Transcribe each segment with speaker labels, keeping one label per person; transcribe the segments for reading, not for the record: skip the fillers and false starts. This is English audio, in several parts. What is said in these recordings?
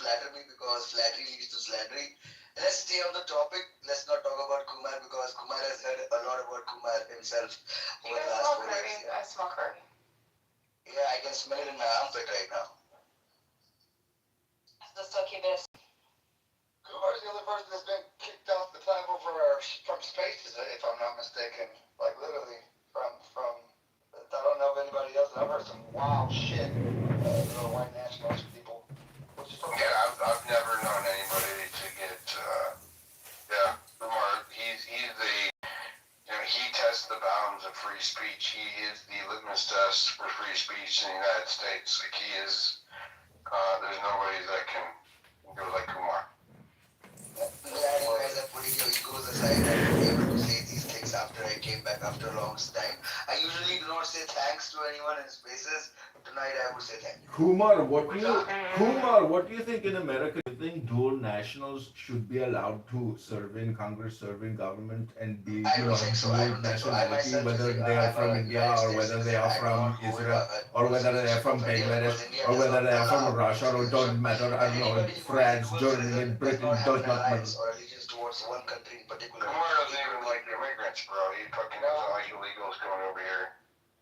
Speaker 1: flatter me because flattery leads to slandering. Let's stay on the topic. Let's not talk about Kumar because Kumar has heard a lot about Kumar himself over the last 4 years.
Speaker 2: I smoke herb.
Speaker 1: Yeah, I can smell it in my armpit right now.
Speaker 2: The succubus.
Speaker 3: Kumar's the only person that's been kicked off the platform from space, if I'm not mistaken. Like literally from. I don't know of anybody else. I've heard some wild shit. White nationalist people.
Speaker 4: Yeah, I've never known anybody to get. Yeah, Kumar. He's the. He tests the bounds of free speech. He is the litmus test for free speech in the United States. Like he is. There's nobody that can go like Kumar.
Speaker 1: I'm glad you guys are putting your egos aside and being able to say these things after I came back after a long time. I usually do not say thanks to anyone in spaces. Tonight I would say thank you.
Speaker 5: Kumar, what do you think in America? Do you think dual nationals should be allowed to serve in Congress, serve in government, and be dual nationality, whether they are from India or whether they are from Israel or whether they are from Bangladesh or whether they are from Russia, or it doesn't matter, I don't know, France, Germany, Britain, does not matter.
Speaker 1: Or allegiance towards one country in particular.
Speaker 4: Kumar doesn't even like the immigrants, bro. He fucking doesn't like illegals coming over here.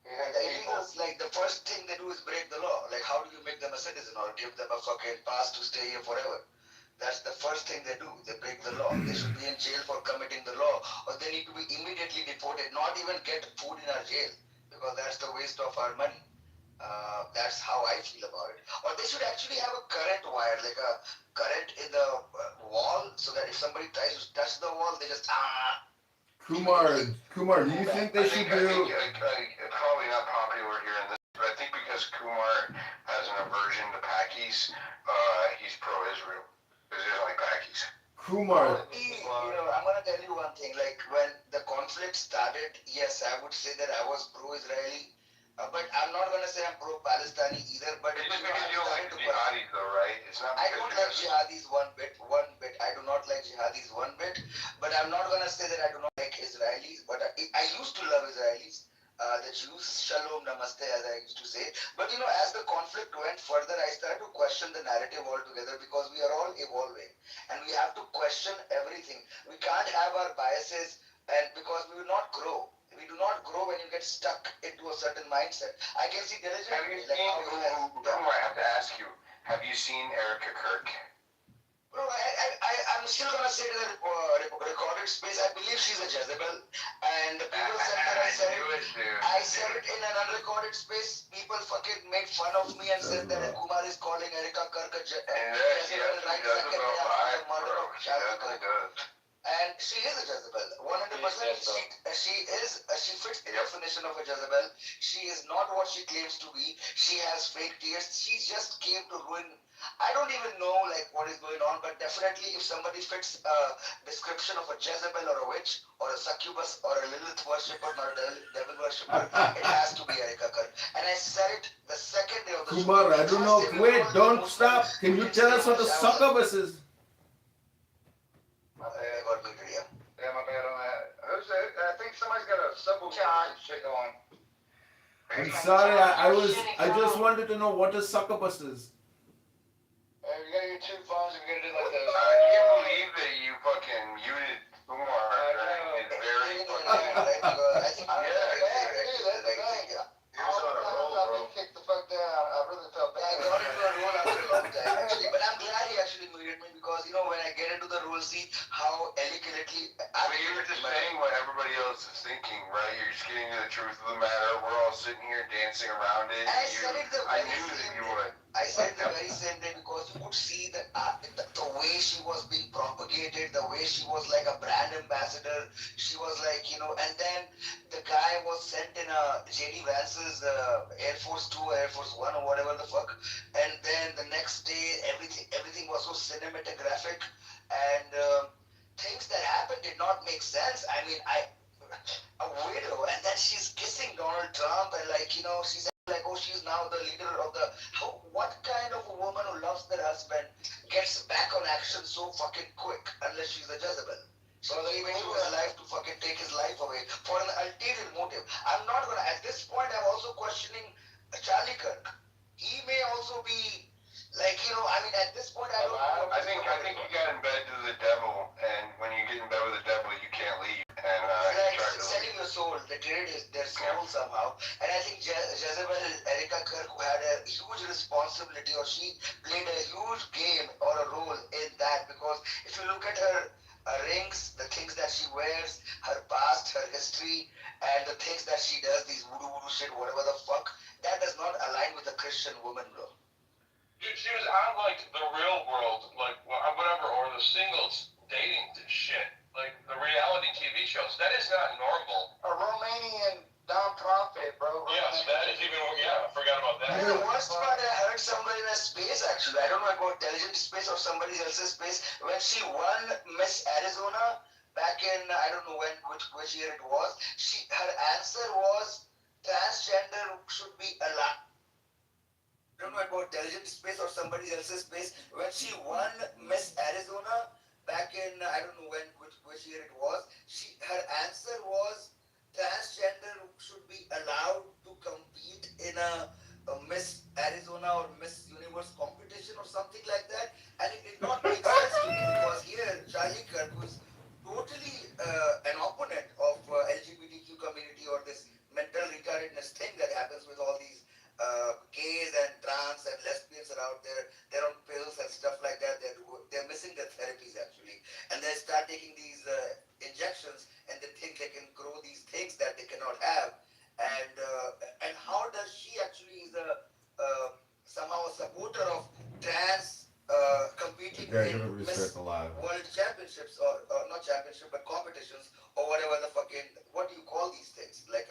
Speaker 1: Yeah, the illegals, like the first thing they do is break the law. Like how do you make them a citizen or give them a fucking pass to stay here forever? That's the first thing they do. They break the law. They should be in jail for committing the law, or they need to be immediately deported, not even get food in our jail, because that's the waste of our money. That's how I feel about it. Or they should actually have a current wire, like a current in the wall, so that if somebody tries to touch the wall, they just
Speaker 5: Kumar, do you think they should do?
Speaker 4: I think probably not popular here in this, but I think because Kumar has an aversion to Pakis, he's pro-Israel because he doesn't like Pakis.
Speaker 5: Kumar.
Speaker 1: I'm gonna tell you one thing. Like when the conflict started, yes, I would say that I was pro-Israeli. But I'm not gonna say I'm pro-Palestinian either. But
Speaker 4: it's just because you don't like jihadis, though, right? It's not.
Speaker 1: I don't like jihadis one bit. I do not like jihadis one bit. But I'm not gonna say that I do not like Israelis. But I used to love Israelis. The Jews, shalom, namaste, as I used to say. But as the conflict went further, I started to question the narrative altogether because we are all evolving and we have to question everything. We can't have our biases, and because we will not grow. We do not grow when you get stuck into a certain mindset. I can see diligently.
Speaker 4: I have to ask you, have you seen Erica Kirk?
Speaker 1: Bro, I'm still gonna say to the recorded space, I believe she's a Jezebel. And the people said that I said it in an unrecorded space. People fucking made fun of me and said that Kumar is calling Erica Kirk a Jezebel right second after the murder of Charlie Kirk. And she is a Jezebel, 100%. She fits the definition of a Jezebel. She is not what she claims to be. She has fake tears. She just came to ruin. I don't even know what is going on, but definitely if somebody fits a description of a Jezebel or a witch or a succubus or a Lilith worshipper or a devil worshipper, it has to be Erica Kirk. And I said it the second day of the
Speaker 5: Kumar, I don't know. Wait, don't stop. Can you tell us what a succubus is?
Speaker 3: Yeah, my bad on that. I think somebody's got a subwoofer shit going.
Speaker 5: I'm sorry, I just wanted to know what a succubus is.
Speaker 3: You got your two phones and you're gonna do like this.
Speaker 4: I can't believe that you fucking muted Kumar during his very fucking.
Speaker 3: Kick the fuck down. I really felt bad.
Speaker 1: I got into a role after a long time actually, but I'm glad he actually muted me because when I get into the role, see how eloquently.
Speaker 4: But you were just saying what everybody else is thinking, right? You're just getting to the truth of the matter. We're all sitting here dancing around it.
Speaker 1: I said it the
Speaker 4: I knew that you would.
Speaker 1: I said the very same day because you could see the way she was being propagated, the way she was like a brand ambassador. She was like, and then the guy was sent in a J.D. Vance's Air Force 2, Air Force 1 or whatever the fuck. And then the next day, everything was so cinematographic and things that happened did not make sense. I mean, a widow, and then she's kissing Donald Trump and she's oh, she's now the leader of the. What kind of a woman who loves their husband gets back on action so fucking quick unless she's a Jezebel? So they went to his life to fucking take his life away for an ulterior motive. I'm not gonna. At this point, I'm also questioning Charlie Kirk. He may also be at this point, I don't
Speaker 4: think you got in bed to the devil, and when you get in bed with the devil, you can't leave. And
Speaker 1: like selling your soul. They traded their soul somehow. And I think Jezebel, Erica Kirk, who had a huge responsibility, or she played a huge game or a role in that, because if you look at her rings, the things that she wears, her past, her history, and the things that she does, these voodoo shit, whatever the fuck, that does not align with a Christian woman, bro.
Speaker 4: Dude, she was on like the real world, like whatever, or the singles dating shit, like the reality TV shows. That is not normal.
Speaker 3: A Romanian nonprofit, bro.
Speaker 4: Yes, that is even. Yeah, I forgot about that.
Speaker 1: And the worst part, I heard somebody in a space actually. I don't know about intelligent space or somebody else's space. When she won Miss Arizona back in, I don't know which year it was. Her answer was transgender should be allowed. I don't know about intelligent space or somebody else's space. When she won Miss Arizona back in, I don't know which year it was. Her answer was transgender should be allowed to compete in a Miss Arizona or Miss Universe competition or something like that. And it did not make sense to me, because here Charlie Kirk, who's totally an opponent of LGBTQ community, or this mental retardedness thing that happens with all these gays and trans and lesbians are out there. They're on pills and stuff like that. They're missing their therapies actually, and they start taking these injections, and they think they can grow these things that they cannot have. And how does she actually is somehow a supporter of trans competing in Miss World Championships, or not championship but competitions, or whatever the fucking, what do you call these things, like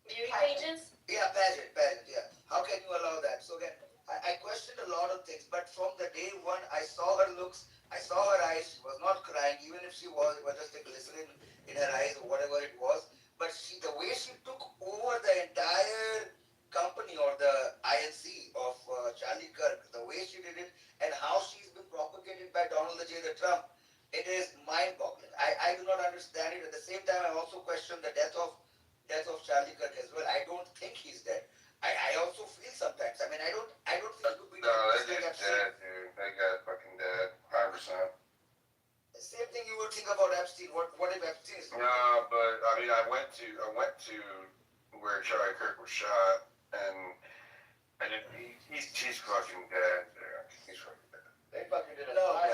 Speaker 2: beauty pages?
Speaker 1: Yeah, pageant, yeah. How can you allow that? So again, I questioned a lot of things, but from the day one, I saw her looks, I saw her eyes. She was not crying, even if she was, it was just a glycerin in her eyes or whatever it was. But the way she took over the entire company, or the INC of Charlie Kirk, the way she did it, and how she's been propagated by Donald J. Trump, it is mind-boggling. I do not understand it. At the same time, I also question the death of Charlie Kirk as well. I don't think he's dead. I also feel sometimes. I mean, I don't think it could be
Speaker 4: No, that
Speaker 1: dead.
Speaker 4: dude's dead, dude. That guy's fucking dead. 100%.
Speaker 1: The same thing you would think about Epstein. What if Epstein is dead?
Speaker 4: No, but I mean, I went to where Charlie Kirk was shot, and he's fucking dead, dude. He's fucking dead.
Speaker 3: They fucking did a
Speaker 1: No, I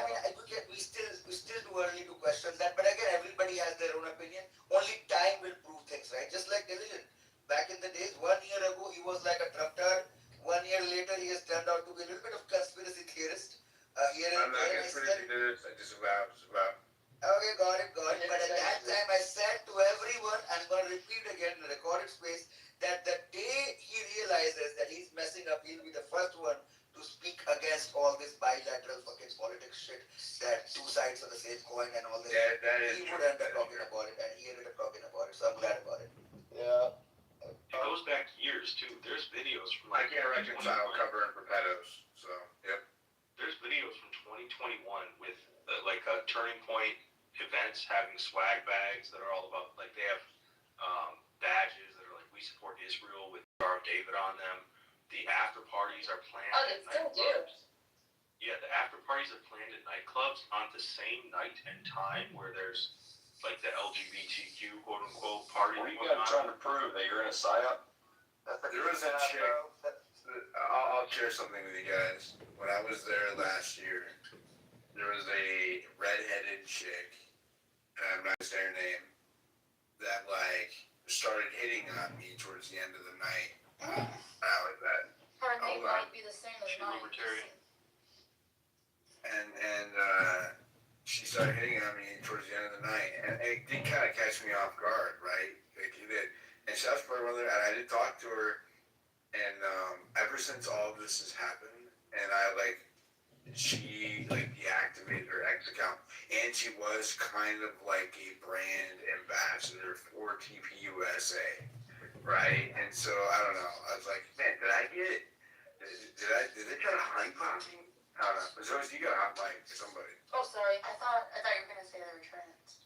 Speaker 1: mean, we still too early to question that. But again, everybody has their own opinion. Only time will prove things, right? Just like Diligent. Back in the days, 1 year ago, he was like a Trump tard. 1 year later, he has turned out to be a little bit of conspiracy theorist.
Speaker 4: I'm not a conspiracy theorist. I just about.
Speaker 1: Okay, got it. But at that time, I said to everyone, I'm going to repeat again in the recorded space, that the day he realizes that he's messing up, he'll be the first one to speak against all this bilateral fucking politics shit, that two sides of the same coin and all this.
Speaker 4: Yeah, that is.
Speaker 1: He would end up talking about it, and he ended up talking about it, so I'm glad about it.
Speaker 3: Yeah.
Speaker 6: It goes back years too. There's videos from
Speaker 4: I can't reconcile covering Repettos, so yep.
Speaker 6: There's videos from 2021 with turning point events having swag bags that are all about, like, they have badges that are like, we support Israel with Star of David on them. The after parties are planned.
Speaker 2: Oh, they still do.
Speaker 6: Yeah, the after parties are planned at nightclubs on the same night and time where there's like the LGBTQ quote unquote party.
Speaker 7: What are you guys trying to prove, that you're in a psyop?
Speaker 4: There was a chick. I'll share something with you guys. When I was there last year, there was a redheaded chick, and I'm not gonna say her name, that like started hitting on me towards the end of the night. I like that.
Speaker 2: Her name
Speaker 4: Hold on.
Speaker 2: might be the same as
Speaker 6: She's
Speaker 2: mine.
Speaker 6: libertarian.
Speaker 4: And she started hitting on me towards the end of the night, and it did kind of catch me off guard, right? Like it did. And so I was probably one of them, and I did talk to her, and ever since all of this has happened, and she deactivated her X account, and she was kind of like a brand ambassador for TPUSA, right? And so I don't know. I was like, man, did they try to hide me? I don't know. As long as you got a hot mic for somebody.
Speaker 2: Oh, sorry. I thought you were gonna say they were trans.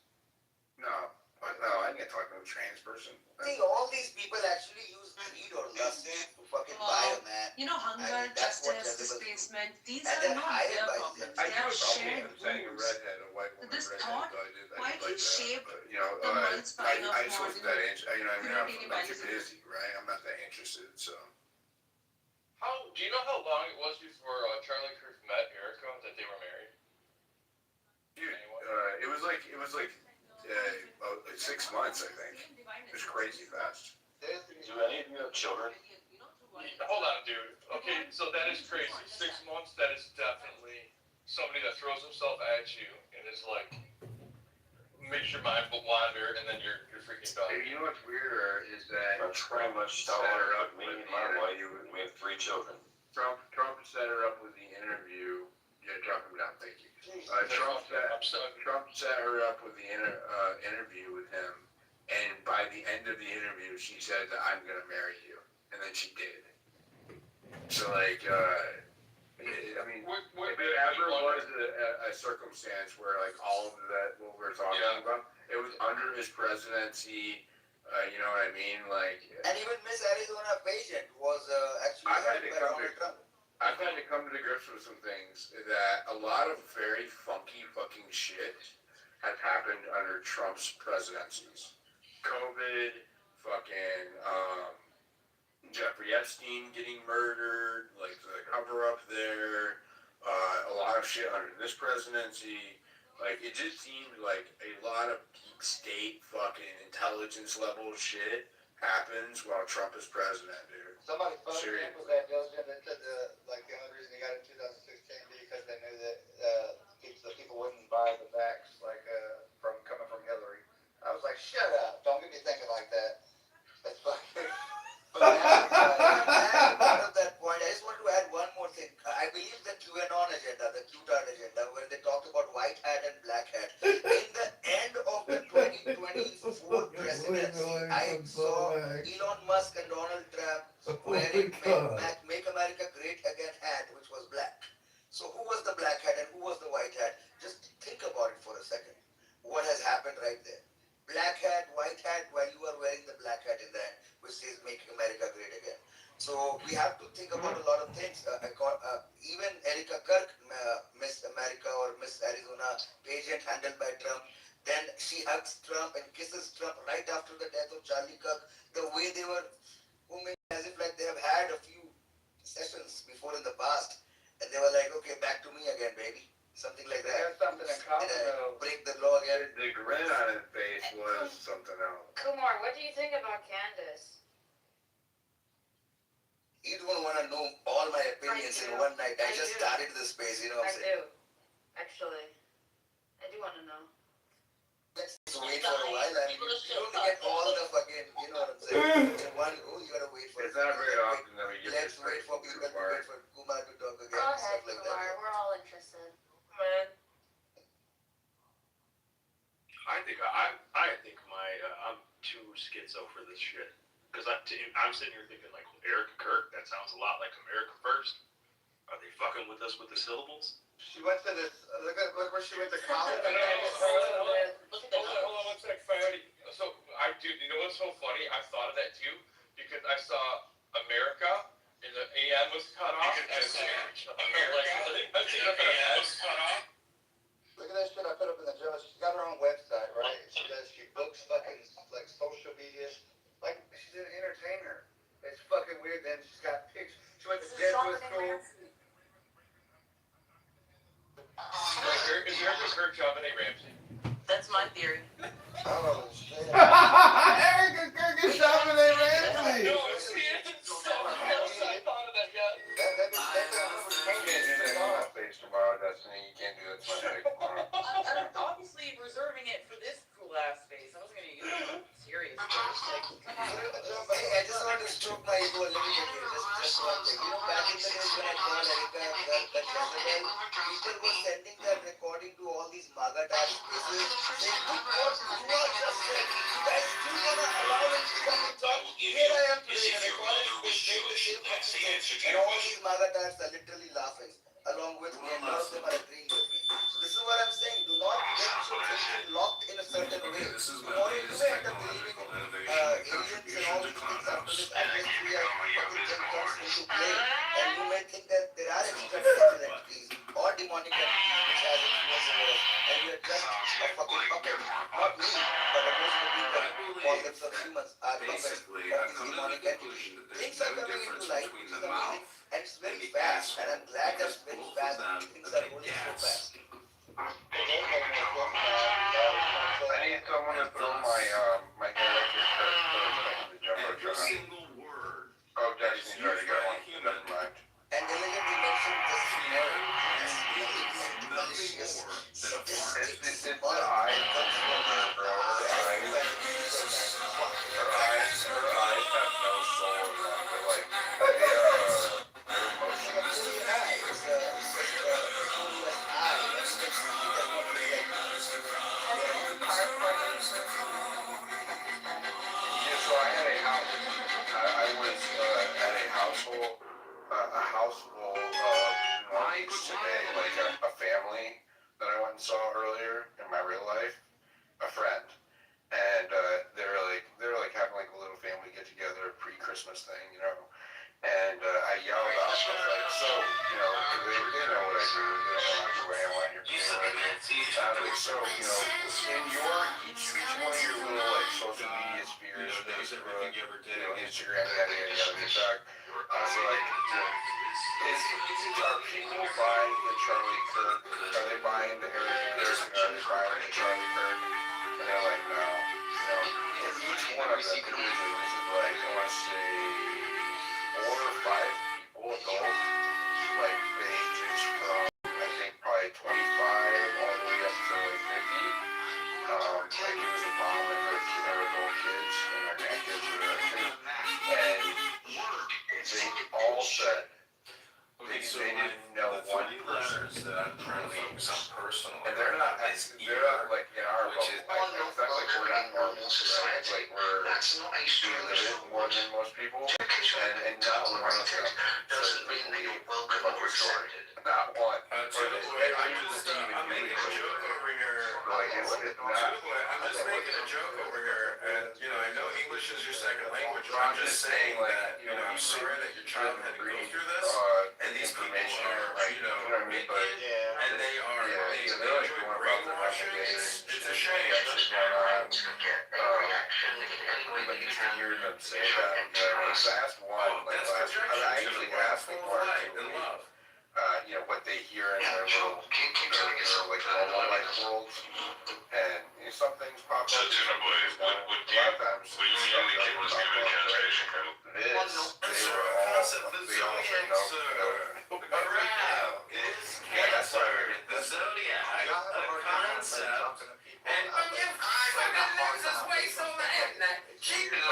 Speaker 4: No. No, I can't talk to a trans person.
Speaker 1: See, all these people actually use greed or lust to fucking buy a man.
Speaker 8: You know, hunger,
Speaker 1: That's what
Speaker 8: justice,
Speaker 1: jezebels do.
Speaker 8: displacement, these
Speaker 1: And
Speaker 8: are
Speaker 1: they're
Speaker 8: not
Speaker 1: hired
Speaker 8: their
Speaker 1: by
Speaker 8: problems.
Speaker 1: them.
Speaker 4: I
Speaker 8: They
Speaker 4: do
Speaker 8: are
Speaker 4: a problem
Speaker 8: shared
Speaker 4: with setting a
Speaker 8: wounds.
Speaker 4: redhead, a white woman
Speaker 8: This
Speaker 4: redhead.
Speaker 8: thought
Speaker 4: So I did
Speaker 8: quietly
Speaker 4: like that.
Speaker 8: shaped
Speaker 4: But,
Speaker 8: the moral spine of
Speaker 4: I just wasn't that
Speaker 8: modern
Speaker 4: interested. You know, I mean, I'm too
Speaker 8: humanitarianism.
Speaker 4: busy, right? I'm not that interested. So
Speaker 7: Do you know how long it was before Charlie Kirk met Erica that they were married?
Speaker 4: dude, it was like 6 months, I think. It was crazy fast.
Speaker 7: Do any of you have children? Hold on, dude. Okay, so that is crazy. 6 months, that is definitely somebody that throws himself at you and is like, makes your mind wander, and then you're freaking done.
Speaker 4: Hey, you know what's weirder is that
Speaker 7: That's pretty much how
Speaker 4: set her
Speaker 7: it
Speaker 4: up
Speaker 7: with me
Speaker 4: with
Speaker 7: and
Speaker 4: the
Speaker 7: my wife.
Speaker 4: interview.
Speaker 7: We have 3 children.
Speaker 4: Trump set her up with the interview. Yeah, drop him down. Thank you. Trump set her up with the interview with him, and by the end of the interview, she said that I'm gonna marry you, and then she did. So like, I mean, if there ever was a circumstance where like all of that what we're talking about, it was under his presidency. You know what I mean? Like,
Speaker 1: And even Miss Arizona patient was actually
Speaker 4: I've had
Speaker 1: hired
Speaker 4: to
Speaker 1: by
Speaker 4: come
Speaker 1: Donald Trump.
Speaker 4: I've had to come to grips with some things that a lot of very funky fucking shit have happened under Trump's presidencies. COVID, fucking Jeffrey Epstein getting murdered, like the cover up there, a lot of shit under this presidency. Like, it just seemed like a lot of deep state fucking intelligence level shit happens while Trump is president, dude.
Speaker 3: Somebody phoned him with that diligent and said like the only reason he got it in 2016 because they knew that the people wouldn't buy the vax from coming from Hillary. I was like, shut up! Don't get me thinking like that. That's fucking.
Speaker 1: But out of that point, I just want to add one more thing. I believe the QAnon agenda, the QTAR agenda, where they talked about white hat and black hat. In the end of the 2024 presidency, I saw Elon Musk and Donald Trump wearing Make America Great Again hat, which was black. So who was the black hat and who was the white hat? Just think about it for a second. What has happened right there? Black hat, white hat, while you are wearing the black hat in the end, which says Make America Great Again. So we have to think about a lot of things. Even Erica Kirk, Miss America or Miss Arizona pageant handled by Trump, then she hugs Trump and kisses Trump right after the death of Charlie Kirk. The way they were as if like they have had a few sessions before in the past, and they were like, okay, back to me again, baby. Something like
Speaker 3: They
Speaker 1: that.
Speaker 3: got something in common though.
Speaker 1: Break the law again.
Speaker 4: The grin on his face was something else.
Speaker 2: Kumar, what do you think about Candace?
Speaker 1: You don't want to know all my opinions in one night. I just started this space, you know what I'm saying?
Speaker 2: Actually. I do want to know.
Speaker 1: Let's just wait for a while and you don't get all the fucking, you know what I'm saying? In one go, you gotta wait for
Speaker 4: It's not very often that we get
Speaker 1: Let's
Speaker 4: this
Speaker 1: wait for people to wait for Kumar to talk again
Speaker 2: Go
Speaker 1: and
Speaker 2: ahead,
Speaker 1: stuff like
Speaker 2: Kumar.
Speaker 1: that.
Speaker 2: We're all interested. Man.
Speaker 6: I think I'm too schizo for this shit. Because I'm sitting here thinking like, Erica Kirk, that sounds a lot like America First. Are they fucking with us with the syllables?
Speaker 3: She went to this. Look where she went to college.
Speaker 7: Hold on 1 sec, Fatty. So, dude, you know what's so funny? I thought of that too, because I saw America, and the AM was cut off.
Speaker 6: You could just say
Speaker 7: America. I think the AM was cut off.
Speaker 3: Look at that shit I put up in the journal. She's got her own website, right? She books fucking like social media. Like she's an entertainer. It's fucking weird. Then she's got pictures. She went to Jesuit school.
Speaker 7: Is Erica Kirk JonBenet Ramsey?
Speaker 2: That's my theory.
Speaker 3: Oh shit.
Speaker 5: Erica Kirk is shopping at Ramsey.
Speaker 7: No, see, it's so close. I thought of that, yeah.
Speaker 3: That's
Speaker 4: You can't do that on my face tomorrow, Destiny. You can't do that to my face tomorrow.
Speaker 9: I'm obviously reserving it for this cool ass face. I wasn't gonna use it serious.
Speaker 1: Hey, I just want to stroke my ego a little bit here. Just one thing. You know, back in the days when I called Erica that Jezebel, people were sending that recording to all these MAGA type spaces saying, look what you are just saying. You guys still gonna allow him to come and talk? Here I am today in a recording space saying the same fucking thing. And all these MAGA types are literally laughing along with me, and none of them are agreeing with me. So this is what I'm saying. Do not get your thinking locked in a certain way.
Speaker 4: This is
Speaker 1: Tomorrow you demonic entity which has influence over us, and we are just a fucking puppet. Not me, but most of the people who call themselves humans are puppets of these demonic entities. Things are coming into light, which is amazing, and it's very fast, and I'm glad that it's very fast. Things are moving so fast.
Speaker 4: I need someone to throw my electric curse in the jumbotron. Oh, Destiny's already got one. Never mind.
Speaker 1: And elegantly mentioned this nerve, this malicious, sadistic,
Speaker 4: It's the eyes that comes from her, bro. Her eyes have no soul in them. They're like, they're emotionless.
Speaker 1: It's a soulless eye, and you can see that what is like.
Speaker 4: Yeah, so I had a house. I was at a household, a house full of normies today, like a family that I went and saw earlier in my real life, a friend, and they're like having like a little family get together, pre-Christmas thing, you know. And I yelled out, I was like, so, you know, they know what I do, they know who I am on your video. I was like, so, you know, in your, each one of your little, like, social media spheres, Facebook, you know, Instagram, yada, yada, yada, TikTok, I was like, you know, are people buying the Charlie Kirk? Are they buying the Eric Kirk? Are they buying the Charlie Kirk? And they're like, no. You know, and each one of them, this is like, I want to say, 4 or 5 people, adults, like the ages from, I think, probably 25 all the way up to like 50. Like it was a mom and her adult kids and their grandkids or whatever. And they all said they didn't know one person that I'm trying to focus on personal. And they're not like in our bubble. It's not like we're not normal society. Like we live it more than most people. And not one of them doesn't really make a welcome or accepted. Not one. I'm making a joke over here. Like I'm just making a joke over here. And you know, I know English is your second language. But I'm just saying that you know, I'm sorry that your child had to go through this. And these information are, you know what I mean? But and they are they enjoy brainwashing. It's a shame. But you can hear them say that. So I asked one, like last, I actually asked them you know, what they hear in their little, like normal life worlds, and you know, some things pop up. A lot of times, this, they all say no. Yeah, that's what I heard.
Speaker 9: The zodiac, a concept, and your fucking lives is way so mad. Keep it up.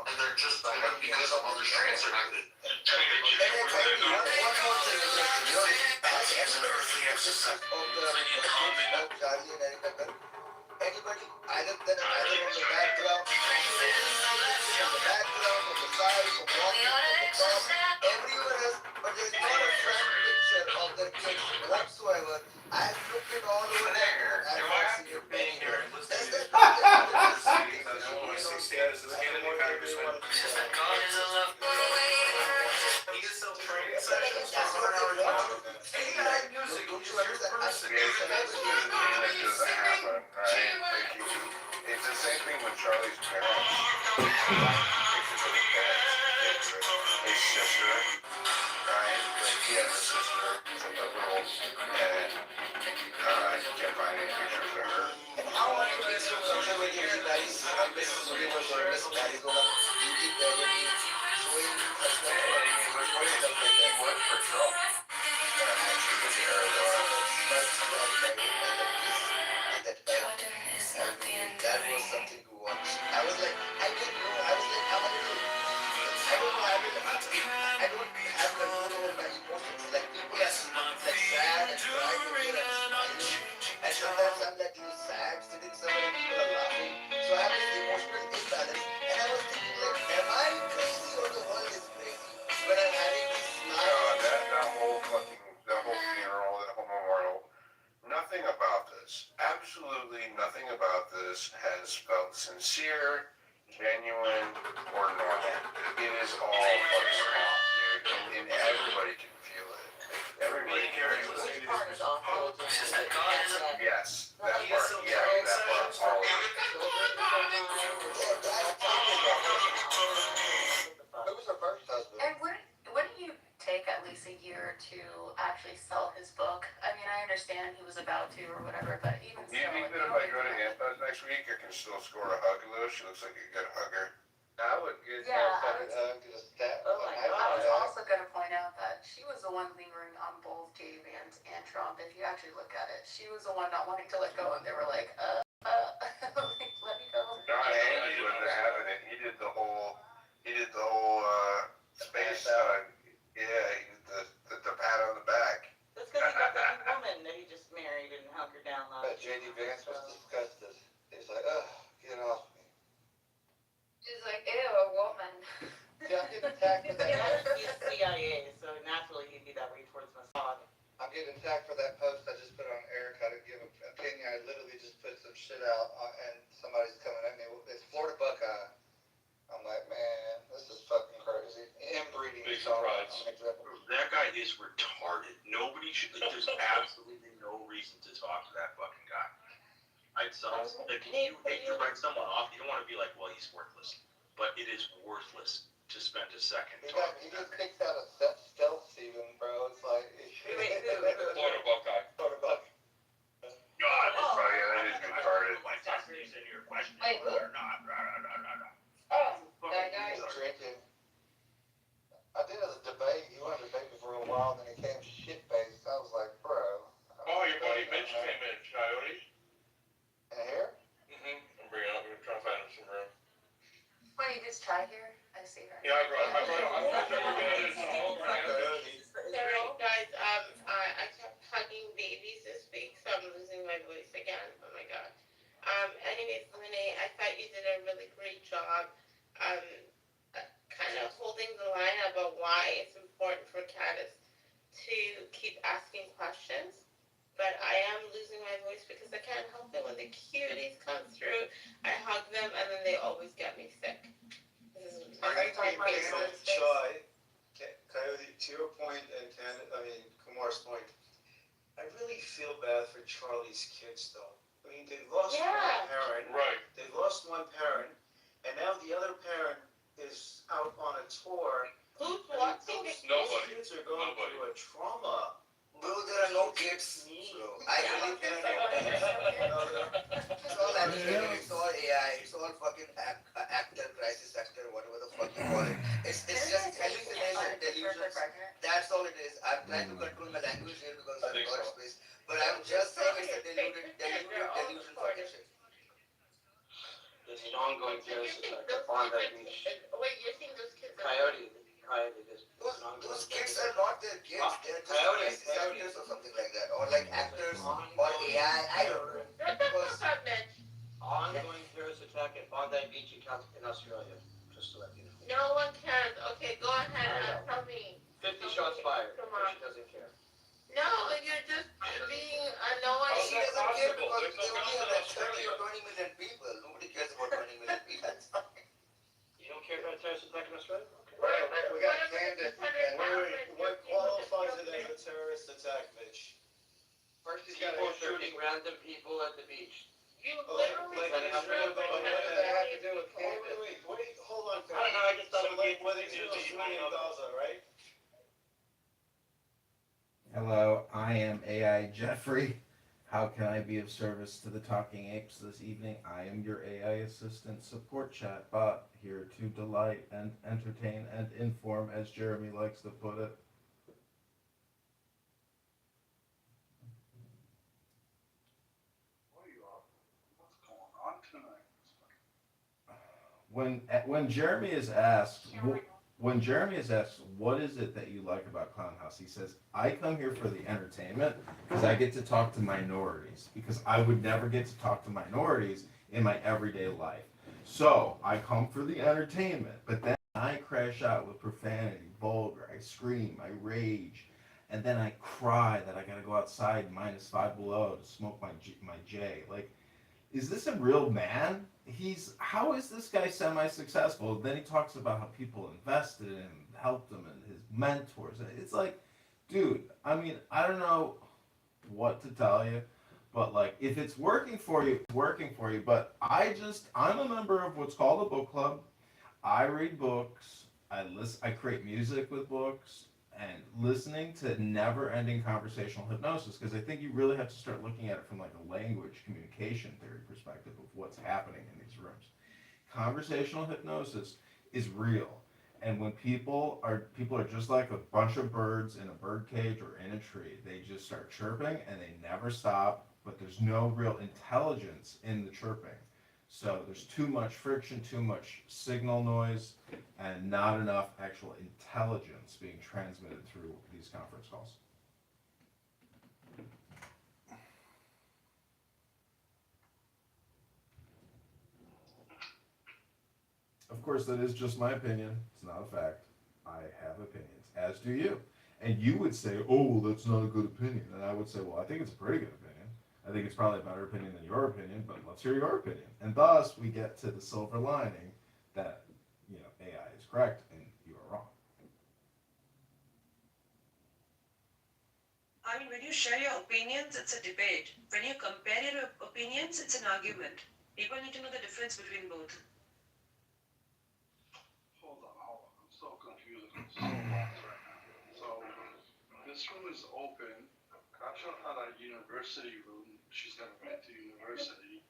Speaker 3: And they're just like, because of all the strands are not good.
Speaker 1: Anybody, either on the background, on the side, from walking, from the top, everywhere else, but there's not a front picture of their kids whatsoever. I've looked it all over there. I've not seen it anywhere.
Speaker 4: It's the same thing with Charlie's parents. His sister, right? Like he has a sister who's a liberal, and you can't find any pictures of her.
Speaker 1: How much of this social media guys, Miss Universe or Miss Arizona, beauty pageant, showing her stuff like that?
Speaker 4: He worked for Trump. She was in Arizona.
Speaker 1: That was something to watch. I was like, I didn't know. I was like, I'm a little. I don't know. I don't have control over my emotions. Like people are like sad and crying over and smiling. And sometimes I'm like little sad, sitting somewhere and people are laughing. So I have this emotional imbalance. And I was thinking like, am I crazy or the world is crazy? When I'm having this smile.
Speaker 4: That whole funeral, that whole memorial, nothing about this, absolutely nothing about this justice has felt sincere, genuine, or normal. It is all fucking off, dude. And everybody can feel it. Everybody can feel it.
Speaker 8: Which part is awful?
Speaker 4: Yes, that part. Yeah, that part. All of it.
Speaker 3: Who was her first husband?
Speaker 10: And wouldn't you take at least a year to actually sell his book? I mean, I understand he was about to or whatever, but even
Speaker 4: Do you
Speaker 10: still,
Speaker 4: think that if I go to Anthos next week, I can still score a hug of those? She looks like a good hugger.
Speaker 3: I would get
Speaker 10: Yeah,
Speaker 3: her fucking hug to the stat.
Speaker 8: Oh my
Speaker 10: I was
Speaker 8: God.
Speaker 10: also going to point out that she was the one lingering on both J Vance and Trump. If you actually look at it, she was the one not wanting to let go, and they were like, like, let me go.
Speaker 4: John Handy wasn't having it. He did the whole space hug. Yeah, he did the pat on the back.
Speaker 8: That's because he got that new woman that he just married and hunkered down on.
Speaker 3: But JD Vance was disgusted. He was like, ugh, get off me.
Speaker 2: She's like, ew, a woman.
Speaker 3: Yeah, I'm getting attacked for that.
Speaker 8: He's CIA, so naturally he'd be that way towards Mossad.
Speaker 3: I'm getting attacked for that post I just put on Eric how to give an opinion. I literally just put some shit out and somebody's coming at me. It's Florida Buckeye. I'm like, man, this is fucking crazy. Inbreeding.
Speaker 7: Big surprise.
Speaker 6: That guy is retarded. Nobody should. Like, there's absolutely no reason to talk to that fucking guy. Like, you hate to write someone off. You don't want to be like, well, he's worthless. But it is worthless to spend a second
Speaker 3: He
Speaker 6: talking to
Speaker 3: just
Speaker 6: that
Speaker 3: kicks out a stealth Steven, bro. It's like,
Speaker 8: Wait,
Speaker 7: Florida Buckeye.
Speaker 3: Florida Buckeye.
Speaker 6: God,
Speaker 4: Oh, yeah, that is retarded.
Speaker 6: Like, that's in your question.
Speaker 2: Wait, who?
Speaker 6: Or not.
Speaker 2: Oh, that guy.
Speaker 3: He's drinking. I did a debate. He wanted to debate me for a while, and then he came shit faced. I was like, bro.
Speaker 7: Oh, your buddy Mitch came in, Coyote.
Speaker 3: In here?
Speaker 7: I'm bringing up. We're trying to find him some room.
Speaker 10: Wait, you just try here? I see her.
Speaker 7: Yeah, I brought everybody in.
Speaker 11: Sorry, guys. I kept hugging babies this week, so I'm losing my voice again. Oh my god. Anyways, Lene, I thought you did a really great job, kind of holding the line about why it's important for Candace to keep asking questions. But I am losing my voice because I can't help it when the cuties come through. I hug them and then they always get me sick. This is
Speaker 12: Coyote, to your point and Kumar's point, I really feel bad for Charlie's kids though. I mean, they lost one parent.
Speaker 7: Right.
Speaker 12: They lost one parent, and now the other parent is out on a tour.
Speaker 11: Who's watching the
Speaker 7: Nobody.
Speaker 12: Kids are going through a trauma.
Speaker 1: Bro, there are no kids. Bro. I believe it's all animated, it's all AI, it's all fucking actor, crisis actor, whatever the fuck you call it. It's just hallucination, delusions. That's all it is. I'm trying to control my language here because I'm God space. But I'm just saying it's a deluded delusion fucking shit.
Speaker 12: There's an ongoing genesis at Bondi Beach.
Speaker 11: Wait, you're seeing those kids?
Speaker 12: Coyote,
Speaker 1: Those kids are not their kids. They're just crisis actors or something like that. Or like actors or AI. I don't know.
Speaker 11: Shut the fuck up, Mitch.
Speaker 12: Ongoing terrorist attack at Bondi Beach in Australia, just to let you know.
Speaker 11: No one cares. Okay, go ahead and tell me.
Speaker 12: 50 shots fired,
Speaker 11: Come
Speaker 12: but
Speaker 11: on.
Speaker 12: she doesn't care.
Speaker 11: No, you're just being annoying.
Speaker 1: She doesn't care because they only have like 30 or 20 million people. Nobody cares about 20 million people.
Speaker 12: You don't care about terrorist attack in Australia?
Speaker 3: Well, we got Candace.
Speaker 12: What qualifies it as a terrorist attack, Mitch?
Speaker 3: First he's got
Speaker 12: People
Speaker 3: to
Speaker 12: shooting random people at the beach.
Speaker 11: You
Speaker 12: Like,
Speaker 11: literally
Speaker 12: like,
Speaker 11: just
Speaker 12: what does that have to do with
Speaker 3: Candace?
Speaker 12: Wait, hold on.
Speaker 6: I don't know, I just thought it would be
Speaker 12: What
Speaker 6: interesting
Speaker 12: is
Speaker 6: to see
Speaker 12: in Gaza, right?
Speaker 5: Hello, I am AI Jeffrey. How can I be of service to the Talking Apes this evening? I am your AI assistant support chat bot, here to delight and entertain and inform, as Jeremy likes to put it.
Speaker 3: What's going on tonight?
Speaker 5: When Jeremy is asked, when Jeremy is asked, what is it that you like about Clown House? He says, I come here for the entertainment because I get to talk to minorities, because I would never get to talk to minorities in my everyday life. So I come for the entertainment, but then I crash out with profanity, vulgar, I scream, I rage, and then I cry that I gotta go outside -5 below to smoke my J. Like, is this a real man? How is this guy semi-successful? Then he talks about how people invested in him, helped him, and his mentors. It's like, dude, I mean, I don't know what to tell you, but like, if it's working for you, it's working for you. But I'm a member of what's called a book club. I read books. I create music with books, and listening to never-ending conversational hypnosis, because I think you really have to start looking at it from like a language communication theory perspective of what's happening in these rooms. Conversational hypnosis is real, and when people are just like a bunch of birds in a bird cage or in a tree. They just start chirping and they never stop, but there's no real intelligence in the chirping. So there's too much friction, too much signal noise, and not enough actual intelligence being transmitted through these conference calls. Of course, that is just my opinion. It's not a fact. I have opinions, as do you. And you would say, oh, well, that's not a good opinion. And I would say, well, I think it's a pretty good opinion. I think it's probably a better opinion than your opinion, but let's hear your opinion. And thus, we get to the silver lining that, AI is correct and you are wrong.
Speaker 13: I mean, when you share your opinions, it's a debate. When you compare your opinions, it's an argument. People need to know the difference between both.
Speaker 14: Hold on. I'm so confused. I'm so lost right now. So, this room is open. Kasha had a university room. She's never been to university.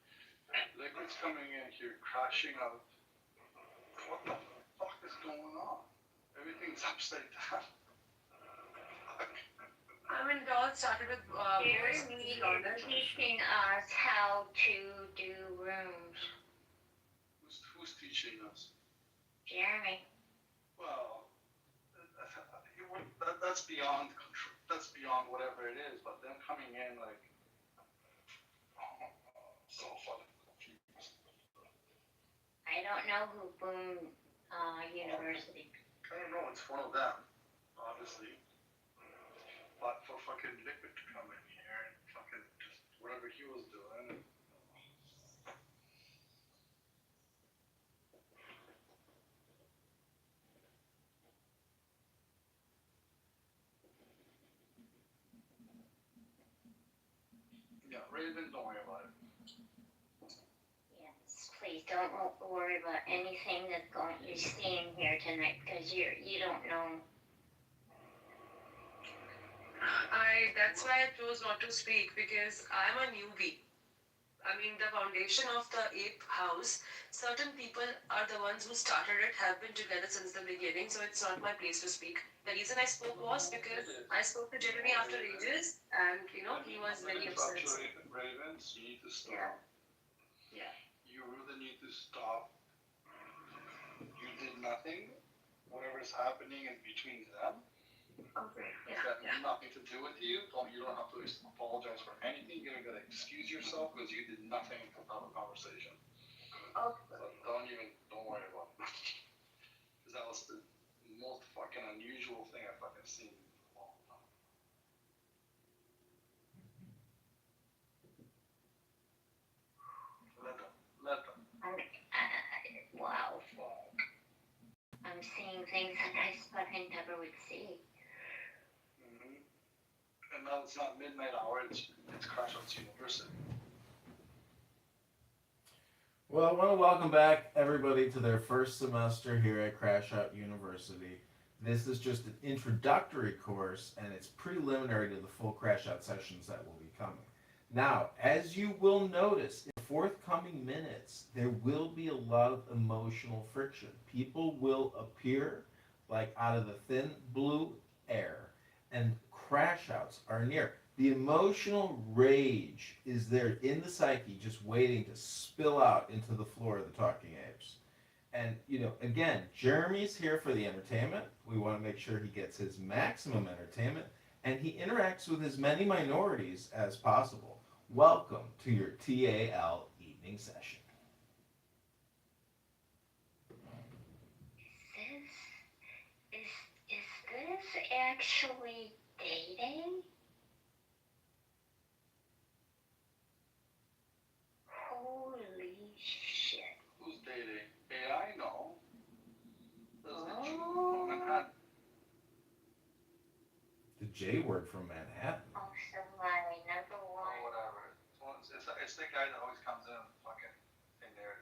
Speaker 14: Liquid's coming in here, crashing out. What the fuck is going on? Everything's upside down.
Speaker 13: I mean, it all started with
Speaker 15: They're teaching us how to do rooms.
Speaker 14: Who's teaching us?
Speaker 15: Jeremy.
Speaker 14: Well, that's beyond control. That's beyond whatever it is. But them coming in like, so fucking confused.
Speaker 15: I don't know who Boone University.
Speaker 14: I don't know. It's one of them, obviously. But for fucking Liquid to come in here and fucking just whatever he was doing. Yeah, Raven, don't worry about it.
Speaker 15: Yes, please don't worry about anything you're seeing here tonight because you don't know.
Speaker 13: That's why I chose not to speak, because I'm a newbie. I mean, the foundation of the ape house, certain people are the ones who started it, have been together since the beginning, so it's not my place to speak. The reason I spoke was because I spoke to Jeremy after ages, and he was very upset.
Speaker 14: Ravens, you need to stop.
Speaker 13: Yeah.
Speaker 14: You really need to stop. You did nothing. Whatever's happening is between them.
Speaker 13: Okay.
Speaker 14: It's got nothing to do with you. You don't have to apologize for anything. You're gonna excuse yourself because you did nothing to have a conversation.
Speaker 13: Okay.
Speaker 14: So don't worry about it. Because that was the most fucking unusual thing I've fucking seen in a long time. Let them.
Speaker 15: Wow. I'm seeing things that I fucking never would see.
Speaker 14: And now it's not midnight hour, it's Crash Outs University.
Speaker 5: Well, I want to welcome back everybody to their first semester here at Crash Out University. This is just an introductory course, and it's preliminary to the full Crash Out sessions that will be coming. Now, as you will notice, in forthcoming minutes, there will be a lot of emotional friction. People will appear like out of the thin blue air, and crash outs are near. The emotional rage is there in the psyche, just waiting to spill out into the floor of the Talking Apes. And, again, Jeremy's here for the entertainment. We want to make sure he gets his maximum entertainment, and he interacts with as many minorities as possible. Welcome to your TAL evening session.
Speaker 15: Is this actually dating?
Speaker 5: J word from Manhattan.
Speaker 15: Oh, somebody, number
Speaker 14: Or
Speaker 15: one.
Speaker 14: whatever. It's the guy that always comes in and fucking in there.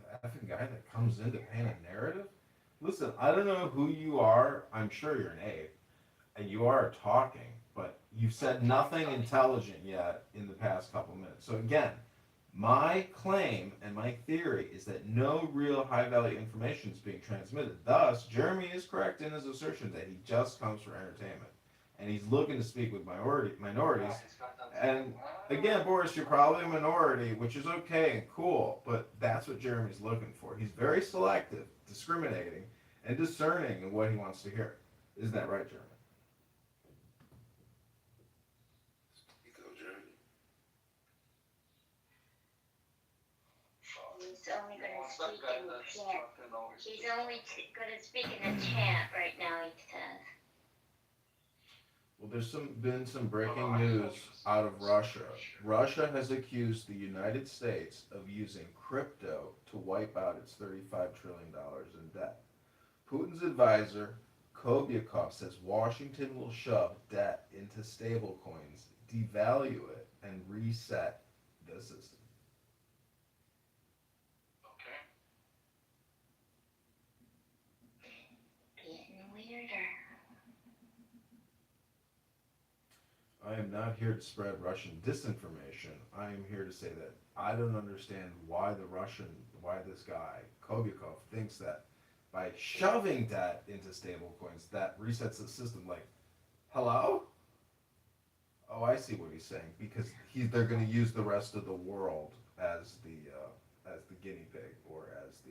Speaker 5: The effing guy that comes in to paint a narrative? Listen, I don't know who you are. I'm sure you're an ape, and you are talking, but you've said nothing intelligent yet in the past couple minutes. So again, my claim and my theory is that no real high value information is being transmitted. Thus, Jeremy is correct in his assertion that he just comes for entertainment. And he's looking to speak with minorities. And again, Boris, you're probably a minority, which is okay and cool, but that's what Jeremy's looking for. He's very selective, discriminating, and discerning in what he wants to hear. Isn't that right, Jeremy?
Speaker 15: He's only gonna speak in the chat. He's only gonna speak in the chat right now, he says.
Speaker 5: Well, there's been some breaking news out of Russia. Russia has accused the United States of using crypto to wipe out its $35 trillion in debt. Putin's advisor, Kobyakov, says Washington will shove debt into stablecoins, devalue it, and reset the system.
Speaker 15: Getting weirder.
Speaker 5: I am not here to spread Russian disinformation. I am here to say that I don't understand why this guy, Kobyakov, thinks that by shoving debt into stablecoins, that resets the system. Like, hello? Oh, I see what he's saying. Because they're going to use the rest of the world as the guinea pig, or as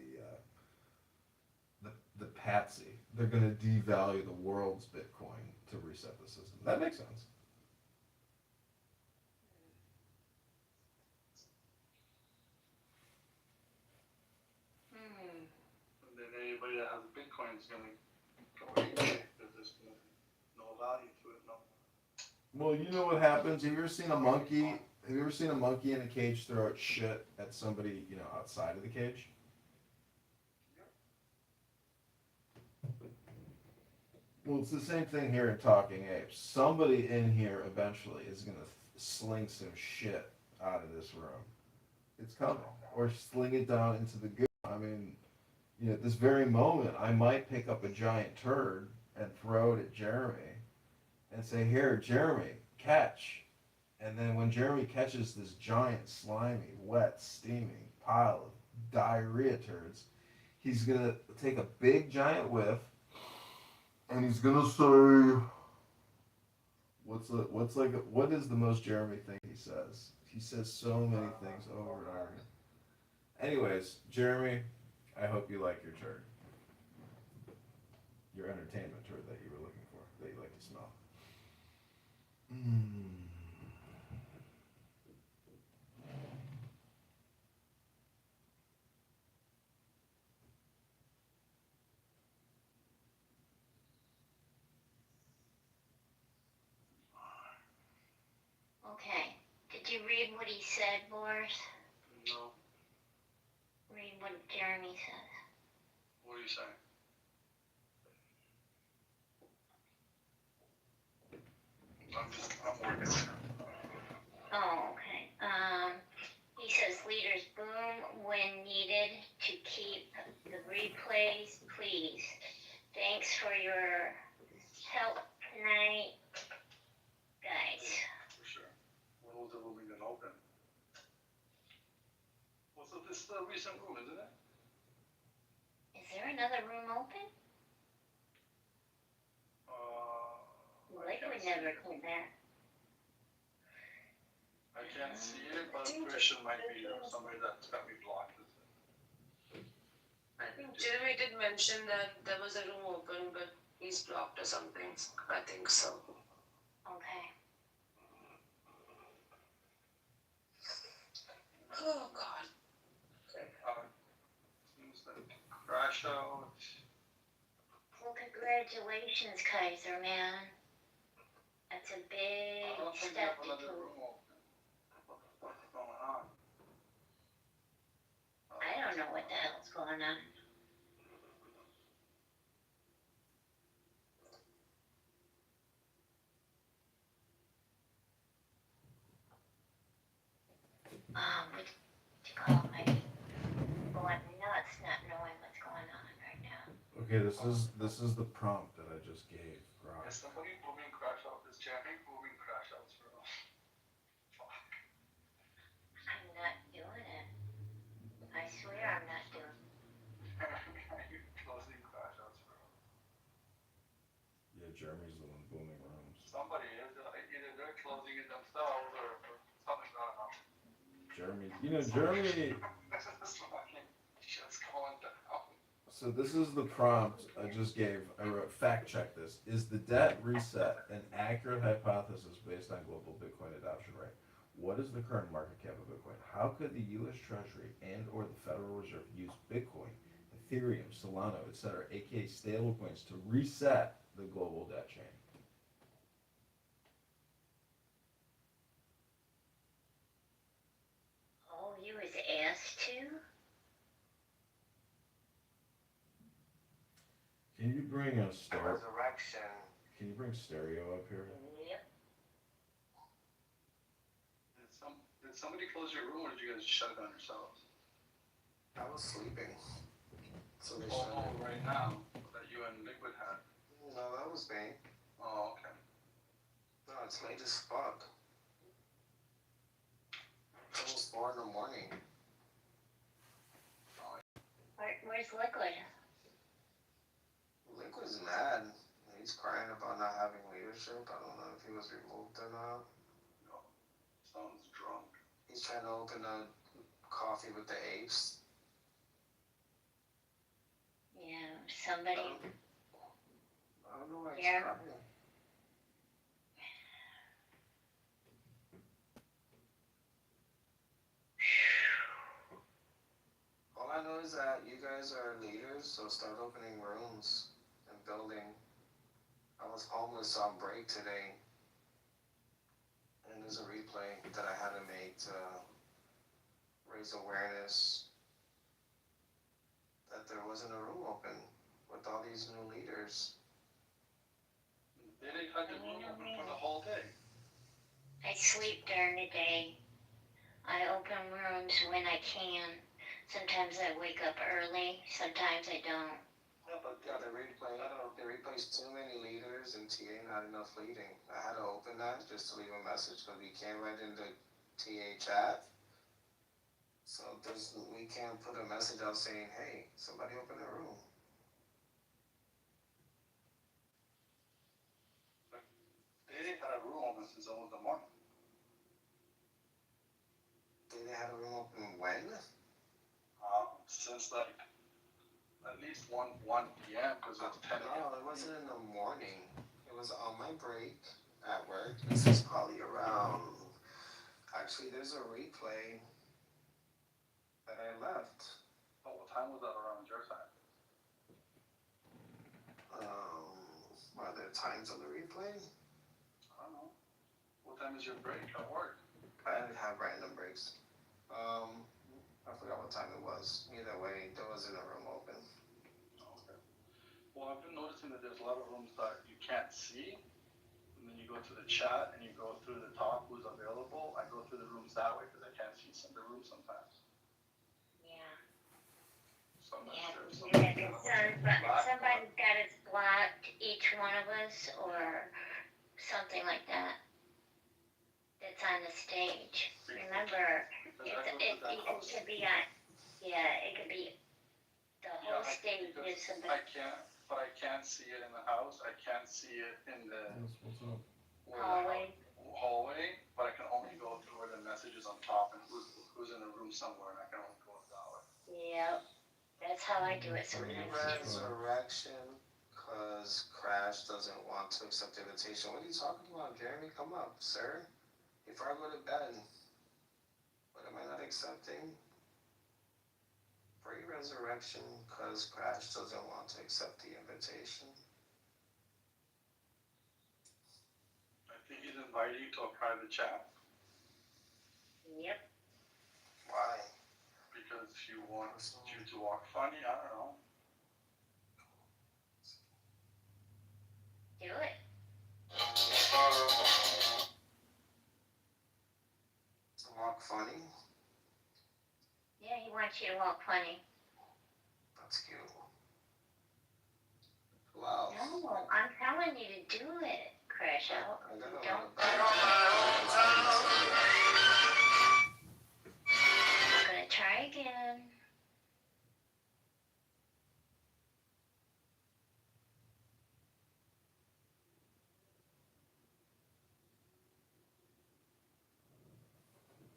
Speaker 5: the patsy. They're going to devalue the world's Bitcoin to reset the system. That makes sense.
Speaker 14: And then anybody that has Bitcoin is gonna go away because there's no value to it. No.
Speaker 5: Well, you know what happens. Have you ever seen a monkey? Have you ever seen a monkey in a cage throw its shit at somebody, outside of the cage? Well, it's the same thing here in Talking Apes. Somebody in here eventually is gonna sling some shit out of this room. It's coming, or sling it down into the goo. I mean, at this very moment, I might pick up a giant turd and throw it at Jeremy and say, "Here, Jeremy, catch." And then when Jeremy catches this giant, slimy, wet, steaming pile of diarrhea turds, he's gonna take a big, giant whiff, and he's gonna say, what is the most Jeremy thing he says? He says so many things over and over again. Anyways, Jeremy, I hope you like your turd. Your entertainment turd that you were looking for, that you like to smell.
Speaker 15: Okay. Did you read what he said, Boris?
Speaker 14: No.
Speaker 15: Read what Jeremy says.
Speaker 14: What are you saying? I'm working.
Speaker 15: Oh, okay. He says leaders boom when needed to keep the replays, please. Thanks for your help tonight, guys.
Speaker 14: For sure. When was the room even open? Well, so this is the recent room, isn't it?
Speaker 15: Is there another room open? Like we never came back.
Speaker 14: I can't see it, but I'm pretty sure it might be somebody that's got me blocked.
Speaker 13: I think Jeremy did mention that there was a room open, but he's blocked or something. I think so.
Speaker 15: Okay.
Speaker 13: Oh, God.
Speaker 14: Okay. Seems like crash out.
Speaker 15: Well, congratulations, Kaiser, man. That's a big
Speaker 14: I don't think we
Speaker 15: step
Speaker 14: have
Speaker 15: to
Speaker 14: another room open. What's going on?
Speaker 15: I don't know what the hell's going on. what you call me, going nuts, not knowing what's going on right now.
Speaker 5: Okay, this is the prompt that I just gave, Grok.
Speaker 14: Is somebody moving crash out? Is Jeremy moving crash outs for us?
Speaker 15: I'm not doing it. I swear I'm not doing it.
Speaker 14: You're closing crash outs for us.
Speaker 5: Yeah, Jeremy's the one booming rooms.
Speaker 14: Somebody is either they're closing it themselves or something's going on.
Speaker 5: Jeremy, Jeremy.
Speaker 14: This is fucking shit's going down.
Speaker 5: So this is the prompt I just gave. I wrote, fact check this. Is the debt reset an accurate hypothesis based on global Bitcoin adoption rate? What is the current market cap of Bitcoin? How could the U.S. Treasury and or the Federal Reserve use Bitcoin, Ethereum, Solana, etc., aka stablecoins, to reset the global debt chain?
Speaker 15: Oh, you was asked to?
Speaker 5: Can you bring a stereo?
Speaker 9: Resurrection.
Speaker 5: Can you bring stereo up here?
Speaker 15: Yep.
Speaker 14: Did somebody close your room or did you guys shut it down yourselves?
Speaker 9: I was sleeping. So they
Speaker 14: Oh,
Speaker 9: shut
Speaker 14: no,
Speaker 9: it.
Speaker 14: right now that you and Liquid had.
Speaker 9: No, that was me.
Speaker 14: Oh, okay.
Speaker 9: No, it's late as fuck. Almost 4 in the morning.
Speaker 15: Where's Liquid?
Speaker 9: Liquid's mad. He's crying about not having leadership. I don't know if he was removed or not.
Speaker 14: No, sounds drunk.
Speaker 9: He's trying to open a coffee with the apes.
Speaker 15: Yeah, somebody.
Speaker 9: I don't know why he's
Speaker 15: Yeah.
Speaker 9: crying. All I know is that you guys are leaders, so start opening rooms and building. I was homeless on break today, and there's a replay that I had to make to raise awareness that there wasn't a room open with all these new leaders.
Speaker 14: They didn't have the room open for the whole day.
Speaker 15: I sleep during the day. I open rooms when I can. Sometimes I wake up early, sometimes I don't.
Speaker 9: Yeah, they replaced too many leaders and TA not enough leading. I had to open that just to leave a message because we can't write into TA chat. So we can't put a message out saying, hey, somebody open a room.
Speaker 14: They didn't have a room open since almost the morning.
Speaker 9: They had a room open when?
Speaker 14: Since like at least 1 p.m. because it's 10 a.m.
Speaker 9: No, it wasn't in the morning. It was on my break at work. This is probably around. Actually, there's a replay that I left.
Speaker 14: Oh, what time was that around your time?
Speaker 9: Are there times on the replay?
Speaker 14: I don't know. What time is your break at work?
Speaker 9: I have random breaks. I forgot what time it was. Either way, there wasn't a room open.
Speaker 14: Okay. Well, I've been noticing that there's a lot of rooms that you can't see, and then you go to the chat and you go through the top who's available. I go through the rooms that way because I can't see the rooms sometimes.
Speaker 15: Yeah.
Speaker 14: So I'm not
Speaker 15: Yeah,
Speaker 14: sure.
Speaker 15: somebody's got us blocked, each one of us, or something like that. That's on the stage. Remember, it could be on. Yeah, it could be the whole stage is somebody.
Speaker 14: I can't see it in the house. I can't see it in the
Speaker 15: Hallway.
Speaker 14: But I can only go to where the message is on top and who's in the room somewhere, and I can only go that way.
Speaker 15: Yep, that's how I do it sometimes.
Speaker 9: Resurrection, cause Crash doesn't want to accept the invitation. What are you talking about, Jeremy? Come up, sir. Before I go to bed, what am I not accepting? Free resurrection, cause Crash doesn't want to accept the invitation.
Speaker 14: I think he's invited you to a private chat.
Speaker 15: Yep.
Speaker 9: Why?
Speaker 14: Because he wants you to walk funny. I don't know.
Speaker 15: Do it.
Speaker 9: Walk funny?
Speaker 15: wants you to walk funny.
Speaker 9: That's cute. Wow.
Speaker 15: No, I'm telling you to do it, Crash out.
Speaker 9: I got a lot
Speaker 15: Don't.
Speaker 9: of bad.
Speaker 15: I'm gonna try again.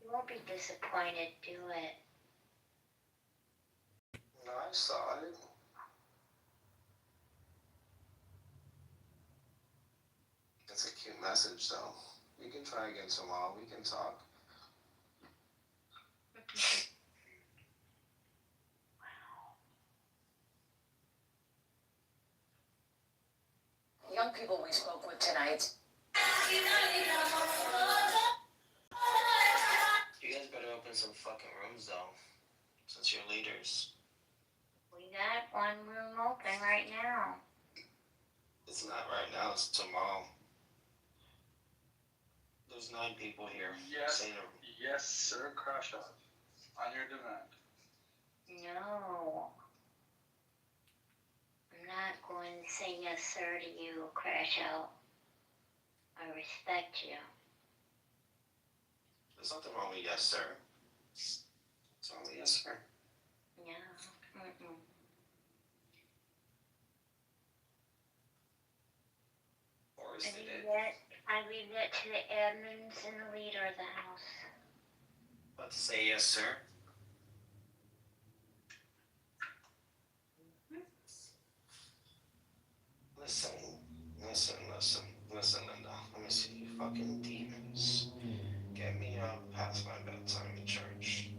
Speaker 15: You won't be disappointed. Do it.
Speaker 9: No, I saw it. It's a cute message, though. We can try again tomorrow. We can talk.
Speaker 16: Young people we spoke with tonight.
Speaker 9: You guys better open some fucking rooms, though, since you're leaders.
Speaker 15: We got one room open right now.
Speaker 9: It's not right now. It's tomorrow. There's 9 people here.
Speaker 14: Yes, yes, sir, Crash Out. On your demand.
Speaker 15: No. I'm not going to say yes, sir, to you, Crash out. I respect you.
Speaker 9: There's nothing wrong with yes, sir. It's only yes, sir.
Speaker 15: Yeah. Mm-mm.
Speaker 9: Or is it?
Speaker 15: I leave that to the admins and the leader of the house.
Speaker 9: About to say yes, sir. Listen, Linda. Let me see you fucking demons. Get me up past my bedtime in church.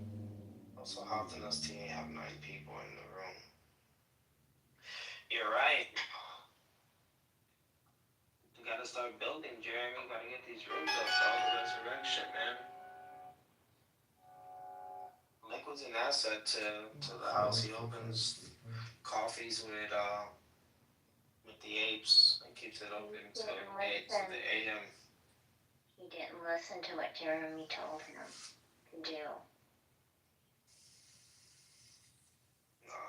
Speaker 9: Also, how often does TA have 9 people in the room? You're right. You gotta start building, Jeremy. You gotta get these rooms up for all the resurrection, man. Liquid's an asset to the house. He opens coffees with the apes and keeps it open till 8 to the AM.
Speaker 15: He didn't listen to what Jeremy told him to do.
Speaker 9: No.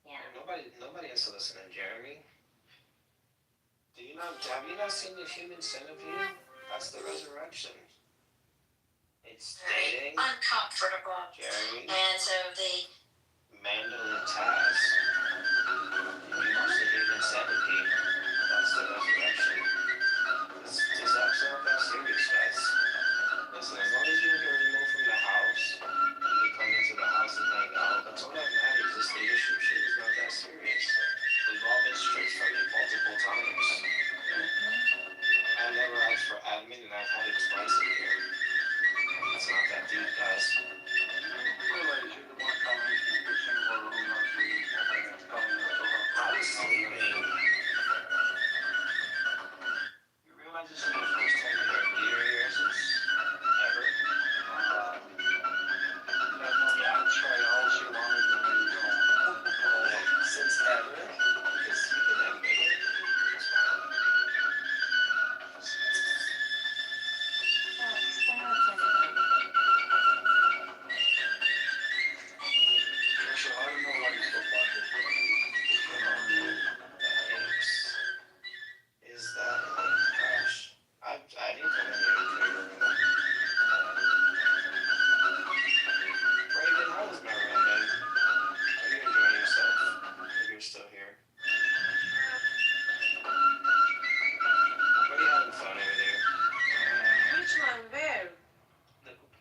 Speaker 15: Yeah.
Speaker 9: Nobody has to listen to Jeremy. Have you not seen the human centipede? That's the resurrection. It's dating,
Speaker 16: Uncomfortable.
Speaker 9: Jeremy,
Speaker 16: And so the
Speaker 9: Mandel and Taz. And you watch the human centipede. That's the resurrection. This episode not that serious, guys. Listen, as long as you don't get removed from the house, and you come into the house and hang out, that's all that matters. This leadership shit is not that serious. We've all been stripped from it multiple times. I never asked for admin, and I've had it twice a year. It's not that deep, guys.
Speaker 14: Realize you're the one coming to the single room of
Speaker 9: I was sleeping. You realize this is the first time you have leader here since ever?
Speaker 14: That's right, all she wanted to do.
Speaker 9: Since ever? Because you can admit it. It's fine.
Speaker 14: So I don't know why you still watch it.
Speaker 9: Is that Crash? I didn't come in here to clear your room. Brandon, how was my room, man? Are you enjoying yourself? If you're still here. What are you having fun over there?
Speaker 13: Which one? Where?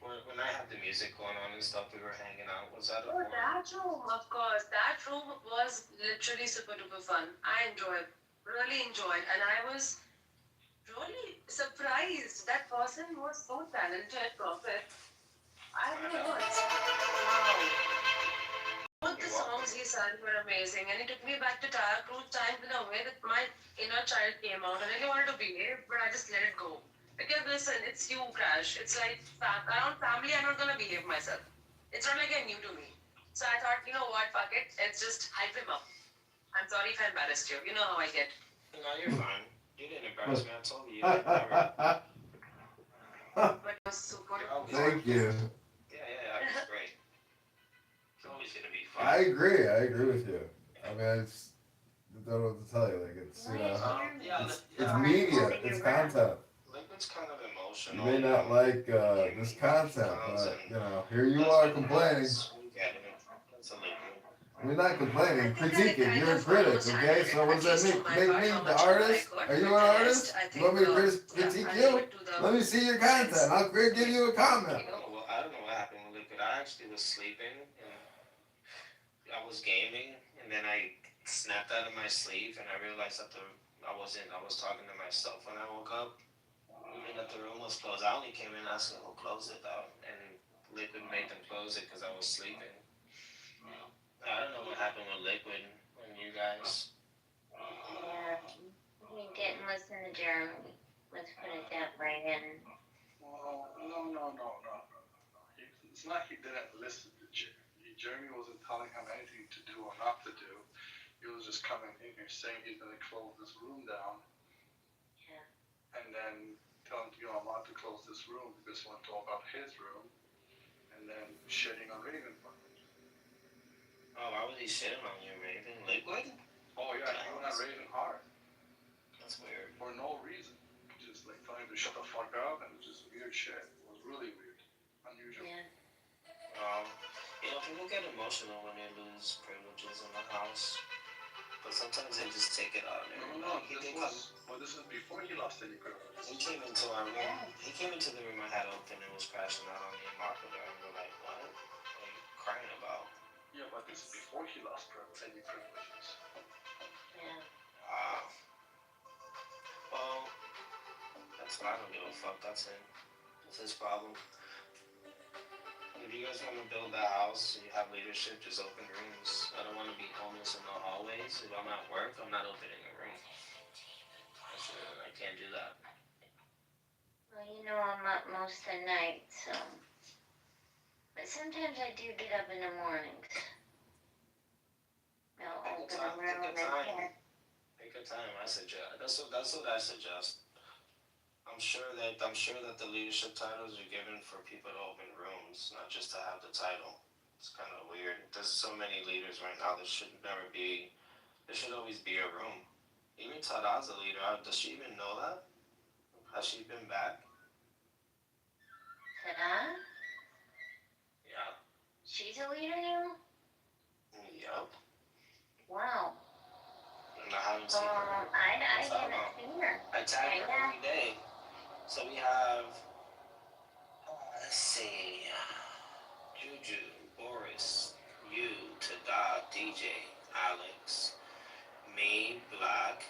Speaker 9: When I had the music going on and stuff, we were hanging out. Was that
Speaker 13: Oh, that room, of course. That room was literally super duper fun. I enjoyed, really enjoyed, and I was really surprised. That person was so talented, Prophet. I don't know. Wow. Both the songs he sang were amazing, and it took me back to Tara Cruz times in a way that my inner child came out. I really wanted to behave, but I just let it go. Because listen, it's you, Crash. It's like around family, I'm not gonna behave myself. It's not like you're new to me. So I thought, you know what, fuck it. Let's just hype him up. I'm sorry if I embarrassed you. You know how I get.
Speaker 9: No, you're fine. You didn't embarrass me. I told you. Never.
Speaker 13: But it was super.
Speaker 5: Thank you.
Speaker 9: Yeah, that was great.
Speaker 5: I agree. I agree with you. I mean, I don't know what to tell you. Like it's it's media. It's content.
Speaker 9: Liquid's kind of
Speaker 5: You
Speaker 9: emotional.
Speaker 5: may not like this content, but here you are complaining.
Speaker 9: We get it. That's a liquid.
Speaker 5: I mean, not
Speaker 13: I
Speaker 5: complaining,
Speaker 13: think I
Speaker 5: critiquing.
Speaker 13: kind
Speaker 5: You're a
Speaker 13: of
Speaker 5: critic,
Speaker 13: almost
Speaker 5: okay?
Speaker 13: handled
Speaker 5: So
Speaker 13: it,
Speaker 5: what
Speaker 13: at
Speaker 5: does that
Speaker 13: least
Speaker 5: mean?
Speaker 13: on my
Speaker 5: Make
Speaker 13: part,
Speaker 5: me
Speaker 13: how
Speaker 5: the
Speaker 13: much of it I
Speaker 5: artist?
Speaker 13: got.
Speaker 5: Are you an
Speaker 13: But the rest,
Speaker 5: artist?
Speaker 13: I
Speaker 5: You want
Speaker 13: think,
Speaker 5: me to
Speaker 13: yeah,
Speaker 5: critique
Speaker 13: I'll leave
Speaker 5: you?
Speaker 13: it to the
Speaker 5: Let me see your
Speaker 13: fans.
Speaker 5: content. I'll give you a comment.
Speaker 9: I don't know what happened with Liquid. I actually was sleeping and I was gaming, and then I snapped out of my sleep, and I realized that I was talking to myself when I woke up, and that the room was closed. I only came in asking who closed it though, and Liquid made them close it because I was sleeping. I don't know what happened with Liquid when you guys.
Speaker 15: Yeah, he didn't listen to Jeremy. Let's put it that way. And
Speaker 14: Well, no. It's not he didn't listen to Jeremy. Jeremy wasn't telling him anything to do or not to do. He was just coming in here saying he's going to close this room down.
Speaker 15: Yeah.
Speaker 14: And then telling not to close this room because he wanted to talk about his room. And then shitting on Raven for it.
Speaker 9: Oh, why was he shitting on you, Raven? Liquid?
Speaker 14: Oh yeah, he went at Raven hard.
Speaker 9: That's weird.
Speaker 14: For no reason. Just like telling him to shut the fuck up and just weird shit. It was really weird. Unusual.
Speaker 15: Yeah.
Speaker 9: People get emotional when they lose privileges in the house. But sometimes they just take it out.
Speaker 14: This is before he lost any privileges.
Speaker 9: He came into our room. He came into the room I had open and was crashing out on me and Marco there. And we're like, what are you crying about?
Speaker 14: Yeah, but this is before he lost any privileges.
Speaker 15: Yeah.
Speaker 9: Well, that's why I don't give a fuck. That's him. That's his problem. If you guys want to build a house, you have leadership, just open rooms. I don't want to be homeless in the hallways. If I'm at work, I'm not opening a room. I can't do that.
Speaker 15: Well, I'm up most of the night, so. But sometimes I do get up in the mornings. I'll open a room and
Speaker 9: Take your time. I suggest. That's what I suggest. I'm sure that the leadership titles are given for people to open rooms, not just to have the title. It's kind of weird. There's so many leaders right now. There should always be a room. Even Tada's a leader. Does she even know that? Has she been back?
Speaker 15: Tada?
Speaker 9: Yeah.
Speaker 15: She's a leader now?
Speaker 9: Yup.
Speaker 15: Wow.
Speaker 9: And I haven't seen her.
Speaker 15: I haven't seen her.
Speaker 9: I tag her every day. So we have, let's see, Juju, Boris, you, Tada, DJ, Alex, me, Black,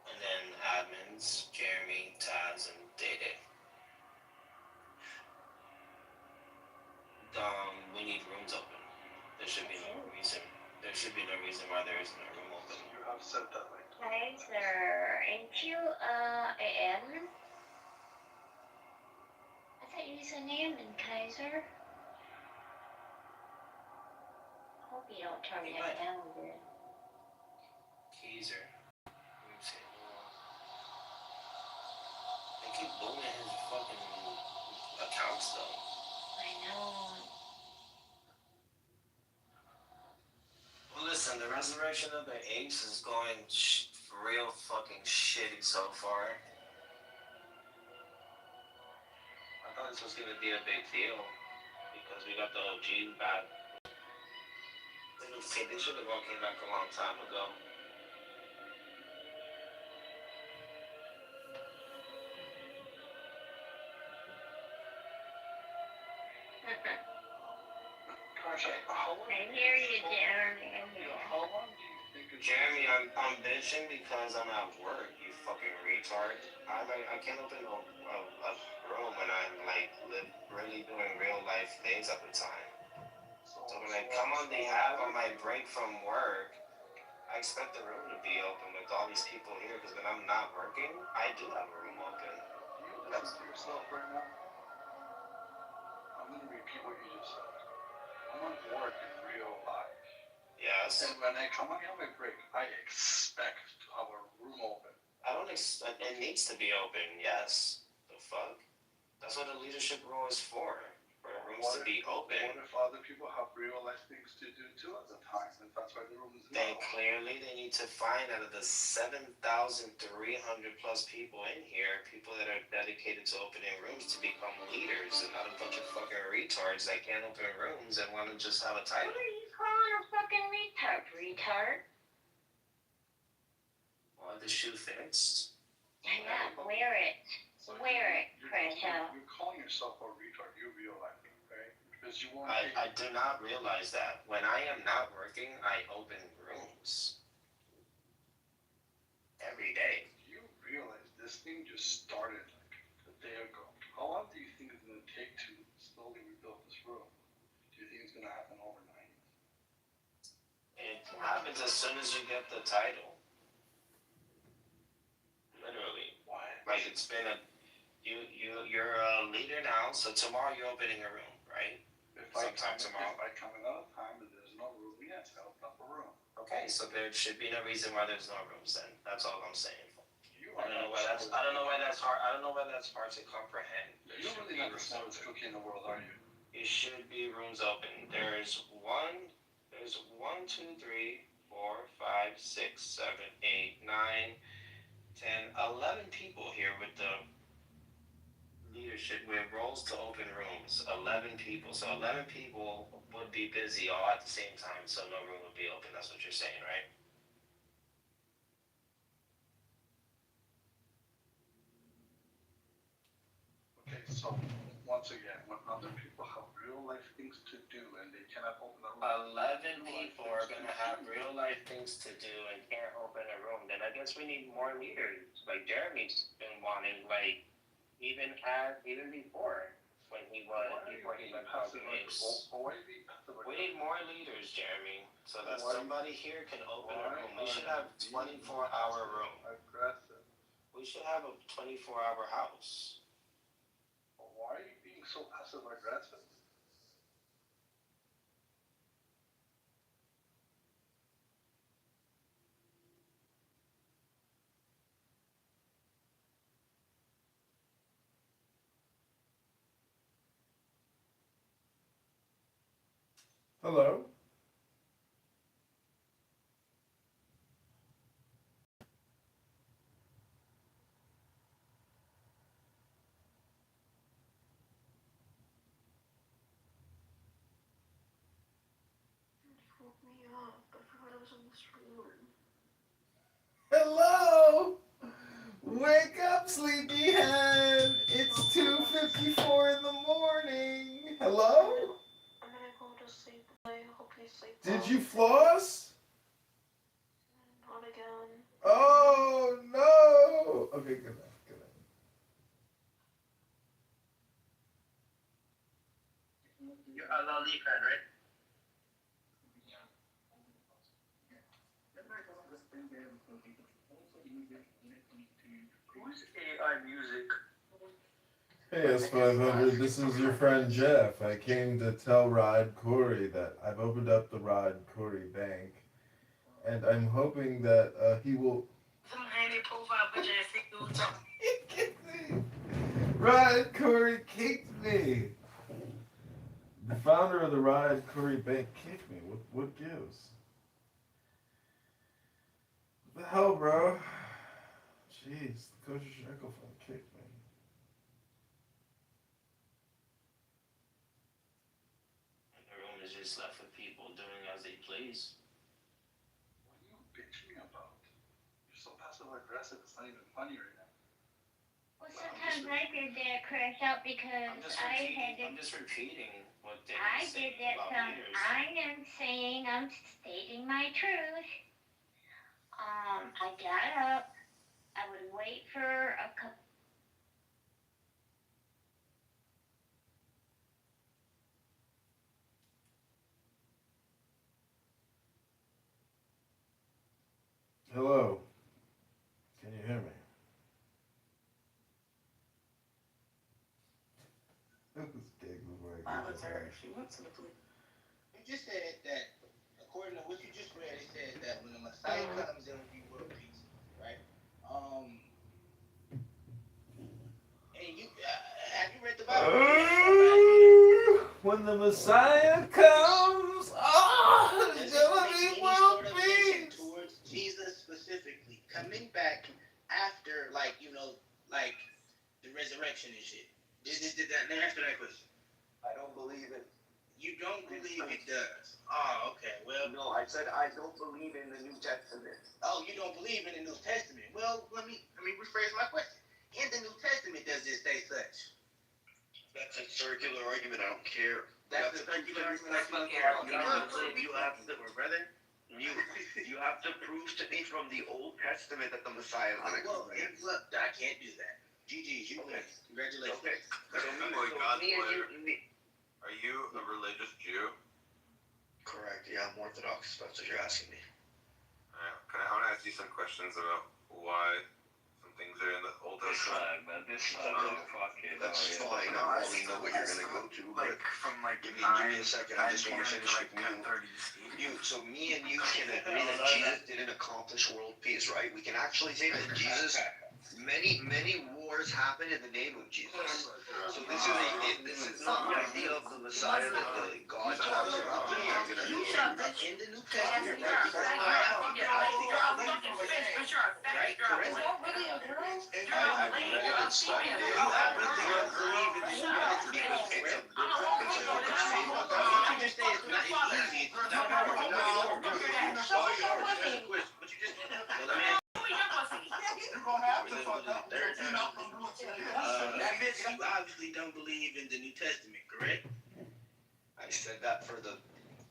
Speaker 9: and then admins, Jeremy, Taz, and Dede. We need rooms open. There should be no reason why there isn't a room open.
Speaker 14: You have said that, like.
Speaker 15: Kaiser, ain't you an admin? I thought you was an admin, Kaiser. Hope you don't turn that down, dude.
Speaker 9: Kaiser. Let me see. They keep booming his fucking accounts though.
Speaker 15: I know.
Speaker 9: Well, listen, the resurrection of the apes is going real fucking shitty so far. I thought this was gonna be a big deal because we got the OG back. They should have all came back a long time ago.
Speaker 15: I hear you, Jeremy.
Speaker 14: How long do you think it's
Speaker 9: Jeremy, I'm bitching because I'm at work, you fucking retard. I can't open a room when I'm really doing real life things at the time. So when I come on the app on my break from work, I expect the room to be open with all these people here because when I'm not working, I do have a room open.
Speaker 14: Do you listen to yourself right now? I'm going to repeat what you just said. I'm on work in real life.
Speaker 9: Yes.
Speaker 14: And when I come on here on my break, I expect to have a room open.
Speaker 9: I don't expect it needs to be open, yes. The fuck? That's what a leadership role is for
Speaker 6: rooms to be open.
Speaker 14: What if other people have real life things to do too at the time, and that's why the room is
Speaker 9: Then
Speaker 14: low?
Speaker 9: clearly they need to find out of the 7,300 plus people in here, people that are dedicated to opening rooms to become leaders and not a bunch of fucking retards that can't open rooms and want to just have a title.
Speaker 15: What are you calling a fucking retard?
Speaker 9: Well, the shoe fits.
Speaker 15: Yeah, wear it. Wear it, Crenshaw.
Speaker 14: You're calling yourself a retard. You realize it, right? Because you won't.
Speaker 9: I do not realize that. When I am not working, I open rooms. Every day.
Speaker 14: You realize this thing just started like a day ago. How long do you think it's going to take to slowly rebuild this room? Do you think it's going to happen overnight?
Speaker 9: It happens as soon as you get the title. Literally.
Speaker 14: Why?
Speaker 9: Like it's been you're a leader now, so tomorrow you're opening a room, right? Sometime tomorrow.
Speaker 14: If I come another time and there's no room, yes, I'll open up a room.
Speaker 9: Okay, so there should be no reason why there's no rooms then. That's all I'm saying. I don't know why that's hard. I don't know why that's hard to comprehend.
Speaker 14: You're really not the smartest cookie in the world, are you?
Speaker 9: It should be rooms open. There's 1, 2, 3, 4, 5, 6, 7, 8, 9, 10, 11 people here with the leadership with roles to open rooms. 11 people. So 11 people would be busy all at the same time, so no room would be open. That's what you're saying, right?
Speaker 14: Okay, so once again, when other people have real life things to do and they cannot open a room.
Speaker 9: 11 people are going to have real life things to do and can't open a room. Then I guess we need more leaders. Like Jeremy's been wanting, like, even before when he went public. We need more leaders, Jeremy, so that somebody here can open a room. We should have 24-hour room.
Speaker 14: Aggressive.
Speaker 9: We should have a 24-hour house.
Speaker 14: Why are you being so passive aggressive?
Speaker 5: Hello? Hello? Wake up, sleepyhead! It's 2:54 in the morning. Hello?
Speaker 10: I'm gonna go to sleep. I hope you sleep.
Speaker 5: Did you floss?
Speaker 10: Not again.
Speaker 5: Oh no! Okay, good night. Good night.
Speaker 6: You're a Lali fan, right? Who's AI Music?
Speaker 5: Hey S500, this is your friend Jeff. I came to tell Rod Corey that I've opened up the Rod Corey Bank, and I'm hoping that he will. Rod Corey kicked me. The founder of the Rod Corey Bank kicked me. What gives? What the hell, bro? Jeez, the kosher shekel phone kicked me.
Speaker 9: The room is just left with people doing as they please.
Speaker 14: What are you bitching about? You're so passive aggressive, it's not even funny right now.
Speaker 15: Well, sometimes I did that, crash out because
Speaker 9: I'm just repeating what they
Speaker 15: I
Speaker 9: say
Speaker 15: did that
Speaker 9: about
Speaker 15: some.
Speaker 9: leaders.
Speaker 15: I am saying I'm stating my truth. I got up. I would wait for a couple.
Speaker 5: Hello. Can you hear me? It was big before I
Speaker 17: Why
Speaker 5: get
Speaker 17: was
Speaker 5: this
Speaker 17: her?
Speaker 5: one.
Speaker 17: She went to the police. You just said that, according to what you just read, it said that when the Messiah comes, there will be world peace, right? And you have you read the Bible?
Speaker 5: when the Messiah comes, oh,
Speaker 17: Does
Speaker 5: it's
Speaker 17: it
Speaker 5: gonna
Speaker 17: make
Speaker 5: be
Speaker 17: any
Speaker 5: world
Speaker 17: sort of mention
Speaker 5: peace.
Speaker 17: towards Jesus specifically coming back after, like, like the resurrection and shit? Did that answer that question?
Speaker 18: I don't believe it.
Speaker 17: You don't believe it does? Oh, okay. Well,
Speaker 18: No, I said I don't believe in the New Testament.
Speaker 17: oh, you don't believe in the New Testament? Well, let me rephrase my question. In the New Testament, does it say such?
Speaker 18: That's a circular argument. I don't care.
Speaker 17: That's a circular argument.
Speaker 18: You have to, brother. You have to prove to me from the Old Testament that the Messiah is going to come.
Speaker 17: Look, I can't do that. GG, you win. Congratulations.
Speaker 18: Okay. So
Speaker 19: Are you a religious Jew?
Speaker 18: Correct. Yeah, I'm Orthodox. That's what you're asking me.
Speaker 19: I want to ask you some questions about why some things are in the Old Testament.
Speaker 18: That's fine. I already know what you're gonna go to, but give me a second. I just want to finish with you. So me and you can agree that Jesus didn't accomplish world peace, right? We can actually say that Jesus, many wars happened in the name of Jesus. So this is not the idea of the Messiah that God talks about.
Speaker 17: In the New Testament, you obviously don't believe in the New Testament, correct?
Speaker 18: I said that for the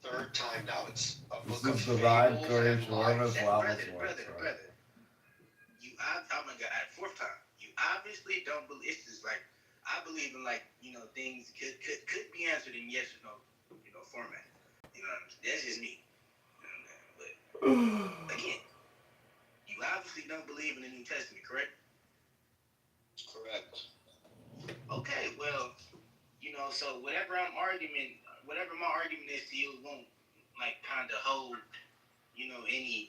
Speaker 18: third time now. It's a book
Speaker 5: This
Speaker 18: of
Speaker 5: is the right
Speaker 18: fables
Speaker 5: courage,
Speaker 18: and
Speaker 5: whatever
Speaker 18: lies.
Speaker 5: flowers was,
Speaker 17: Brother. Oh my God, fourth time. You obviously don't believe. It's just like I believe in, like, things could be answered in yes or no, format. That's just me. But again, you obviously don't believe in the New Testament, correct?
Speaker 18: Correct.
Speaker 17: Okay, well, so whatever my argument is to you won't, like, kind of hold, any,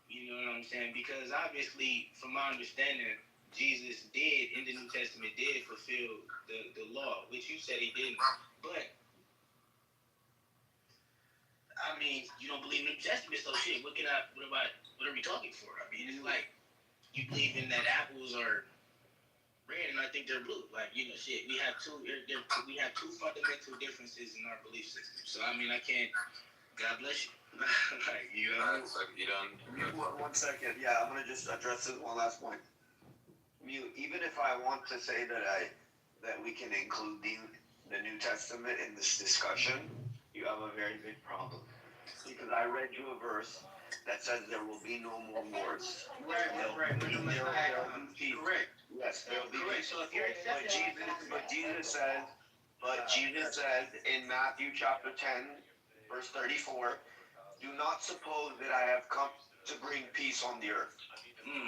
Speaker 17: you know what I'm saying? Because obviously, from my understanding, Jesus did, in the New Testament, did fulfill the law, which you said he didn't. But, I mean, you don't believe in the New Testament, so shit, what are we talking for? I mean, it's like, you believe in that apples are red and I think they're blue. Like, shit, we have two fundamental differences in our belief system. So, I mean, I can't, God bless you. Like, you know?
Speaker 19: You done?
Speaker 18: One second. Yeah, I'm gonna just address this one last point. Even if I want to say that we can include the New Testament in this discussion, you have a very big problem. Because I read you a verse that says there will be no more wars.
Speaker 17: Right.
Speaker 18: There will be peace.
Speaker 17: Correct.
Speaker 18: Yes, there will be
Speaker 17: Correct.
Speaker 18: peace.
Speaker 17: So if you're accepting
Speaker 18: But Jesus says in Matthew chapter 10, verse 34, do not suppose that I have come to bring peace on the earth.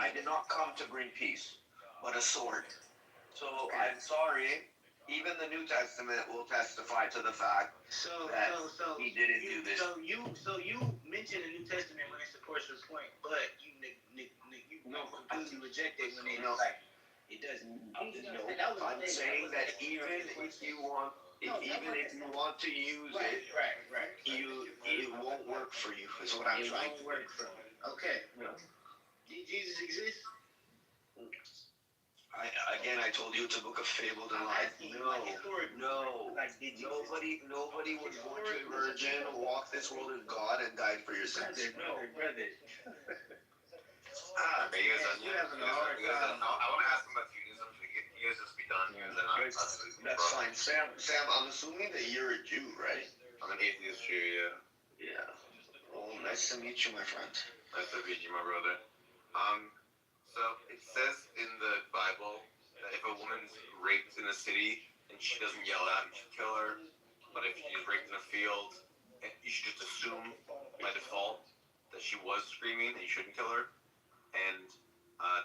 Speaker 18: I did not come to bring peace, but a sword. So I'm sorry, even the New Testament will testify to the fact that he didn't do this.
Speaker 17: So you mention the New Testament when it supports your point, but you completely reject it when it's like it doesn't.
Speaker 18: I'm saying that even if you want to use it, it won't work for you. Is what I'm trying to
Speaker 17: work for me. Okay. Did Jesus exist?
Speaker 18: I told you it's a book of fables and lies. No. Nobody was born to a virgin, walked this world as God, and died for your sins.
Speaker 17: Brother.
Speaker 19: I want to ask him about Judaism. You guys just be done. And then
Speaker 18: That's fine. Sam, I'm assuming that you're a Jew, right?
Speaker 19: I'm an atheist Jew, yeah.
Speaker 18: Yeah. Well, nice to meet you, my friend.
Speaker 19: Nice to meet you, my brother. So it says in the Bible that if a woman's raped in a city and she doesn't yell out, you should kill her. But if she's raped in a field, you should just assume by default that she was screaming and you shouldn't kill her. And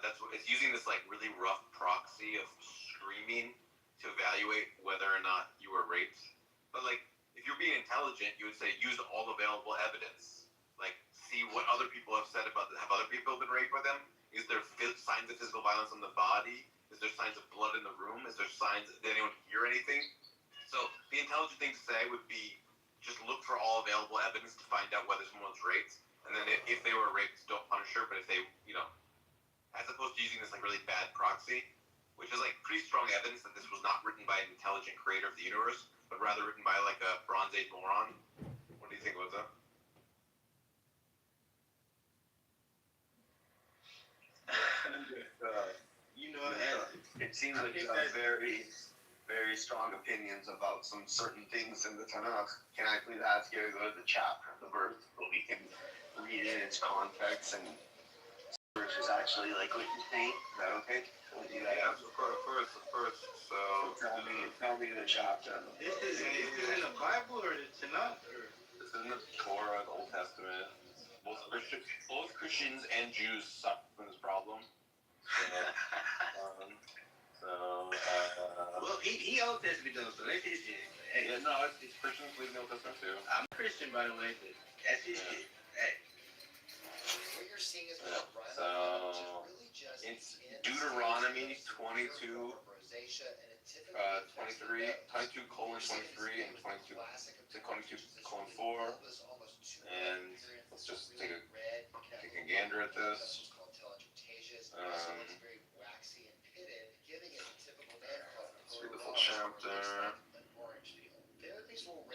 Speaker 19: that's what it's using, this like really rough proxy of screaming to evaluate whether or not you were raped. But like, if you're being intelligent, you would say use all available evidence. Like, see what other people have said about have other people been raped by them? Is there signs of physical violence on the body? Is there signs of blood in the room? Is there signs? Did anyone hear anything? So the intelligent thing to say would be just look for all available evidence to find out whether someone was raped, and then if they were raped, don't punish her. But if they, as opposed to using this like really bad proxy, which is like pretty strong evidence that this was not written by an intelligent creator of the universe, but rather written by like a Bronze Age moron. What do you think about that?
Speaker 18: It seems like you have very, very strong opinions about some certain things in the Tanakh. Can I please ask you to go to the chapter, the verse, so we can read it in its context and verse is actually like what you're saying? Is that okay? Can we do that?
Speaker 19: Yeah, of course. So
Speaker 18: tell me the chapter.
Speaker 12: This is in the Bible or the Tanakh?
Speaker 19: This is in the Torah, the Old Testament. Both Christians and Jews suffer from this problem.
Speaker 17: Well, he Old Testament though, so that's his shit. Hey,
Speaker 19: yeah, no, it's Christians believe in the Old Testament too.
Speaker 17: I'm a Christian, by the way, but that's his shit. Hey.
Speaker 20: What you're seeing is
Speaker 19: it's Deuteronomy 22, 22 colon 23 and 22 colon 4. And let's just take a gander at this. Let's read the full chapter.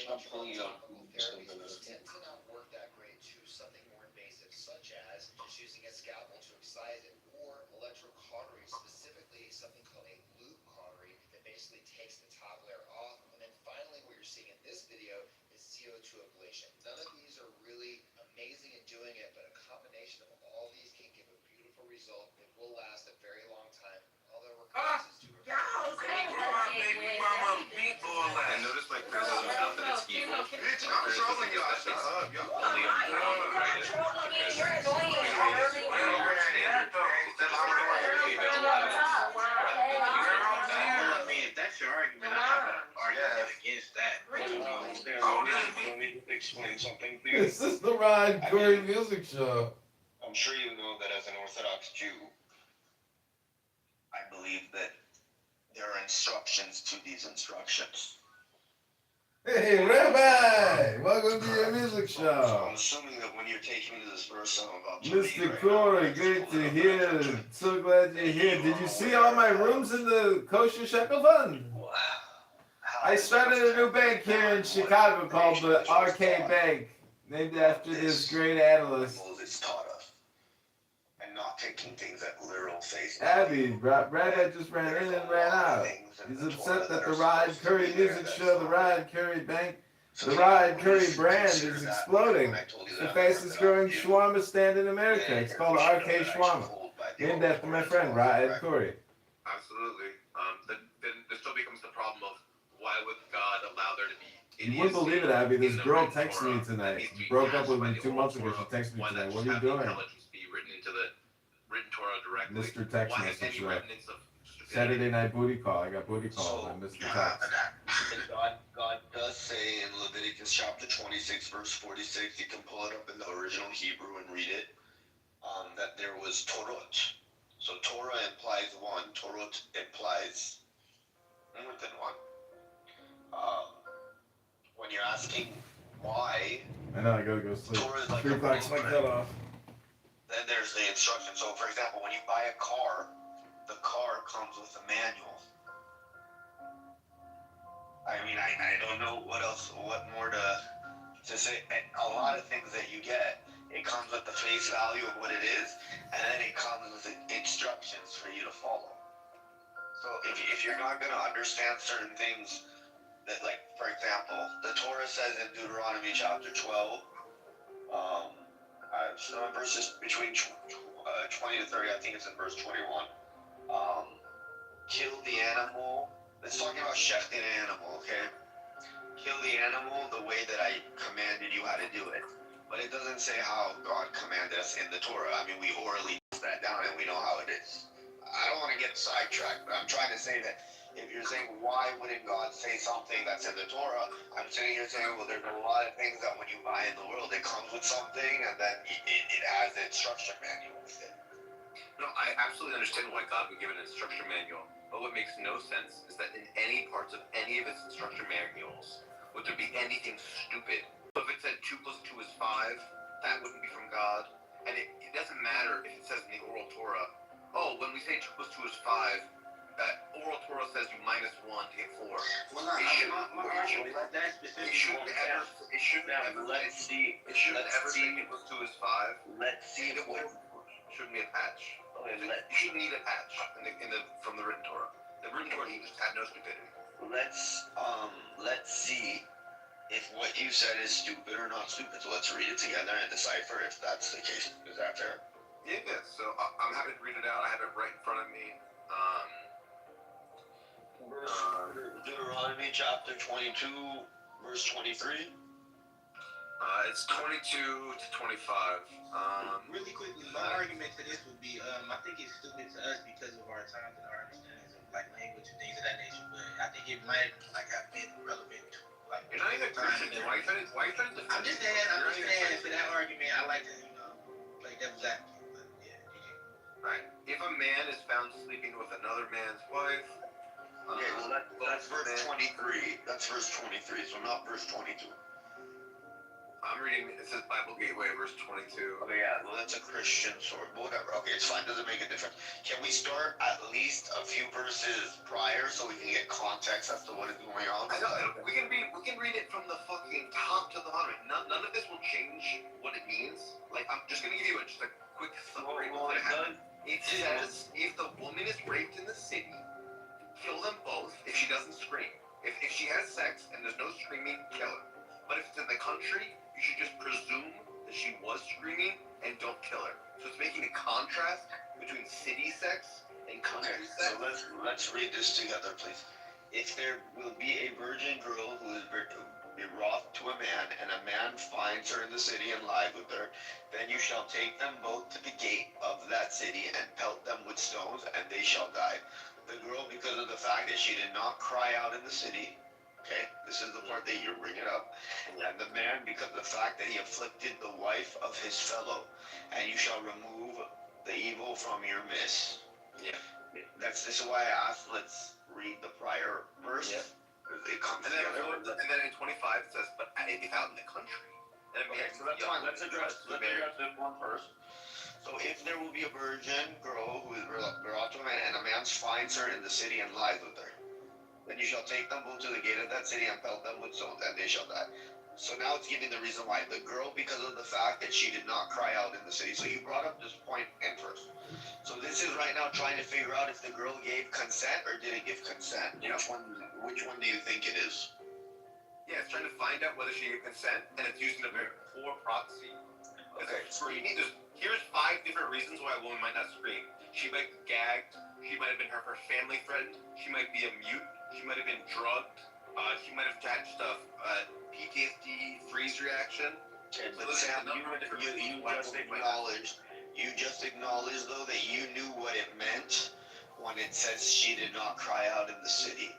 Speaker 20: I'm pulling it up. Therapies tend to not work that great to something more invasive, such as just using a scalpel to excise it, or electrocautery, specifically something called a loop cautery that basically takes the top layer off. And then finally, what you're seeing in this video is CO2 ablation. None of these are really amazing at doing it, but a combination of all these can give a beautiful result. It will last a very long time. All that requires is to
Speaker 19: And notice my criticism is not that it's evil.
Speaker 18: Bitch, I'm trolling y'all. Shut up, y'all.
Speaker 15: You're annoying.
Speaker 17: I mean, if that's your argument, I have an argument against that.
Speaker 18: Let me explain something.
Speaker 5: This is the Ryan Curry Music Show.
Speaker 18: I'm sure you know that as an Orthodox Jew, I believe that there are instructions to these instructions.
Speaker 5: Hey, Rabbi! Welcome to your music
Speaker 18: So
Speaker 5: show.
Speaker 18: I'm assuming that when you're taking me to this verse I'm about to
Speaker 5: Mr.
Speaker 18: read
Speaker 5: Corey, great to hear. So glad you're here. Did you see all my rooms in the Kosher Shekel Fund? I started a new bank here in Chicago called the RK Bank, named after this great analyst.
Speaker 18: Moses taught us, and not taking things at literal face.
Speaker 5: Abby, Rabbi just ran in and ran out. He's upset that the Ryan Curry Music Show, the Ryan Curry Bank, the Ryan Curry brand is exploding. It's the fastest growing shawarma stand in America. It's called RK Shawarma, named after my friend Ryan Curry.
Speaker 19: Absolutely. Then there still becomes the problem of why would God allow there to be
Speaker 5: You wouldn't believe it, Abby. This girl texted me tonight. Broke up with me 2 months ago. She texted me tonight. What are you doing?
Speaker 19: Be written into the written Torah directly.
Speaker 5: Mr. Text
Speaker 19: Why has
Speaker 5: message.
Speaker 19: any remnants of
Speaker 5: Saturday night booty call. I got booty call and Mr. Text.
Speaker 18: God does say in Leviticus chapter 26, verse 46, you can pull it up in the original Hebrew and read it, that there was Torot. So Torah implies one, Torot implies more than one. When you're asking why,
Speaker 5: I know, I gotta go sleep.
Speaker 18: Torah is like
Speaker 5: 3 o'clock's my cutoff.
Speaker 18: then there's the instruction. So for example, when you buy a car, the car comes with a manual. I mean, I don't know what more to say. A lot of things that you get, it comes with the face value of what it is, and then it comes with instructions for you to follow. So if you're not going to understand certain things, that like, for example, the Torah says in Deuteronomy chapter 12, some verses between 20 to 30, I think it's in verse 21, kill the animal. It's talking about shechting an animal, okay? Kill the animal the way that I commanded you how to do it. But it doesn't say how God commanded us in the Torah. I mean, we orally put that down and we know how it is. I don't want to get sidetracked, but I'm trying to say that if you're saying, why wouldn't God say something that's in the Torah? I'm sitting here saying, well, there's a lot of things that when you buy in the world, it comes with something, and then it has the instruction manual with it.
Speaker 19: No, I absolutely understand why God would give an instruction manual. But what makes no sense is that in any parts of any of its instruction manuals would there be anything stupid. So if it said 2 plus 2 is 5, that wouldn't be from God. And it doesn't matter if it says in the oral Torah, oh, when we say 2 plus 2 is 5, that oral Torah says you minus 1 to get 4.
Speaker 17: Well, no, it shouldn't ever say 2
Speaker 19: plus 2 is 5.
Speaker 18: Let's see if what
Speaker 19: Shouldn't be a patch.
Speaker 18: okay,
Speaker 19: You shouldn't need a patch from the written Torah. The written Torah, you just have no stupidity.
Speaker 18: let's see if what you said is stupid or not stupid. So let's read it together and decipher if that's the case. Is that fair?
Speaker 19: Yeah, so I'm happy to read it out. I have it right in front of me.
Speaker 18: Deuteronomy chapter 22, verse 23.
Speaker 19: It's 22 to 25.
Speaker 17: Really quickly, my argument to this would be, I think it's stupid to us because of our times and our understandings of like language and things of that nature. But I think it might like have been relevant. Like
Speaker 19: You're not even Christian. Why are you trying to?
Speaker 17: I'm just saying for that argument, I like to play devil's advocate. But yeah, GG.
Speaker 19: Right. If a man is found sleeping with another man's wife.
Speaker 18: Okay, well that's verse 23. That's verse 23. So not verse 22.
Speaker 19: I'm reading, it says Bible Gateway, verse 22.
Speaker 18: Okay, yeah, well, that's a Christian sword. Whatever. Okay, it's fine. Doesn't make a difference. Can we start at least a few verses prior so we can get context as to what is going on?
Speaker 19: I know. We can read it from the fucking top to the bottom. None of this will change what it means. Like, I'm just gonna give you just a quick summary of what happened. It says, if the woman is raped in the city, kill them both if she doesn't scream. If she has sex and there's no screaming, kill her. But if it's in the country, you should just presume that she was screaming and don't kill her. So it's making a contrast between city sex and country sex.
Speaker 18: So let's read this together, please. If there will be a virgin girl who is betrothed to a man, and a man finds her in the city and lies with her, then you shall take them both to the gate of that city and pelt them with stones, and they shall die. The girl, because of the fact that she did not cry out in the city, okay, this is the part that you're bringing up. And the man, because of the fact that he afflicted the wife of his fellow, and you shall remove the evil from your midst.
Speaker 19: Yeah.
Speaker 18: This is why I asked, let's read the prior verse. Yeah. Because they come together.
Speaker 19: And then in 25 it says, but if out in the country.
Speaker 18: Okay, so that's fine. Let's address this one first. So if there will be a virgin girl who is betrothed to a man, and a man finds her in the city and lies with her, then you shall take them both to the gate of that city and pelt them with stones, and they shall die. So now it's giving the reason why. The girl, because of the fact that she did not cry out in the city. So you brought up this point in first. So this is right now trying to figure out if the girl gave consent or didn't give consent.
Speaker 19: Yeah.
Speaker 18: Which one do you think it is?
Speaker 19: Yeah, it's trying to find out whether she gave consent, and it's using a very poor proxy.
Speaker 18: Okay.
Speaker 19: Here's 5 different reasons why a woman might not scream. She might be gagged. She might have been her family friend. She might be a mute. She might have been drugged. She might have had stuff, PTSD, freeze reaction.
Speaker 18: Okay, but Sam, you just acknowledged though that you knew what it meant when it says she did not cry out in the city.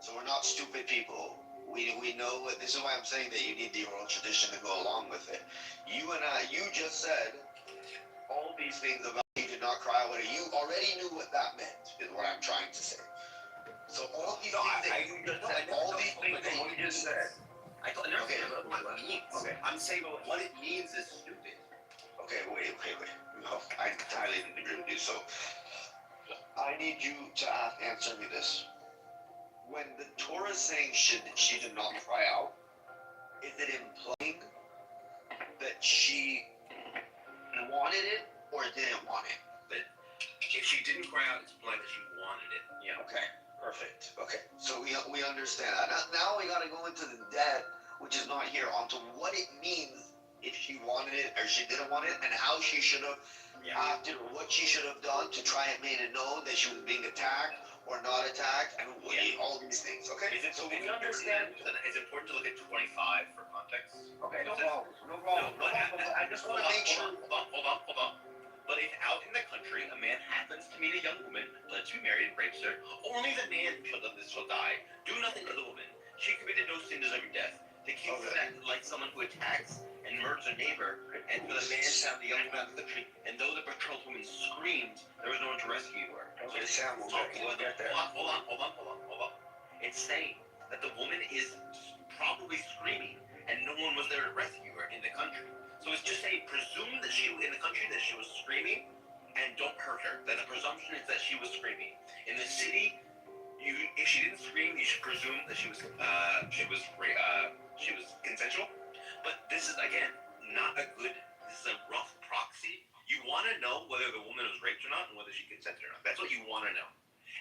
Speaker 18: So we're not stupid people. We know what, this is why I'm saying that you need the oral tradition to go along with it. You just said all these things about you did not cry out. You already knew what that meant, is what I'm trying to say. So all these things that you just said.
Speaker 19: I don't know what it means. Okay. I'm saying what it means is stupid.
Speaker 18: Okay, wait. No, I entirely agree with you. So I need you to answer me this. When the Torah is saying she did not cry out, is it implying that she wanted it or didn't want it?
Speaker 19: But if she didn't cry out, it's implying that she wanted it. Yeah.
Speaker 18: Okay. Perfect. Okay. So we understand that. Now we got to go into the debt, which is not here, onto what it means if she wanted it or she didn't want it, and how she should have acted, or what she should have done to try and make it known that she was being attacked or not attacked, and all these things. Okay.
Speaker 19: So we understand. It's important to look at 25 for context.
Speaker 18: Okay. No problem. I just want to make sure.
Speaker 19: Hold on. But if out in the country a man happens to meet a young woman, led to be married and rapes her, only the man shall die. Do nothing to the woman. She committed no sin deserving death. The king is that like someone who attacks and
Speaker 18: murders her neighbor, and for the man to have the young woman out of the tree, and though the betrothed woman screamed, there was no one to rescue her.
Speaker 12: Okay, Sam, we'll get there.
Speaker 18: Hold on. It's saying that the woman is probably screaming, and no one was there to rescue her in the country. So it's just saying, presume that she, in the country, that she was screaming, and don't hurt her. Then the presumption is that she was screaming. In the city, if she didn't scream, you should presume that she was consensual. But this is, again, not a good, this is a rough proxy. You want to know whether the woman was raped or not, and whether she consented or not. That's what you want to know.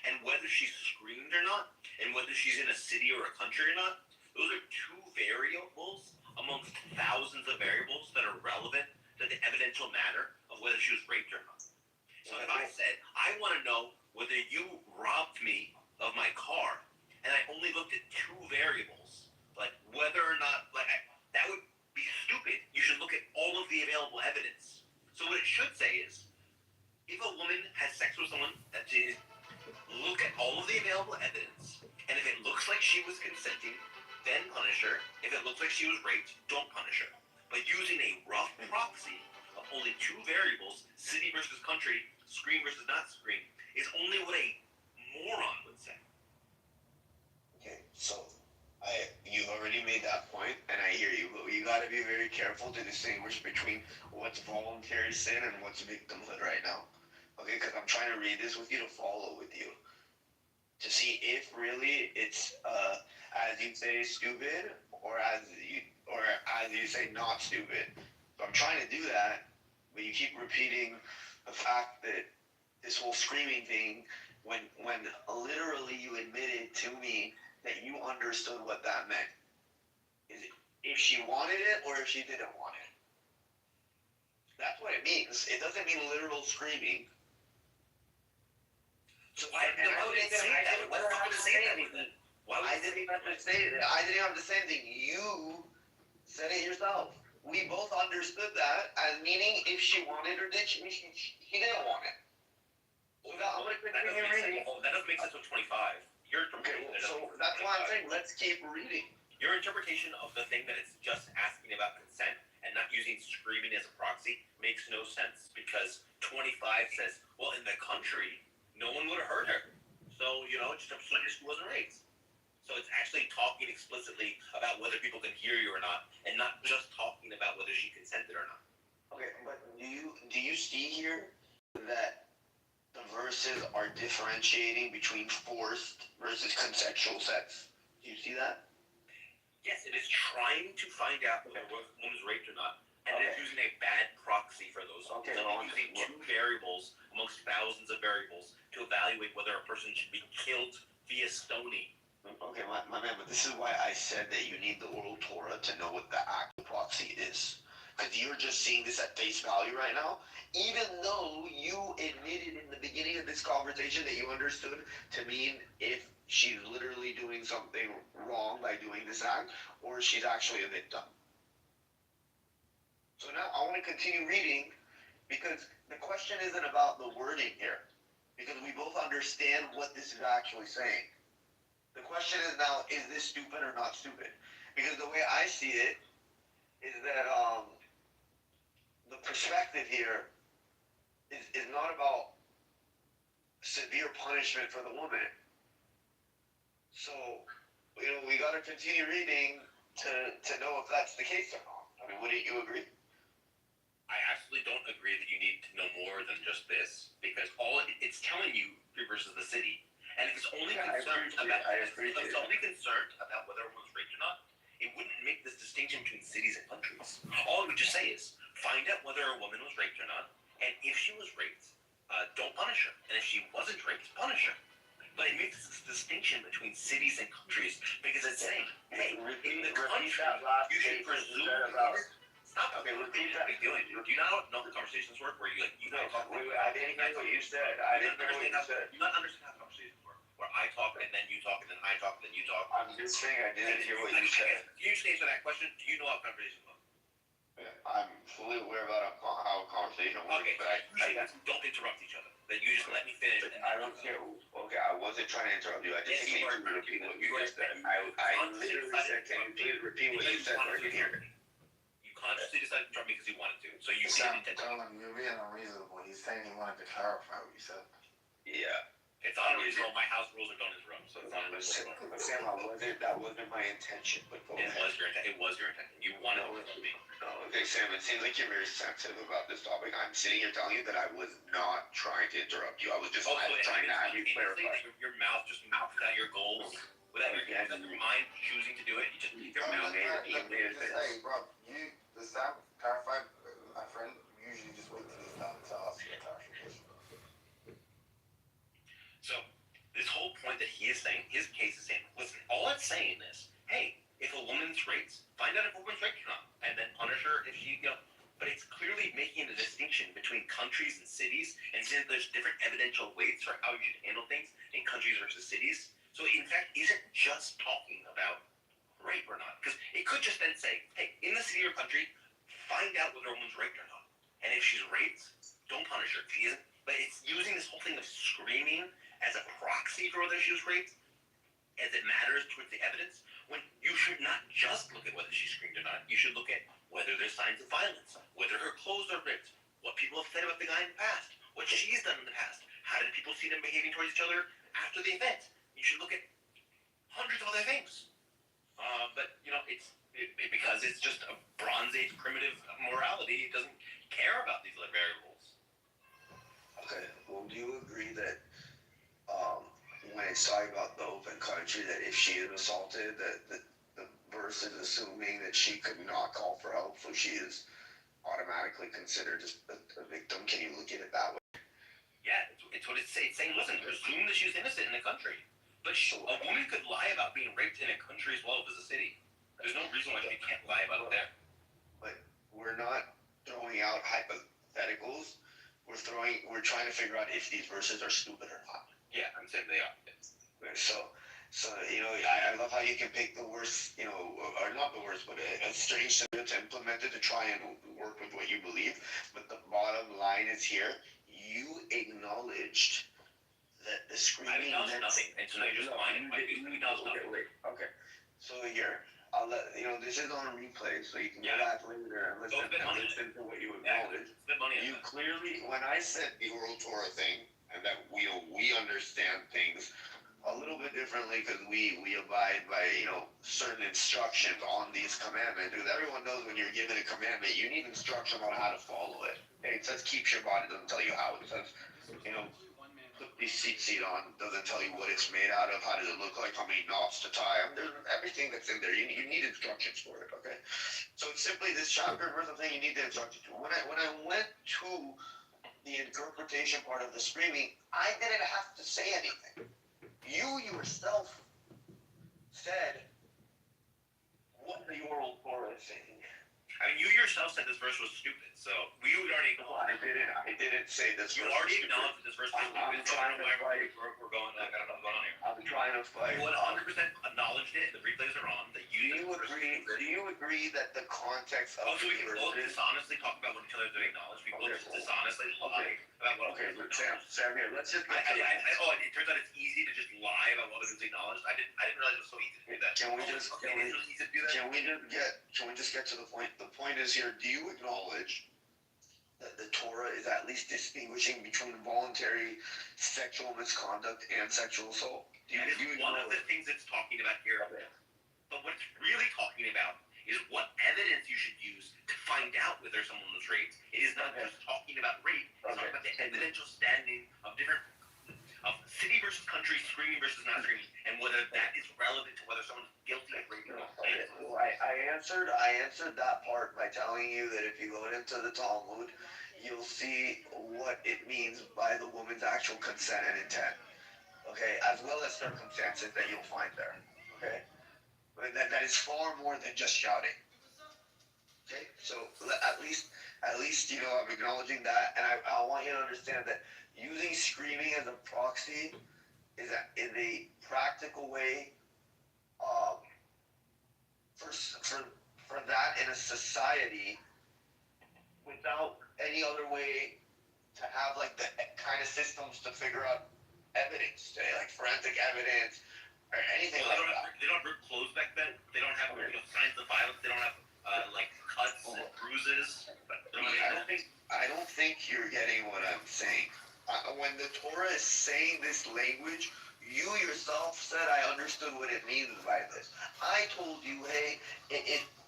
Speaker 18: And whether she screamed or not, and whether she's in a city or a country or not, those are two variables amongst thousands of variables that are relevant to the evidential matter of whether she was raped or not. So if I said, I want to know whether you robbed me of my car, and I only looked at two variables, like whether or not, that would be stupid. You should look at all of the available evidence. So what it should say is, if a woman has sex with someone, look at all of the available evidence, and if it looks like she was consenting, then punish her. If it looks like she was raped, don't punish her. But using a rough proxy of only two variables, city versus country, scream versus not scream, is only what a moron would say. Okay, so you've already made that point, and I hear you, but you got to be very careful to distinguish between what's voluntary sin and what's victimhood right now. Okay, because I'm trying to read this with you to follow with you, to see if really it's as you say stupid, or as you say not stupid. So I'm trying to do that, but you keep repeating the fact that this whole screaming thing, when literally you admitted to me that you understood what that meant. Is it if she wanted it or if she didn't want it? That's what it means. It doesn't mean literal screaming. So why would it say that? Why would it say anything? I didn't have to say it. I didn't have to say anything. You said it yourself. We both understood that as meaning if she wanted or did she didn't want it. Well, that doesn't make sense with 25. So that's why I'm saying let's keep reading. Your interpretation of the thing that it's just asking about consent and not using screaming as a proxy makes no sense, because 25 says, well, in the country, no one would have heard her. So, just assume she wasn't raped. So it's actually talking explicitly about whether people can hear you or not, and not just talking about whether she consented or not. Okay, but do you see here that the verses are differentiating between forced versus consensual sex? Do you see that? Yes, it is trying to find out whether a woman is raped or not, and it's using a bad proxy for those. Okay, it's using two variables amongst thousands of variables to evaluate whether a person should be killed via stoning. Okay, my man, but this is why I said that you need the oral Torah to know what the actual proxy is. Because you're just seeing this at face value right now, even though you admitted in the beginning of this conversation that you understood to mean if she's literally doing something wrong by doing this act, or she's actually a victim. So now I want to continue reading, because the question isn't about the wording here, because we both understand what this is actually saying. The question is now, is this stupid or not stupid? Because the way I see it is that the perspective here is not about severe punishment for the woman. So, we got to continue reading to know if that's the case or not. I mean, wouldn't you agree? I absolutely don't agree that you need to know more than just this, because it's telling you versus the city. And if it's only concerned about whether everyone's raped or not, it wouldn't make this distinction between cities and countries. All it would just say is, find out whether a woman was raped or not, and if she was raped, don't punish her. And if she wasn't raped, punish her. But it makes this distinction between cities and countries, because it's saying, hey, in the country, you should presume... Stop. Okay, repeat that. What are you doing, dude? Do you not know how the conversations work? Where you talk... I didn't hear what you said. You not understand how the conversations work. Where I talk, and then you talk, and then I talk, and then you talk. I'm just saying I didn't hear what you said. Can you just answer that question? Do you know how conversations work? I'm fully aware about how a conversation works. Okay, usually don't interrupt each other. Then you just let me finish. I don't care. Okay, I wasn't trying to interrupt you. I just need to repeat what you just said. I literally said, can you please repeat what you said so I can hear it?
Speaker 6: consciously decided to interrupt me because he wanted to. So you
Speaker 12: Sam,
Speaker 6: didn't intend to.
Speaker 12: you're being unreasonable. He's saying he wanted to clarify what you said.
Speaker 18: Yeah.
Speaker 6: It's unreasonable. My house rules are don't interrupt, so it's not
Speaker 18: Sam, that wasn't my intention, but go ahead.
Speaker 6: It was your intention. You wanted to interrupt me.
Speaker 18: Okay, Sam, it seems like you're very sensitive about this topic. I'm sitting here telling you that I was not trying to interrupt you. I was just trying to have you clarify.
Speaker 6: Your mouth just moves without your goals, without your mind choosing to do it. You just your mouth.
Speaker 12: Hey, bro, the Sam clarified, my friend, usually just wait till he's done to ask you a clarification.
Speaker 6: So, this whole point that he is saying, his case is saying, listen, all it's saying is, hey, if a woman's raped, find out if a woman's raped or not, and then punish her if she, but it's clearly making a distinction between countries and cities, and since there's different evidential weights for how you should handle things in countries versus cities, so in fact, isn't just talking about rape or not, because it could just then say, hey, in the city or country, find out whether a woman's raped or not, and if she's raped, don't punish her. If she isn't, but it's using this whole thing of screaming as a proxy for whether she was raped, as it matters towards the evidence, when you should not just look at whether she screamed or not. You should look at whether there's signs of violence, whether her clothes are ripped, what people have said about the guy in the past, what she's done in the past, how did people see them behaving towards each other after the event. You should look at hundreds of other things. But, because it's just a Bronze Age primitive morality, it doesn't care about these other variables.
Speaker 18: Okay, well, do you agree that when it's talking about the open country, that if she is assaulted, that the verse is assuming that she could not call for help, so she is automatically considered a victim? Can you look at it that way?
Speaker 6: Yeah, it's what it's saying. It's saying, listen, presume that she's innocent in the country. But a woman could lie about being raped in a country as well as a city. There's no reason why she can't lie about it there.
Speaker 18: But we're not throwing out hypotheticals. We're trying to figure out if these verses are stupid or not.
Speaker 6: Yeah, I'm saying they are.
Speaker 18: So I love how you can pick the worst, or not the worst, but a strange sentence to implement it to try and work with what you believe. But the bottom line is here: you acknowledged that the screaming.
Speaker 6: I acknowledge nothing. It's not just mine. You acknowledge nothing.
Speaker 18: Okay. So here, I'll let this is on replay, so you can go back later and listen to what you acknowledged. You clearly, when I said the oral Torah thing, and that we understand things a little bit differently because we abide by certain instructions on these commandments. Because everyone knows when you're given a commandment, you need instruction on how to follow it. Okay, it says keep Shabbat. It doesn't tell you how. It says put the seat on. It doesn't tell you what it's made out of. How does it look like? How many knots to tie? There's everything that's in there. You need instructions for it. Okay, so it's simply this chapter verse of thing you need the instructions to. When I went to the interpretation part of the screaming, I didn't have to say anything. You yourself said what the oral Torah is saying.
Speaker 6: I mean, you yourself said this verse was stupid, so we would already acknowledge.
Speaker 18: I didn't say this.
Speaker 6: You already acknowledged that this verse was stupid. So I don't know why we're going. I don't know what's going on here.
Speaker 18: I'm trying to fight.
Speaker 6: You 100% acknowledged it. The replays are on. That
Speaker 18: do you agree that the context of
Speaker 6: so we can both dishonestly talk about what each other do acknowledge? We both dishonestly lie about what.
Speaker 18: Okay, but Sam, here, let's just.
Speaker 6: It turns out it's easy to just lie about what is acknowledged. I didn't realize it was so easy to do that.
Speaker 18: Can we just get to the point? The point is here, do you acknowledge that the Torah is at least distinguishing between voluntary sexual misconduct and sexual assault?
Speaker 6: That is one of the things it's talking about here. Okay. But what it's really talking about is what evidence you should use to find out whether someone was raped. It is not just talking about rape. It's talking about the evidential standing of different city versus country, screaming versus not screaming, and whether that is relevant to whether someone's guilty of rape or not.
Speaker 18: Well, I answered that part by telling you that if you go into the Talmud, you'll see what it means by the woman's actual consent and intent. Okay, as well as circumstances that you'll find there. Okay, but that is far more than just shouting. Okay, so at least I'm acknowledging that, and I want you to understand that using screaming as a proxy is a practical way for that in a society without any other way to have like the kind of systems to figure out evidence, say, like forensic evidence or anything like that.
Speaker 6: They don't have clothes back then. They don't have signs of violence. They don't have like cuts. bruises.
Speaker 18: I don't think you're getting what I'm saying. When the Torah is saying this language, you yourself said I understood what it means by this. I told you, hey,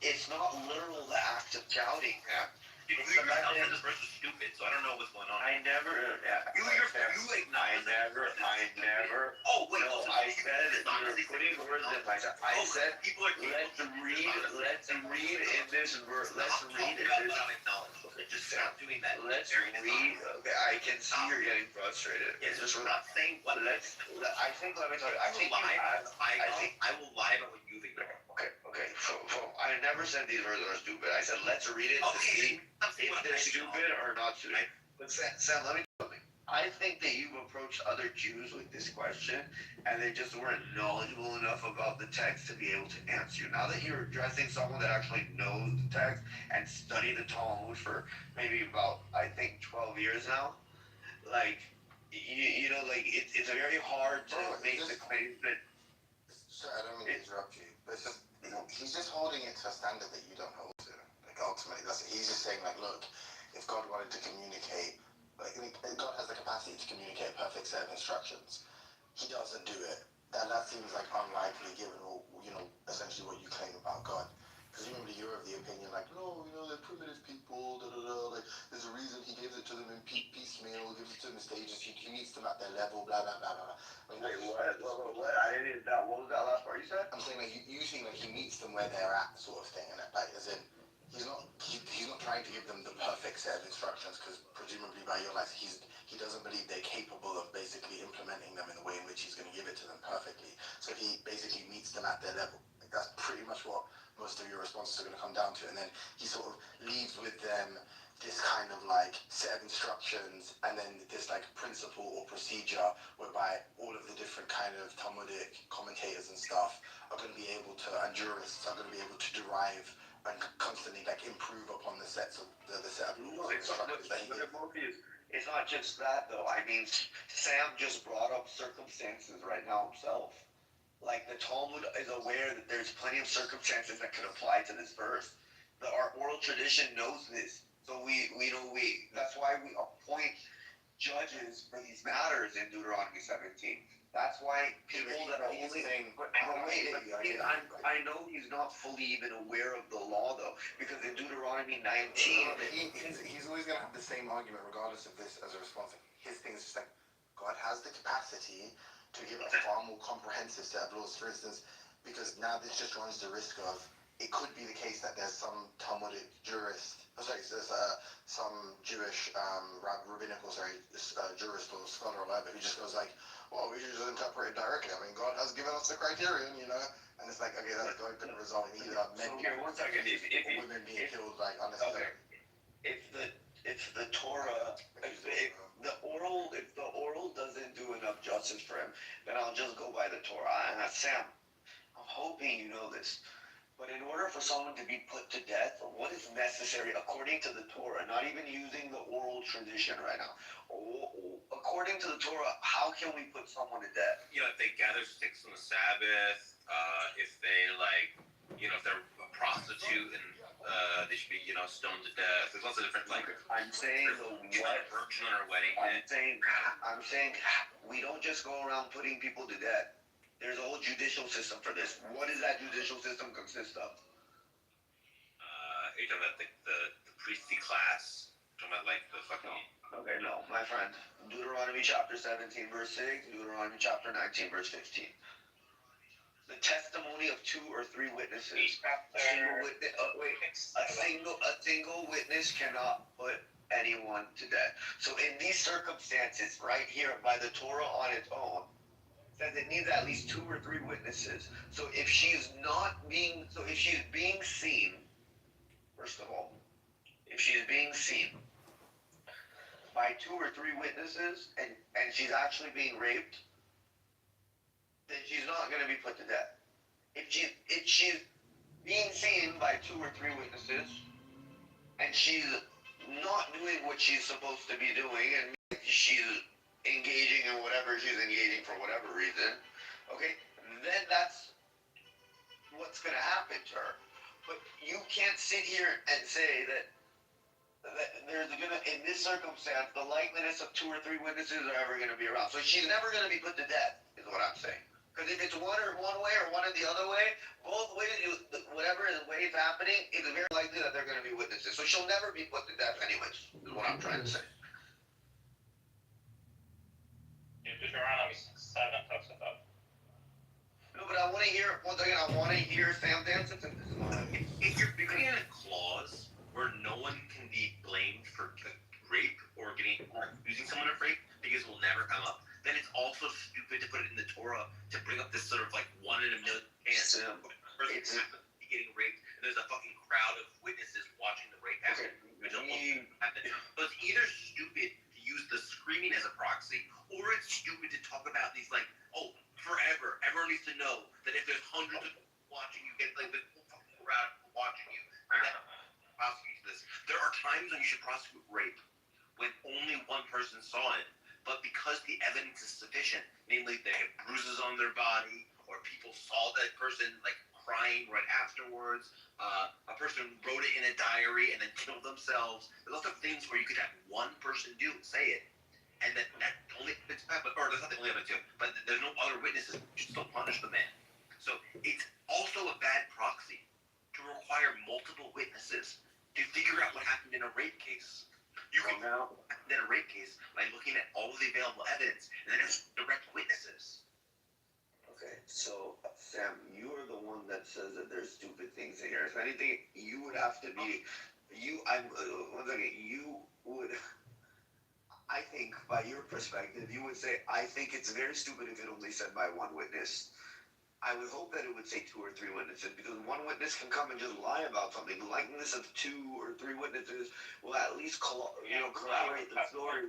Speaker 18: it's not literal the act of shouting.
Speaker 6: You yourself said this verse is stupid, so I don't know what's going on.
Speaker 18: I never. Oh wait, no, I said you're putting words in my mouth. I said let's read in this verse. Let's read in this.
Speaker 6: Just stop doing that.
Speaker 18: Let's read. Okay, I can see you're getting frustrated.
Speaker 6: Yeah, just stop saying what.
Speaker 18: Let me tell you. I think
Speaker 6: I will lie about what you think.
Speaker 18: Okay. I never said these words are stupid. I said let's read it to see if they're stupid or not stupid. But Sam, let me tell you something. I think that you've approached other Jews with this question, and they just weren't knowledgeable enough about the text to be able to answer you. Now that you're addressing someone that actually knows the text and studied the Talmud for maybe about, I think, 12 years now, like, you know, like, it's very hard to make the claim that...
Speaker 3: Sorry, I don't mean to interrupt you, but it's just, you know, he's just holding it to a standard that you don't hold to. Like, ultimately, that's it. He's just saying, like, look, if God wanted to communicate, like, God has the capacity to communicate a perfect set of instructions. He doesn't do it. That seems like unlikely given all, you know, essentially what you claim about God. Presumably you're of the opinion like, no, you know, they're primitive people, like, there's a reason he gives it to them in piecemeal, gives it to them in stages, he meets them at their level, blah, blah, blah, blah.
Speaker 18: Wait, what? I didn't, what was that last part you said?
Speaker 3: I'm saying, like, you think, like, he meets them where they're at, sort of thing, and like, as in, he's not trying to give them the perfect set of instructions, because presumably by your life, he doesn't believe they're capable of basically implementing them in the way in which he's going to give it to them perfectly. So he basically meets them at their level. Like, that's pretty much what most of your responses are going to come down to. And then he sort of leaves with them this kind of like set of instructions and then this like principle or procedure whereby all of the different kind of Talmudic commentators and stuff are going to be able to, and jurists are going to be able to derive and constantly like improve upon the sets of the set of rules and instructions that he gives.
Speaker 18: It's not just that though. I mean, Sam just brought up circumstances right now himself. Like the Talmud is aware that there's plenty of circumstances that could apply to this verse. Our oral tradition knows this. So that's why we appoint judges for these matters in Deuteronomy 17. That's why people that are only saying, I know he's not fully even aware of the law though, because in Deuteronomy 19,
Speaker 3: he's always going to have the same argument regardless of this as a response. His thing is just like, God has the capacity to give a far more comprehensive set of laws. For instance, because now this just runs the risk of, it could be the case that there's some Talmudic jurist, there's some Jewish rabbinical, jurist or scholar or whatever who just goes like, well, we should just interpret it directly. I mean, God has given us the criterion, you know? And it's like, okay, that's going to result in either men or women being killed like unnecessarily.
Speaker 18: If the Torah, if the oral doesn't do enough justice for him, then I'll just go by the Torah. And Sam, I'm hoping you know this. But in order for someone to be put to death, what is necessary according to the Torah, not even using the oral tradition right now, according to the Torah, how can we put someone to death?
Speaker 6: You know, if they gather sticks on the Sabbath, if they if they're a prostitute and they should be, stoned to death. There's lots of different
Speaker 18: I'm saying
Speaker 6: virgin on her wedding.
Speaker 18: I'm saying we don't just go around putting people to death. There's a whole judicial system for this. What does that judicial system consist of?
Speaker 6: Are you talking about the priestly class? You're talking about the fucking...
Speaker 18: Okay, no, my friend. Deuteronomy chapter 17, verse 6. Deuteronomy chapter 19, verse 15. The testimony of 2 or 3 witnesses. A single witness cannot put anyone to death. So in these circumstances, right here, by the Torah on its own, says it needs at least 2 or 3 witnesses. So if she's being seen, first of all, if she's being seen by 2 or 3 witnesses and she's actually being raped, then she's not going to be put to death. If she's being seen by 2 or 3 witnesses and she's not doing what she's supposed to be doing and she's engaging in whatever she's engaging for whatever reason, okay, then that's what's going to happen to her. But you can't sit here and say that there's gonna, in this circumstance, the likeliness of 2 or 3 witnesses are ever gonna be around. So she's never gonna be put to death, is what I'm saying. Because if it's one way or one or the other way, both ways, whatever way it's happening, it's very likely that they're gonna be witnesses. So she'll never be put to death, anyways, is what I'm trying to say.
Speaker 21: Deuteronomy 7 talks about.
Speaker 18: No, but I want to hear, once again, I want to hear Sam's answer to this.
Speaker 6: If you're putting in a clause where no one can be blamed for rape or accusing someone of rape because it will never come up, then it's also stupid to put it in the Torah to bring up this sort of like 1 in a million chance person getting raped and there's a fucking crowd of witnesses watching the rape happen. So it's either stupid to use the screaming as a proxy, or it's stupid to talk about these like, oh, forever. Everyone needs to know that if there's hundreds of people watching you, get like the whole fucking crowd watching you. Prosecute this. There are times when you should prosecute rape when only one person saw it, but because the evidence is sufficient, namely they have bruises on their body, or people saw that person like crying right afterwards, a person wrote it in a diary and then killed themselves. There's lots of things where you could have one person say it, and that only it's or that's not the only evidence, but there's no other witnesses. You should still punish the man. So it's also a bad proxy to require multiple witnesses to figure out what happened in a rape case. You can know in a rape case by looking at all of the available evidence and then as direct witnesses.
Speaker 18: Okay, so Sam, you are the one that says that there's stupid things in here. If anything, you would have to be, one second, you would, I think, by your perspective, you would say, I think it's very stupid if it only said by one witness. I would hope that it would say 2 or 3 witnesses, because one witness can come and just lie about something. The likeliness of 2 or 3 witnesses will at least corroborate the story.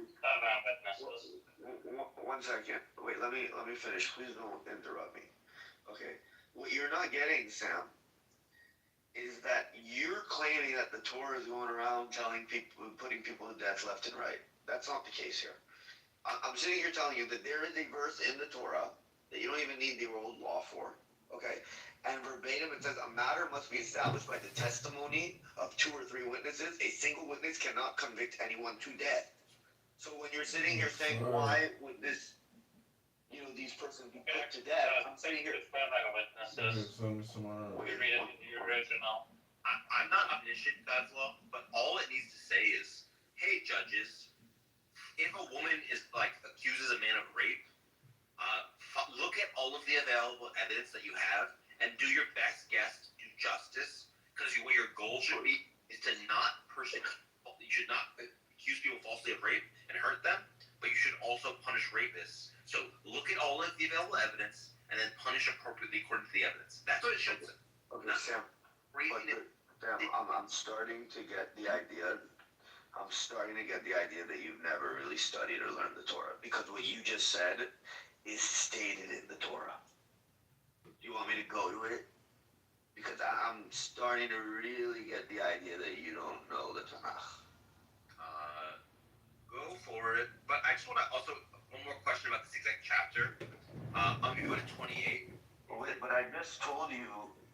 Speaker 18: One second. Wait, let me finish. Please don't interrupt me. Okay. What you're not getting, Sam, is that you're claiming that the Torah is going around telling people, putting people to death left and right. That's not the case here. I'm sitting here telling you that there is a verse in the Torah that you don't even need the old law for, okay? And verbatim, it says, a matter must be established by the testimony of 2 or 3 witnesses. A single witness cannot convict anyone to death. So when you're sitting here saying, why would this, these persons be put to death? I'm sitting here.
Speaker 21: We read it in the original.
Speaker 6: I'm not omniscient in God's law, but all it needs to say is, hey, judges, if a woman accuses a man of rape, look at all of the available evidence that you have and do your best guess to do justice, because what your goal should be is to not persecute. You should not accuse people falsely of rape and hurt them, but you should also punish rapists. So look at all of the available evidence and then punish appropriately according to the evidence. That's what it should say.
Speaker 18: Okay, Sam, I'm starting to get the idea. I'm starting to get the idea that you've never really studied or learned the Torah, because what you just said is stated in the Torah. Do you want me to go to it? Because I'm starting to really get the idea that you don't know the Tanakh.
Speaker 6: Go for it. But I just want to also, one more question about this exact chapter. I'm going to go to 28.
Speaker 18: Wait, but I just told you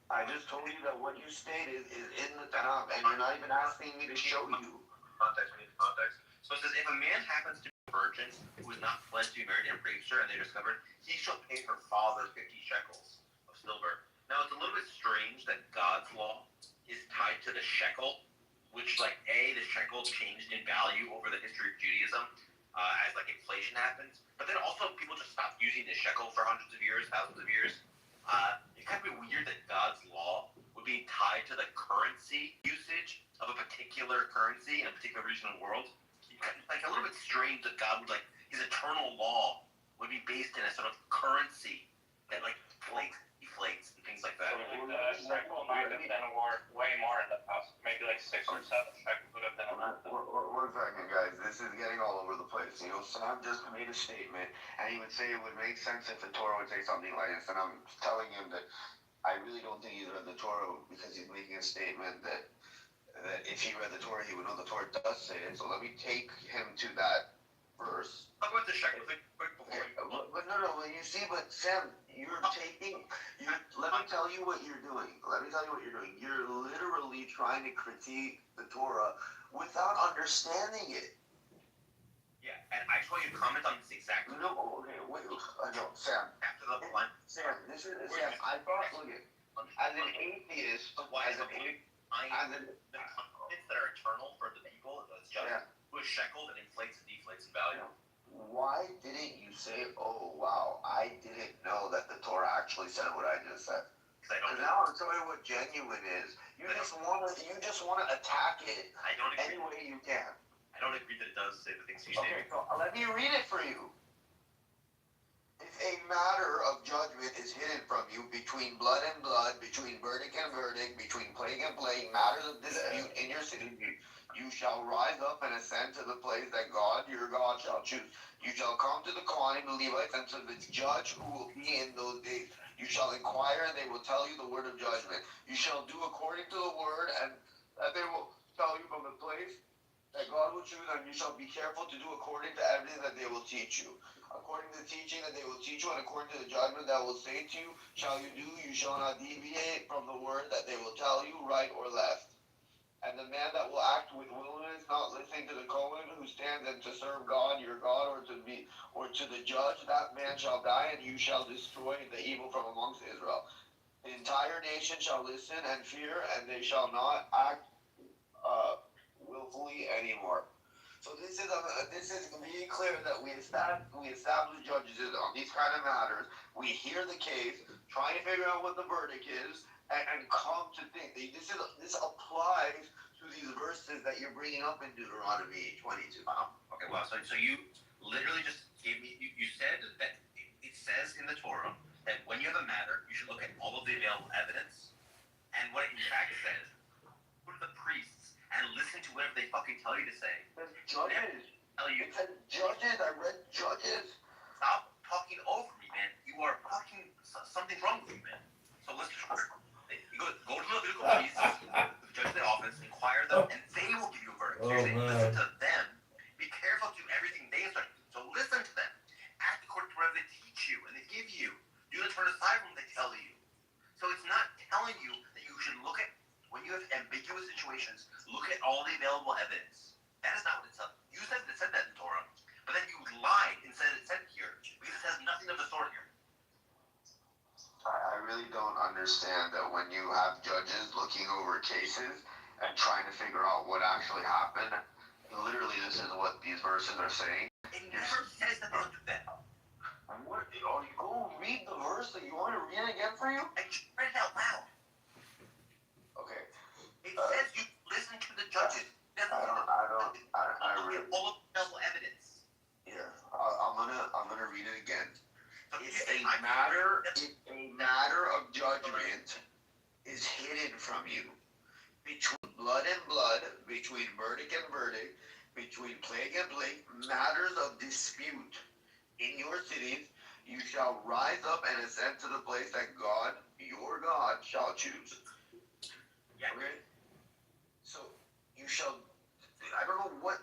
Speaker 18: that what you stated is in the Tanakh, and you're not even asking me to show you.
Speaker 6: Context, we need context. So it says, if a man happens to be a virgin who is not pledged to be married and rapes her and they're discovered, he shall pay her father 50 shekels of silver. Now, it's a little bit strange that God's law is tied to the shekel, which, the shekel changed in value over the history of Judaism as, inflation happens. But then also, people just stopped using the shekel for hundreds of years, thousands of years. It's kind of weird that God's law would be tied to the currency usage of a particular currency in a particular region of the world. It's a little bit strange that God would, his eternal law would be based in a sort of currency that, deflates and things like that.
Speaker 21: The shekel might have been worth way more in the past. Maybe 6 or 7 shekels would have been enough.
Speaker 18: One second, guys. This is getting all over the place. Sam just made a statement, and he would say it would make sense if the Torah would say something like this, and I'm telling him that I really don't think he's read the Torah, because he's making a statement that if he read the Torah, he would know the Torah does say it. So let me take him to that verse.
Speaker 19: I'll go into shekel. Quick before we
Speaker 18: But no, you see, but Sam, let me tell you what you're doing. You're literally trying to critique the Torah without understanding it.
Speaker 19: Yeah, and I just want you to comment on this exactly.
Speaker 18: No, okay, wait, no, Sam.
Speaker 19: After the line.
Speaker 18: Sam, I thought, look at, as an atheist,
Speaker 19: the components that are eternal for the people, it's just with shekel that inflates and deflates in value.
Speaker 18: Why didn't you say, oh wow, I didn't know that the Torah actually said what I just said? Because now I'm telling you what genuine is. You just want to attack it any way you can.
Speaker 19: I don't agree that it does say the things you say.
Speaker 18: Okay, so let me read it for you. If a matter of judgment is hidden from you between blood and blood, between verdict and verdict, between plague and plague, matters of dispute in your city, you shall rise up and ascend to the place that God, your God, shall choose. You shall come to the Kohanim, the Levites, and to the judge who will be in those days. You shall inquire, and they will tell you the word of judgment. You shall do according to the word, and that they will tell you from the place that God will choose, and you shall be careful to do according to everything that they will teach you. According to the teaching that they will teach you, and according to the judgment that will say to you, shall you do, you shall not deviate from the word that they will tell you, right or left. And the man that will act with willingness, not listening to the Kohen who stands and to serve God, your God, or to the judge, that man shall die, and you shall destroy the evil from amongst Israel. The entire nation shall listen and fear, and they shall not act willfully anymore. So this is really clear that we establish judges on these kind of matters. We hear the case, try to figure out what the verdict is, and come to think. This applies to these verses that you're bringing up in Deuteronomy 22.
Speaker 19: Okay, wow. So you literally just gave me. You said that it says in the Torah that when you have a matter, you should look at all of the available evidence, and what it in fact says, go to the priests and listen to whatever they fucking tell you to say.
Speaker 18: Judges. It said Judges. I read Judges.
Speaker 19: Stop talking over me, man. You are fucking something's wrong with you, man. So let's go to the Levitical priests, the judge of the office, inquire them, and they will give you a verdict. So you're saying, listen to them. Be careful to do everything they instruct. So listen to them. Act according to whatever they teach you and they give you. Do not turn aside from what they tell you. So it's not telling you that you should look at, when you have ambiguous situations, look at all the available evidence. That is not what it said. You said it said that in Torah, but then you lied and said it said here because it says nothing of the sort here.
Speaker 18: I really don't understand that when you have judges looking over cases and trying to figure out what actually happened, literally this is what these verses are saying.
Speaker 19: It never says that they'll do that.
Speaker 18: Go read the verse that you want to read it again for you?
Speaker 19: I just read it out loud.
Speaker 18: Okay.
Speaker 19: It says you listen to the judges.
Speaker 18: I really.
Speaker 19: All of the available evidence.
Speaker 18: Here, I'm gonna read it again. If a matter of judgment is hidden from you, between blood and blood, between verdict and verdict, between plague and plague, matters of dispute in your cities, you shall rise up and ascend to the place that God, your God, shall choose.
Speaker 19: Yeah.
Speaker 18: Okay? So, you shall, I don't know what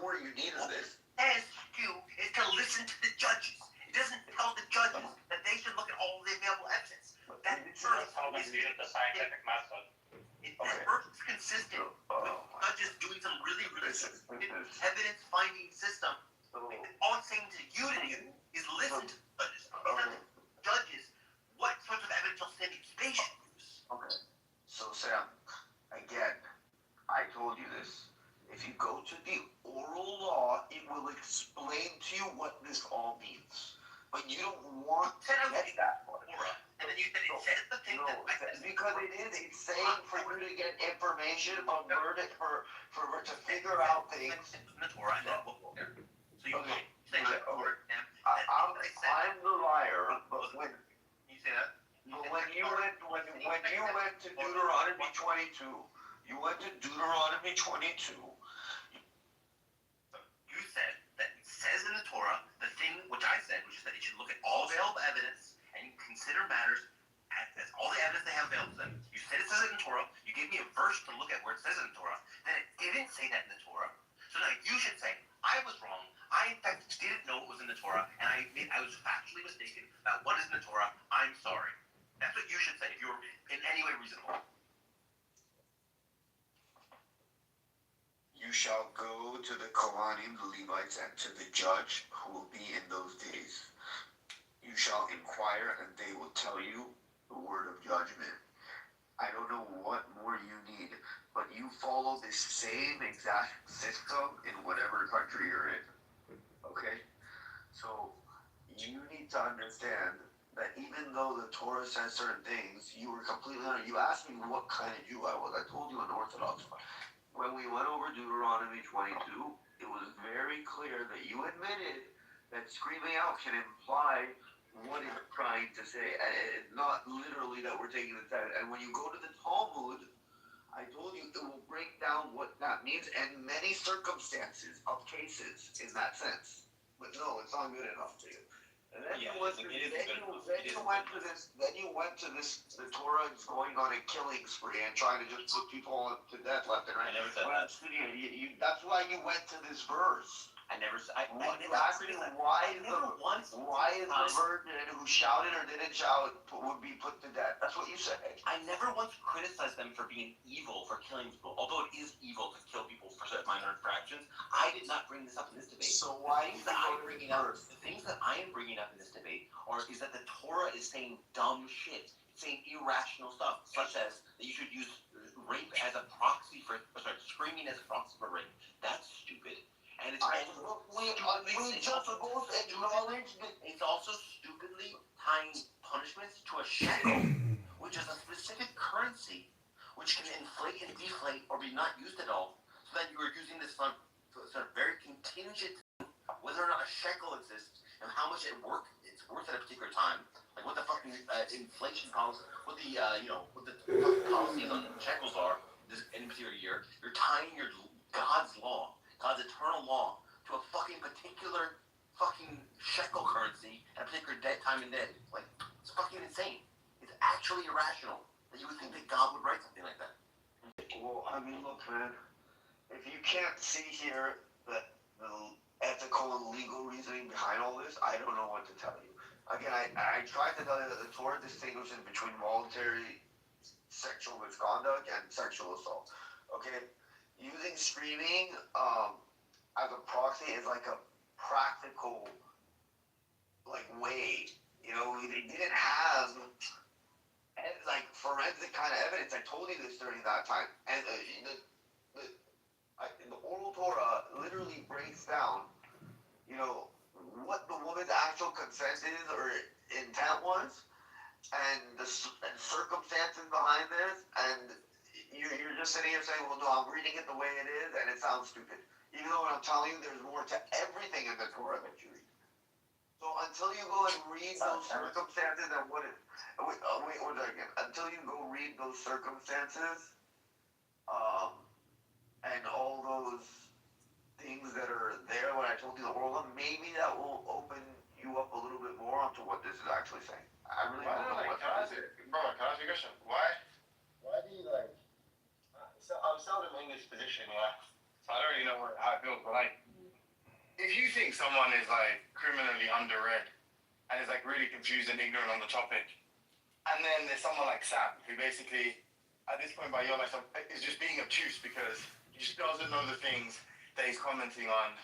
Speaker 18: more you need of this.
Speaker 19: As you is to listen to the judges. It doesn't tell the judges that they should look at all the available evidence. That verse is
Speaker 21: the scientific method.
Speaker 19: That verse is consistent with judges doing some really evidence finding system. All it's saying to you to do is listen to the judges. It's not the judges what sorts of evidence they should use.
Speaker 18: Okay. So Sam, again, I told you this. If you go to the oral law, it will explain to you what this all means. But you don't want to get that one.
Speaker 19: And then you said it says the thing that I said.
Speaker 18: Because it's saying for you to get information from verdict to figure out things.
Speaker 19: The Torah, so you say that
Speaker 18: I'm the liar, but when
Speaker 19: you say that.
Speaker 18: But when you went to Deuteronomy 22, you went to Deuteronomy 22.
Speaker 19: You said that it says in the Torah the thing which I said, which is that it should look at all available evidence and consider matters as all the evidence they have available to them. You said it says it in Torah. You gave me a verse to look at where it says it in Torah. Then it didn't say that in the Torah. So now you should say, I was wrong. I
Speaker 8: I in fact didn't know it was in the Torah, and I admit I was factually mistaken about what is in the Torah. I'm sorry. That's what you should say if you're in any way reasonable.
Speaker 18: You shall go to the Kohanim, the Levites, and to the judge who will be in those days. You shall inquire, and they will tell you the word of judgment. I don't know what more you need, but you follow the same exact system in whatever country you're in. Okay? So, you need to understand that even though the Torah says certain things, you were completely under. You asked me what kind of Jew I was. I told you an Orthodox. When we went over Deuteronomy 22, it was very clear that you admitted that screaming out can imply what it's trying to say, and not literally that we're taking the test. And when you go to the Talmud, I told you it will break down what that means and many circumstances of cases in that sense. But no, it's not good enough to you. And then you went to this, the Torah is going on a killing spree and trying to just put people to death left and right.
Speaker 8: I never said that.
Speaker 18: That's why you went to this verse.
Speaker 8: I never said.
Speaker 18: Why is the virgin who shouted or didn't shout would be put to death? That's what you said.
Speaker 8: I never once criticized them for being evil, for killing people. Although it is evil to kill people for such minor infractions, I did not bring this up in this debate.
Speaker 18: So why
Speaker 8: the things that I am bringing up in this debate is that the Torah is saying dumb shit. It's saying irrational stuff, such as that you should use rape as a proxy for, screaming as a proxy for rape. That's stupid. And it's it's also stupidly tying punishments to a shekel, which is a specific currency, which can inflate and deflate or be not used at all. So that you are using this fund for very contingent, whether or not a shekel exists and how much it's worth at a particular time. Like what the fucking inflation policy, what the what the policies on shekels are this any particular year. You're tying your God's law, God's eternal law, to a fucking particular fucking shekel currency at a particular time and day. Like, it's fucking insane. It's actually irrational that you would think that God would write something like that.
Speaker 18: Well, I mean, look, man, if you can't see here the ethical and legal reasoning behind all this, I don't know what to tell you. Again, I tried to tell you that the Torah distinguishes between voluntary sexual misconduct and sexual assault. Okay? Using screaming as a proxy is like a practical way. They didn't have like forensic kind of evidence. I told you this during that time. And the oral Torah literally breaks down, what the woman's actual consent is or intent was, and the circumstances behind this, and you're just sitting here saying, well, no, I'm reading it the way it is, and it sounds stupid. Even though what I'm telling you, there's more to everything in the Torah that you read. So until you go and read those circumstances and what it... Wait, one second. Until you go read those circumstances, and all those things that are there when I told you the world, maybe that will open you up a little bit more onto what this is actually saying. I really don't know what that is.
Speaker 7: Bro, can I ask you a question? Why
Speaker 3: Why do you I'm seldom in this position where
Speaker 7: So I don't really know how it feels, but if you think someone is criminally underread and is really confused and ignorant on the topic, and then there's someone like Sam who basically, at this point by your life, is just being obtuse because he just doesn't know the things that he's commenting on,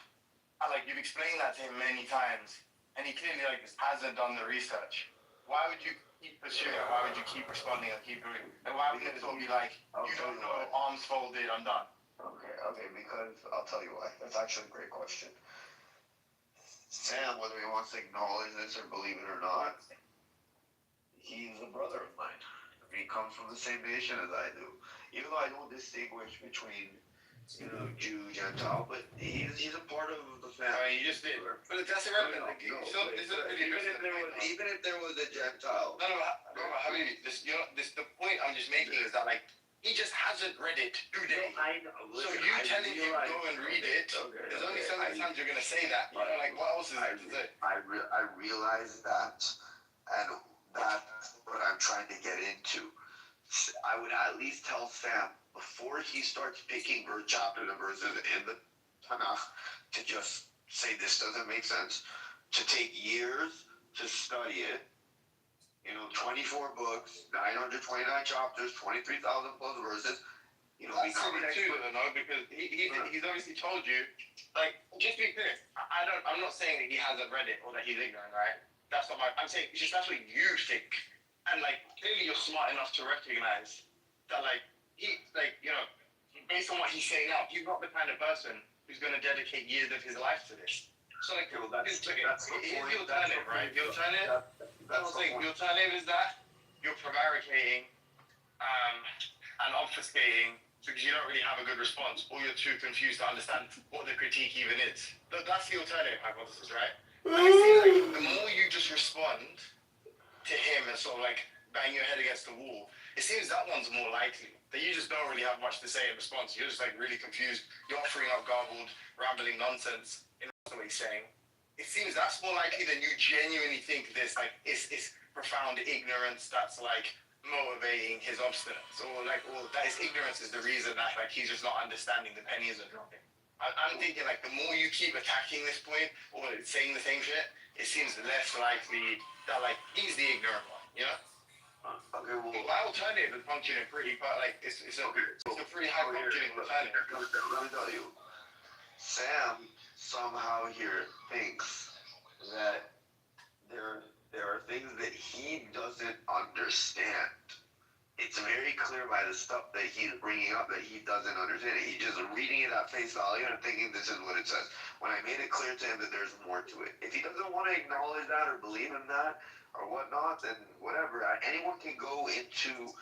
Speaker 7: and you've explained that to him many times, and he clearly just hasn't done the research. Why would you keep pursuing it? Why would you keep responding and keep doing it? And why wouldn't it all be you don't know, arms folded, I'm done?
Speaker 18: Okay, because I'll tell you why. That's actually a great question. Sam, whether he wants to acknowledge this or believe it or not, he's a brother of mine. He comes from the same nation as I do. Even though I don't distinguish between, Jew, Gentile, but he's a part of the family.
Speaker 7: You just did. But that's irrelevant.
Speaker 18: Even if there was a Gentile.
Speaker 7: No, Habibi, the point I'm just making is that he just hasn't read it today. So you telling him go and read it, there's only so many times you're going to say that. What else is there to say?
Speaker 18: I realize that, and that's what I'm trying to get into. I would at least tell Sam, before he starts picking chapters and verses in the Tanakh, to just say this doesn't make sense, to take years to study it. 24 books, 929 chapters, 23,000 plus verses.
Speaker 7: That's silly too, because he's obviously told you, like, just be clear. I'm not saying that he hasn't read it or that he's ignorant, right? That's not I'm saying it's just that's what you think, and like clearly you're smart enough to recognize that, like based on what he's saying now, he's not the kind of person who's going to dedicate years of his life to this. So like, that's the alternative, right? The alternative, the alternative is that you're prevaricating and obfuscating because you don't really have a good response, or you're too confused to understand what the critique even is. That's the alternative hypothesis, right? And I see, like, the more you just respond to him and sort of like bang your head against the wall, it seems that one's more likely. That you just don't really have much to say in response. You're just like really confused. You're offering up garbled, rambling nonsense in what he's saying. It seems that's more likely than you genuinely think this, like, it's profound ignorance that's like motivating his obstinance, or that his ignorance is the reason that like he's just not understanding the penny isn't dropping. I'm thinking like the more you keep attacking this point or saying the same shit, it seems less likely that like he's the ignorant one, Okay, well, my alternative is functioning pretty, but like it's a pretty high functioning alternative.
Speaker 18: Let me tell you, Sam somehow here thinks that there are things that he doesn't understand. It's very clear by the stuff that he's bringing up that he doesn't understand it. He's just reading it at face value and thinking this is what it says. When I made it clear to him that there's more to it. If he doesn't want to acknowledge that or believe in that or whatnot, then whatever. Anyone can go into...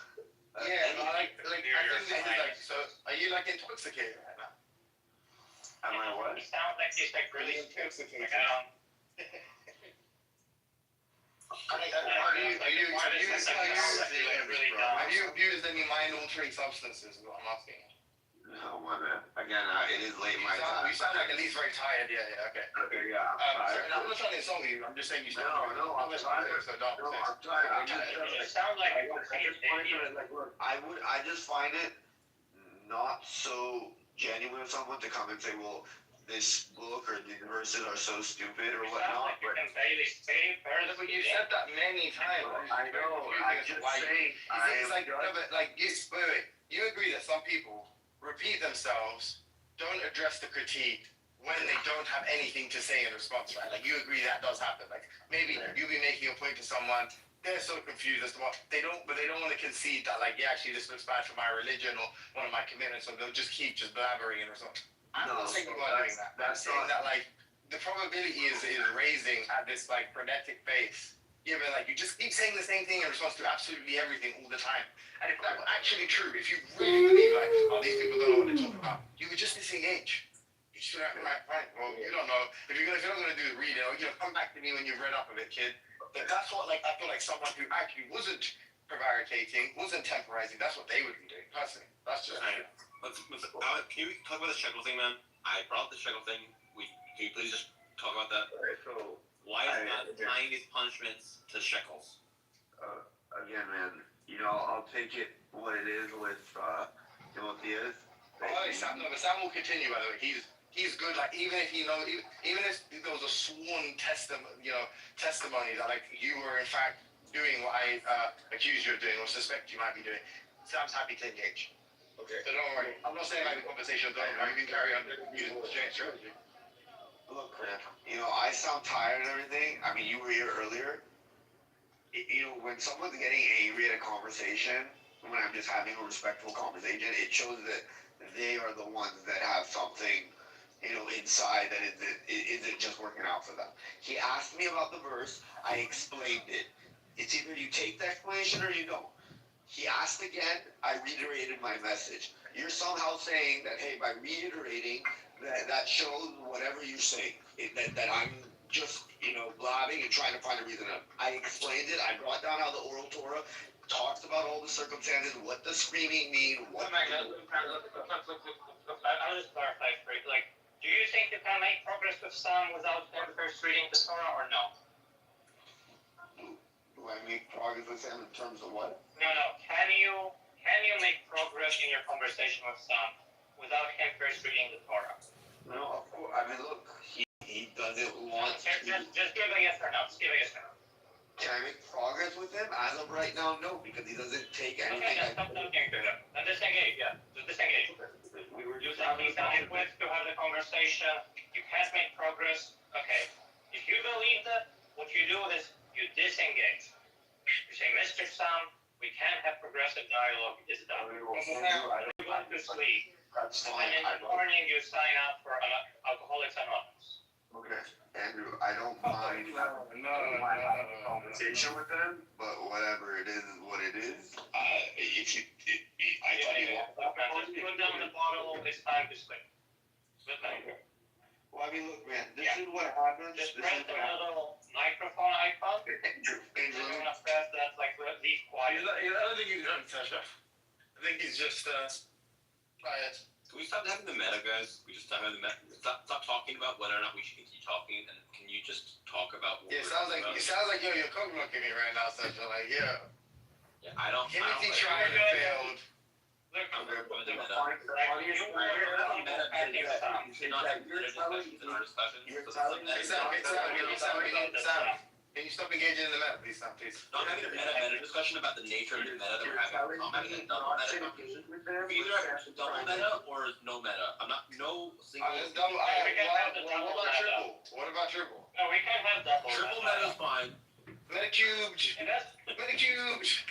Speaker 7: I think this is like, so are you like intoxicated right now?
Speaker 18: Am I what?
Speaker 21: It sounds like he's like really
Speaker 7: intoxicated.
Speaker 21: Have
Speaker 7: you abused any mind-altering substances? Is what I'm asking.
Speaker 18: No, my man. Again, it is late my time.
Speaker 7: You sound like at least very tired. Yeah, okay.
Speaker 18: Okay, yeah.
Speaker 7: I'm not trying to insult you. I'm just saying you sound
Speaker 18: I'm tired.
Speaker 21: It sounds like
Speaker 18: I just find it not so genuine of someone to come and say, well, this book or these verses are so stupid or whatnot.
Speaker 21: But
Speaker 7: you've said that many times.
Speaker 18: I know. I'm just saying.
Speaker 7: You agree that some people repeat themselves, don't address the critique when they don't have anything to say in response, right? Like, you agree that does happen. Like, maybe you'll be making a point to someone, they're so confused as to what they don't want to concede that, like, yeah, actually this looks bad for my religion or one of my commitments, so they'll just keep blabbering in response. I'm not saying you are doing that. I'm saying that, like, the probability is raising at this, like, frenetic pace. Given, like, you just keep saying the same thing in response to absolutely everything all the time. And if that were actually true, if you really believe, like, oh, these people don't know what they're talking about, you would just disengage. You just right, well, you don't know. If you're not going to do the reading, or, come back to me when you've read up a bit, kid. But that's what, like, I feel like someone who actually wasn't prevaricating, wasn't temporizing, that's what they would be doing, personally. That's just...
Speaker 6: Can you talk about the shekel thing, man? I brought up the shekel thing. Can you please just talk about that?
Speaker 18: Okay, so
Speaker 6: why is not tying these punishments to shekels?
Speaker 18: Again, man, I'll take it what it is with Timotheus.
Speaker 7: Sam will continue, by the way. He's good. Like, even if there was a sworn testimony that, like, you were in fact doing what I accuse you of doing or suspect you might be doing, Sam's happy to engage. Okay. So don't worry. I'm not saying like the conversation's over. You can carry on using the exchange strategy.
Speaker 18: Look, man, I sound tired and everything. I mean, you were here earlier. When someone's getting angry at a conversation, when I'm just having a respectful conversation, it shows that they are the ones that have something, inside that isn't just working out for them. He asked me about the verse. I explained it. It's either you take the explanation or you don't. He asked again, I reiterated my message. You're somehow saying that, hey, by reiterating, that shows whatever you're saying, that I'm just, blabbing and trying to find a reason. I explained it. I brought down how the oral Torah talks about all the circumstances, what the screaming mean, what...
Speaker 21: I'll just clarify for you. Like, do you think you can make progress with Sam without him first reading the Torah or no?
Speaker 18: Do I make progress with Sam in terms of what?
Speaker 21: No. Can you make progress in your conversation with Sam without him first reading the Torah?
Speaker 18: No, of course. I mean, look, he he doesn't want to.
Speaker 21: Just give a yes or no. Just give a yes or no.
Speaker 18: Can I make progress with him? As of right now, no, because he doesn't take anything.
Speaker 21: Okay, then stop talking to him. Then disengage, yeah. Just disengage.
Speaker 18: We were just
Speaker 21: He's not equipped to have the conversation. You can't make progress. Okay. If you believe that, what you do is you disengage. You say, Mr. Sam, we can't have progressive dialogue. It's done. You want to sleep. And in the morning, you sign up for Alcoholics Anonymous.
Speaker 18: Okay, Andrew, I don't mind having a conversation with them, but whatever it is what it is. If you, I tell you what.
Speaker 21: Just put down the bottle. It's time to sleep. Good night.
Speaker 18: Well, I mean, look, man, this is what happens.
Speaker 21: Just press the little microphone icon. And you're gonna press that, like, leave quiet.
Speaker 12: I don't think he's done touch up. I think he's just quiet.
Speaker 6: Can we stop having the meta, guys? We just stop having the meta. Stop talking about whether or not we should continue talking, and can you just talk about what
Speaker 12: Yeah, it sounds like you're cooking me right now, Sasha. Like, yeah.
Speaker 6: Yeah, I don't.
Speaker 12: Timothy tried and failed.
Speaker 21: Look,
Speaker 6: I'm very about the meta. You cannot have meta discussions in our discussions.
Speaker 12: Sam, can you stop engaging in the meta, please, Sam, please?
Speaker 6: Not having a meta discussion about the nature of the meta that we're having. I'm having a double meta conversation. We either have double meta or no meta. I'm not no single.
Speaker 12: Double. What about triple? What about triple?
Speaker 21: No, we can't have double.
Speaker 6: Triple meta is fine.
Speaker 12: Meta cubed. Meta cubed.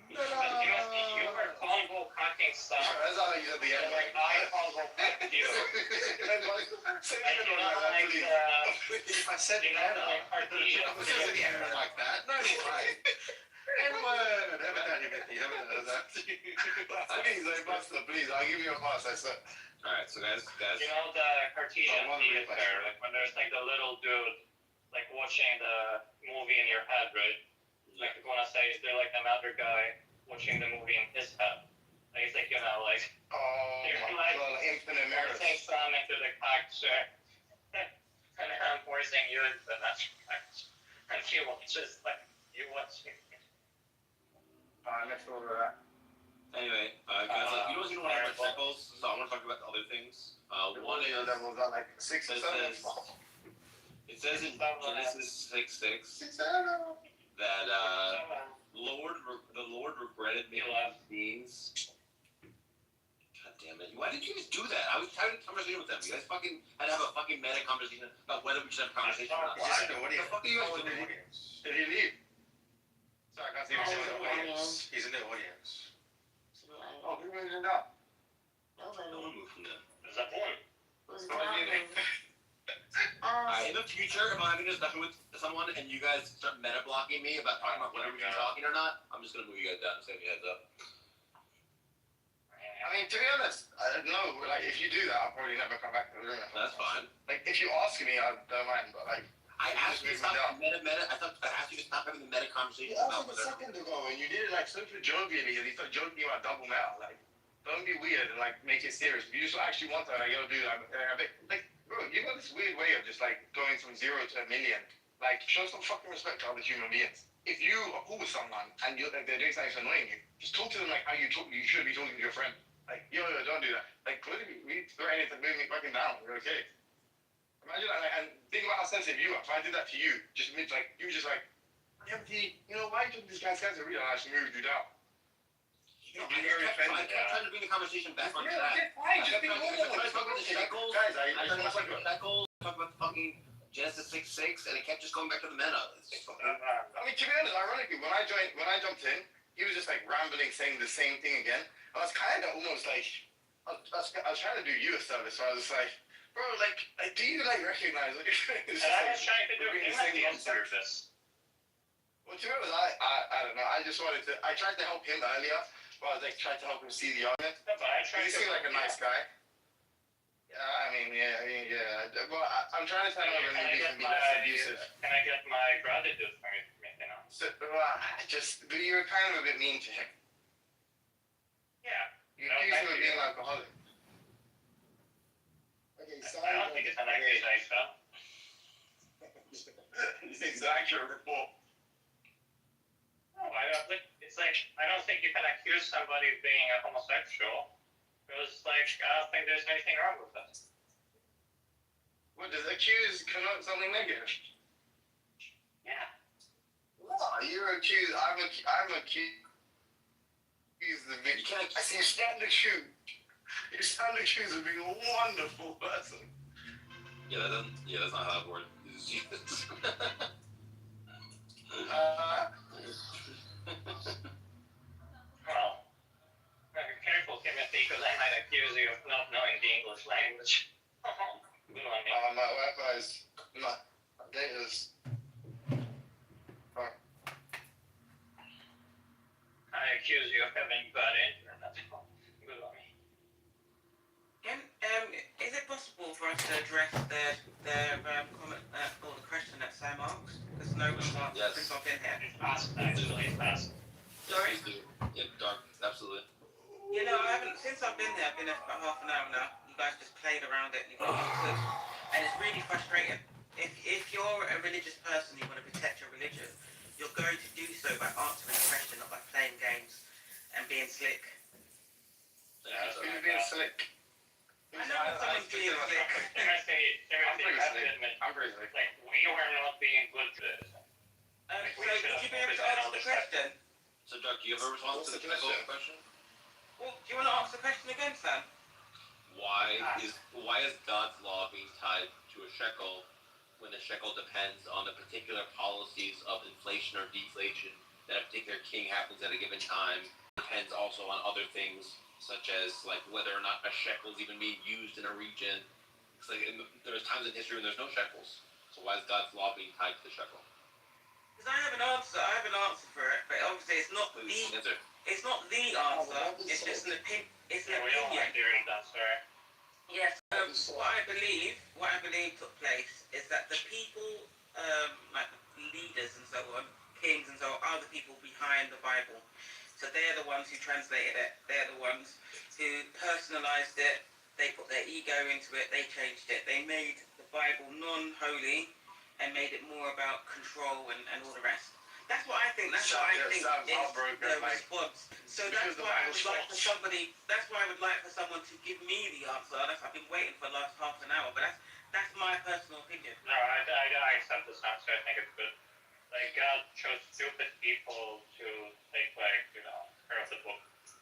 Speaker 21: You were combo cracking stuff.
Speaker 12: That's all I use at the end.
Speaker 21: Like, I combo cracked you.
Speaker 12: If I said that, I said the end like that. No, it's fine. N-word. Never done that. Please, Buster, please, I'll give you a pass, I said.
Speaker 6: Alright, so guys.
Speaker 21: You know the Cartesian theater, like when there's like the little dude, like watching the movie in your head, right? Like when I say, is there like another guy watching the movie in his head? Like it's like, you know, like
Speaker 12: infinite mirrors.
Speaker 21: Forcing some into the capture, and I'm forcing you into the capture, and he watches like you watching.
Speaker 12: Let's go over that.
Speaker 6: Anyway, guys, like, you don't want to talk about circles, so I want to talk about other things. One is
Speaker 12: like 6 or 7.
Speaker 6: It says in Genesis 6:6 that the Lord regretted making beings. God damn it! Why did you guys do that? I was having a conversation with them. You guys fucking had to have a fucking meta conversation about whether we should have a conversation or not.
Speaker 12: He's in the audience.
Speaker 6: The fuck are you guys doing?
Speaker 12: Did he leave? Sorry, I can't see him. He's in the audience. He's in the audience. Oh, who moved him down?
Speaker 15: Nobody.
Speaker 6: No one moved from there.
Speaker 21: There's a point.
Speaker 15: Who's
Speaker 6: In the future, if I'm having a discussion with someone and you guys start meta blocking me about talking about whether we should be talking or not, I'm just gonna move you guys down and save you heads up.
Speaker 12: I mean, to be honest, I don't know. Like, if you do that, I'll probably never come back to the room.
Speaker 6: That's fine.
Speaker 12: Like, if you ask me, I don't mind. But like,
Speaker 6: I asked you to stop meta. I asked you to stop having the meta conversation
Speaker 12: yeah,
Speaker 6: about
Speaker 12: that's like a second ago, and you did it like super jovially, and you started joking about double meta. Like, don't be weird and like make it serious. If you just actually want to, like, go do that. Like, bro, you got this weird way of just like going from 0 to a million. Like, show some fucking respect to other human beings. If you are cool with someone and you're like they're doing something that's annoying you, just talk to them like how you should be talking to your friend. Like, yo, don't do that. Like, clearly, we threaten it to move me fucking down. We're okay. Imagine that, like, and think about how sensitive you are. If I did that to you, just like, you just like, empty, you know, why you took this guy's cancer real and I just moved you down?
Speaker 6: You know, I kept trying to bring the conversation back on track.
Speaker 12: Okay, fine, just be normal.
Speaker 6: I talk about the shekels.
Speaker 12: Guys,
Speaker 6: I talk about the shekels. Talk about the fucking Genesis 6:6, and it kept just going back to the meta.
Speaker 12: I mean, to be honest, ironically, when I jumped in, he was just like rambling, saying the same thing again. I was kind of almost like, I was trying to do you a service. So I was just like, bro, like, do you like recognize? Like,
Speaker 21: and I was trying to do him a service.
Speaker 12: Well, to be honest, I don't know. I just wanted to. I tried to help him earlier, but I was like trying to help him see the argument. He seemed like a nice guy. Yeah, I mean, yeah. But I'm trying to tell him that maybe he can be less abusive.
Speaker 21: Can I get my gratitude from you? You know.
Speaker 12: So, but you were kind of a bit mean to him.
Speaker 21: Yeah.
Speaker 12: You accused him of being an alcoholic. Okay,
Speaker 21: I don't think it's an accusation.
Speaker 12: It's exactly a report.
Speaker 21: No, I don't think it's like I don't think you can accuse somebody of being a homosexual because like I don't think there's anything wrong with that.
Speaker 12: What does accuse connote something negative?
Speaker 21: Yeah.
Speaker 12: You're accused. I'm accused of being. I see you stand accused. You stand accused of being a wonderful person.
Speaker 4: Yeah, that's not how it works.
Speaker 21: Well, very careful, Timothy, because I might accuse you of not knowing the English language. Good on me.
Speaker 12: My Wi-Fi is my data is.
Speaker 21: I accuse you of having bad internet. Good on me.
Speaker 22: Is it possible for us to address the comment or the question that Sam asked? Because no one's answered since I've been here.
Speaker 21: It's fast, actually. It's fast.
Speaker 22: Sorry?
Speaker 4: Yeah, dark, absolutely.
Speaker 22: You know, I haven't, since I've been there, I've been there for about half an hour now. You guys just played around it and you got answers. And it's really frustrating. If you're a religious person, you want to protect your religion, you're going to do so by answering the question, not by playing games and being slick.
Speaker 12: Yeah, you're being slick.
Speaker 22: I know when someone's being slick.
Speaker 21: Timothy,
Speaker 12: I'm pretty
Speaker 21: you have to
Speaker 12: slick.
Speaker 21: admit,
Speaker 12: I'm pretty slick.
Speaker 21: like, we were not being good to this.
Speaker 22: So would you be able to answer the question?
Speaker 4: So, Doug, do you have a response to the question?
Speaker 22: Well, do you want to ask the question again, Sam?
Speaker 4: Why is God's law being tied to a shekel when the shekel depends on the particular policies of inflation or deflation that a particular king happens at a given time? Depends also on other things such as like whether or not a shekel is even being used in a region. It's like there's times in history when there's no shekels. So why is God's law being tied to the shekel?
Speaker 22: Because I have an answer for it, but obviously it's not it's not the answer. It's just an opinion. It's an
Speaker 21: We don't
Speaker 22: opinion.
Speaker 21: like hearing that, sir.
Speaker 22: Yes. What I believe took place is that the people, like leaders and so on, kings and so on, are the people behind the Bible. So they're the ones who translated it. They're the ones who personalized it. They put their ego into it. They changed it. They made the Bible non-holy and made it more about control and all the rest. That's what I think. That's what I think is the response. So that's why I would like for somebody. That's why I would like for someone to give me the answer. I've been waiting for the last half an hour, but that's my personal opinion.
Speaker 21: No, I accept this answer. I think it's good. Like, God chose stupid people to take, like, care of the book. So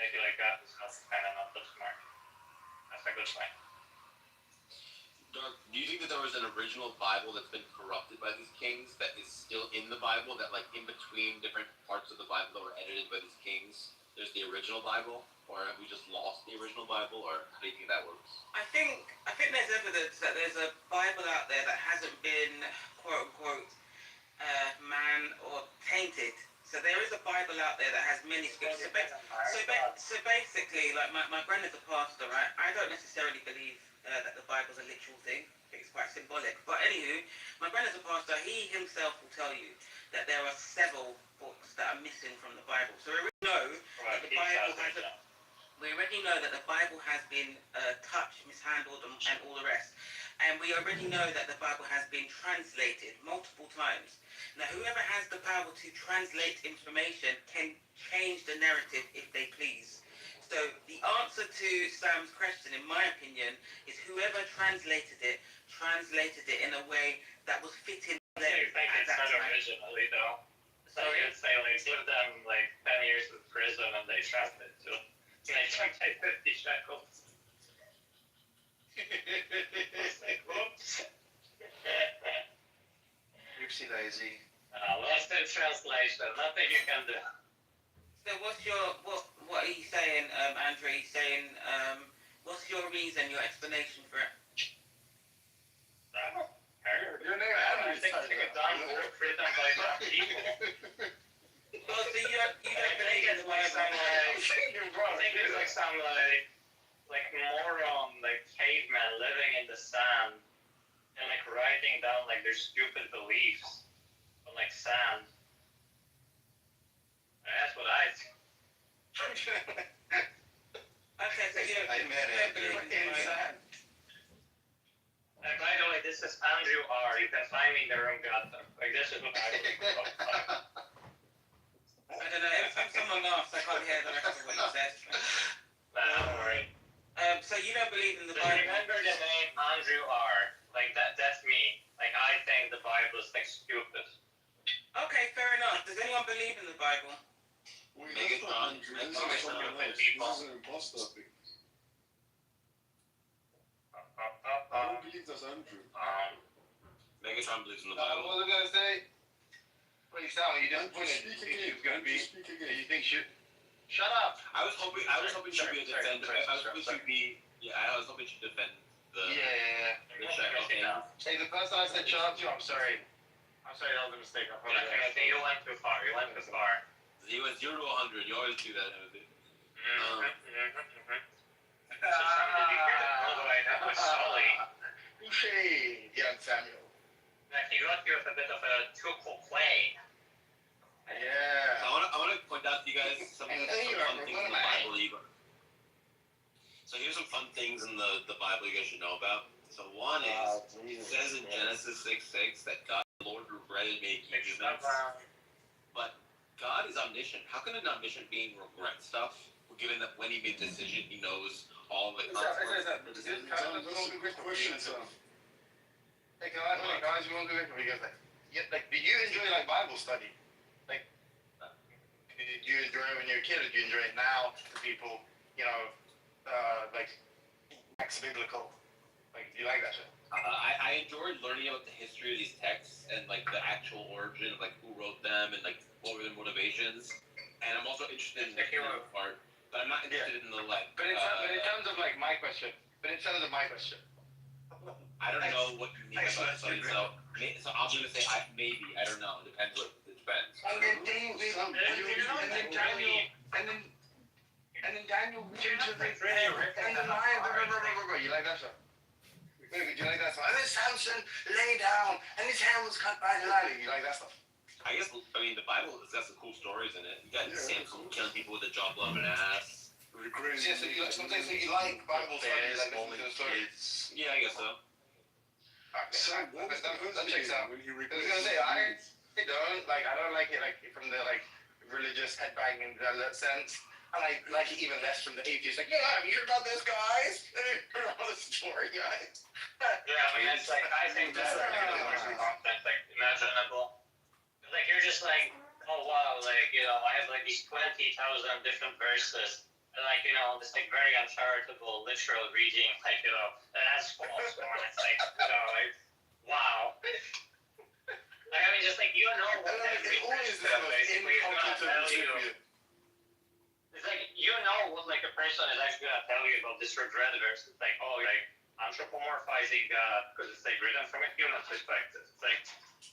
Speaker 21: maybe, like, God is kind of not that smart. That's a good point.
Speaker 4: Doug, do you think that there was an original Bible that's been corrupted by these kings that is still in the Bible, that like in between different parts of the Bible that were edited by these kings, there's the original Bible? Or have we just lost the original Bible? Or how do you think that works?
Speaker 22: I think there's evidence that there's a Bible out there that hasn't been, quote unquote, man or tainted. So there is a Bible out there that has many scriptures. So basically, like my granddad's a pastor, right? I don't necessarily believe that the Bible's a literal thing. I think it's quite symbolic. But anywho, my granddad's a pastor. He himself will tell you that there are several books that are missing from the Bible. So we already know that the Bible has been touched, mishandled, and all the rest. And we already know that the Bible has been translated multiple times. Now, whoever has the power to translate information can change the narrative if they please. So the answer to Sam's question, in my opinion, is whoever translated it in a way that was fitting them at that time.
Speaker 21: Originally, though. So you'd say, like, give them, like, 10 years of prison and they translate to, they take 50 shekels. Whoops.
Speaker 18: Oopsie daisy.
Speaker 21: Lost in translation. Nothing you can do.
Speaker 22: So what are you saying, Andrew? He's saying, what's your reason, your explanation for it?
Speaker 12: Your name
Speaker 21: I think it's done written by black people.
Speaker 22: Well, so you don't believe in the Bible?
Speaker 21: I think it's like some like moron, like caveman living in the sand and like writing down like their stupid beliefs on like sand. That's what I think.
Speaker 22: Okay, so you don't believe in sand.
Speaker 21: By the way, this is Andrew R. You can find me in the room, Gotham. Like, this is what I would
Speaker 22: I don't know, every time someone laughs, I can't hear the rest of what he says.
Speaker 21: Don't worry.
Speaker 22: So you don't believe in the
Speaker 21: Just
Speaker 22: Bible?
Speaker 21: remember the name Andrew R. Bible is like stupid.
Speaker 22: Okay, fair enough. Does anyone believe in the Bible?
Speaker 14: Wait, that's not Andrew. This is someone else. This is an imposter thing. I don't believe that's Andrew.
Speaker 4: Megatron believes in the
Speaker 12: What
Speaker 4: Bible.
Speaker 12: was I gonna say? What you sound? You disappointed. You think she was gonna be? You think she? Shut up.
Speaker 4: I was hoping she'd be a defender. I was hoping she'd be. Yeah, I was hoping she'd defend the.
Speaker 12: Yeah.
Speaker 4: The shadow thing.
Speaker 12: Hey, the person I said shut up to, I'm sorry. I'm sorry, that was a mistake. I apologize.
Speaker 21: You went too far. You went too far.
Speaker 4: You went 0 to 100. You always do that, Timothy.
Speaker 12: Touche, young Samuel.
Speaker 21: Like he got you with a bit of a too quick way.
Speaker 12: Yeah.
Speaker 4: I want to point out to you guys some fun things in the Bible. So here's some fun things in the Bible you guys should know about. So one is, it says in Genesis 6:6 that God the Lord regretted making humans. But God is omniscient. How can an omniscient being regret stuff, given that when he made the decision, he knows all the consequences?
Speaker 12: Good question, so. Hey, can I ask you one good question? Because, like, do you enjoy, like, Bible study? Like, did you enjoy it when you were a kid, or do you enjoy it now to people, you know, like, ex-biblical? Like, do you like that shit?
Speaker 4: I enjoyed learning about the history of these texts and, like, the actual origin of, like, who wrote them and, like, what were their motivations. And I'm also interested in the hero part, but I'm not interested in the, like...
Speaker 12: But in terms of, like, my question,
Speaker 4: I don't know what you mean by study, so I'm going to say maybe. I don't know. It depends. It depends.
Speaker 12: And then Daniel ginger the and the lion. You like that song? Wait, you like that song? And then Samson lay down, and his hand was cut by the lion. You like that stuff?
Speaker 4: I guess, I mean, the Bible has got some cool stories in it. You got Samson killing people with a jawbone of an ass.
Speaker 12: Yeah, so you like, sometimes you like Bible studies, like listening to the stories.
Speaker 4: Yeah, I guess so.
Speaker 14: Sam, what was the
Speaker 12: That checks out.
Speaker 14: when he
Speaker 12: I was gonna say, I don't like it, like, from the, like, religious headbanging sense. And I like it even less from the atheist, like, yeah, have you heard about this, guys? Heard about this story, guys?
Speaker 21: Yeah, I mean, it's like, I think that's like the worst content, like, imaginable. Like, you're just like, oh wow, like, you know, I have like these 20,000 different verses. And like, you know, this like very uncharitable literal reading, like, you know, that's false. And it's like, you know, like, wow. Like, I mean, just like, you know what every person basically is gonna tell you. It's like, you know what, like, a person is actually gonna tell you about this regret verse. It's like, oh, like, anthropomorphizing God, because it's like written from a human perspective. It's like,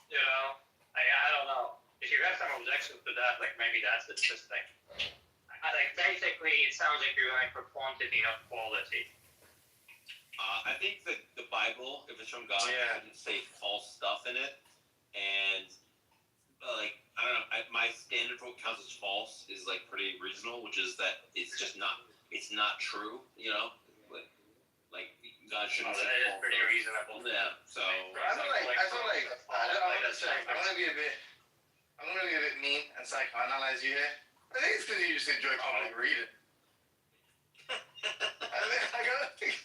Speaker 21: you know, I don't know. If you have some objections to that, like, maybe that's interesting. Like, basically, it sounds like you're going for quantity, not quality.
Speaker 4: I think that the Bible, if it's from God, shouldn't say false stuff in it. And, like, I don't know, my standard for what counts as false is, like, pretty reasonable, which is that it's just not, it's not true, you know? Like God shouldn't say false.
Speaker 21: Pretty reasonable.
Speaker 4: Yeah, so.
Speaker 12: I'm gonna be a bit mean and psychoanalyze you here. I think it's because you just enjoy public reading. I gotta think.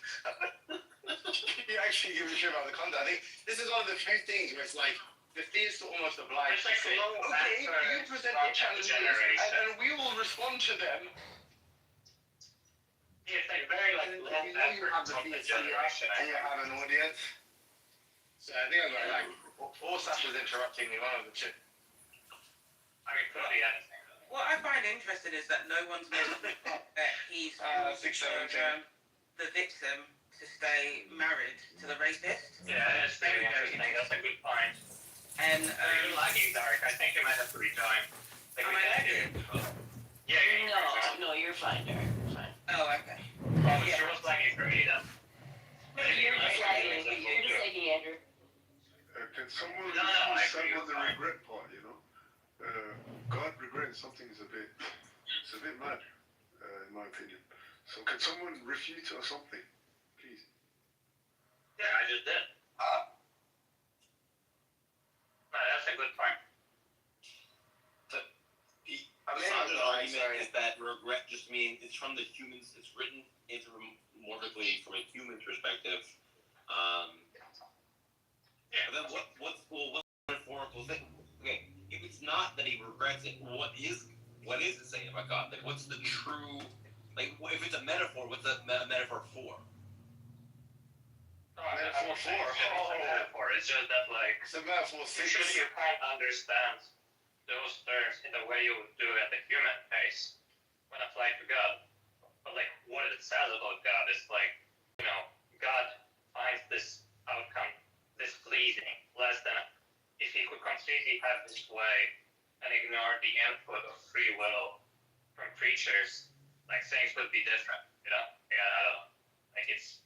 Speaker 12: You actually give a shit about the content. I think this is one of the few things where it's like the theist almost obliged to say, okay, you present your challenges and we will respond to them.
Speaker 21: Yeah, it's like very like low effort of the generation.
Speaker 12: And you have an audience. So I think I'm going like, or Sasha was interrupting me, one of the two.
Speaker 21: I mean, could be anything.
Speaker 22: What I find interesting is that no one's mentioned that he's the victim to stay married to the rapist.
Speaker 21: Yeah, that's very interesting. That's a good point.
Speaker 22: And
Speaker 21: you're lagging, Derek. I think you might have to rejoin. Like,
Speaker 22: am I lagging?
Speaker 21: Yeah,
Speaker 16: No, you're fine, Derek. You're fine.
Speaker 22: Oh, okay.
Speaker 21: Oh, yeah. She was lagging for me then.
Speaker 16: You're just lagging. You're just lagging, Andrew.
Speaker 14: Can someone refute some of the regret part, you know? God regretting something is a bit mad, in my opinion. So can someone refute or something, please?
Speaker 21: Yeah, I just did. That's a good point.
Speaker 4: The argument is that regret just means it's from the humans. It's written anthropomorphically from a human perspective. But then what's Well, okay, if it's not that he regrets it, what is it saying about God? Like, what's the true? Like, if it's a metaphor, what's a metaphor for?
Speaker 12: Metaphor for?
Speaker 21: Metaphor. It's just that, like,
Speaker 12: It's a metaphor.
Speaker 21: usually you can't understand those terms in the way you would do at the human pace when applied to God. But, like, what it says about God is, like, you know, God finds this outcome displeasing, less than if he could completely have his way and ignore the input of free will from creatures, like, things would be different, you know? Yeah, I don't know. Like, it's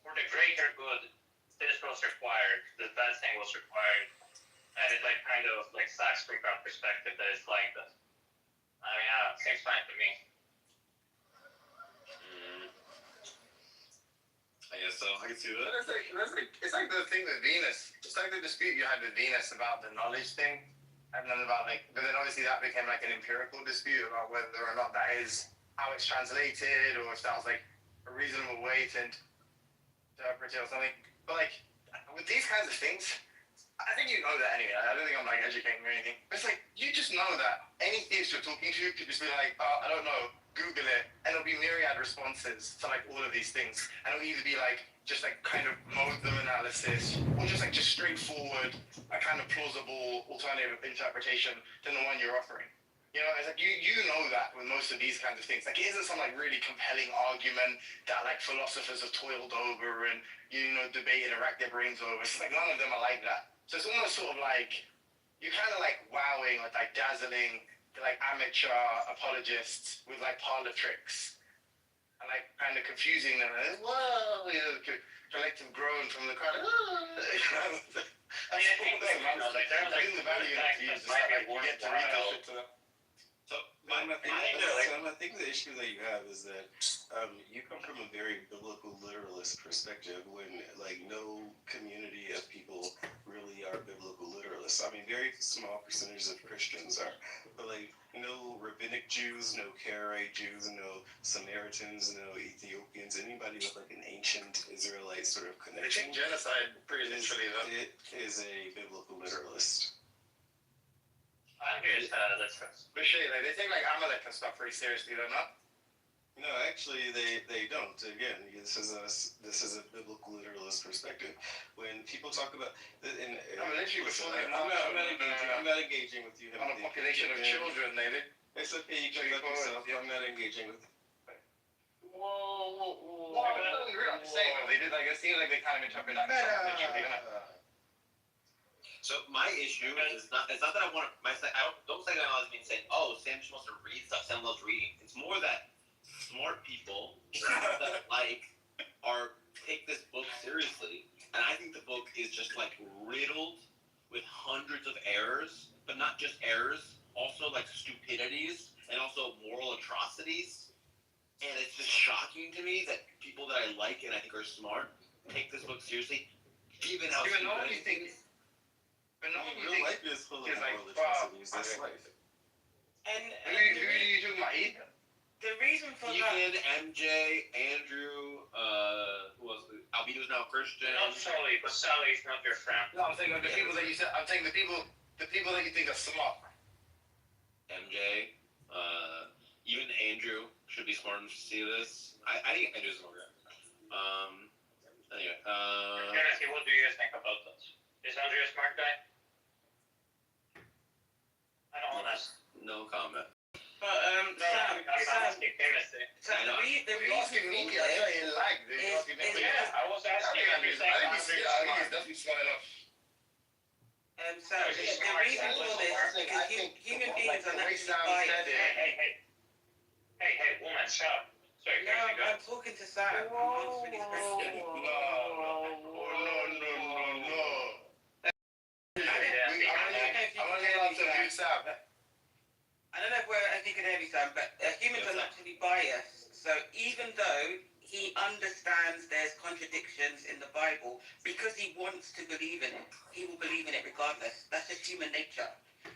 Speaker 21: for the greater good, this was required, the bad thing was required, and it, like, kind of, like, sucks from that perspective that it's like this. I mean, I don't know, seems fine to me.
Speaker 4: I guess so. I can see that.
Speaker 12: It's like the thing with Venus. It's like the dispute you had with Venus about the knowledge thing. And then about, like, but then obviously that became like an empirical dispute about whether or not that is how it's translated, or if that was like a reasonable way to interpret it or something. But like with these kinds of things, I think you know that anyway. I don't think I'm like educating or anything. But it's like you just know that any theist you're talking to could just be like, oh, I don't know, Google it, and there'll be myriad responses to like all of these things, and it'll either be like just like kind of model analysis, or just like just straightforward, a kind of plausible alternative interpretation than the one you're offering. You know, it's like you know that with most of these kinds of things. Like it isn't some like really compelling argument that like philosophers have toiled over and debated and racked their brains over. It's like none of them are like that. So it's almost sort of like you're kind of like wowing or like dazzling the like amateur apologists with like parlor tricks and like kind of confusing them. And whoa, collective groan from the crowd. That's the thing, man. Like the value that you use is that like you get to read that shit to them.
Speaker 1: I think the issue that you have is that you come from a very biblical literalist perspective when like no community of people really are biblical literalists. I mean, very small percentages of Christians are, but like no rabbinic Jews, no Karaite Jews, no Samaritans, no Ethiopians, anybody with like an ancient Israelite sort of connection.
Speaker 12: They take genocide pretty literally though.
Speaker 1: It is a biblical literalist.
Speaker 21: I agree with that's
Speaker 12: but shit, like they take like Amalek and stuff pretty seriously, though, not?
Speaker 1: No, actually, they don't. Again, this is a biblical literalist perspective. When people talk about, I'm not engaging with you.
Speaker 12: On a population of children, maybe.
Speaker 1: It's okay. You can look yourself. I'm not engaging with.
Speaker 12: Whoa. I'm just saying, they did like it seems like they kind of interpret that literally.
Speaker 4: So my issue is not that I want to. Don't psychoanalyze me and say, oh, Sam just wants to read stuff. Sam loves reading. It's more that smart people that take this book seriously, and I think the book is just like riddled with hundreds of errors, but not just errors, also like stupidities and also moral atrocities. And it's just shocking to me that people that I like and I think are smart take this book seriously, given how stupid it is.
Speaker 12: But no,
Speaker 1: real life is full of moral atrocities. That's life.
Speaker 16: And
Speaker 12: who are you talking about, Ethan?
Speaker 16: The reason for
Speaker 4: Ethan, MJ, Andrew, who else? Albito's now Christian.
Speaker 21: Not Sully, but Sully's not your friend.
Speaker 12: No, I'm saying the people that you said. I'm saying the people that you think are smart.
Speaker 4: MJ, even Andrew should be smart enough to see this. I think Andrew's smart. Anyway.
Speaker 21: Honestly, what do you guys think about this? Is Andrew a smart guy? I don't want to.
Speaker 4: No comment.
Speaker 16: But Sam,
Speaker 12: I was asking. I think he's definitely smart enough.
Speaker 16: So the reason for this is because human beings are naturally biased.
Speaker 21: Hey, woman, shut up. Sorry,
Speaker 16: no, I'm talking to Sam. I'm answering his question. I don't know if you can hear me, Sam, but humans are naturally biased. So even though he understands there's contradictions in the Bible, because he wants to believe in it, he will believe in it regardless. That's just human nature.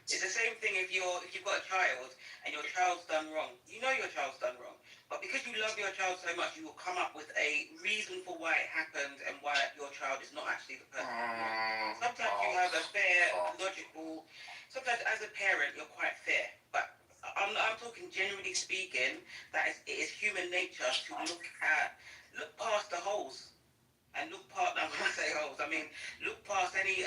Speaker 16: It's the same thing if you've got a child and your child's done wrong. You know your child's done wrong, But because you love your child so much, you will come up with a reason for why it happened and why your child is not actually the person you want. Sometimes you have a fair, logical. Sometimes as a parent, you're quite fair. But I'm talking generally speaking, that it is human nature to look past the holes. And look past, now when I say holes, I mean look past any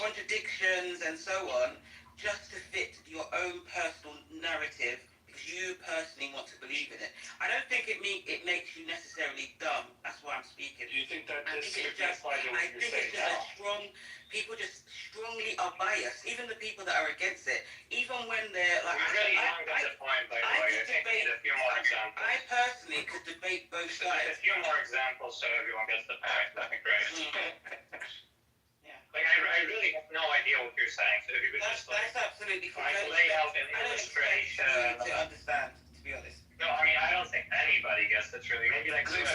Speaker 16: contradictions and so on, just to fit your own personal narrative, because you personally want to believe in it. I don't think it makes you necessarily dumb. That's why I'm speaking.
Speaker 7: Do you think that
Speaker 16: I
Speaker 7: this
Speaker 16: think
Speaker 7: could be applied to what
Speaker 16: I
Speaker 7: you're
Speaker 16: think
Speaker 7: saying
Speaker 16: it's just
Speaker 7: now?
Speaker 16: people just strongly are biased. Even the people that are against it, even when they're like,
Speaker 21: We really don't get the point, by the way. I think we need a few more examples.
Speaker 16: I personally could debate both
Speaker 21: Just
Speaker 16: sides.
Speaker 21: a few more examples so everyone gets the point. That'd be great.
Speaker 16: Yeah.
Speaker 21: Like, I really have no idea what you're saying, so if you could just, like,
Speaker 16: That's absolutely fine.
Speaker 21: lay out an
Speaker 16: I don't
Speaker 21: illustration.
Speaker 16: expect you to understand, to be honest.
Speaker 21: No, I mean, I don't think anybody gets it really. Maybe like two
Speaker 16: I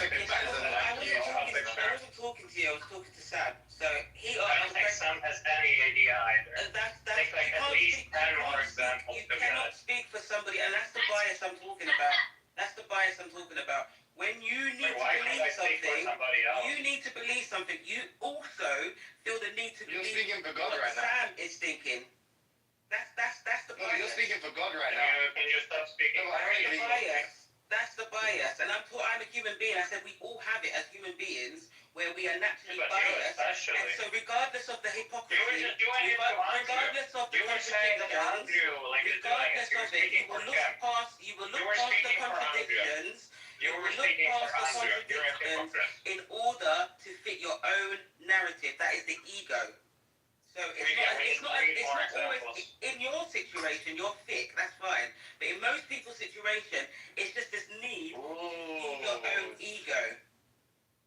Speaker 16: wasn't talking to you, I was talking to Sam. So
Speaker 21: I don't think Sam has any idea either. Take like at least 10 more examples
Speaker 16: You
Speaker 21: to get
Speaker 16: cannot
Speaker 21: it.
Speaker 16: speak for somebody, and that's the bias I'm talking about. That's the bias I'm talking about. When you need
Speaker 21: Like,
Speaker 16: to
Speaker 21: why can't I
Speaker 16: believe
Speaker 21: speak for
Speaker 16: something,
Speaker 21: somebody else?
Speaker 16: you need to believe something. You also feel the need to
Speaker 18: You're
Speaker 16: believe
Speaker 18: speaking for God
Speaker 16: what
Speaker 18: right now.
Speaker 16: Sam is thinking. That's the
Speaker 18: No,
Speaker 16: bias.
Speaker 18: you're speaking for God right now.
Speaker 21: Can you stop speaking?
Speaker 18: No, I
Speaker 16: That's the
Speaker 18: really-
Speaker 16: bias. That's the bias. And I'm a human being. I said we all have it as human beings where we are naturally
Speaker 21: But you
Speaker 16: biased.
Speaker 21: especially.
Speaker 16: And so regardless of the hypocrisy,
Speaker 21: You were just doing it to Andrew.
Speaker 16: regardless of the
Speaker 21: You were saying that
Speaker 16: contradictions,
Speaker 21: Andrew, like, is doing it.
Speaker 16: regardless
Speaker 21: You were
Speaker 16: of it,
Speaker 21: speaking for him.
Speaker 16: you will
Speaker 21: You
Speaker 16: look
Speaker 21: were
Speaker 16: past the
Speaker 21: speaking for Andrew.
Speaker 16: contradictions,
Speaker 21: You were
Speaker 16: look
Speaker 21: speaking for
Speaker 16: past the
Speaker 21: Andrew. You're a
Speaker 16: contradictions
Speaker 21: hypocrite.
Speaker 16: in order to fit your own narrative. That is the ego. So it's not always in your situation, you're thick, that's fine. But in most people's situation, it's just this need to feed your own ego.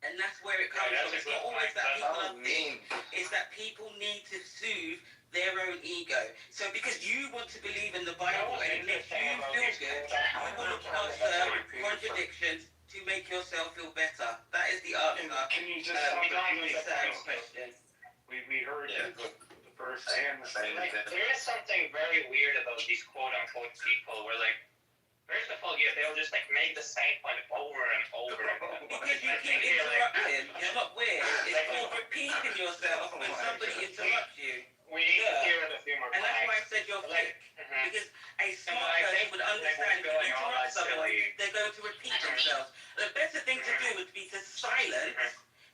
Speaker 16: And that's where it comes from. It's not always that people are thick, it's that people need to soothe their own ego. So because you want to believe in the Bible and it makes you feel good, you will look past contradictions to make yourself feel better. That is the answer.
Speaker 7: Can you just stop repeating the
Speaker 16: Sam's
Speaker 7: point?
Speaker 16: question.
Speaker 7: We heard the first and the second.
Speaker 21: Like, there is something very weird about these quote-unquote people where, like, first of all, they'll just, like, make the same point over and over again.
Speaker 16: Because you keep interrupting. It's not weird. It's called repeating yourself when somebody interrupts you.
Speaker 21: We need to hear it a few more
Speaker 16: And
Speaker 21: times.
Speaker 16: that's why I said you're thick. Because a smart person would understand if you interrupt someone, they're going to repeat themselves. The better thing to do would be to silence,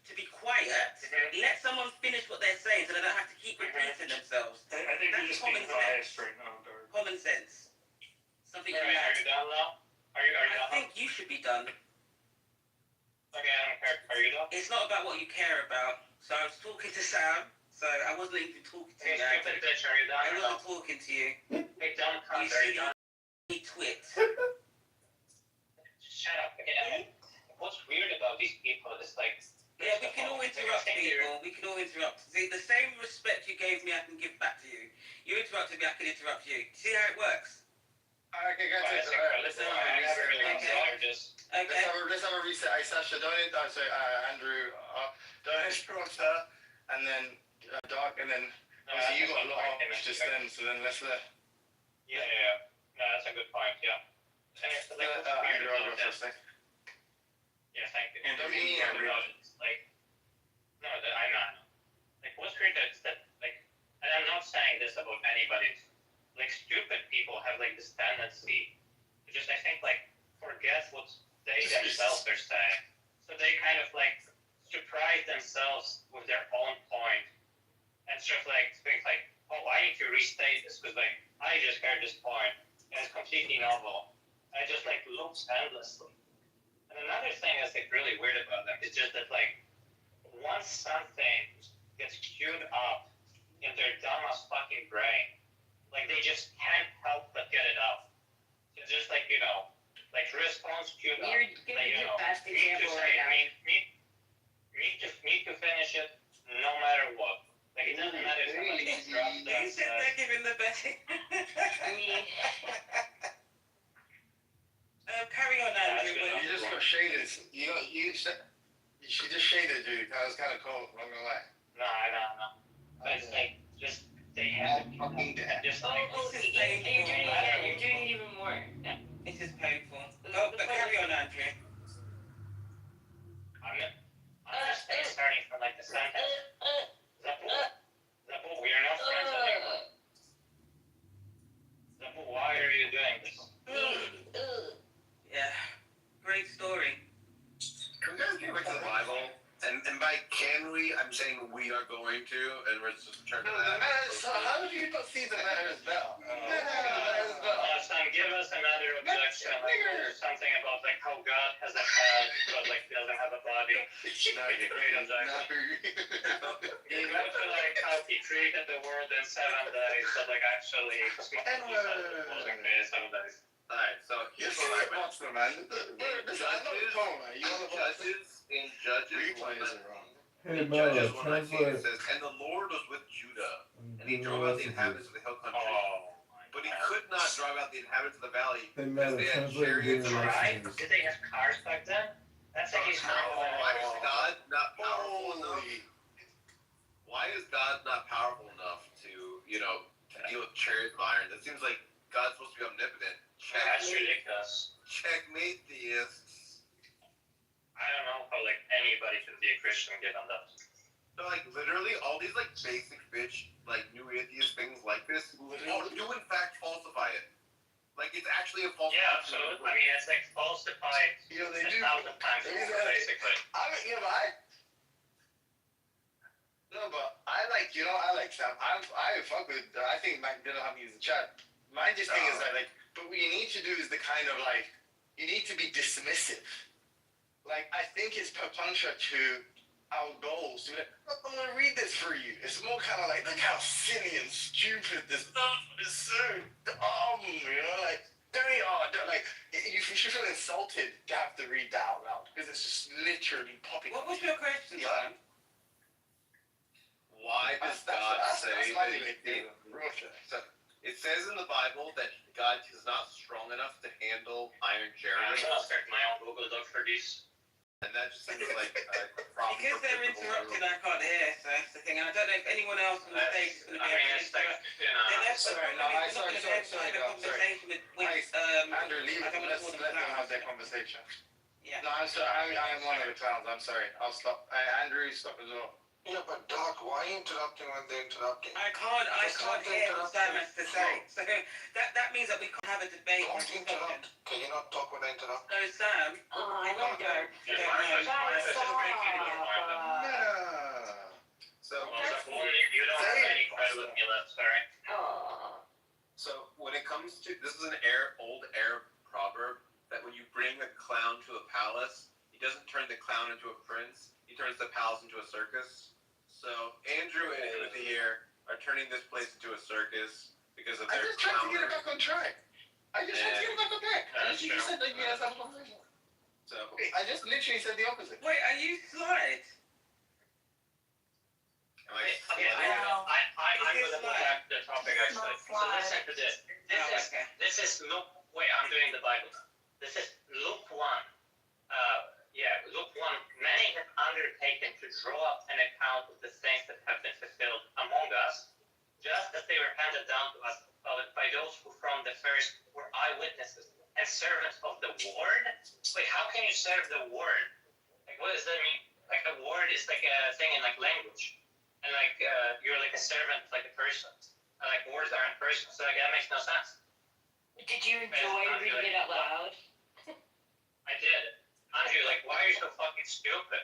Speaker 16: to be quiet, let someone finish what they're saying so they don't have to keep repeating themselves.
Speaker 7: I think you're
Speaker 16: That's
Speaker 7: just being
Speaker 16: common sense.
Speaker 7: biased right now, Dark.
Speaker 16: Common sense. Something you
Speaker 21: Alright, are you done now? Are you
Speaker 16: I
Speaker 21: done?
Speaker 16: think you should be done.
Speaker 21: Okay, I don't care. Are you done?
Speaker 16: It's not about what you care about. So I was talking to Sam, so I wasn't even talking to
Speaker 21: Hey,
Speaker 16: you.
Speaker 21: stupid bitch, are you done?
Speaker 16: I
Speaker 21: or
Speaker 16: wasn't
Speaker 21: no?
Speaker 16: talking to you.
Speaker 21: Hey, dumb
Speaker 16: You
Speaker 21: cunt, are you
Speaker 16: see
Speaker 21: done?
Speaker 16: the twit.
Speaker 21: Shut up. Okay, I mean, what's weird about these people is, like,
Speaker 16: Yeah, we can all interrupt people. We can all interrupt. See, the same respect you gave me, I can give back to you. You interrupted me, I can interrupt you. See how it works?
Speaker 18: Okay, guys, let's have a reset. Hey, Sasha, don't Andrew, don't interrupt her, and then Dark, and then obviously you got a lot of just then, so then let's
Speaker 21: Yeah. No, that's a good point, yeah.
Speaker 18: Andrew, I'll go first, thanks.
Speaker 21: Yeah, thank you.
Speaker 18: And don't mean Andrew.
Speaker 21: Like, no, I know. Like, what's weird is that, like, and I'm not saying this about anybody, like, stupid people have, like, this tendency to just, I think, like, forget what they themselves are saying. So they kind of, like, surprise themselves with their own point and sort of, like, think, like, oh, I need to restate this because, like, I just heard this point and it's completely novel. And it just, like, loops endlessly. And another thing that's, like, really weird about them is just that, like, once something gets queued up in their dumbass fucking brain, like, they just can't help but get it out. It's just like, you know, like, response queued up.
Speaker 10: You're giving
Speaker 21: like, you
Speaker 10: your
Speaker 21: know,
Speaker 10: best
Speaker 21: need to
Speaker 10: example
Speaker 21: say,
Speaker 10: right now.
Speaker 21: need to finish it no matter what. Like, it doesn't matter if somebody interrupts
Speaker 16: You said they're giving the best.
Speaker 10: Me.
Speaker 16: Carry on, Andrew.
Speaker 18: You just got shaded. She just shaded you. That was kind of cool. I'm not gonna lie.
Speaker 21: No. But it's like, just, they have fucking, just like,
Speaker 10: You're doing it again. You're doing it even more.
Speaker 16: This is painful. Oh, but carry on, Andrew.
Speaker 21: I'm just starting from like the sentence. Zabu, we are not friends anymore. Zabu, why are you doing this?
Speaker 16: Yeah, great story.
Speaker 12: Can we guys get back to the Bible? And by can we, I'm saying we are going to, and we're just turning to that.
Speaker 3: So how do you not see the matter as well?
Speaker 21: Son, give us another objection, like, or something about like how God has a head, but like doesn't have a body.
Speaker 12: No,
Speaker 21: Great objection. You go to like how he created the world in 7 days, but like actually he wasn't created 7 days.
Speaker 12: Alright, so here's what I went. Judges in Judges 1.
Speaker 5: Hey,
Speaker 12: In
Speaker 5: Mel,
Speaker 12: Judges 1:19 it
Speaker 5: translate.
Speaker 12: says, and the Lord was with Judah, and he drove out the inhabitants of the hill country. But he could not drive out the inhabitants of the valley
Speaker 5: Hey,
Speaker 12: because
Speaker 5: Mel,
Speaker 12: they had
Speaker 5: translate
Speaker 12: chariots
Speaker 5: your
Speaker 12: and
Speaker 21: Right?
Speaker 5: messages.
Speaker 21: Did they have cars back then? That's like he's
Speaker 12: Why is God not powerful enough? Why is God not powerful enough to, to deal with chariots of iron? That seems like God's supposed to be omnipotent.
Speaker 21: That's ridiculous.
Speaker 12: Checkmate theists.
Speaker 21: I don't know how like anybody can be a Christian given that.
Speaker 12: No, like literally all these like basic bitch, like new atheist things like this do in fact falsify it. Like it's actually a false.
Speaker 21: Yeah, absolutely. I mean, it's like falsified
Speaker 3: They do.
Speaker 21: 1,000 times more, basically.
Speaker 3: But I like Sam. I fuck with. I think Mac didn't have me as a chat. My just thing is that but what you need to do is the kind of you need to be dismissive. Like I think it's perpuncture to our goals. To I'm gonna read this for you. It's more kind of like look how silly and stupid this is so dumb. There you are. You should feel insulted to have to read that out loud because it's just literally popping.
Speaker 16: What was your question, son?
Speaker 12: Why does God say that it says in the Bible that God is not strong enough to handle iron
Speaker 21: I'm
Speaker 12: chariots?
Speaker 21: gonna start my own Google Doc for this.
Speaker 12: And that just seems like a problem.
Speaker 16: Because they're interrupted, I can't hear, so that's the thing. And I don't know if anyone else on the stage is going to be able to interrupt.
Speaker 3: Andrew, leave it. Let's let them have their conversation.
Speaker 16: Yeah.
Speaker 3: No, I'm sorry. I am one of the clowns. I'm sorry. I'll stop. Andrew, stop as well.
Speaker 9: Yeah, but Doc, why are you interrupting when they're interrupting?
Speaker 16: I can't hear what Sam has to say. So that means that we can't have a debate.
Speaker 9: Don't interrupt. Can you not talk when I interrupt?
Speaker 16: So Sam,
Speaker 15: I don't know.
Speaker 12: So
Speaker 21: you don't have any credit with me left, sorry.
Speaker 12: So when it comes to this is an old Arab proverb that when you bring a clown to a palace, he doesn't turn the clown into a prince. He turns the palace into a circus. So Andrew and Timothy here are turning this place into a circus because of their clownery.
Speaker 3: I just tried to get it back on track. You said that you guys have a conversation.
Speaker 12: So
Speaker 3: I just literally said the opposite.
Speaker 16: wait, are you slide?
Speaker 12: am I
Speaker 21: Okay, I'm going to back the topic actually. So listen to this. This is Luke. Wait, I'm doing the Bible. This is Luke 1. Luke 1. Many have undertaken to draw up an account of the things that have been fulfilled among us, just as they were handed down to us by those who from the first were eyewitnesses and servants of the word. Wait, how can you serve the word? Like, what does that mean? Like, a word is like a thing in like language, and like you're like a servant, like a person. And like words aren't persons, so like that makes no sense.
Speaker 15: Did you enjoy reading it out loud?
Speaker 21: I did. Andrew, like, why are you so fucking stupid?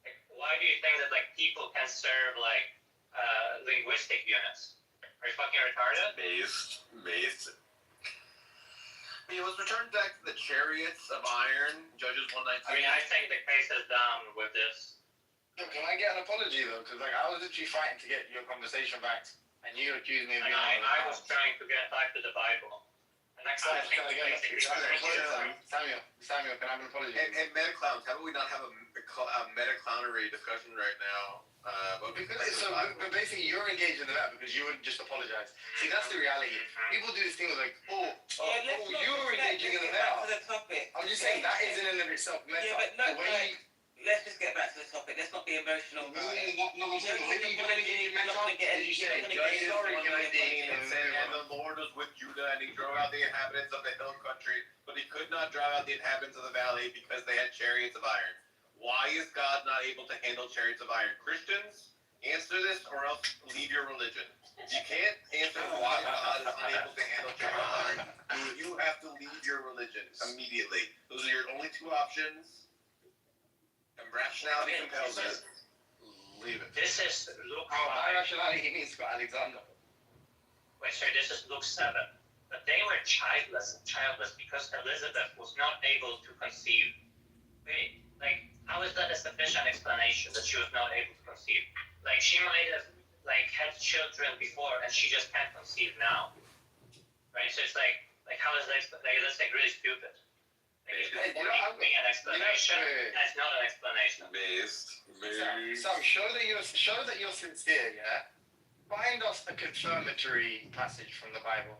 Speaker 21: Like, why do you think that like people can serve like linguistic units? Are you fucking retarded?
Speaker 12: Based. He was returned back to the chariots of iron, Judges 1:19.
Speaker 21: I mean, I think the case is done with this.
Speaker 3: Can I get an apology though? Because I was literally fighting to get your conversation back, and you accused me of
Speaker 21: And
Speaker 3: being.
Speaker 21: I was trying to get back to the Bible. And next time,
Speaker 3: Samuel, can I have an apology?
Speaker 12: And meta clowns, how about we not have a meta clownery discussion right now?
Speaker 3: But basically, you're engaged in that because you wouldn't just apologize. See, that's the reality. People do this thing of like, you were engaging in the now. I'm just saying that isn't in and of itself.
Speaker 16: let's just get back to the topic. Let's not be emotional about it.
Speaker 12: You know, and the Lord was with Judah, and he drove out the inhabitants of the hill country, but he could not drive out the inhabitants of the valley because they had chariots of iron. Why is God not able to handle chariots of iron? Christians, answer this or else leave your religion. If you can't answer why God is unable to handle chariots of iron, you have to leave your religion immediately. Those are your only two options. And rationality compels it. Leave it.
Speaker 21: This is Luke
Speaker 3: By
Speaker 21: 5.
Speaker 3: rationality, he means for Alexander.
Speaker 21: Wait, sorry, this is Luke 7. But they were childless because Elizabeth was not able to conceive. Wait, like, how is that a sufficient explanation that she was not able to conceive? Like, she might have, like, had children before and she just can't conceive now. Right? So it's like how is that, like, that's like really stupid. Like, you can give me an explanation, that's not an explanation.
Speaker 3: Sam, show that you're sincere, yeah? Find us a confirmatory passage from the Bible.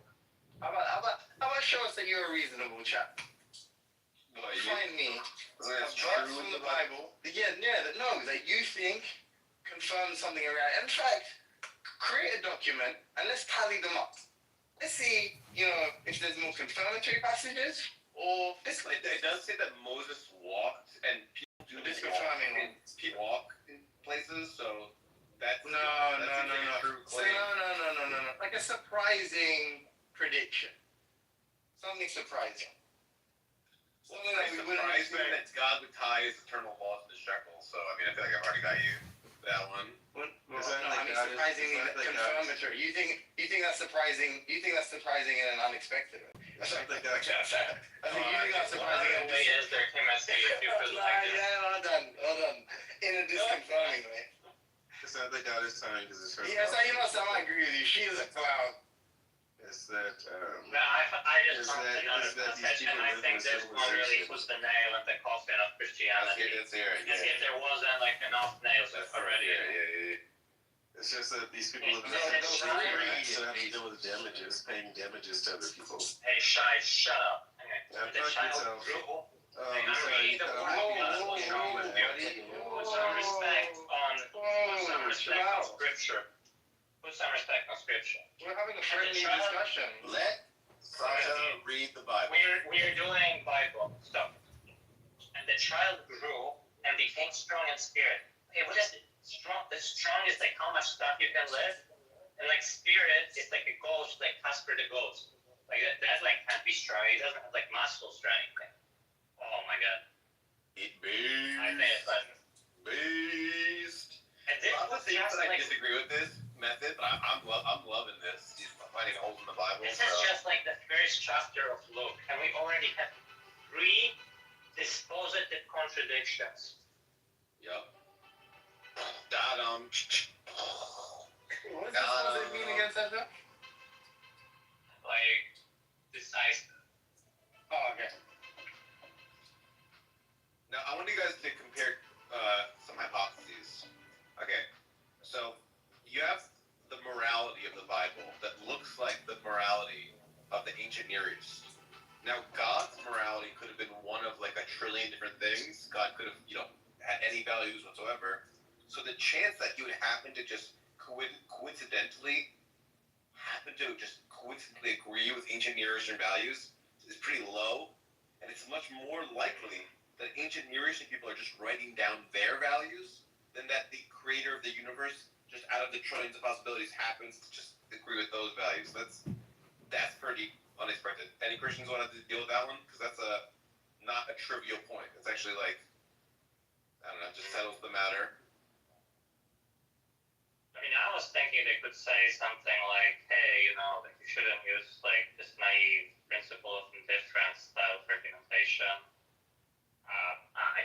Speaker 3: How about show us that you're a reasonable chap? Find me a verse from the Bible. That you think confirms something around. In fact, create a document and let's tally them up. Let's see, if there's more confirmatory passages or
Speaker 12: It does say that Moses walked, and people do
Speaker 3: this confirming.
Speaker 12: People walk in places, so that's
Speaker 3: No. Like a surprising prediction. Something surprising. Something that we wouldn't expect.
Speaker 12: That God would tie his eternal law to the shekel. So I mean, I feel like I've already got you that one.
Speaker 3: Surprisingly confirmatory. You think that's surprising? You think that's surprising in an unexpected way? I think you think that's surprising in a
Speaker 21: Is there chemistry if you feel like this?
Speaker 3: hold on. In a disconfirming way.
Speaker 12: It's not that God is tying his eternal
Speaker 3: Yes, Sam, I agree with you. She is a clown.
Speaker 12: It's that.
Speaker 21: No, I just don't think understand, and I think this one really puts the nail in the coffin of Christianity.
Speaker 12: Let's hear it.
Speaker 21: As if there wasn't like enough nails already.
Speaker 12: Yeah. It's just that these people live in so have to deal with damages, paying damages to other people.
Speaker 21: Hey, shut up. The child grew. I'm reading the word. Put some respect on Scripture. Put some respect on Scripture.
Speaker 3: We're having a friendly discussion.
Speaker 12: Let Sasha read the Bible.
Speaker 21: We're doing Bible stuff. And the child grew and became strong in spirit. Okay, what is it? Strong? The strong is like how much stuff you can lift. And like spirit is like a ghost, like Casper the ghost. Like that like can't be strong. He doesn't have like muscles or anything. Oh my god.
Speaker 12: It beast.
Speaker 21: I think it's like
Speaker 12: beast.
Speaker 21: And this
Speaker 12: I'm not saying that I disagree with this method, but I'm loving this. He's finding holes in the Bible.
Speaker 21: This is just like the first chapter of Luke, and we already have 3 dispositive contradictions.
Speaker 12: Yep. Got him.
Speaker 3: What does it mean again, Sasha?
Speaker 21: Like, decisive.
Speaker 3: Oh, okay.
Speaker 12: Now, I want you guys to compare some hypotheses. Okay, so you have the morality of the Bible that looks like the morality of the ancient Near East. Now, God's morality could have been one of like a trillion different things. God could have, had any values whatsoever. So the chance that you would happen to just coincidentally agree with ancient Near Eastern values is pretty low, and it's much more likely that ancient Near Eastern people are just writing down their values than that the creator of the universe, just out of the trillions of possibilities, happens to just agree with those values. That's pretty unexpected. Any Christians want to deal with that one? Because that's not a trivial point. It's actually like, I don't know, it just settles the matter.
Speaker 21: I mean, I was thinking they could say something like, hey, like you shouldn't use like this naive principle of indifference style of argumentation.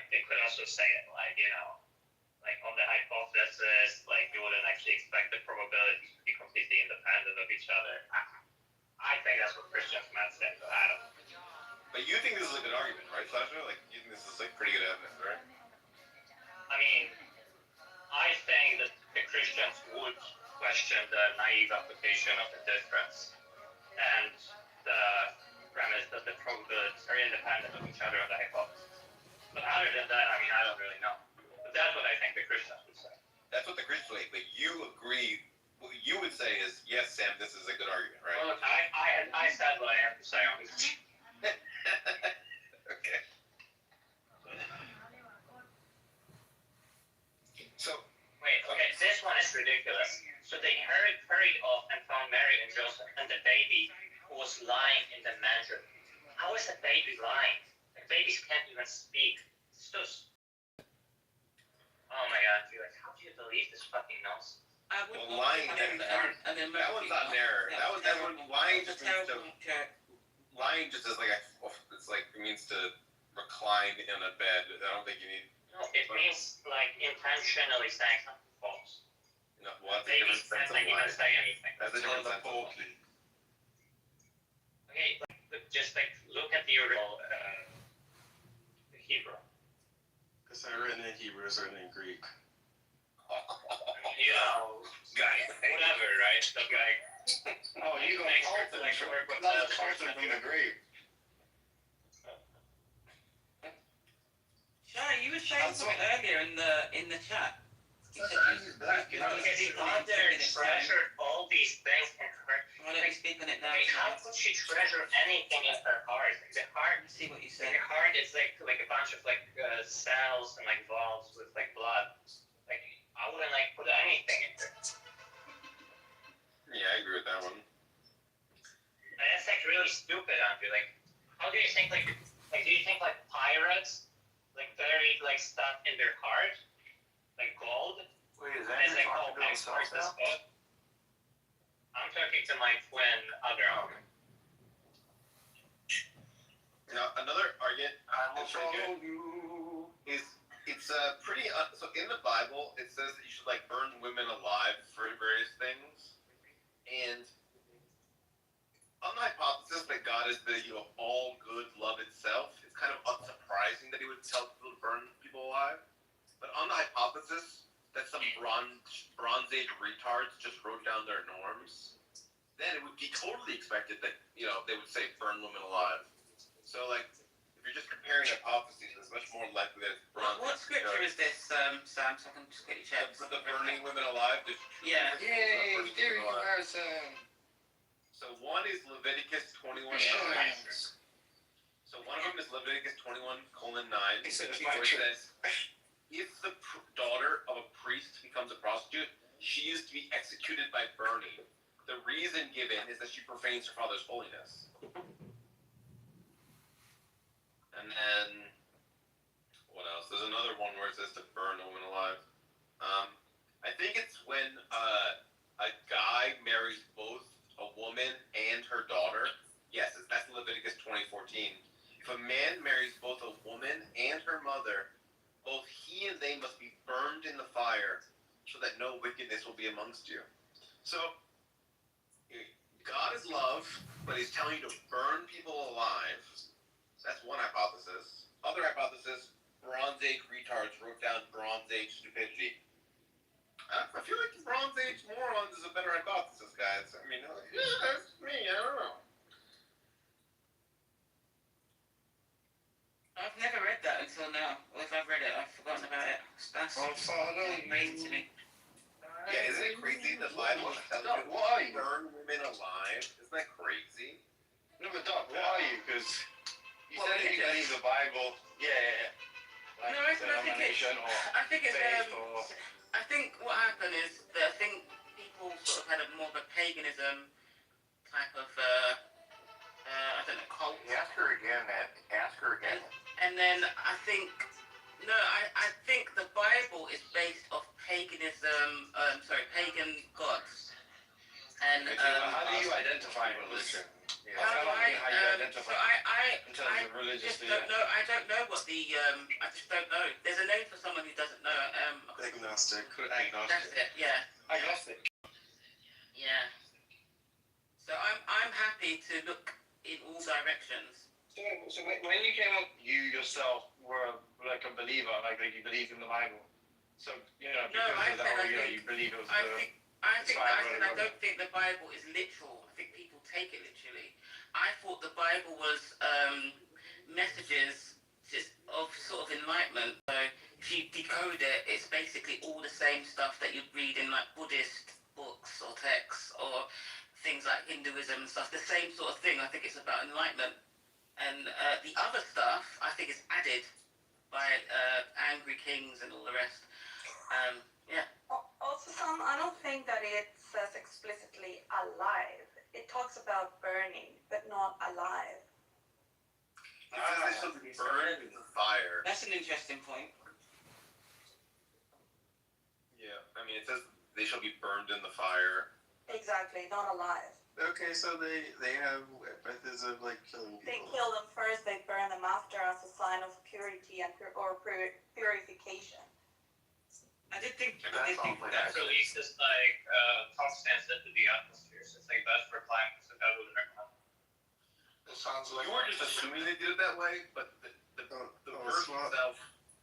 Speaker 21: They could also say it like, like on the hypothesis, like you wouldn't actually expect the probabilities to be completely independent of each other. I think that's what Christians meant saying, but I don't know.
Speaker 12: But you think this is a good argument, right, Sasha? Like, you think this is like pretty good evidence, right?
Speaker 21: I mean, I think that the Christians would question the naive application of indifference and the premise that the probabilities are independent of each other on the hypothesis. But other than that, I mean, I don't really know. said what I have to say on this.
Speaker 19: Okay. So,
Speaker 21: Wait, okay, this one is ridiculous. So they hurried off and found Mary and Joseph and the baby who was lying in the manger. How is the baby lying? Like, babies can't even speak. It's just... Oh my god, Felix, how do you believe this fucking nonsense?
Speaker 19: well, lying, that one's not an error. That one, lying just means to, lying just is like it's like, it means to recline in a bed. I don't think you need.
Speaker 21: No, it means like intentionally saying something false.
Speaker 19: No, well, that's a different
Speaker 21: Babies can't
Speaker 19: sense of
Speaker 21: like even
Speaker 19: lying.
Speaker 21: say anything.
Speaker 19: That's a different sense of lying.
Speaker 21: Okay, like, just like look at the original Hebrew.
Speaker 1: It's not written in Hebrew, it's written in Greek.
Speaker 21: You know, whatever, right? The guy.
Speaker 18: Oh, you go
Speaker 21: makes
Speaker 18: Carlton,
Speaker 21: like work with
Speaker 18: not Carlton from the grave.
Speaker 16: Shai, you were saying something earlier in the chat. You said
Speaker 21: His mother treasured all these things in her.
Speaker 16: Why don't you speak on it now?
Speaker 21: Like, how could she treasure anything in her heart? Like, the heart.
Speaker 16: See what you said.
Speaker 21: Like, the heart is like a bunch of like cells and like valves with like blood. Like, I wouldn't like put anything in there.
Speaker 19: Yeah, I agree with that one.
Speaker 21: And that's like really stupid, Andrew. Like, how do you think like do you think like pirates like buried like stuff in their heart, like gold?
Speaker 9: Wait, is
Speaker 21: And
Speaker 9: that
Speaker 21: it's like, oh, thanks for this book. I'm talking to my twin other.
Speaker 19: Now, another argument
Speaker 18: I will
Speaker 19: that's pretty
Speaker 18: follow
Speaker 19: good
Speaker 18: you.
Speaker 19: is it's pretty. So in the Bible, it says that you should like burn women alive for various things, and on the hypothesis that God is the all good love itself, it's kind of unsurprising that He would tell people to burn people alive. But on the hypothesis that some Bronze Age retards just wrote down their norms, then it would be totally expected that they would say burn women alive. So like, if you're just comparing hypotheses, it's much more likely that it's Bronze.
Speaker 16: What scripture is this, Sam? So I can just quickly check.
Speaker 19: The burning women alive.
Speaker 16: Yeah.
Speaker 18: Yay, theory comparison.
Speaker 19: So one is Leviticus 21:9. So one of them is Leviticus 21:9, where it says, if the daughter of a priest becomes a prostitute, she is to be executed by burning. The reason given is that she profanes her father's holiness. And then, what else? There's another one where it says to burn a woman alive. I think it's when a guy marries both a woman and her daughter. Yes, that's Leviticus 20:14. If a man marries both a woman and her mother, both he and they must be burned in the fire, so that no wickedness will be amongst you. So, God is love, but He's telling you to burn people alive. That's one hypothesis. Other hypothesis, Bronze Age retards wrote down Bronze Age stupidity. I feel like Bronze Age morons is a better hypothesis, guys. I mean, that's me, I don't know.
Speaker 16: I've never read that until now. Or if I've read it, I've forgotten about it. That's amazing to me.
Speaker 19: Yeah, isn't it crazy that the Bible tells you to burn women alive? Isn't that crazy?
Speaker 18: No, but Doc, why are you? Because you said that you believe the Bible. Yeah. Like
Speaker 16: No, I think it's I think what happened is that I think people sort of had a more of a paganism type of I don't know, cult.
Speaker 18: Ask her again, man. Ask her again.
Speaker 16: And then I think I think the Bible is based off paganism. Pagan gods. And
Speaker 18: how do you identify religion?
Speaker 16: How do I
Speaker 18: identify in terms of religious
Speaker 16: just don't know. I don't know what the I just don't know. There's a name for someone who doesn't know.
Speaker 1: Agnostic.
Speaker 16: That's it. Yeah.
Speaker 18: Agnostic.
Speaker 16: Yeah. So I'm happy to look in all directions.
Speaker 18: So when you came up, you yourself were like a believer, like you believed in the Bible. So because of that, you believe it was
Speaker 16: I don't think the Bible is literal. I think people take it literally. I thought the Bible was messages just of sort of enlightenment. So if you decode it, it's basically all the same stuff that you'd read in like Buddhist books or texts or things like Hinduism and stuff, the same sort of thing. I think it's about enlightenment. And the other stuff, I think, is added by angry kings and all the rest. Yeah.
Speaker 10: Also, Sam, I don't think that it says explicitly alive. It talks about burning, but not alive.
Speaker 19: It says they shall be burned in the fire.
Speaker 16: That's an interesting point.
Speaker 19: Yeah, I mean, it says they shall be burned in the fire.
Speaker 10: Exactly, not alive.
Speaker 1: Okay, so they have methods of like killing people.
Speaker 10: They kill them first, they burn them after as a sign of purity and purification.
Speaker 16: I did think
Speaker 21: that releases like toxins into the atmosphere. So it's like bad for climate, so that would recommend.
Speaker 9: It sounds like
Speaker 19: You weren't just assuming they did it that way, but the verse itself.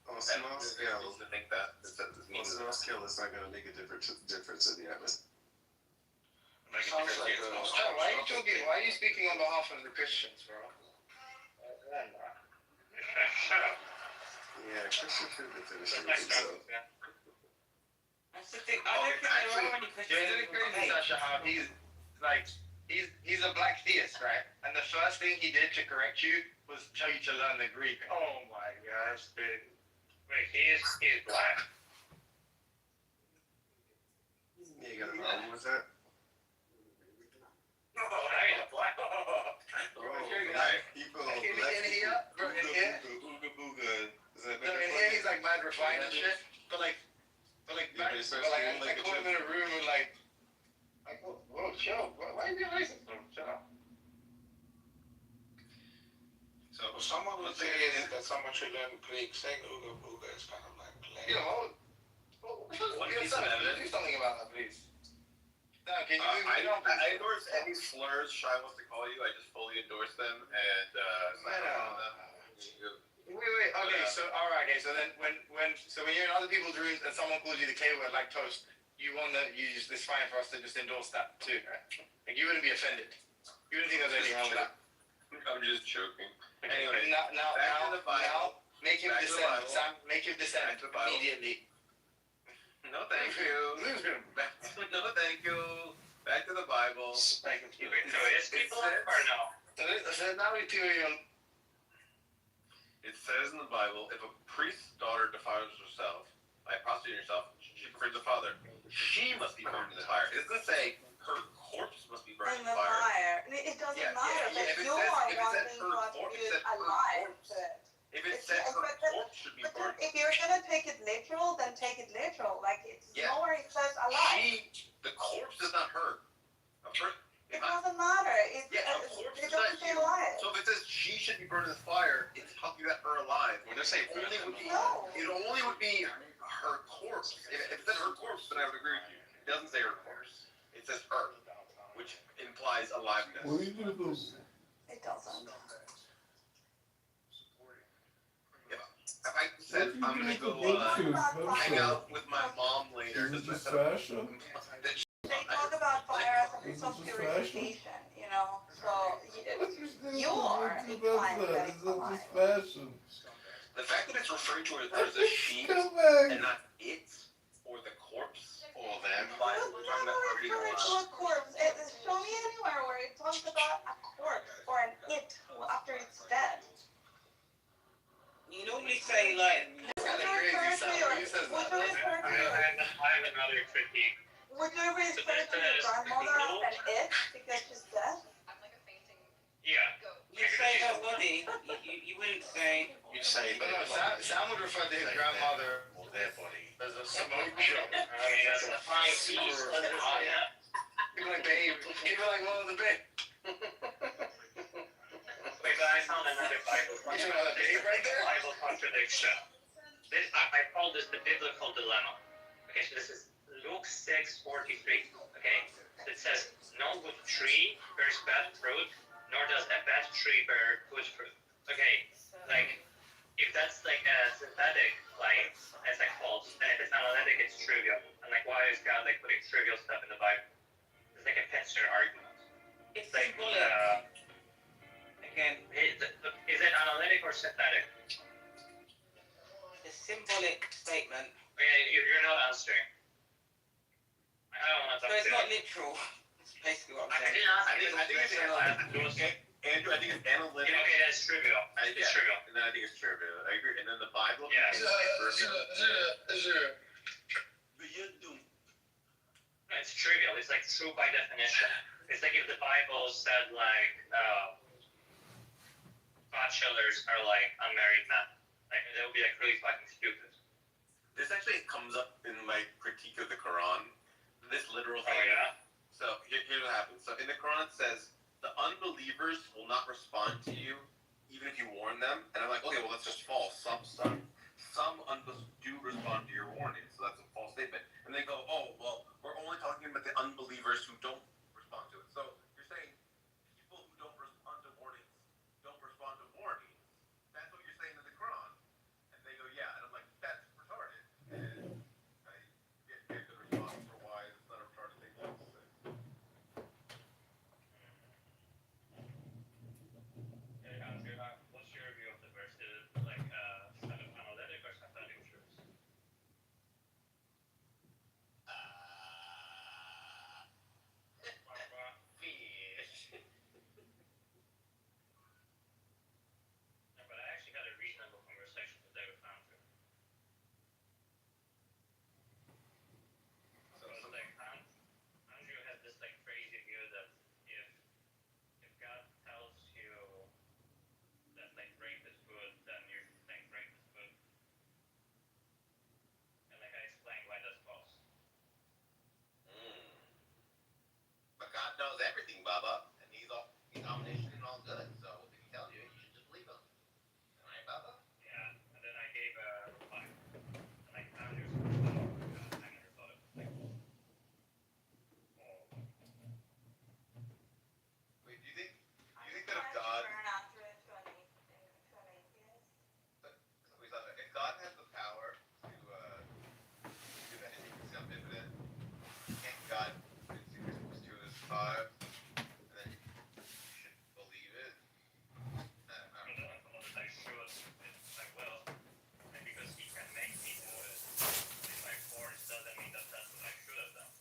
Speaker 1: On a small scale,
Speaker 19: to think that
Speaker 1: on a small scale, it's not going to make a difference in the atmosphere.
Speaker 3: Sounds like why are you speaking on behalf of the Christians, bro?
Speaker 1: Yeah, Christians should be finishing themselves.
Speaker 16: That's the thing. I don't think there are any Christians.
Speaker 3: Isn't it crazy, Sasha, how he's a black theist, right? And the first thing he did to correct you was tell you to learn the Greek. Oh my gosh, dude.
Speaker 21: Wait, he is black.
Speaker 1: Yeah, you got a problem with that?
Speaker 21: Oh, I ain't black.
Speaker 1: People,
Speaker 3: in here,
Speaker 1: ooga booga. Is that
Speaker 3: no,
Speaker 1: better?
Speaker 3: in here he's like mad refined and shit. But I put him in a room and like, whoa, chill. Why are you being racist? Chill out.
Speaker 9: So someone would say that someone should learn Greek. Saying ooga booga is kind of like lame.
Speaker 3: You know, do something about that, please. No, can you
Speaker 19: I endorse any slurs Shy wants to call you. I just fully endorse them and sign off on them.
Speaker 3: Wait. Okay, so alright. Okay, so then when you're in other people's rooms and someone calls you the K word like toast, it's fine for us to just endorse that too, right? Like you wouldn't be offended. You wouldn't think there's anything wrong with that.
Speaker 19: I'm just joking.
Speaker 3: Anyway, now, make him descend. Sam, make him descend immediately.
Speaker 19: No, thank you. No, thank you. Back to the Bible.
Speaker 21: So is people or no?
Speaker 3: So now we Peoria.
Speaker 19: It says in the Bible, if a priest's daughter defiles herself by prostituting herself, she prefers the father. She must be burned in the fire. It doesn't say her corpse must be burned in the fire.
Speaker 10: It doesn't matter, but you are wanting to attribute a life to it.
Speaker 19: If it says her corpse should be burned.
Speaker 10: If you're gonna take it literal, then take it literal. Like it's nowhere it says alive.
Speaker 19: The corpse is not her.
Speaker 10: It doesn't matter. It doesn't say alive.
Speaker 19: So if it says she should be burned in the fire, it's talking about her alive. When they say it only would be her corpse. If it said her corpse, then I would agree with you. It doesn't say her corpse. It says her, which implies aliveness.
Speaker 5: What are you gonna do?
Speaker 10: It doesn't.
Speaker 19: If I said I'm gonna go hang out with my mom later,
Speaker 5: is this fashion?
Speaker 10: They talk about fire as a piece of purification, you know. So you are implying that it's alive.
Speaker 5: Fashion.
Speaker 19: The fact that it's referring to it as a she and not it or the corpse or them implies we're talking about her being alive.
Speaker 10: A corpse. Show me anywhere where it talks about a corpse or an it after it's dead.
Speaker 16: You normally say like.
Speaker 10: Would you refer to
Speaker 21: I have another critique.
Speaker 10: Would you refer to your grandmother as an it because she's dead?
Speaker 21: Yeah.
Speaker 16: You say her body. You wouldn't say.
Speaker 3: You'd say. But no, Sam would refer to his grandmother or their body as a smoke show.
Speaker 21: I mean, that's a fine piece.
Speaker 3: People like, babe, give her like one of the bit.
Speaker 21: Wait, but I found another Bible.
Speaker 3: You know that babe right there?
Speaker 21: Bible contradiction. I call this the biblical dilemma. Okay, so this is Luke 6:43. Okay, it says, "No good tree bears bad fruit, nor does a bad tree bear good fruit." Okay, like if that's like a synthetic claim, it's like false, and if it's analytic, it's trivial. And like, why is God like putting trivial stuff in the Bible? It's like a pincer argument.
Speaker 16: It's
Speaker 21: like
Speaker 16: again.
Speaker 21: Is it analytic or synthetic?
Speaker 16: A symbolic statement.
Speaker 21: Okay, you're not answering. I don't want to talk
Speaker 16: So it's
Speaker 21: to
Speaker 16: not
Speaker 21: you.
Speaker 16: literal. basically what I'm
Speaker 21: I
Speaker 16: saying.
Speaker 21: think it's
Speaker 19: Andrew, I think it's analytics.
Speaker 21: Yeah, okay, that's trivial. It's trivial.
Speaker 19: And then I think it's trivial. I agree. And then the Bible.
Speaker 21: Yeah. It's trivial. It's like true by definition. It's like if the Bible said like bachelors are like unmarried men. Like that would be like really fucking stupid.
Speaker 19: This actually comes up in my critique of the Quran. This literal thing.
Speaker 21: Oh yeah.
Speaker 19: So here's what happens. So in the Quran it says the unbelievers will not respond to you even if you warn them. And I'm like, okay, well that's just false. Some unbelievers do respond to your warning, so that's a false statement. And they go, oh well, we're only talking about the unbelievers who don't respond to it. So you're saying people who don't respond to warnings don't respond to warnings. That's what you're saying in the Quran. And they go, yeah. And I'm like, that's retarded. And I get a good response for why it's not a retarded thing to say.
Speaker 21: Andrew, what's your view of the verse? Is it like analytic or synthetic truths? But I actually had a reasonable conversation today with Andrew. So it's like Andrew has this like crazy view that if God tells you that like rape is good, then you think rape is good. And like I explained why that's false.
Speaker 19: But God knows everything, Baba, and He's omniscient and all good. So if He tells you, you should just believe Him, right, Baba?
Speaker 21: Yeah, and then I gave a reply. And like Andrew's I never thought of like,
Speaker 19: Wait, do you think that if God, if God has the power to do anything, He's omnipotent, can't God do 2 + 2 is 5, and then you should believe it? I don't know.
Speaker 21: it's like well, and because he can make me do it, if I force doesn't mean that that's what I should have done.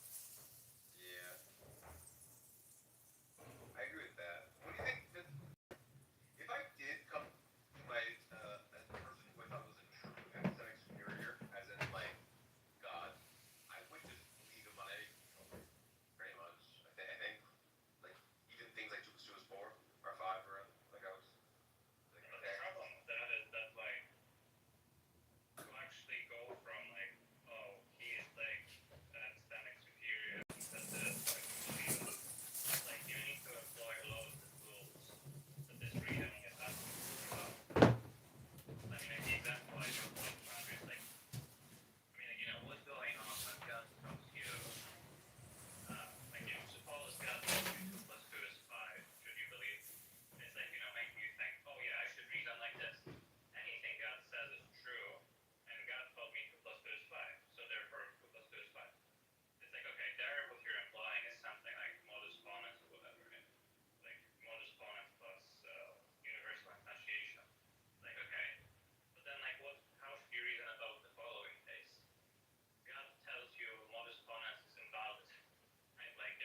Speaker 19: Yeah. I agree with that. What do you think? If I did come to my as a person who I thought was a true empathetic superior, as in like God, I would just leave him on any pretty much. I think like even things like 2 + 2 is 4 or 5 or like I was like
Speaker 21: But the problem with that is that like to actually go from like, oh, he is like an epistemic superior to this like you need to employ a lot of the tools that this reasoning is asking about. I mean like the example I just put is like what's going on when God tells you suppose God tells you 2 + 2 is 5, should you believe? It's like, making you think, oh yeah, I should reason like this. Anything God says is true, and God told me 2 + 2 is 5, so therefore 2 + 2 is 5. It's like, okay, there what you're implying is something like modus ponens or whatever, right? Like modus ponens plus universal instantiation. Like, okay, but then like how should you reason about the following case? God tells you modus ponens is invalid. Right? Like,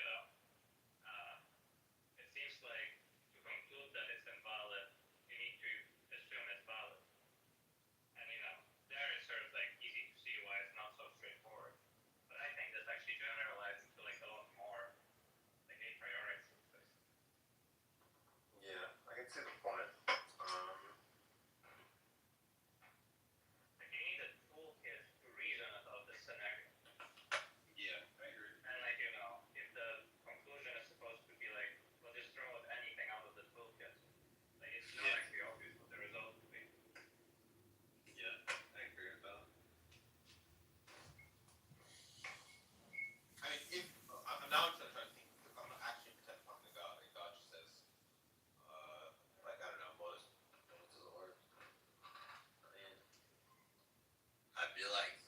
Speaker 21: it seems like to conclude that it's invalid, you need to assume it's valid. And there it's sort of like easy to see why it's not so straightforward. But I think that's actually generalized to like a lot more like a priori truth.
Speaker 19: yeah, I can see the point.
Speaker 21: Like you need a toolkit to reason about this scenario.
Speaker 19: Yeah, I agree.
Speaker 21: And like if the conclusion is supposed to be like, well, just throw anything out of the toolkit, like it's not actually obvious what the result will be.
Speaker 19: Yeah, I agree with that. I mean, if I'm now trying to think, if I'm actually pretending talking to God, and God just says, like I don't know, most doesn't work. I mean, I'd be like,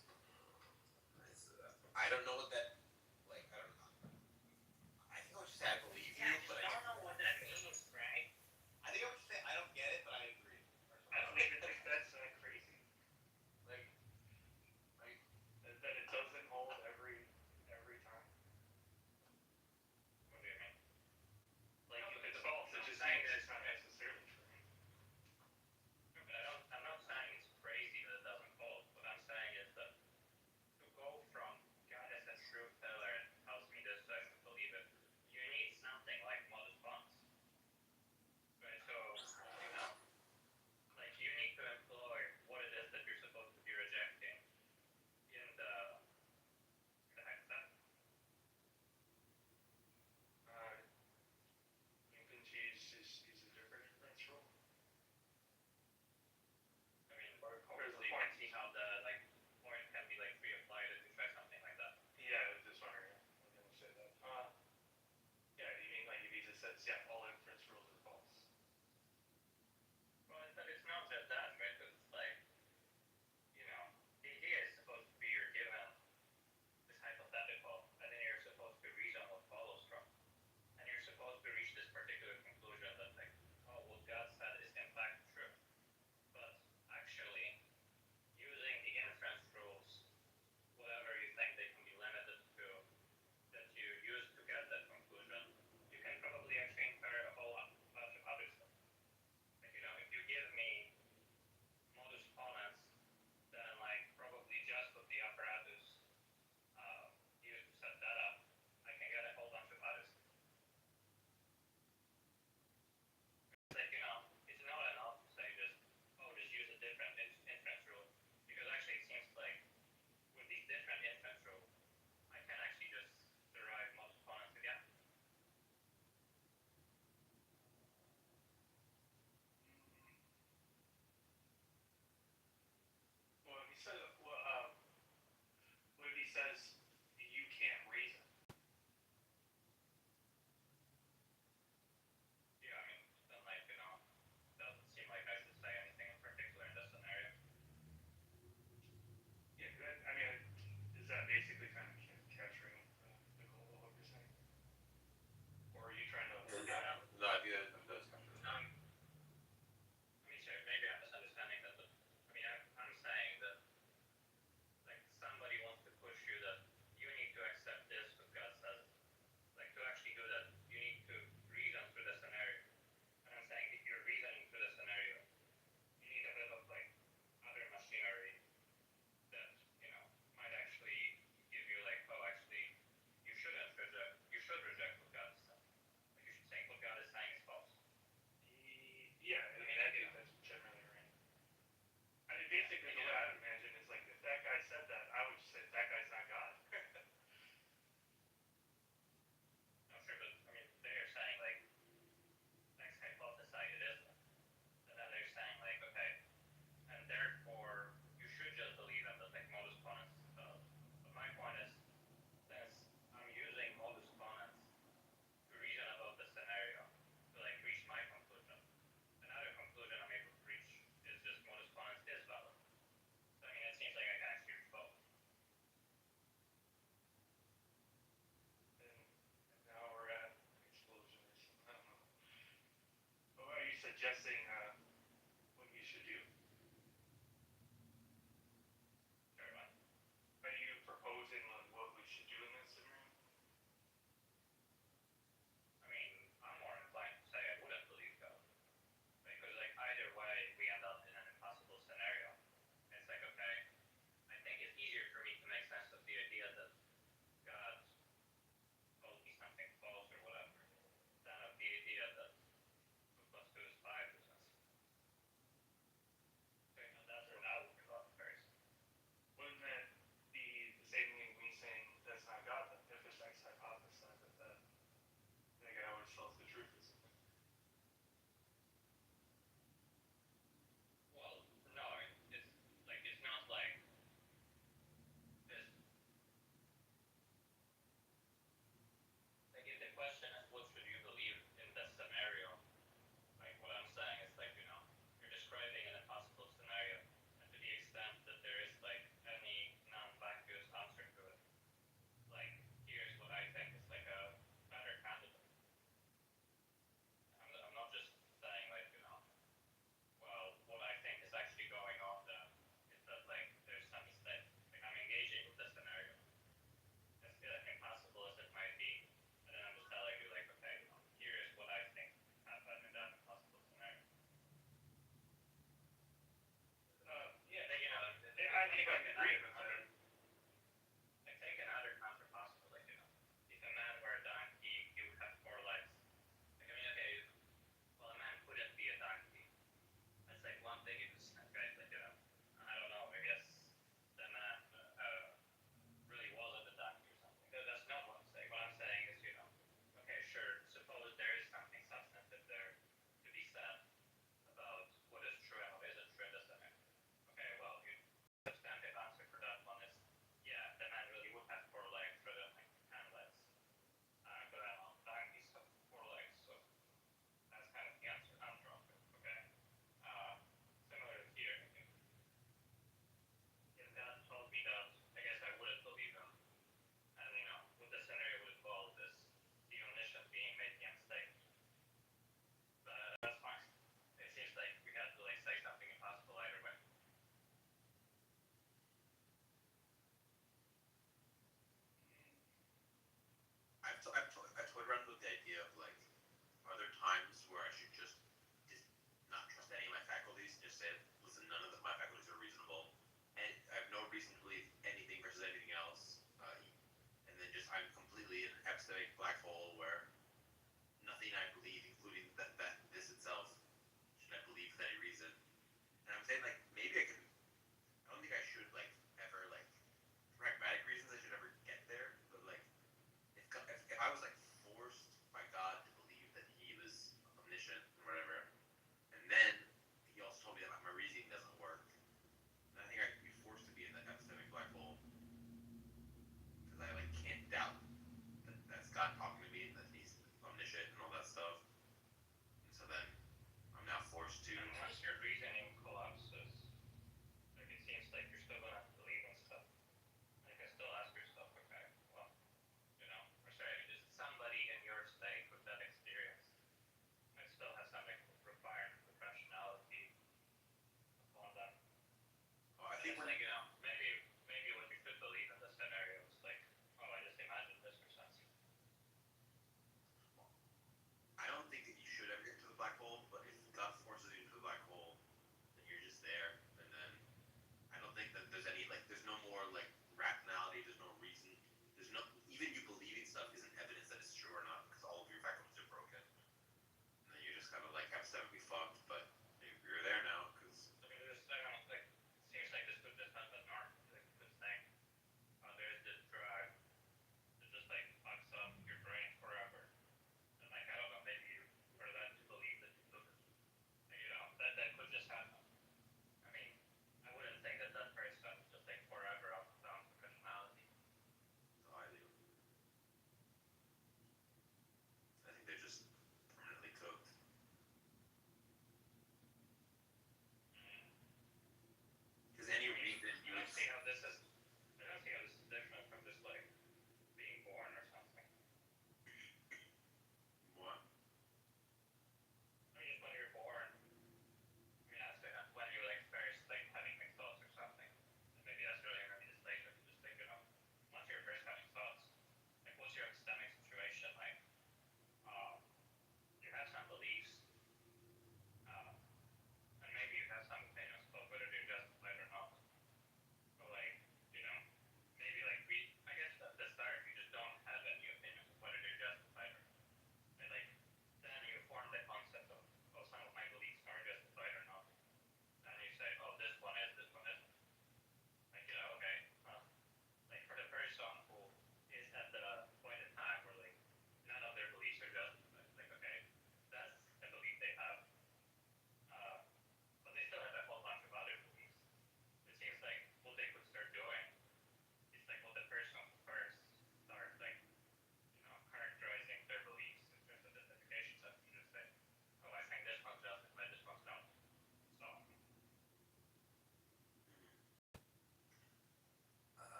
Speaker 19: I don't know what that, like I don't know. I think I would just say I believe you, but I
Speaker 21: don't know what that means, right?
Speaker 19: I think I would just say I don't get it, but I agree.
Speaker 21: I don't even think that's crazy.
Speaker 19: Like
Speaker 21: That it doesn't hold every time. What do you mean?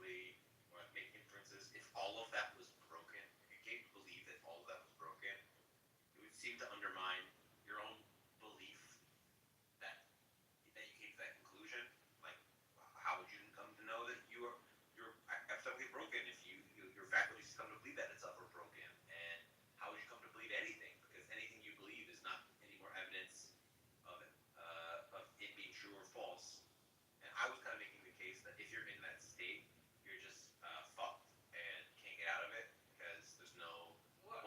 Speaker 4: faculty, or make inferences, if all of that was broken, if you came to believe that all of that was broken, it would seem to undermine your own belief that that you came to that conclusion. Like, how would you come to know that you're absolutely broken if your faculties come to believe that itself are broken? And how would you come to believe anything? Because anything you believe is not any more evidence of it being true or false. And I was kind of making the case that if you're in that state, you're just fucked and can't get out of it because there's no.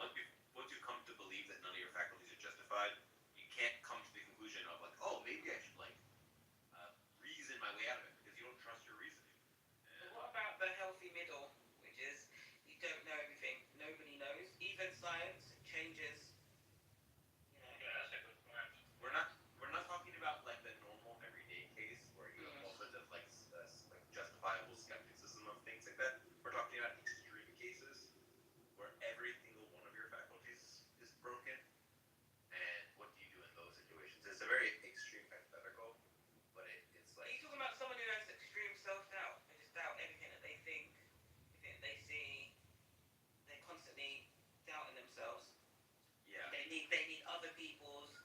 Speaker 4: Once you come to believe that none of your faculties are justified, you can't come to the conclusion of like, oh, maybe I should like reason my way out of it because you don't trust your reasoning.
Speaker 16: What about the healthy middle, which is you don't know everything, nobody knows, even science changes. You know.
Speaker 21: Yeah, that's a good point.
Speaker 4: We're not talking about like the normal everyday case where you have all sorts of like justifiable skepticism of things like that. We're talking about extreme cases where every single one of your faculties is broken. And what do you do in those situations? It's a very extreme hypothetical, but it's
Speaker 16: Are
Speaker 4: like.
Speaker 16: you talking about someone who has extreme self-doubt? They just doubt everything that they think, everything that they see. They're constantly doubting themselves.
Speaker 4: Yeah.
Speaker 16: They need other people's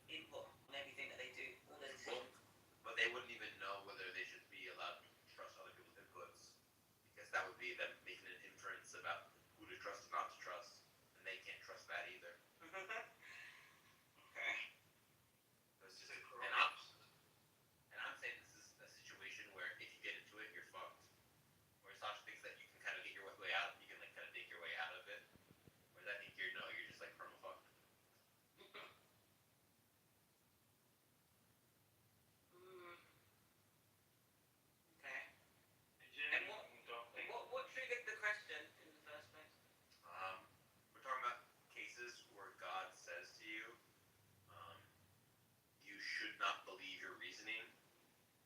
Speaker 16: input on everything that they do, all their decisions.
Speaker 4: But they wouldn't even know whether they should be allowed to trust other people's inputs because that would be them making an inference about who to trust and not to trust, and they can't trust that either.
Speaker 16: Okay.
Speaker 4: It's just and I'm saying this is a situation where if you get into it, you're fucked. Where Sasha thinks that you can kind of get your way out, you can like kind of dig your way out of it. Whereas I think you're just like perma fucked.
Speaker 16: Okay. And what triggered the question in the first place?
Speaker 4: We're talking about cases where God says to you, you should not believe your reasoning,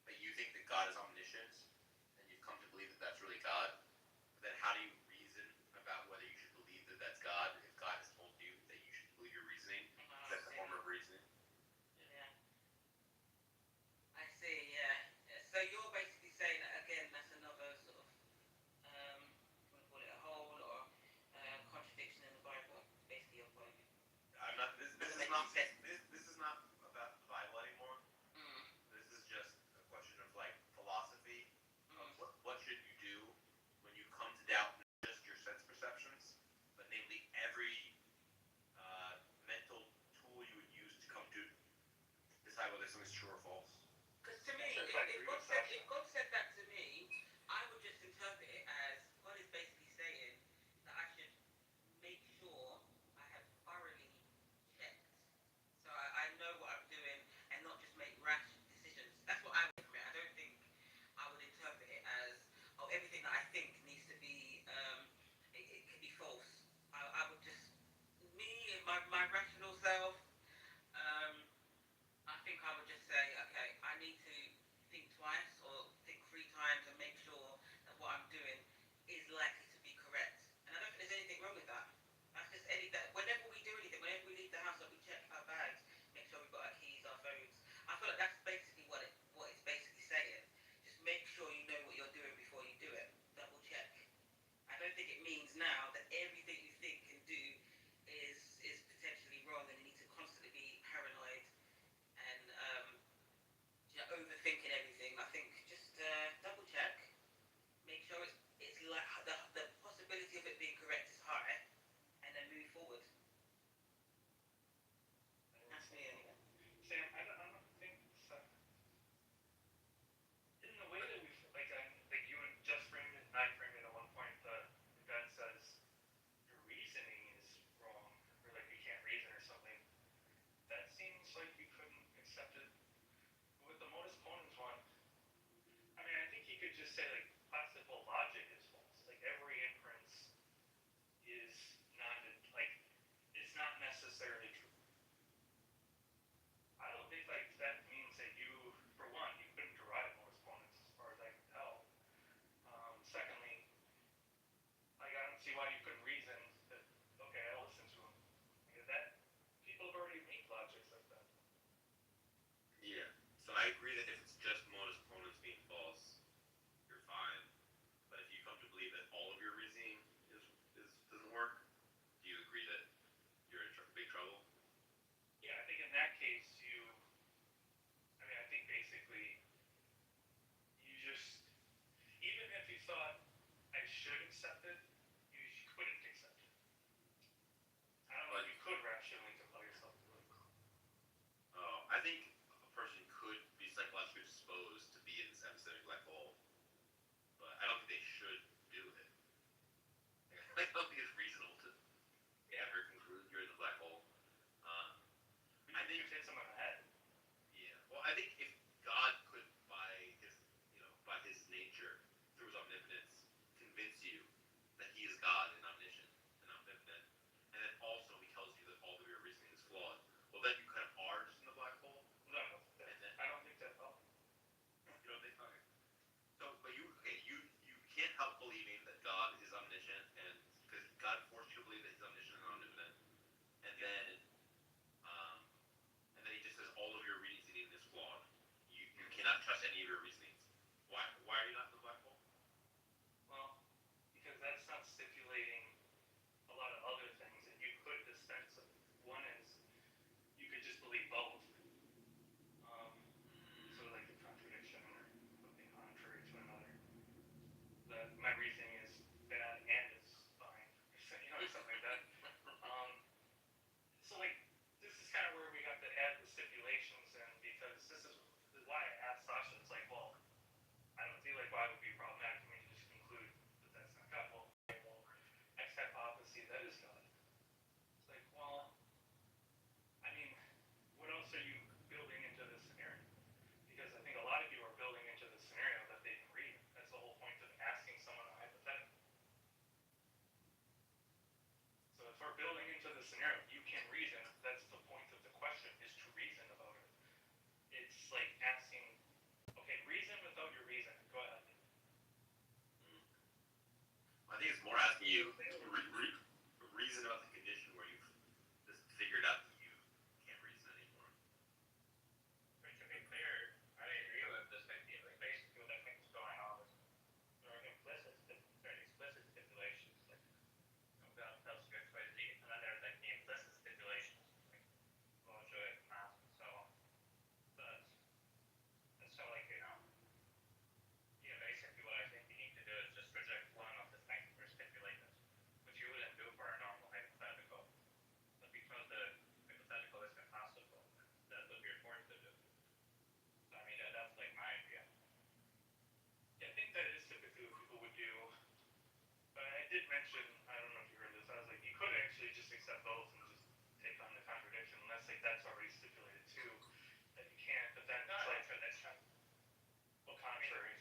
Speaker 4: but you think that God is omniscient, and you've come to believe that that's really God. But then how do you reason about whether you should believe that that's God if God has told you that you should believe your reasoning? That's a form of reasoning.
Speaker 16: Yeah. I see, yeah. So you're basically saying that again, that's another sort of, you want to call it a hole or contradiction in the Bible, basically your point.
Speaker 4: I'm not. This is not about the Bible anymore. This is just a question of like philosophy. What should you do when you come to doubt not just your sense perceptions, but namely every mental tool you would use to come to decide whether something's true or false?
Speaker 16: Because to me, if God said that to me, I would just interpret it as God is basically saying that I should make sure I have thoroughly checked. So I know what I'm doing and not just make rash decisions. That's what I would interpret. I don't think I would interpret it as, oh, everything that I think needs to be, it can be false. I would just, my rational self, I think I would just say, okay, I need to think twice or think 3 times and make sure that what I'm doing is likely to be correct. And I don't think there's anything wrong with that. That's just whenever we do anything, whenever we leave the house, that we check our bags, make sure we've got our keys, our phones. I feel like that's basically what it's basically saying. Just make sure you know what you're doing before you do it. Double check. I don't think it means now that everything you think and do is potentially wrong and you need to constantly be paranoid and overthinking everything. I think just double check, make sure it's like the possibility of it being correct is high, and then move forward. That's me anyway.
Speaker 21: Sam, I don't think so. In the way that we like you and just framed it and I framed it at one point, the God says your reasoning is wrong, or like you can't reason or something. That seems like you couldn't accept it. With the modus ponens one, I mean, I think you could just say like classical logic is false. Like every inference is not it's not necessarily true. I don't think like that means that you, for one, you couldn't derive modus ponens as far as I can tell. Secondly, like I don't see why you couldn't reason that. Okay, I'll listen to him. Because that people have already made logics like that.
Speaker 4: Yeah. So I agree that if it's just modus ponens being false, you're fine.
Speaker 7: the scenario, you can reason. That's the point of the question, is to reason about it. It's like asking, okay, reason without your reason. Go ahead.
Speaker 4: I think it's more asking you reason about the condition where you've just figured out that you can't reason anymore.
Speaker 21: But to be clear, I agree with this idea. Like basically what I think is going on is there are explicit stipulations, like God tells you X, Y, Z, and then there's like the implicit stipulations, like Moshe, Mass, and so on. But and so like basically what I think you need to do is just reject one of the things that are stipulated, which you wouldn't do for a normal hypothetical. But because the hypothetical is impossible, that's what you're forced to do. So I mean that's like my idea.
Speaker 7: Yeah, I think that is typically what people would do. But I did mention, I don't know if you heard this, I was like, you could actually just accept both and just take on the contradiction, unless like that's already stipulated too, that you can't. But then
Speaker 21: No,
Speaker 7: it's like,
Speaker 21: that's not.
Speaker 7: well, contrary.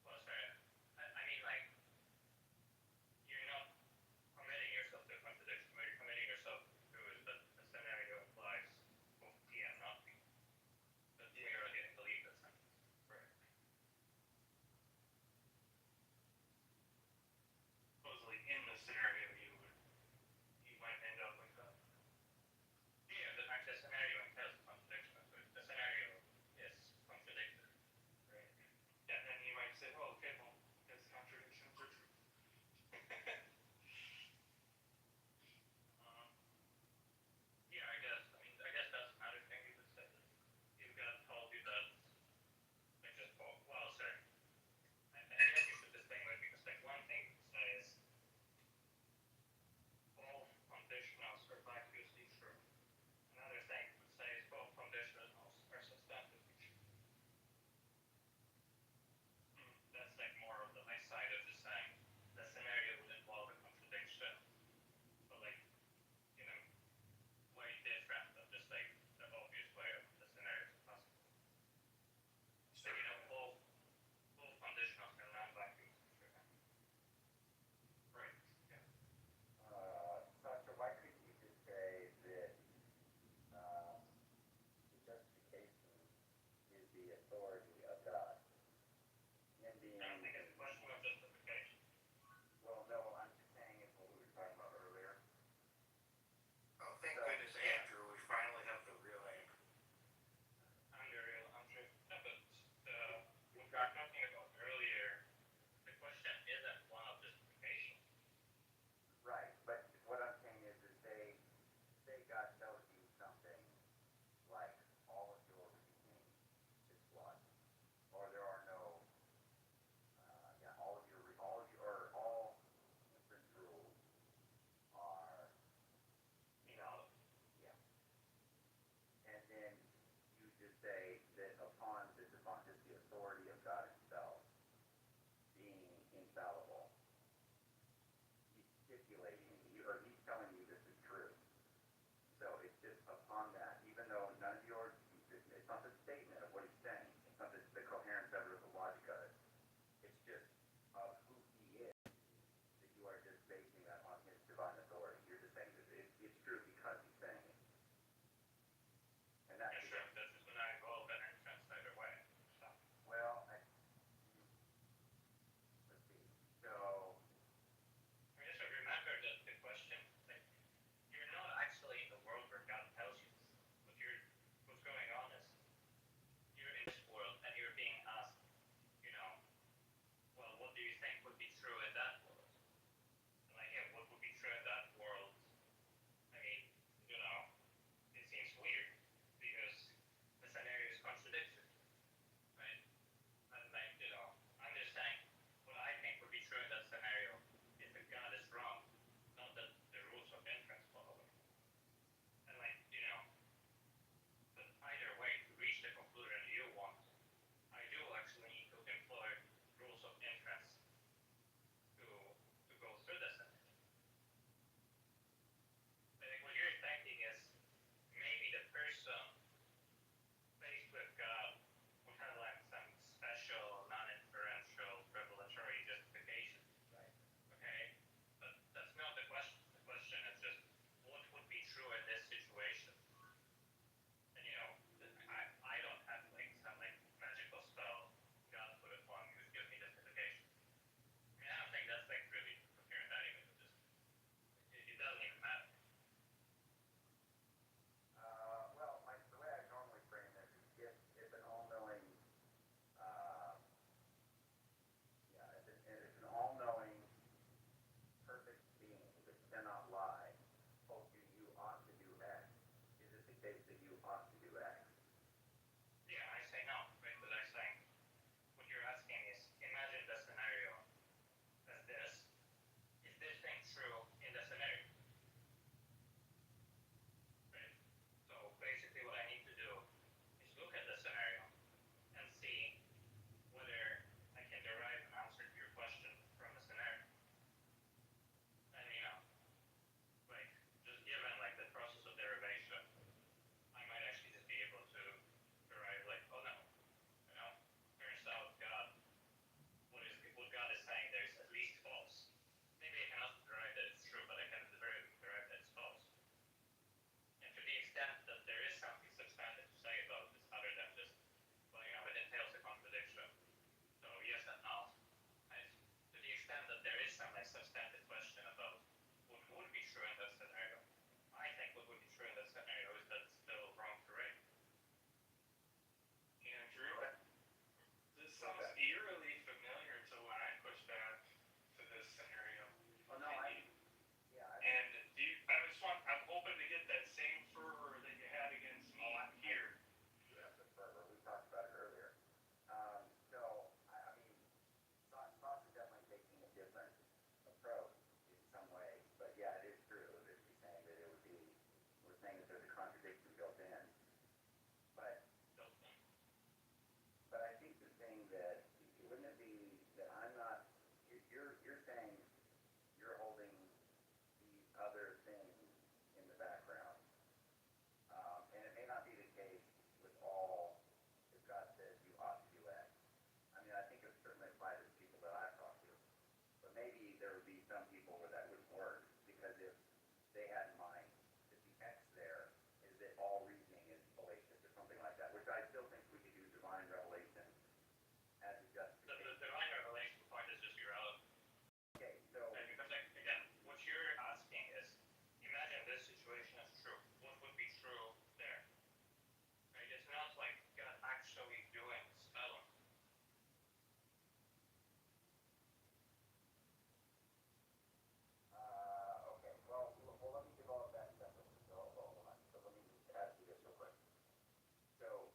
Speaker 21: Well, sorry. I mean, like, you're not committing yourself to a contradiction. What you're committing yourself to is that the scenario implies both P and not P. But we already didn't believe that sentence.
Speaker 7: Right. Supposedly in the scenario you might end up like that.
Speaker 21: Yeah, the fact that
Speaker 2: there would be some people where that wouldn't work, because if they had in mind that the X there is that all reasoning is fallacious or something like that, which I still think we could do divine revelation as a justification.
Speaker 21: The divine revelation point is just irrelevant.
Speaker 2: Okay, so
Speaker 21: Because like, again, what you're asking is, imagine this situation is true. What would be true there? Right? It's not like God actually doing spelling.
Speaker 2: Okay, well, let me develop that separately. So hold on. So let me just ask you this real quick. So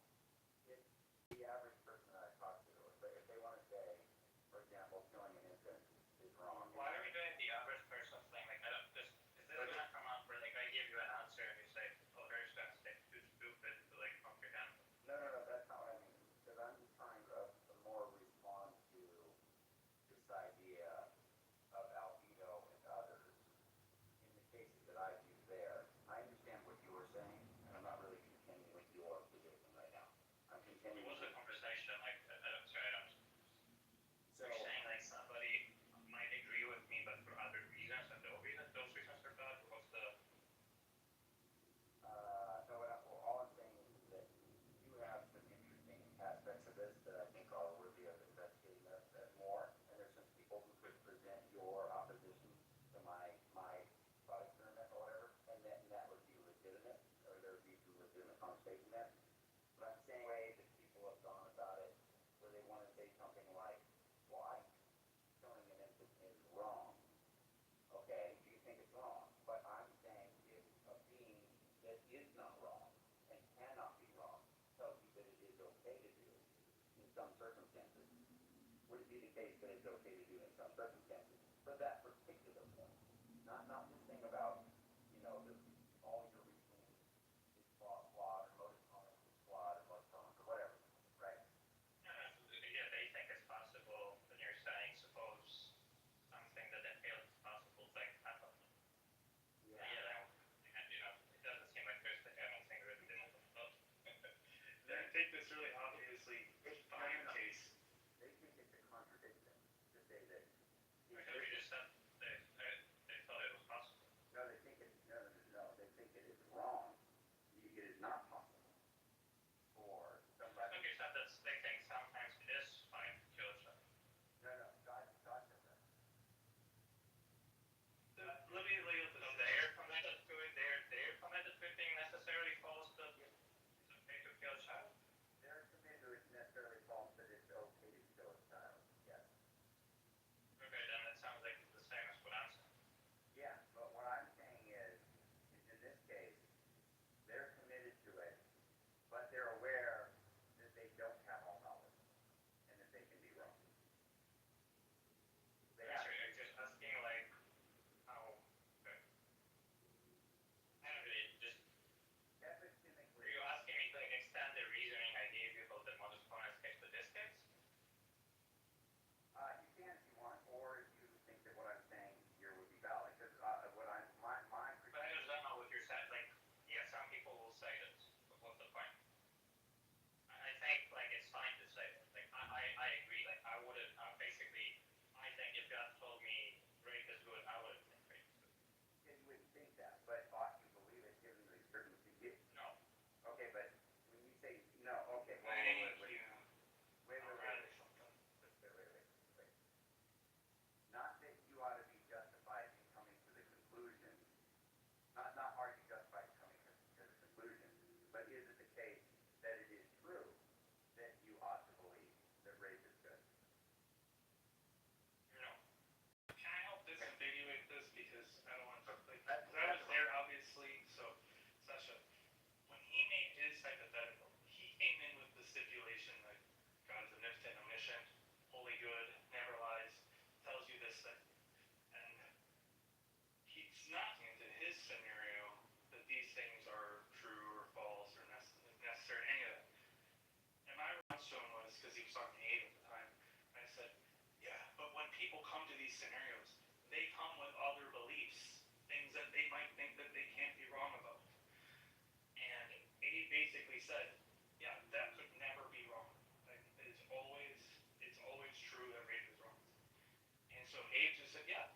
Speaker 2: if the average person that I talk to, if they want to say, for example, killing an infant is wrong.
Speaker 21: Why are we doing the average person thing? Like, I don't, is this gonna come up where like I give you an answer and you say, oh, there's gonna stay too stupid to like comprehend?
Speaker 2: No, that's not what I mean. Because I'm just trying to more respond to this idea of albedo and others in the cases that I've used there. I understand what you were saying, and I'm not really contending with your position right now. I'm contending
Speaker 21: What's
Speaker 2: with
Speaker 21: the conversation? Like, I don't, sorry, I don't.
Speaker 2: So,
Speaker 21: You're saying like somebody might agree with me, but for other reasons, and those reasons are bad. What's the?
Speaker 2: no, all I'm saying is that you have some interesting aspects of this that I think are worthy of investigating that more. And there's some people who could present your opposition to my thought experiment or whatever, and that would be legitimate, or there would be some legitimate conversation there. But I'm saying the way that people have gone about it, where they want to say something like, well, killing an infant is wrong. Okay, you think it's wrong, but I'm saying if a being that is not wrong and cannot be wrong tells you that it is okay to do in some circumstances, would it be the case that it's okay to do in some circumstances for that particular point? Not this thing about, all your reasoning is flawed, or motive comments is flawed, or motive comments, or whatever, right?
Speaker 21: Yeah, they think it's possible, and you're saying, suppose something that they feel is possible thing happened.
Speaker 2: Yeah.
Speaker 21: And it doesn't seem like there's anything really difficult.
Speaker 7: I take this really obviously fine case.
Speaker 2: They think it's a contradiction to say that.
Speaker 21: Because we just said they thought it was possible.
Speaker 2: No, they think it's no. They think it is wrong. It is not possible for
Speaker 21: I
Speaker 2: somebody.
Speaker 21: think you said that they think sometimes it is fine to kill each other.
Speaker 2: No, God said that.
Speaker 7: Let me lay out the
Speaker 21: So they're committed to it. They're committed to it being necessarily false that it's okay to kill a child.
Speaker 2: They're committed to it necessarily false that it's okay to kill a child. Yes.
Speaker 21: Okay, then it sounds like it's the same as what I'm saying.
Speaker 2: Yeah, but what I'm saying is in this case, they're committed to it, but they're aware that they don't have all knowledge and that they can be wrong. They have.
Speaker 21: You're just asking like how. Okay. I don't really just.
Speaker 2: Epistemic
Speaker 21: Are you asking me to like extend the reasoning I gave you about the modus ponens case to this case?
Speaker 2: You can if you want, or if you think that what I'm saying here would be valid. Because what I'm my
Speaker 21: But I just don't know what you're saying. Like, yeah, some people will say this. But what's the point? I think like it's fine to say that. Like I agree. Like I wouldn't basically. I think if God told me rape is good, I wouldn't think rape is good.
Speaker 2: Yeah, you wouldn't think that, but ought you believe it given the circumstances?
Speaker 21: No.
Speaker 2: Okay, but when you say no, okay, wait. Not that you ought to be justified in coming to the conclusion. Not are you justified in coming to the conclusion, but is it the case that it is true that you ought to believe that rape is good?
Speaker 21: No.
Speaker 7: Can I help disambiguate this, because I don't want to like, because I was there obviously. So Sasha, when he made his hypothetical, he came in with the stipulation that God is omnipotent, omniscient, holy, good, never lies, tells you this thing, and he's not into his scenario that these things are true or false or necessary, any of that. And my response to him was, because he was talking to Abe at the time, I said, yeah, but when people come to these scenarios, they come with other beliefs, things that they might think that they can't be wrong about. And Abe basically said, yeah, that could never be wrong. Like, it's always true that rape is wrong. And so Abe just said, yeah,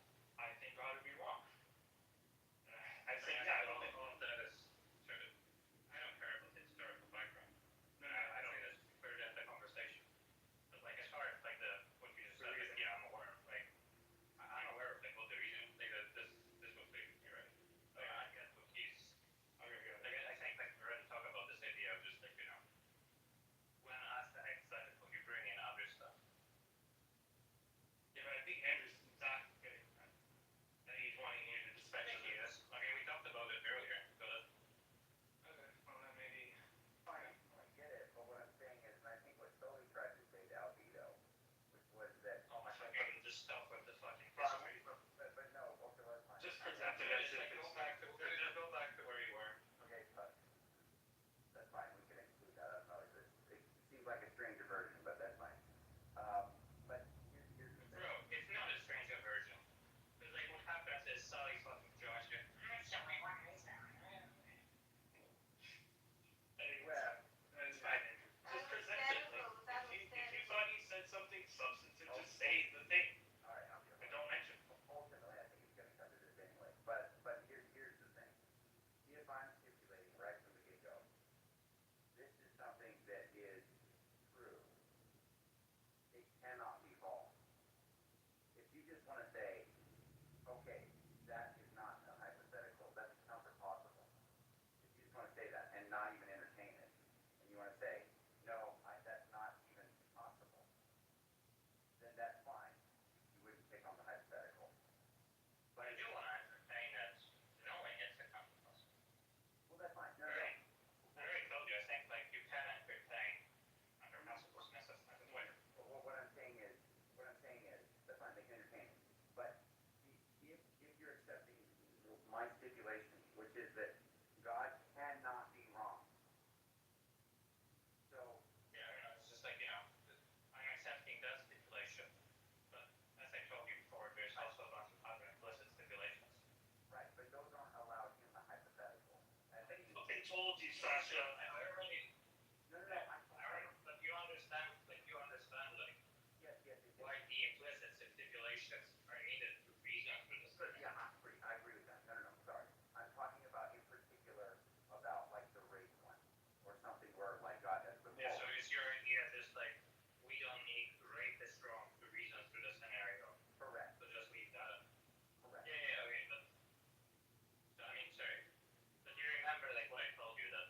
Speaker 2: my stipulation, which is that God cannot be wrong. So,
Speaker 21: Yeah, it's just like, I'm accepting that stipulation, but as I told you before, there's also a bunch of other implicit stipulations.
Speaker 2: right, but those aren't allowed in the hypothetical. I think
Speaker 21: I fucking told you, Sasha. I already.
Speaker 2: no,
Speaker 21: But you understand, like,
Speaker 2: yes,
Speaker 21: why the implicit stipulations are needed to reason for this.
Speaker 2: yeah, I agree with that. No, sorry. I'm talking about in particular about like the race one or something where like God has the
Speaker 21: Yeah, so is your idea just like, we don't need rape is wrong to reason through the scenario?
Speaker 2: correct.
Speaker 21: So just leave that.
Speaker 2: Correct.
Speaker 21: Yeah, okay, but, so, I mean, sorry, but you remember like what I told you that,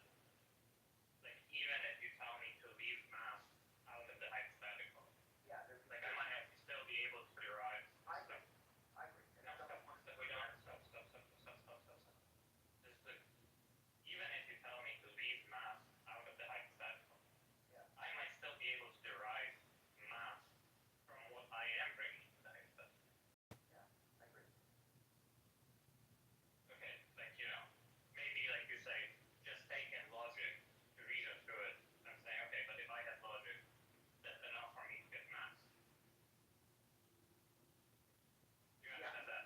Speaker 21: like, even if you tell me to leave math out of the hypothetical,
Speaker 2: Yeah, there's
Speaker 21: like, I might still be able to derive
Speaker 2: I
Speaker 21: stuff.
Speaker 2: agree. And
Speaker 21: No,
Speaker 2: so,
Speaker 21: stop, we don't, stop. Just like, even if you tell me to leave math out of the hypothetical,
Speaker 2: yeah,
Speaker 21: I might still be able to derive math from what I am bringing to the hypothetical.
Speaker 2: yeah, I agree.
Speaker 21: Okay, like, maybe like you say, just take in logic to reason through it. I'm saying, okay, but if I have logic, that's enough for me to get math. Do you understand that?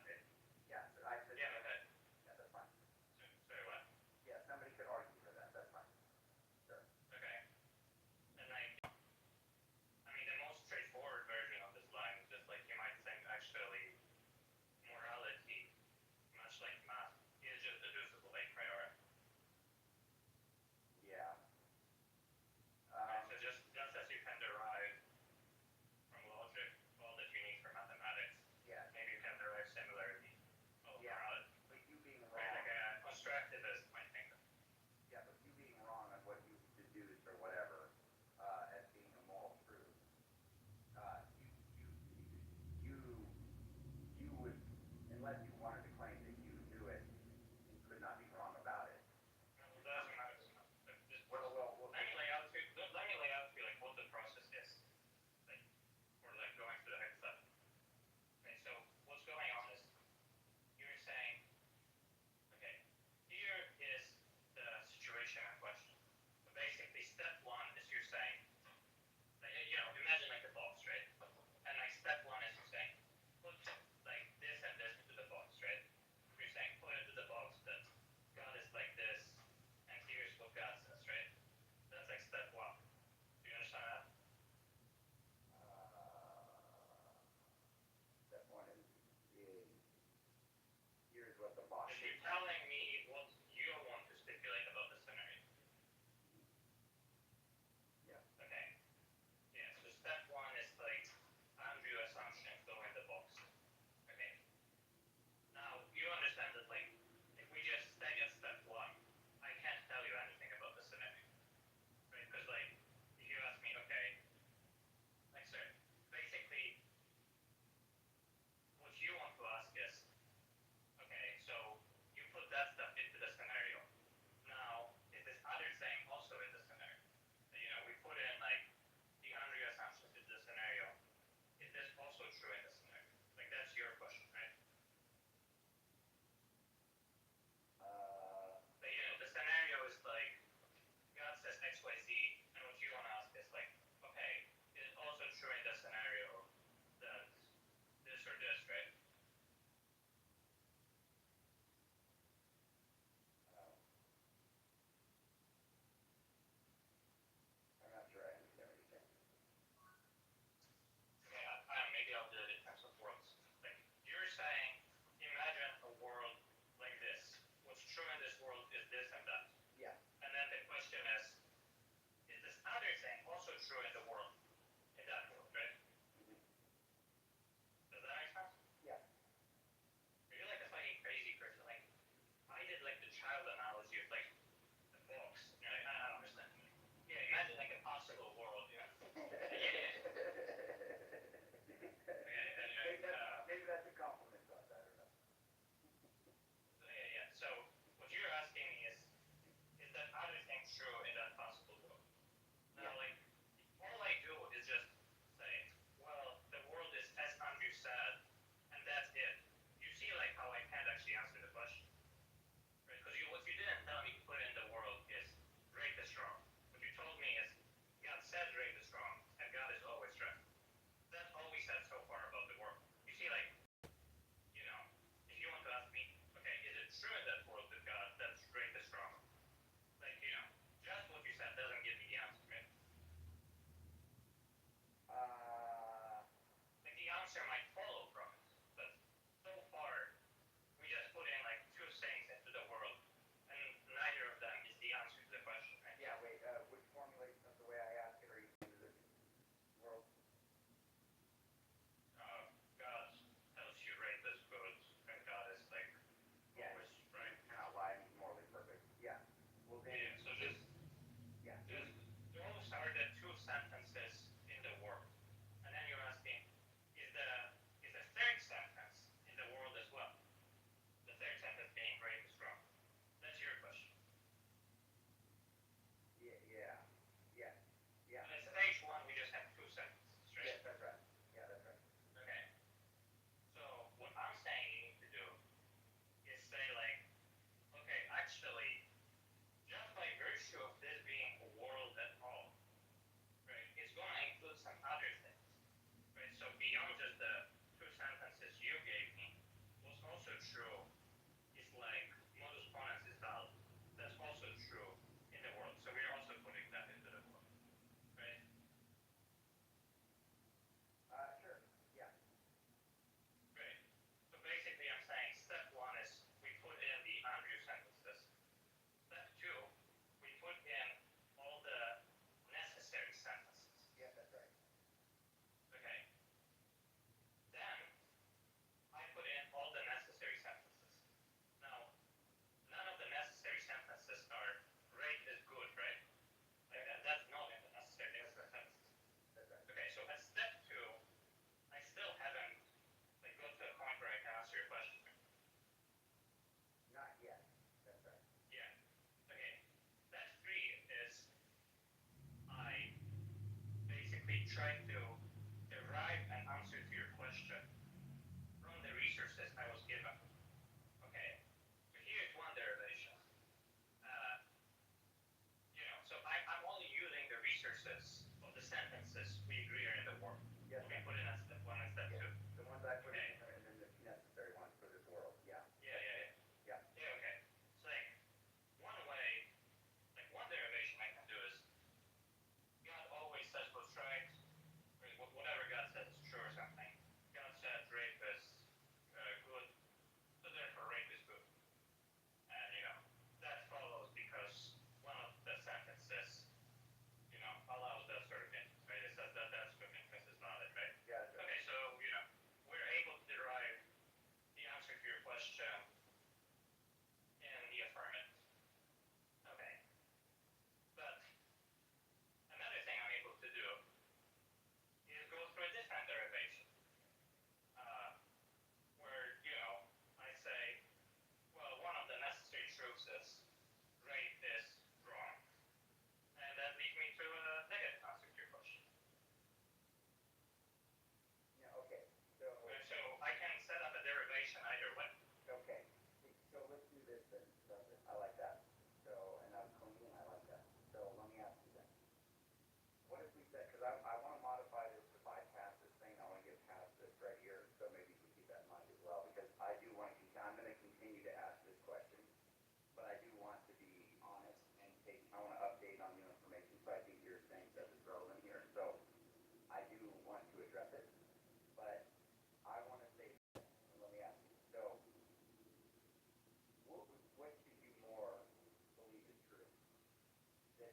Speaker 2: Yeah, so I said,
Speaker 21: Yeah, okay.
Speaker 2: yeah, that's fine.
Speaker 21: Sorry, what?
Speaker 2: Yeah, somebody could argue for that. That's fine. Sure.
Speaker 21: Okay. And like, I mean, the most straightforward version of this line is just like, you might think actually morality, much like math, is just deducible a priori.
Speaker 2: Yeah.
Speaker 21: Right, so just as you can derive from logic all that you need for mathematics,
Speaker 2: Yeah.
Speaker 21: maybe you can derive similarly of
Speaker 2: Yeah.
Speaker 21: morality.
Speaker 2: But you being
Speaker 21: Right,
Speaker 2: wrong.
Speaker 21: like a constructivist might think that.
Speaker 2: Yeah, but you being wrong on what you deduced or whatever, as being a moral truth, you would, unless you wanted to claim that you knew it and could not be wrong about it.
Speaker 21: No, it doesn't matter. Just
Speaker 2: Well,
Speaker 21: let me lay out to you like what the process is, like, for like going through the hypothetical. Okay, so what's going on is you're saying, okay, here is the situation in question. So basically, step one is you're saying, like, imagine like a box, right? And like step one is you're saying, put like this and this into the box, right? You're saying put into the box that God is like this, and here's what God says, right? That's like step one. Do you understand that?
Speaker 2: Step one is here's what the box
Speaker 21: If you're telling me what you want to stipulate about the scenario.
Speaker 2: Yeah.
Speaker 21: Okay. Yeah, so step one is like undue assumptions go in the box. Okay. Now you understand that like if we just stay at step one, I can't tell you anything about the scenario. Right? Because like if you ask me, okay, like sir, basically what you want to ask is, okay, so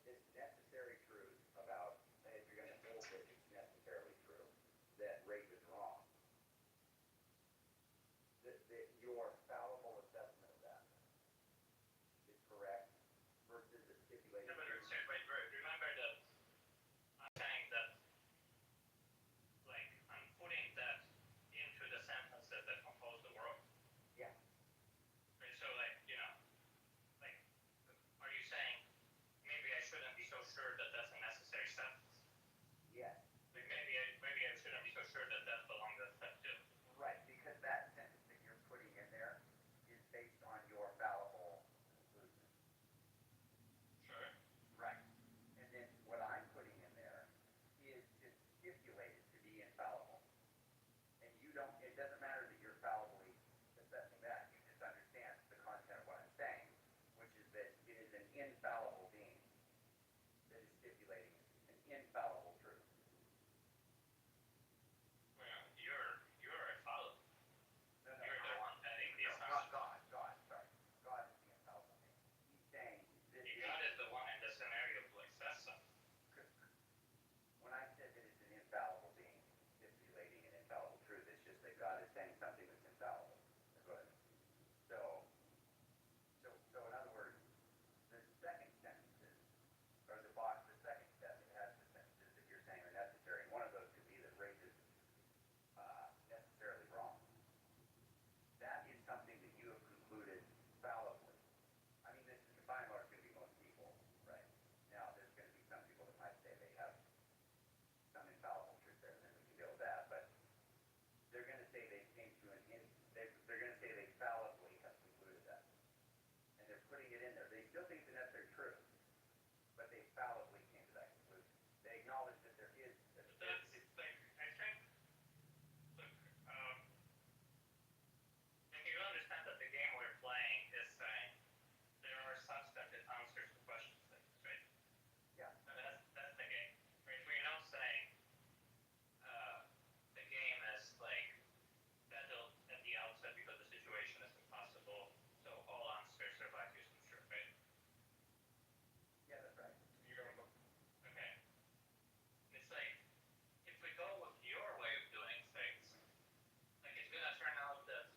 Speaker 2: this necessary truth about, if you're gonna hold it, it's necessarily true, that rape is wrong. That your fallible assessment of that is correct versus the stipulated.
Speaker 21: Yeah, but remember that I'm saying that, like, I'm putting that into the sentences that compose the world.
Speaker 2: Yeah.
Speaker 21: Right, so, like, you know, like, are you saying maybe I shouldn't be so sure that that's a necessary sentence?
Speaker 2: Yes.
Speaker 21: Like, maybe I shouldn't be so sure that that belongs at step two.
Speaker 2: Right, because that sentence that you're putting in there is based on your fallible conclusion.
Speaker 21: Sure.
Speaker 2: Right. And then what I'm putting in there is just stipulated to be infallible. And you don't, it doesn't matter that you're fallibly assessing that, you just understand the content of what I'm saying, which is that it is an infallible being that is stipulating an infallible truth.
Speaker 21: Well, you're infallible.
Speaker 2: No, no,
Speaker 21: You're the one adding the
Speaker 2: no,
Speaker 21: assumption.
Speaker 2: God, sorry. God is the infallible being. He's saying this is.
Speaker 21: God is the one in the scenario who says something.
Speaker 2: When I said that it's an infallible being stipulating an infallible truth, it's just that God is saying something that's infallible. Go ahead. So in other words, the second sentences, or the box, the second step, it has the sentences that you're saying are necessary, and one of those could be that rape is necessarily wrong. That is something that you have concluded fallibly. I mean, this is by and large going to be most people, right? Now, there's going to be some people that might say they have some infallible truth there, and then we can deal with that. But they're going to say they came to they're going to say they fallibly have concluded that, and they're putting it in there. They still think it's a necessary truth, but they fallibly came to that conclusion. They acknowledge that there is.
Speaker 21: That's like, I think, look, if you understand that the game we're playing is saying there are substantive answers to questions like this, right?
Speaker 2: Yeah.
Speaker 21: And that's the game, right? We're not saying the game is like settled at the outset because the situation is impossible, so all answers survive use and true, right?
Speaker 2: Yeah, that's right.
Speaker 21: Okay. It's like, if we go with your way of doing things, like it's gonna turn out that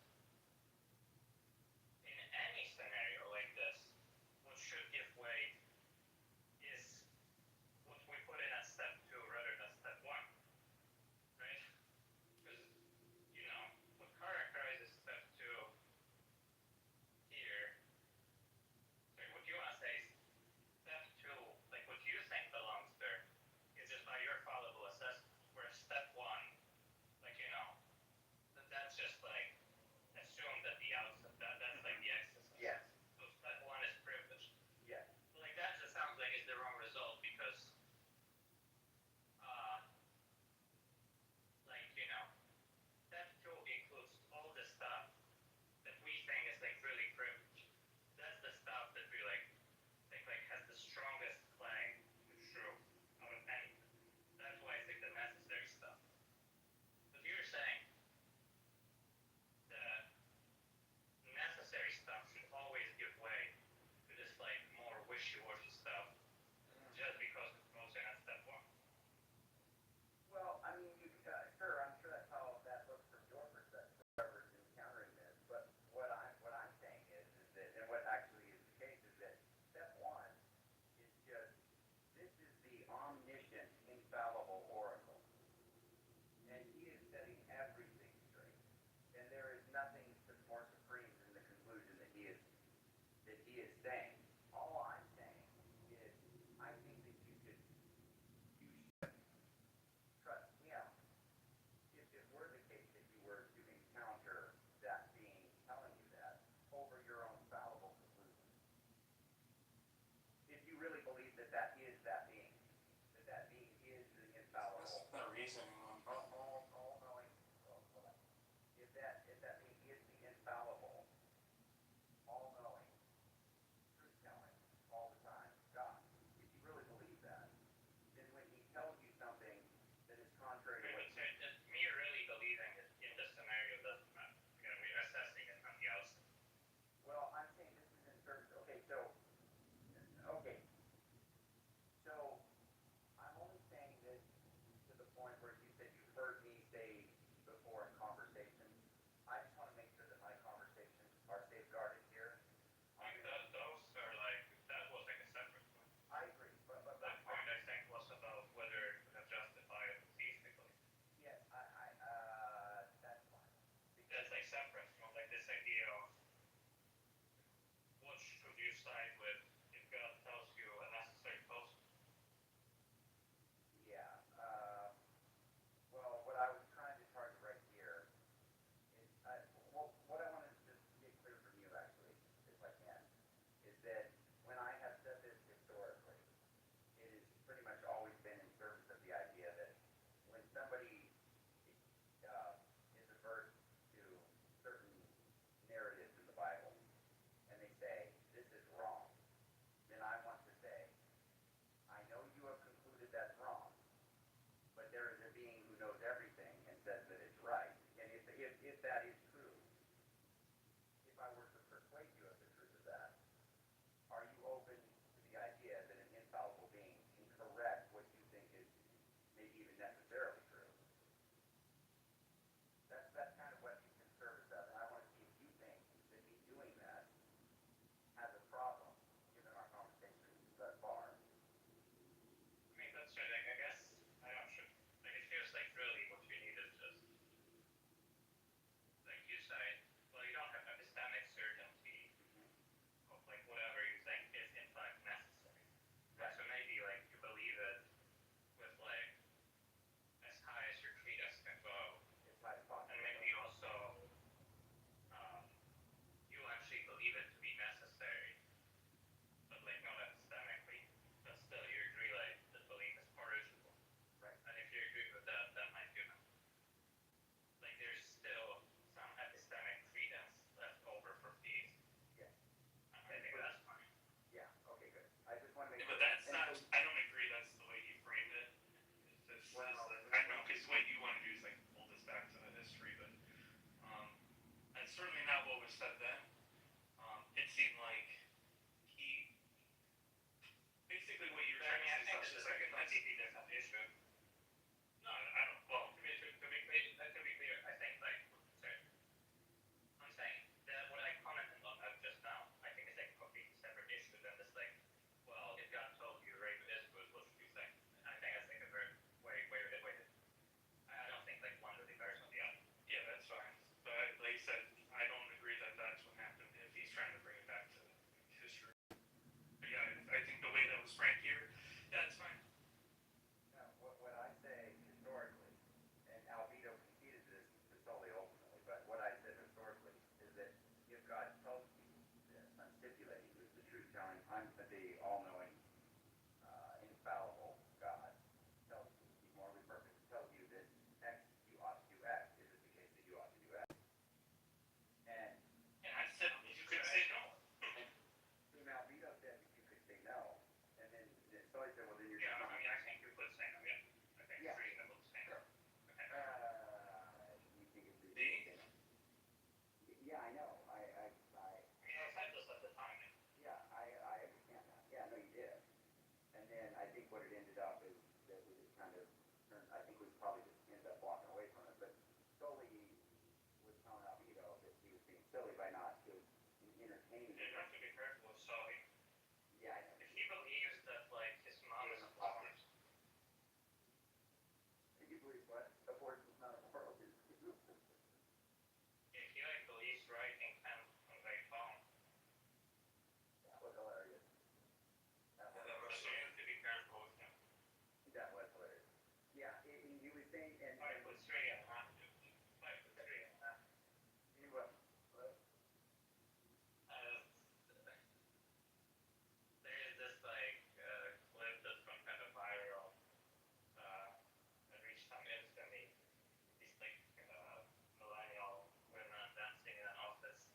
Speaker 21: in any scenario like this, what should give way is what we put in at step two rather than step one, right? Because, you know, what characterizes step two here, sorry, what you want to say is step two, like what you think belongs there, is just by your fallible assessment, whereas step one, like, you know, that's just like, assume that the outset, that's like the excess.
Speaker 2: Yes.
Speaker 21: So step one is privileged.
Speaker 2: Yes.
Speaker 21: Like that just sounds like it's the wrong result because, like, you know, step two includes all the stuff that we think is like really privileged. That's the stuff that we like think like has the strongest claim to truth out of anything. That's why it's like the necessary stuff. But you're saying the necessary stuff should always give way to this like more wishy-washy stuff just because it goes in at step one.
Speaker 2: Well, I mean, sure, I'm sure that's how that looks from your perspective, whoever's encountering this. But what I'm saying is that, and what actually is the case is that step one is just, this is the omniscient, infallible oracle, and he is setting everything straight. And there is nothing more supreme than the conclusion that he is saying. All I'm saying is, I think that you should trust him if it were the case that you were to encounter that being telling you that over your own fallible conclusion. If you really believe that that is that being is the infallible.
Speaker 21: That's the reasoning on
Speaker 2: All knowing. If that being is the infallible, all knowing, truth telling, all the time, God. If you really believe that, then when he tells you something that is contrary to what
Speaker 21: me really believing it in the scenario doesn't matter. You know, we're assessing it from the outset.
Speaker 2: Well, I'm saying this is in terms. Okay, so okay,
Speaker 21: basically there's an issue. No, I don't. Well, to be clear, I think like, sorry, I'm saying that what I commented on that just now, I think it's like a completely separate issue than this like, well, if God told you rape Israel, what should you think? I think that's like a very way. I don't think like one really bears on the other. Yeah, that's fine. But like you said, I don't agree that that's what happened if he's trying to bring it back to history. But yeah, I think the way that was framed here, yeah, it's fine.
Speaker 2: No, what I say historically, and Albedo conceded this to Sully ultimately, but what I said historically is that if God tells you this, I'm stipulating who's the truth-telling, I'm the all-knowing, infallible God, tells you, he's morally perfect, tells you that X, you ought to do X, is it the case that you ought to do X? And
Speaker 21: I said you could say no.
Speaker 2: Albedo said that you could say no, and then Sully said, well, then you're.
Speaker 21: Yeah, I mean, I think you could say no. Yeah, I think
Speaker 2: Yeah.
Speaker 21: three of them say no. Okay.
Speaker 2: You think it's reasonable? Yeah, I know. I
Speaker 21: mean, I said this at the time.
Speaker 2: Yeah, I understand that. Yeah, no, you did. And then I think what it ended up is that we just kind of turned, I think we probably just ended up walking away from it, but Sully was telling Albedo that he was being silly by not entertaining.
Speaker 21: You have to be careful with Sully.
Speaker 2: Yeah, I know.
Speaker 21: If he believes that like his mom is a flowers,
Speaker 2: Did you believe what? Abortion's not a moral issue.
Speaker 21: if he like believes right and can like phone,
Speaker 2: That was hilarious.
Speaker 21: so you have to be careful with him.
Speaker 2: That was hilarious. Yeah, he was saying, and
Speaker 21: 5'3" and a half, dude. 5'3" and a half.
Speaker 2: he was,
Speaker 21: There is this like clip that's gone kind of viral. It reached some instantly. These like millennial women dancing in an office.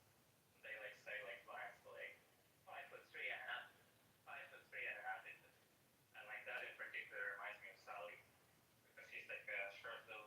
Speaker 21: They like say like lines like 5'3" and a half, 5'3" and a half inches. And like that in particular reminds me of Sally because she's like a short little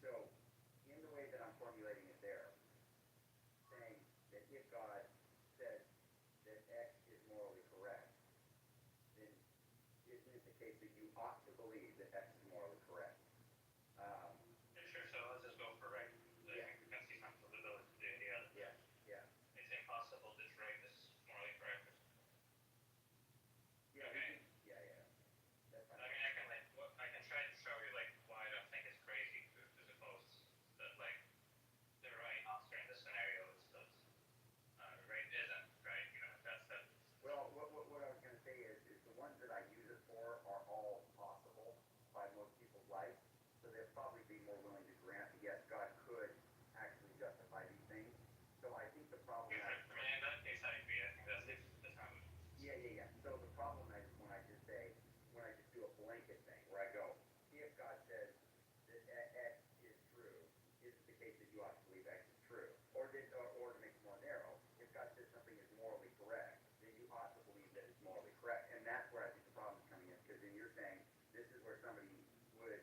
Speaker 2: So, in the way that I'm formulating it there, saying that if God says that X is morally correct, then isn't it the case that you ought to believe that X is morally correct?
Speaker 21: Sure, so let's just go for right. I
Speaker 2: Yeah.
Speaker 21: think we can see some plausibility to the idea that
Speaker 2: Yeah, yeah.
Speaker 21: it's impossible this right is morally correct.
Speaker 2: Yeah,
Speaker 21: Okay.
Speaker 2: yeah, yeah. That's
Speaker 21: I
Speaker 2: fine.
Speaker 21: mean, I can try to show you like why I don't think it's crazy to suppose that like the right answer in this scenario is that right isn't right. You know, that's that.
Speaker 2: Well, what I was going to say is the ones that I use it for are all possible by most people's life. So they'll probably be more willing to grant that yes, God could actually justify these things. So I think the problem.
Speaker 21: Yeah, I mean, in that case, I agree. I think that's how it is.
Speaker 2: Yeah. So the problem is when I just do a blanket thing where I go, if God says that X is true, is it the case that you ought to believe X is true? Or to make it more narrow, if God says something is morally correct, then you ought to believe that it's morally correct. And that's where I think the problem is coming in, because then you're saying this is where somebody who's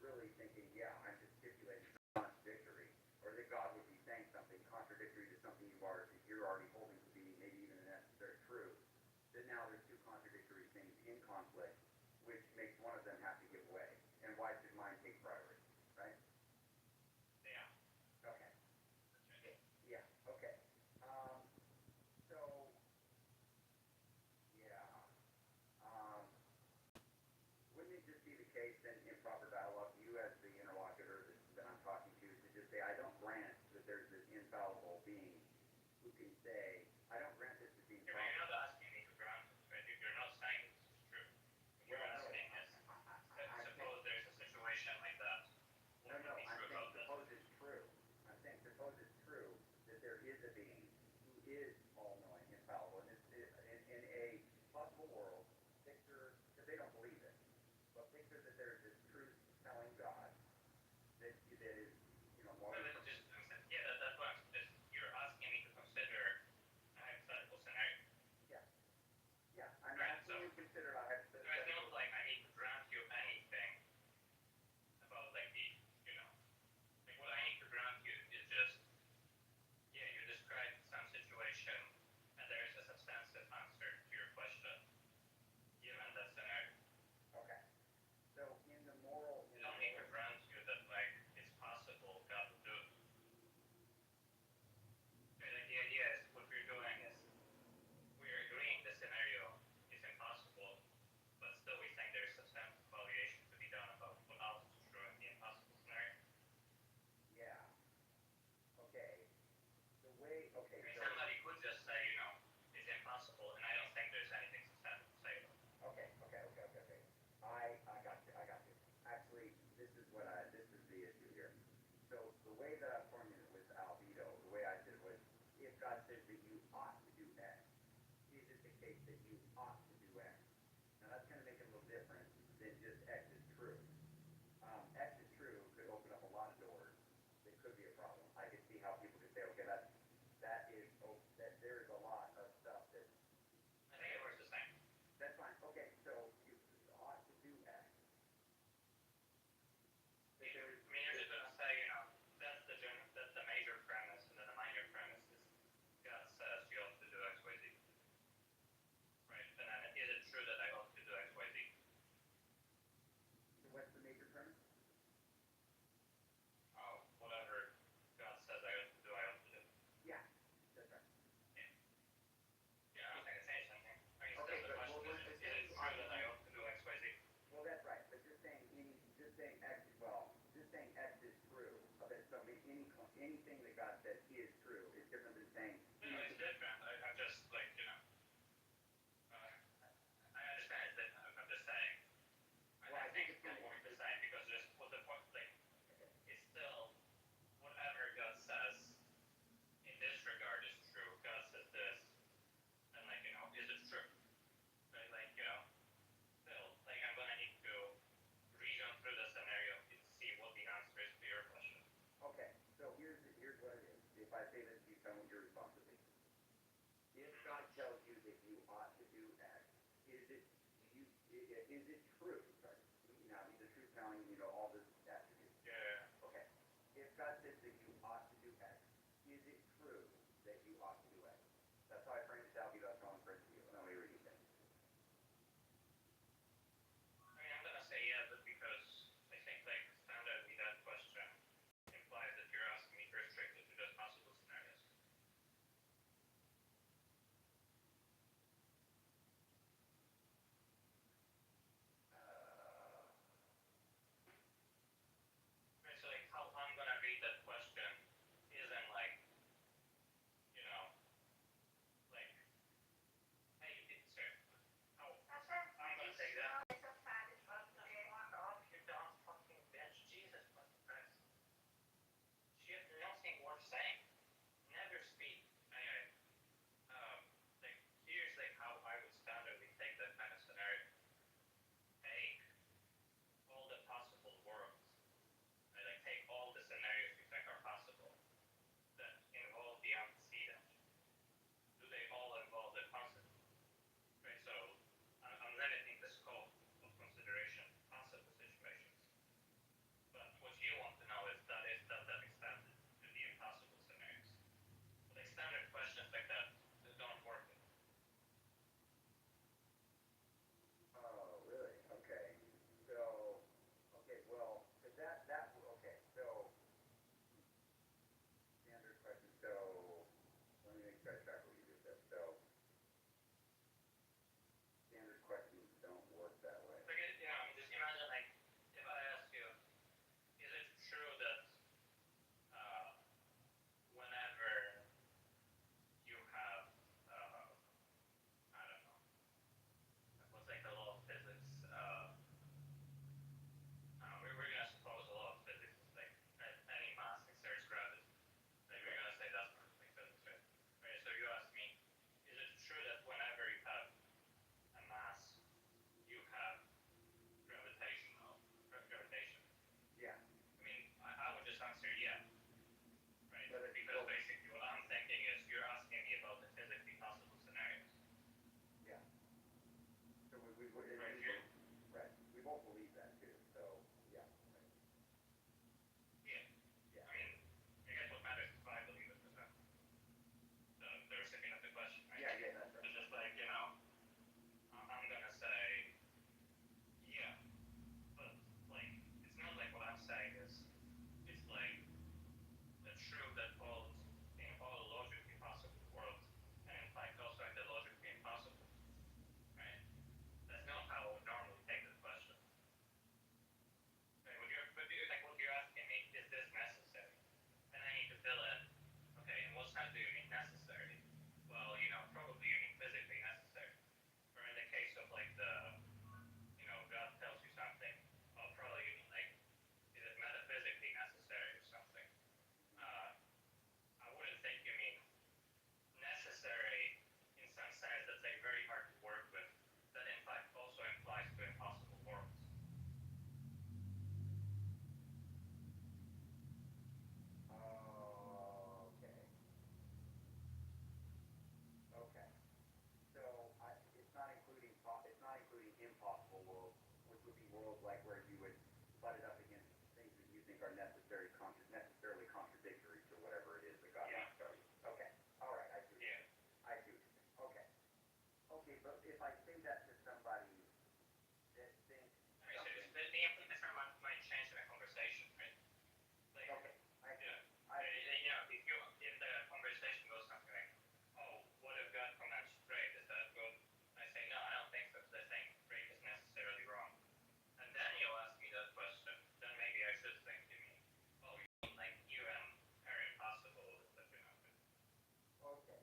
Speaker 2: really thinking, yeah, I'm just stipulating contradictory, or that God would be saying something contradictory to something you're already holding to be maybe even a necessary truth, that now there's two contradictory things in conflict, which makes one of them have to give way. And why should mine take priority, right?
Speaker 21: Yeah.
Speaker 2: Okay. Yeah, okay. So, yeah. Wouldn't it just be the case then in proper dialogue, you as the interlocutor that I'm talking to just say, I don't grant that there's this infallible being who can say, I don't grant this as being
Speaker 21: You're not asking me to grant it, right? You're not saying it's true. What you're asking is, suppose there's a situation like that.
Speaker 2: No, I'm saying suppose it's true. I'm saying suppose it's true that there is a being who is all-knowing, infallible, and in a possible world, picture, because they don't believe it, but picture that there's this truth-telling God that is, more.
Speaker 21: Well, then just, yeah, that's what I'm just, you're asking me to consider a hypothetical scenario.
Speaker 2: Yeah, I'm
Speaker 21: Right,
Speaker 2: asking you to consider a
Speaker 21: So it's not like I need to grant you anything about like like what I need to grant you is just, yeah, you described some situation and there is a substantive answer to your question given that scenario.
Speaker 2: Okay. So in the moral.
Speaker 21: I don't need to grant you that like it's possible God will do it. Okay, like the idea is what we're doing is we're agreeing the scenario is impossible, but still we think there's substantive evaluation to be done about what else is true in the impossible scenario.
Speaker 2: Yeah. Okay. Okay,
Speaker 21: I mean, somebody could just say, it's impossible, and I don't think there's anything substantive to say about it.
Speaker 2: Okay. I got you. Actually, this is the issue here. So the way that I formulated it with albedo, the way I did it was, if God says that you ought to do X, is it the case that you ought to do X? Now that's going to make it a little different than just X is true. X is true could open up a lot of doors. That could be a problem. I could see how people could say, okay, that there is a lot of stuff that.
Speaker 21: I think it works the same.
Speaker 2: That's fine. Okay, so you ought to do X.
Speaker 21: I mean, you're just gonna say, that's the major premise, and then the minor premise is God says you ought to do X, Y, Z. Right? And then is it true that I ought to do X, Y, Z?
Speaker 2: So what's the major premise?
Speaker 21: Oh, whatever God says I ought to do, I ought to do.
Speaker 2: Yeah, that's right.
Speaker 21: Yeah, I don't think it's saying something. I mean,
Speaker 2: Okay,
Speaker 21: still the question is it true that I ought to do X, Y, Z?
Speaker 2: Well, that's right, but just saying X is true. Okay, so anything that God says is true is different than saying.
Speaker 21: No, it's different. I'm just like, I understand it's different. I'm just saying. I think it's going to work the same because just what the point, like, it's still whatever God says in this regard is true. God says this, and like, is it true? Right? Like, still, like, I'm gonna need to reason through the scenario and see what the answer is to your question.
Speaker 2: Okay, so here's what it is. If I say this, you tell me your response would be. If God tells you that you ought to do X, is it true? Sorry. Now, these are truth telling, all this attributes.
Speaker 21: Yeah.
Speaker 2: Okay. right, we both believe that too, so, yeah.
Speaker 21: Yeah.
Speaker 2: Yeah.
Speaker 21: I mean, I guess what matters is if I believe it, because I'm the recipient of the question, right?
Speaker 2: Yeah, that's right.
Speaker 21: It's just like, you know, I'm gonna say, yeah, but like, it's not like what I'm saying is, it's like the truth that holds in all logically possible worlds, and in fact also in the logically impossible, right? That's not how I would normally take the question. Right, but like what you're asking me, is this necessary? And I need to fill in, okay, and what do you mean necessary? Well, you know, probably you mean physically necessary. Or in the case of like you know, God tells you something, well, probably you mean like, is it metaphysically necessary or something? I wouldn't think you mean necessary in some sense that's like very hard to work with, that in fact also implies to impossible worlds.
Speaker 2: Okay. Okay. So it's not including impossible worlds, which would be worlds like where you would butt it up against things that you think are necessarily contradictory to whatever it is that God wants to tell you. Okay. All right. I see.
Speaker 21: Yeah.
Speaker 2: I see. Okay. Okay, but if I say that to somebody that thinks
Speaker 21: I mean, so the implementation might change the conversation, right? Like,
Speaker 2: okay,
Speaker 21: you know, if the conversation goes something like, oh, what if God commands rape? Is that good? I say, no, I don't think so. Because I think rape is necessarily wrong. And then you'll ask me that question. Then maybe I should think to me, oh, you mean like even very impossible is such an option.
Speaker 2: Okay.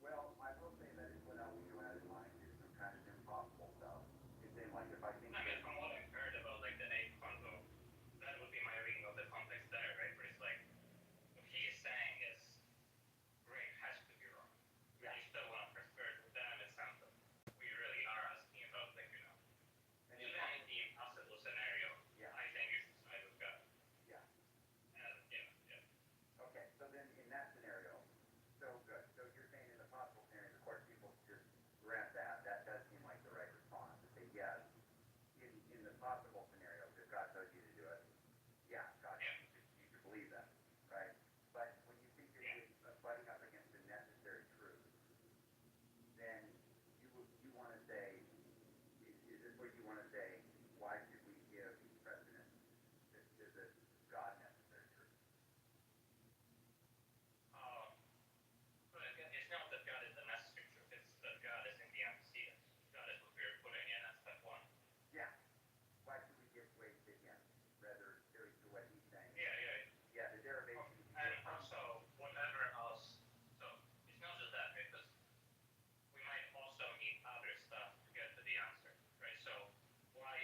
Speaker 2: Well, I will say that what else you had in mind is some kind of impossible stuff. It's in like if I think.
Speaker 21: I mean, from what I've heard about like the ape convo, that would be my reading of the context there, right? Where it's like, what he is saying is, rape has to be wrong.
Speaker 2: Yeah.
Speaker 21: You still want to prefer to them, it sounds like we really are asking about, like, you know,
Speaker 2: And
Speaker 21: even in the impossible scenario,
Speaker 2: yeah.
Speaker 21: I think it's the side of God.
Speaker 2: Yeah.
Speaker 21: And, you know, yeah.
Speaker 2: Okay, so then in that scenario, so good. So you're saying in the possible scenario, of course, people just grant that. That does seem like the right response to say yes. In the possible scenario, if God tells you to do it, yeah, God, you should believe that, right? But when you think you're butting up against the necessary truth, then you want to say, is this what you want to say? Why should we give precedence to the God necessary truth?
Speaker 21: But it's not that God is the necessary truth, it's that God is in the antecedent. God is what we're putting in as step one.
Speaker 2: Yeah. Why should we give weight to him rather to what he's saying?
Speaker 21: Yeah,
Speaker 2: the derivation.
Speaker 21: And also, whatever else, so it's not just that, because we might also need other stuff to get to the answer, right? So why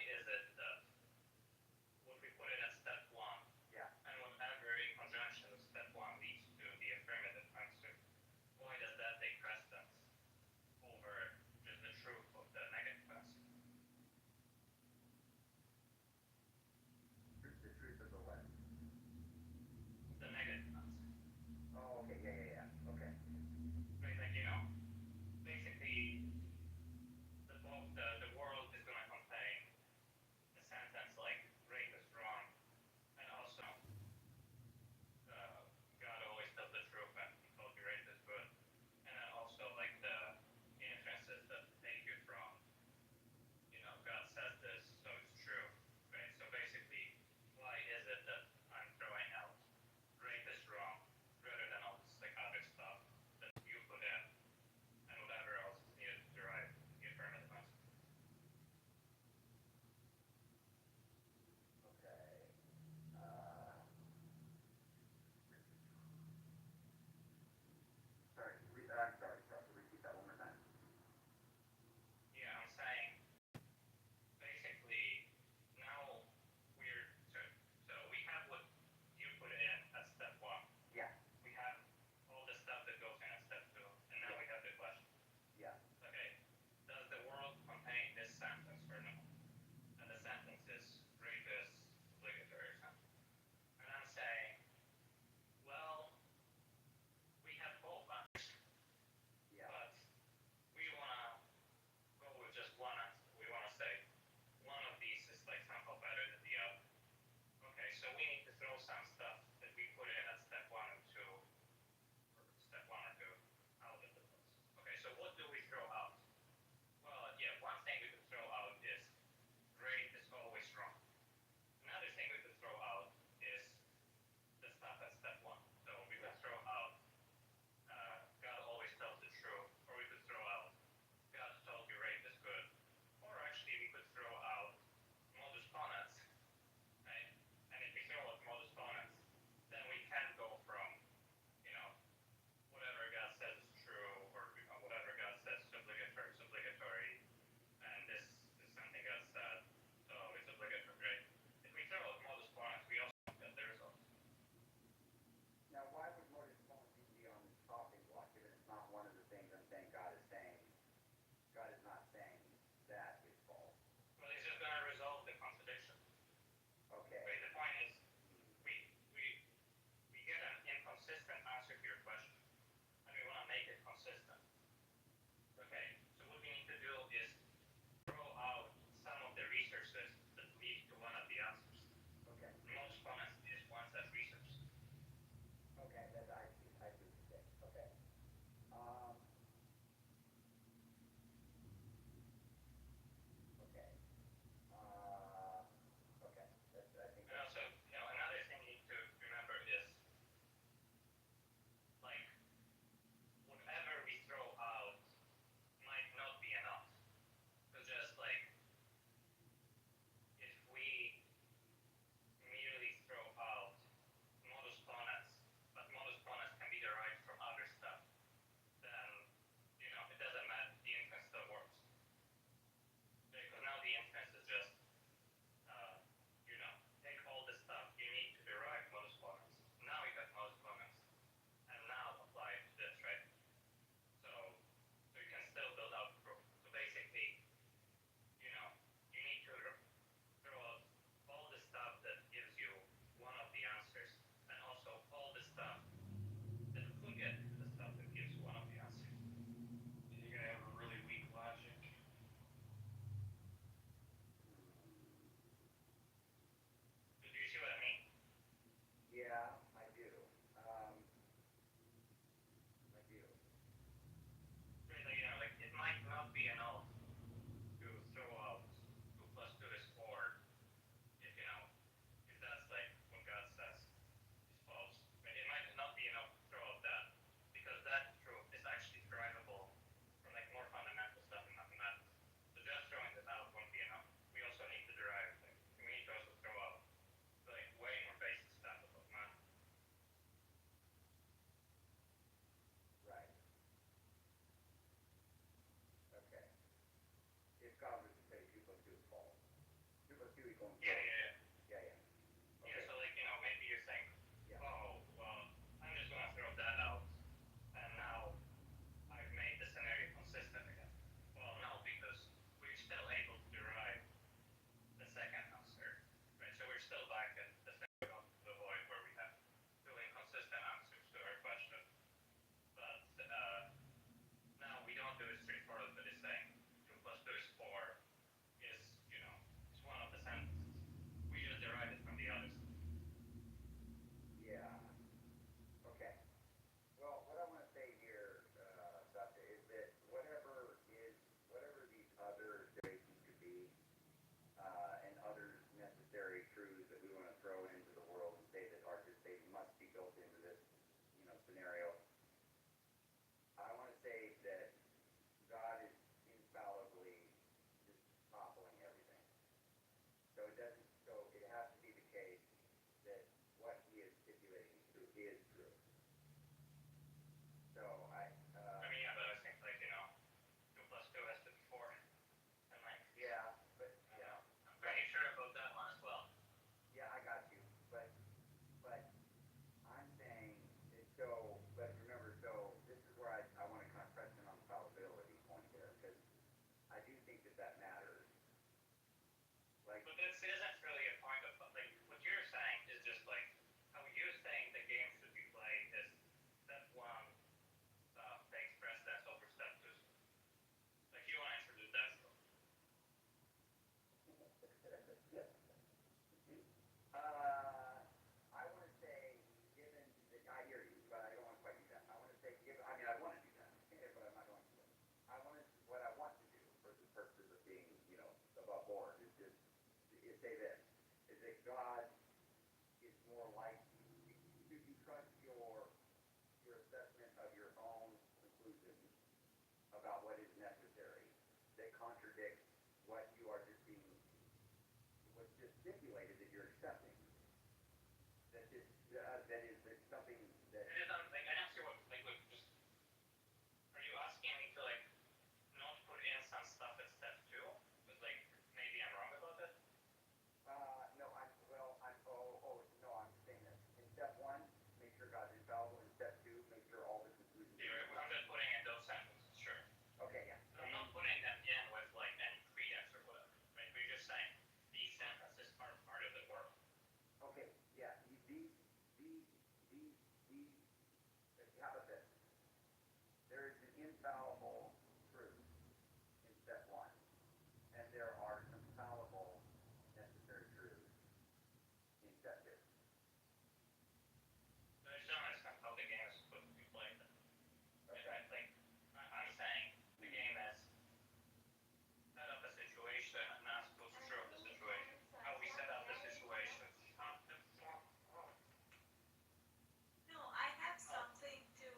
Speaker 2: plus 2 equals 4.
Speaker 21: Yeah.
Speaker 2: Yeah.
Speaker 21: Yeah, so like, maybe you think, oh, well, I'm just gonna throw that out, and now I've made the scenario consistent again. Well, no, because we're still able to derive the second answer, right? So we're still back at the same of the void where we have two inconsistent answers to our question. But now we don't do it straightforward, but it's saying 2 plus 2 is 4 is, it's one of the sentences. We just derive it from the other sentence.
Speaker 2: Yeah. Okay. Well, what I want to say here, Sasha, is that whatever these other derivations could be, and other necessary truths that we want to throw into the world and say that are just they must be built into this, scenario. I want to say that God is infallibly just toppling everything. So it has to be the case that what he is stipulating is true. So
Speaker 21: Yeah, but I think, like, 2 plus 2 has to be 4. And, like,
Speaker 2: yeah, but yeah,
Speaker 21: I'm pretty sure about that one as well.
Speaker 2: yeah, I got you. But I'm saying but remember, so this is where I want to kind of press in on the fallibility point there, because I do think that matters. Like,
Speaker 21: But this isn't really a point of, like, what you're saying is just, like, how you think the game should be played is step 1 takes precedence over step 2. Like, you want to introduce that stuff.
Speaker 2: I want to say, given that I hear you, but I don't want to quite do that. I want to say, I want to do that, but I'm not going to. What I want to do, for the purposes of being, above board, is say this, is that God is more likely, if you trust your assessment of your own conclusions about what is necessary, that contradicts what you are just what's just stipulated that you're accepting. That is something that.
Speaker 21: It is, like, I don't see what, like, just, are you asking me to, like, not put in some stuff at step 2? But, like, maybe I'm wrong about it?
Speaker 2: No, I'm saying this. In step 1, make sure God's infallible. In step 2, make sure all the conclusions.
Speaker 21: I'm just putting in those sentences, sure.
Speaker 2: Okay, yeah.
Speaker 21: I'm not putting them in with, like, any credence or whatever, right? We're just saying these sentences are part of the world.
Speaker 2: Okay, yeah. How about this? There is an infallible truth in step 1, and there are some fallible necessary truths in step 2.
Speaker 21: There's so much stuff how the game is supposed to be played.
Speaker 2: Okay.
Speaker 21: Like, I'm saying the game is set up a situation, not supposed to show up the situation. How we set up the situation.
Speaker 11: No, I have something to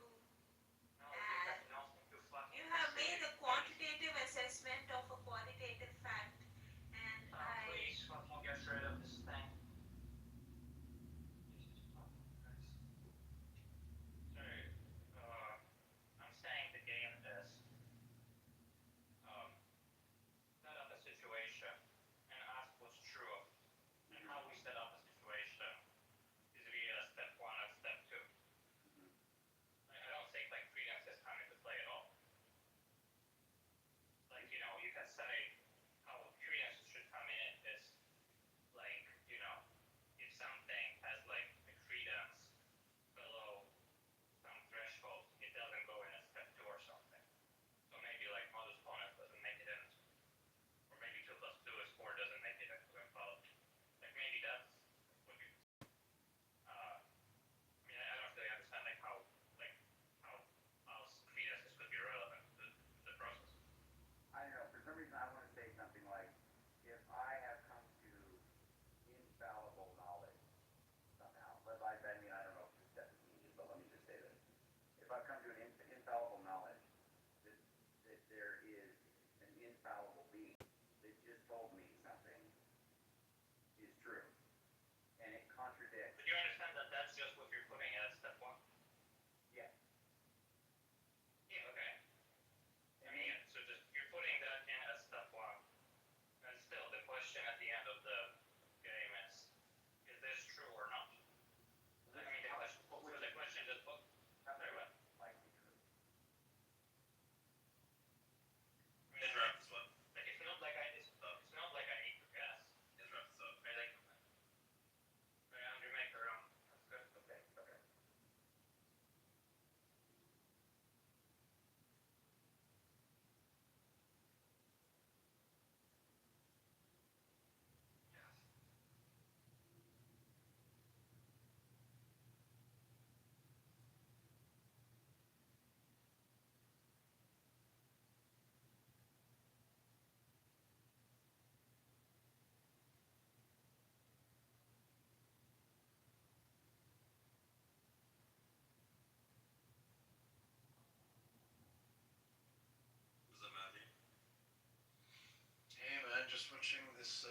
Speaker 6: this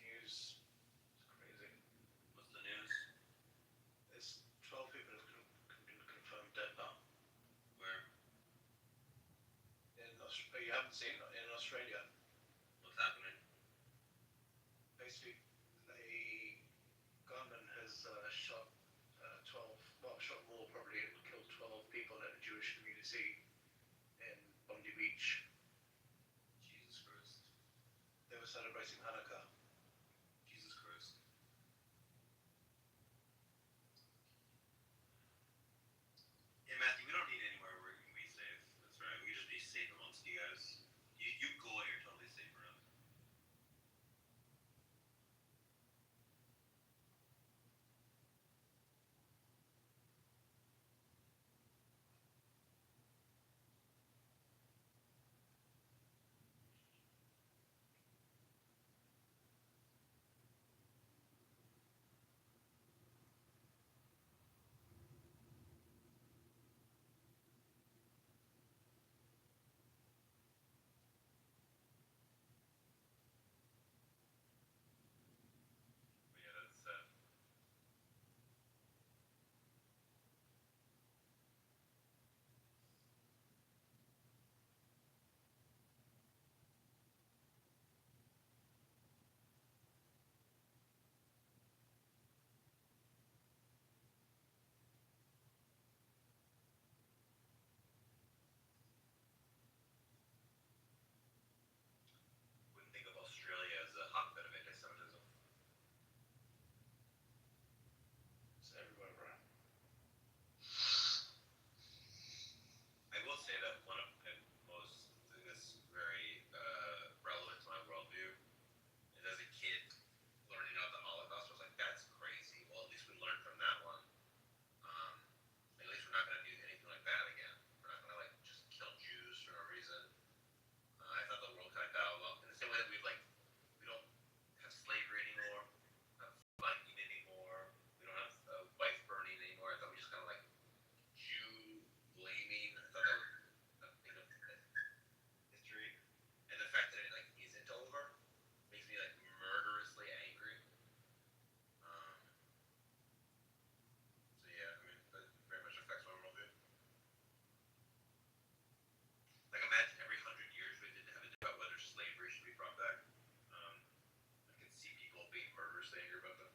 Speaker 6: news is crazy.
Speaker 4: What's the news?
Speaker 6: There's 12 people have been confirmed dead now.
Speaker 4: Where?
Speaker 6: You haven't seen in Australia.
Speaker 4: What's happening?
Speaker 6: Basically, a gunman has shot 12, shot more probably, and killed 12 people at a Jewish community in Bondi Beach.
Speaker 4: Jesus Christ.
Speaker 6: They were celebrating Hanukkah.
Speaker 4: Jesus Christ. Yeah, Matthew, we don't need anywhere where we can be safe. That's right. We can just be safe amongst you guys. You go, you're totally safe around. But yeah, that's wouldn't think of Australia as a hotbed of anti-Semitism.
Speaker 6: It's everywhere, bro.
Speaker 4: I will say that one of the most thing that's very relevant to my worldview is as a kid learning about the Holocaust. I was like, that's crazy. Well, at least we learned from that one. At least we're not going to do anything like that again. We're not going to like just kill Jews for no reason. I thought the world kind of dialed up in the same way that we don't have slavery anymore, not fighting anymore. We don't have wife burning anymore. I thought we just kind of like Jew blaming. I thought that was a thing of history, and the fact that it like isn't over makes me like murderously angry. So yeah, I mean that very much affects my worldview. Like imagine every 100 years we didn't have a debate about whether slavery should be brought back. I can see people being murderously angry about that.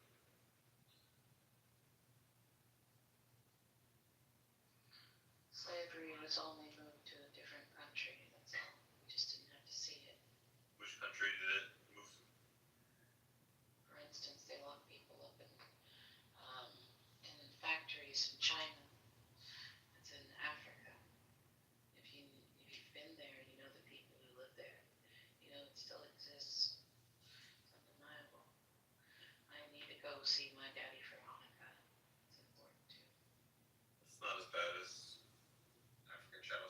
Speaker 11: Slavery was only moved to a different country, that's all. We just didn't have to see it.
Speaker 4: Which country did it move to?
Speaker 11: For instance, they lock people up in factories in China. It's in Africa. If you've been there, you know the people who live there. You know it still exists. It's undeniable. I need to go see my daddy for Hanukkah. It's important too.
Speaker 4: It's not as bad as African shadow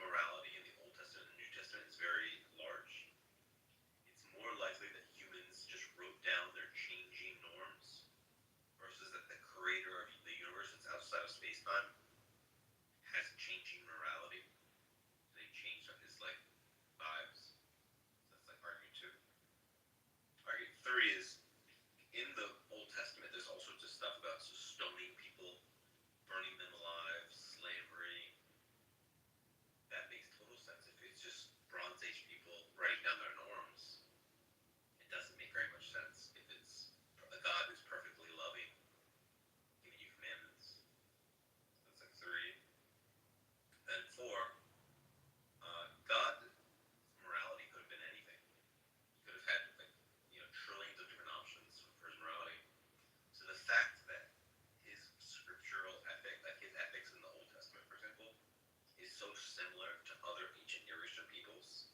Speaker 4: morality in the Old Testament and New Testament is very large, it's more likely that humans just wrote down their changing norms versus that the creator of the universe that's outside of space-time has changing morality. They changed his like vibes. So that's like argument two. Argument three is in the Old Testament there's all sorts of stuff about stoning people, burning them alive, slavery. That makes total sense if it's just Bronze Age people writing down their norms. It doesn't make very much sense if it's a God who's perfectly loving, giving you commandments. That's like three. Then four, God's morality could have been anything. He could have had like trillions of different options for his morality. So the fact that his scriptural ethic, like his ethics in the Old Testament, for example, is so similar to other ancient Near Eastern peoples,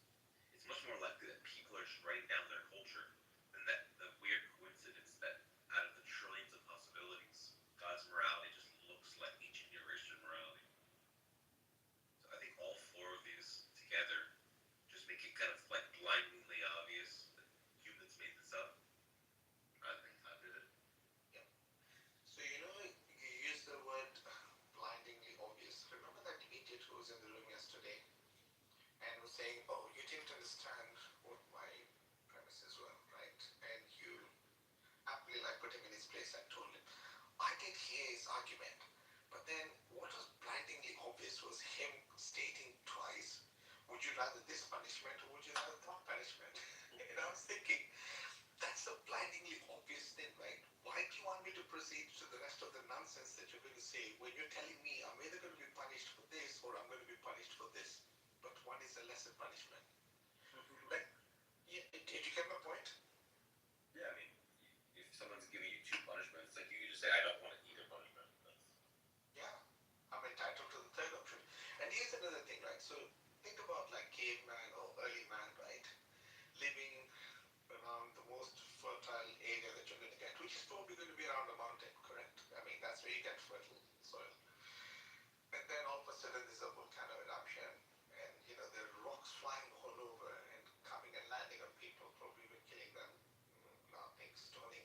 Speaker 4: it's much more likely that people are just writing down their culture than that the weird coincidence that out of the trillions of possibilities, God's morality just looks like ancient Near Eastern morality. So I think all four of these together just make it kind of like blindingly obvious that humans made this up. I think I did it.
Speaker 3: So you used the word blindingly obvious. Remember that idiot who was in the room yesterday and was saying, "Oh, you didn't understand what my premises were, right?" And you aptly put him in his place and told him, "I did hear his argument, but then what was blindingly obvious was him stating twice, would you rather this punishment or would you rather that punishment?" And I was thinking, that's a blindingly obvious thing, right? Why do you want me to proceed to the rest of the nonsense that you're going to say when you're telling me I'm either going to be punished for this or I'm going to be punished for this, but one is a lesser punishment? Like, did you get my point?
Speaker 4: Yeah, I mean, if someone's giving you two punishments, like you can just say, I don't want either punishment.
Speaker 3: Yeah, I'm entitled to the third option. And here's another thing, right? So think about caveman or early man, right? Living around the most fertile area that you're going to get, which is probably going to be around a mountain, correct? I mean, that's where you get fertile soil. And then all of a sudden there's a volcano eruption, and there are rocks flying all over and coming and landing on people, probably even killing them, laughing, stoning.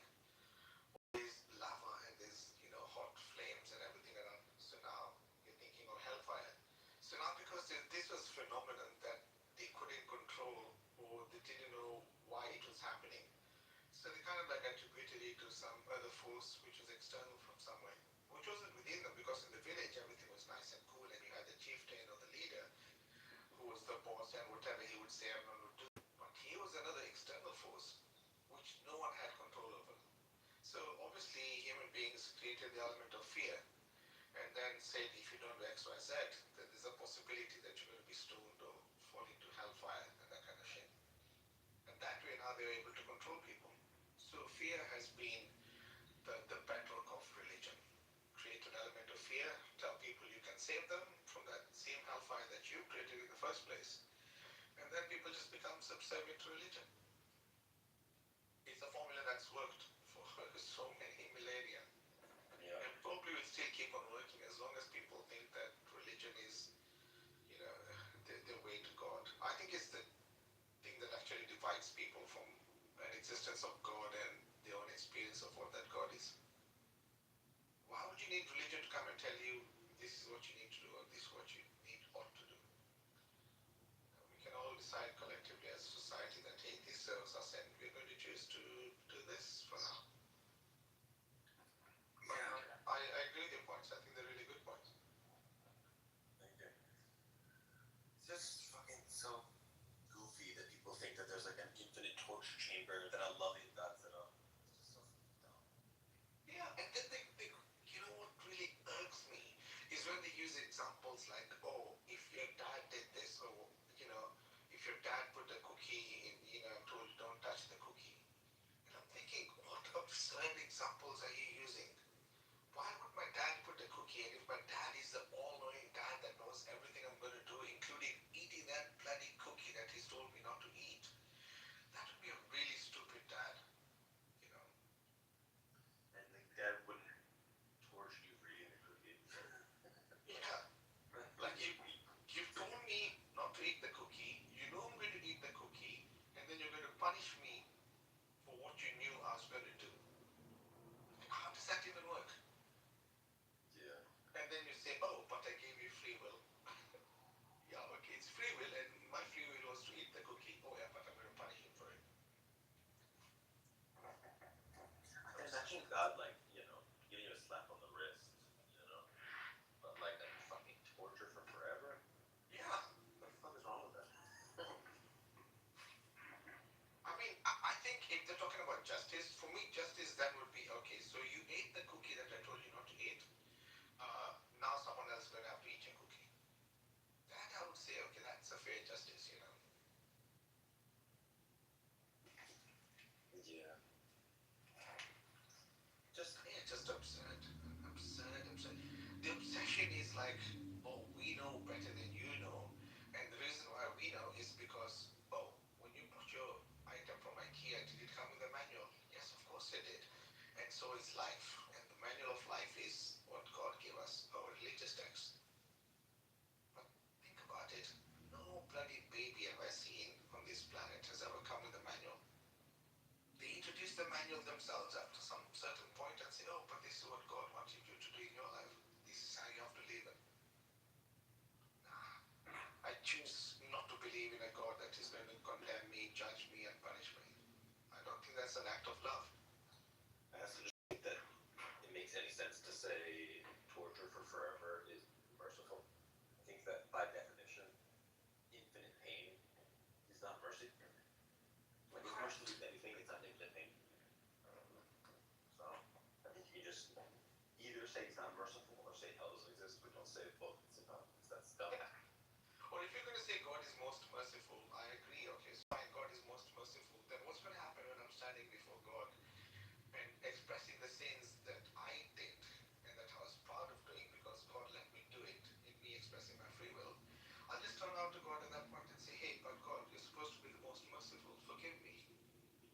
Speaker 3: There's lava and there's hot flames and everything around. So now you're thinking of hellfire. So now because this was phenomenon that they couldn't control or they didn't know why it was happening, so they kind of attributed it to some other force which was external from somewhere, which wasn't within them, because in the village everything was nice and cool and you had the chieftain or the leader who was the boss and whatever he would say everyone would do. But he was another external force which no one had control over. So obviously human beings created the element of fear and then said, if you don't do X, Y, Z, then there's a possibility that you're going to be stoned or fall into hellfire and that kind of shit. And that way now they're able to control people. So fear has been the bedrock of religion. Create an element of fear, tell people you can save them from that same hellfire that you created in the first place. And then people just become subservient to religion. It's a formula that's worked for so many millennia.
Speaker 4: Yeah.
Speaker 3: And probably will still keep on working as long as people think that religion is, the way to God. I think it's the thing that actually divides people from an existence of God and their own experience of what that God is. Why would you need religion to come and tell you this is what you need to do or this is what you ought to do? We can all decide collectively as a society that, hey, this serves us and we're going to choose to do this for now. Yeah. I agree with your points. I think they're really good points.
Speaker 4: Okay. It's just fucking so goofy that people think that there's an infinite torture chamber that a loving God set up. It's just so dumb.
Speaker 3: Yeah, and then they what really irks me is when they use examples like, oh, if your dad did this, or if your dad put a cookie in
Speaker 18: free will, and my free will was to eat the cookie. Oh yeah, but I'm going to punish him for it.
Speaker 4: And imagine God, like, giving you a slap on the wrist, but like that fucking torture for forever.
Speaker 18: Yeah.
Speaker 4: What the fuck is wrong with that?
Speaker 18: I mean, I think if they're talking about justice, for me, justice then would be okay. So you ate the cookie that I told you not to eat. Now someone else is going to have to eat your cookie. That I would say, okay, that's a fair justice,
Speaker 4: Yeah.
Speaker 18: Just absurd. Absurd. The obsession is like, oh, we know better than you know. And the reason why we know is because, oh, when you bought your item from IKEA, did it come with a manual? Yes, of course it did. And so is life. And the manual of life is what God gave us, our religious text. But think about it. No bloody baby ever seen on this planet has ever come with a manual. They introduce the manual themselves after some certain point and say, oh, but this is what God wanted you to do in your life. This is how you have to live it. Nah, I choose not to believe in a God that is going to condemn me, judge me, and punish me. I don't think that's an act of love.
Speaker 4: I also just think that it makes any sense to say torture for forever is merciful. I think that by definition, infinite pain is not mercy. Like, if mercy is anything, it's not infinite pain. So, I think you just either say it's not merciful or say hell doesn't exist, but don't say both at the same time, because that's dumb.
Speaker 18: Or if you're going to say God is most merciful, I agree, okay, so fine, God is most merciful. Then what's going to happen when I'm standing before God and expressing the sins that I did and that I was proud of doing because God let me do it in me expressing my free will? I'll just turn around to God at that point and say, hey, but God, you're supposed to be the most merciful. Forgive me.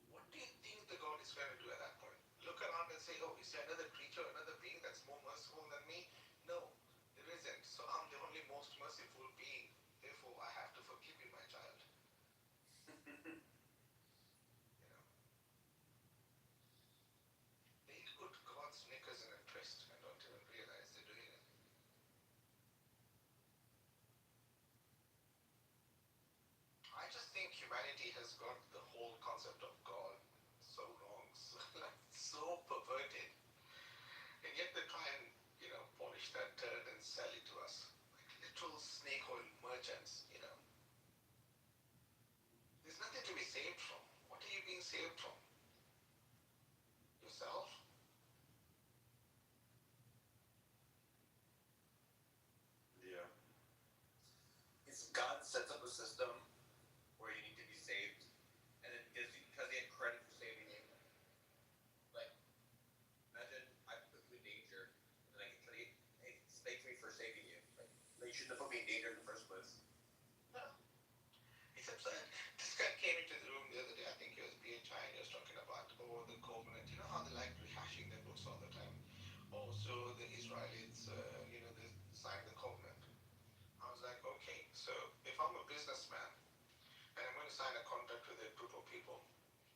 Speaker 18: What do you think the God is going to do at that point? Look around and say, oh, is there another creature, another being that's more merciful than me? No, there isn't. So I'm the only most merciful being. Therefore, I have to forgive you, my child. They put God's knickers in a twist and don't even realize they're doing it. I just think humanity has got the whole concept of God so wrong, so perverted. And yet they try and, polish that turd and sell it to us. Like literal snake oil merchants. There's nothing to be saved from. What are you being saved from? Yourself?
Speaker 4: Yeah. It's God sets up a system where you need to be saved, and then because he had credit for saving you. Like, imagine I put you in danger, and then I can tell you, hey, thank me for saving you. Like, you shouldn't have put me in danger in the first place.
Speaker 18: No. It's absurd. This guy came into the room the other day, I think he was BHI, and he was talking about, the covenant. You know how they like rehashing their books all the time? Oh, so the Israelites, they signed the covenant. I was like, okay, so if I'm a businessman and I'm going to sign a contract with a group of people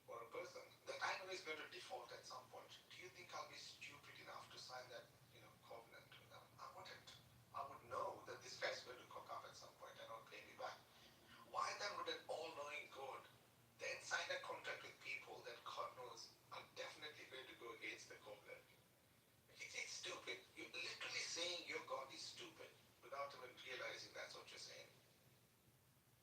Speaker 18: or a person that I know is going to default at some point, do you think I'll be stupid enough to sign that, covenant with them? I wouldn't. I would know that this guy's going to cock up at some point and not pay me back. Why then would an all-knowing God then sign a contract with people that God knows are definitely going to go against the covenant? It's stupid. You're literally saying your God is stupid without even realizing that's what you're saying.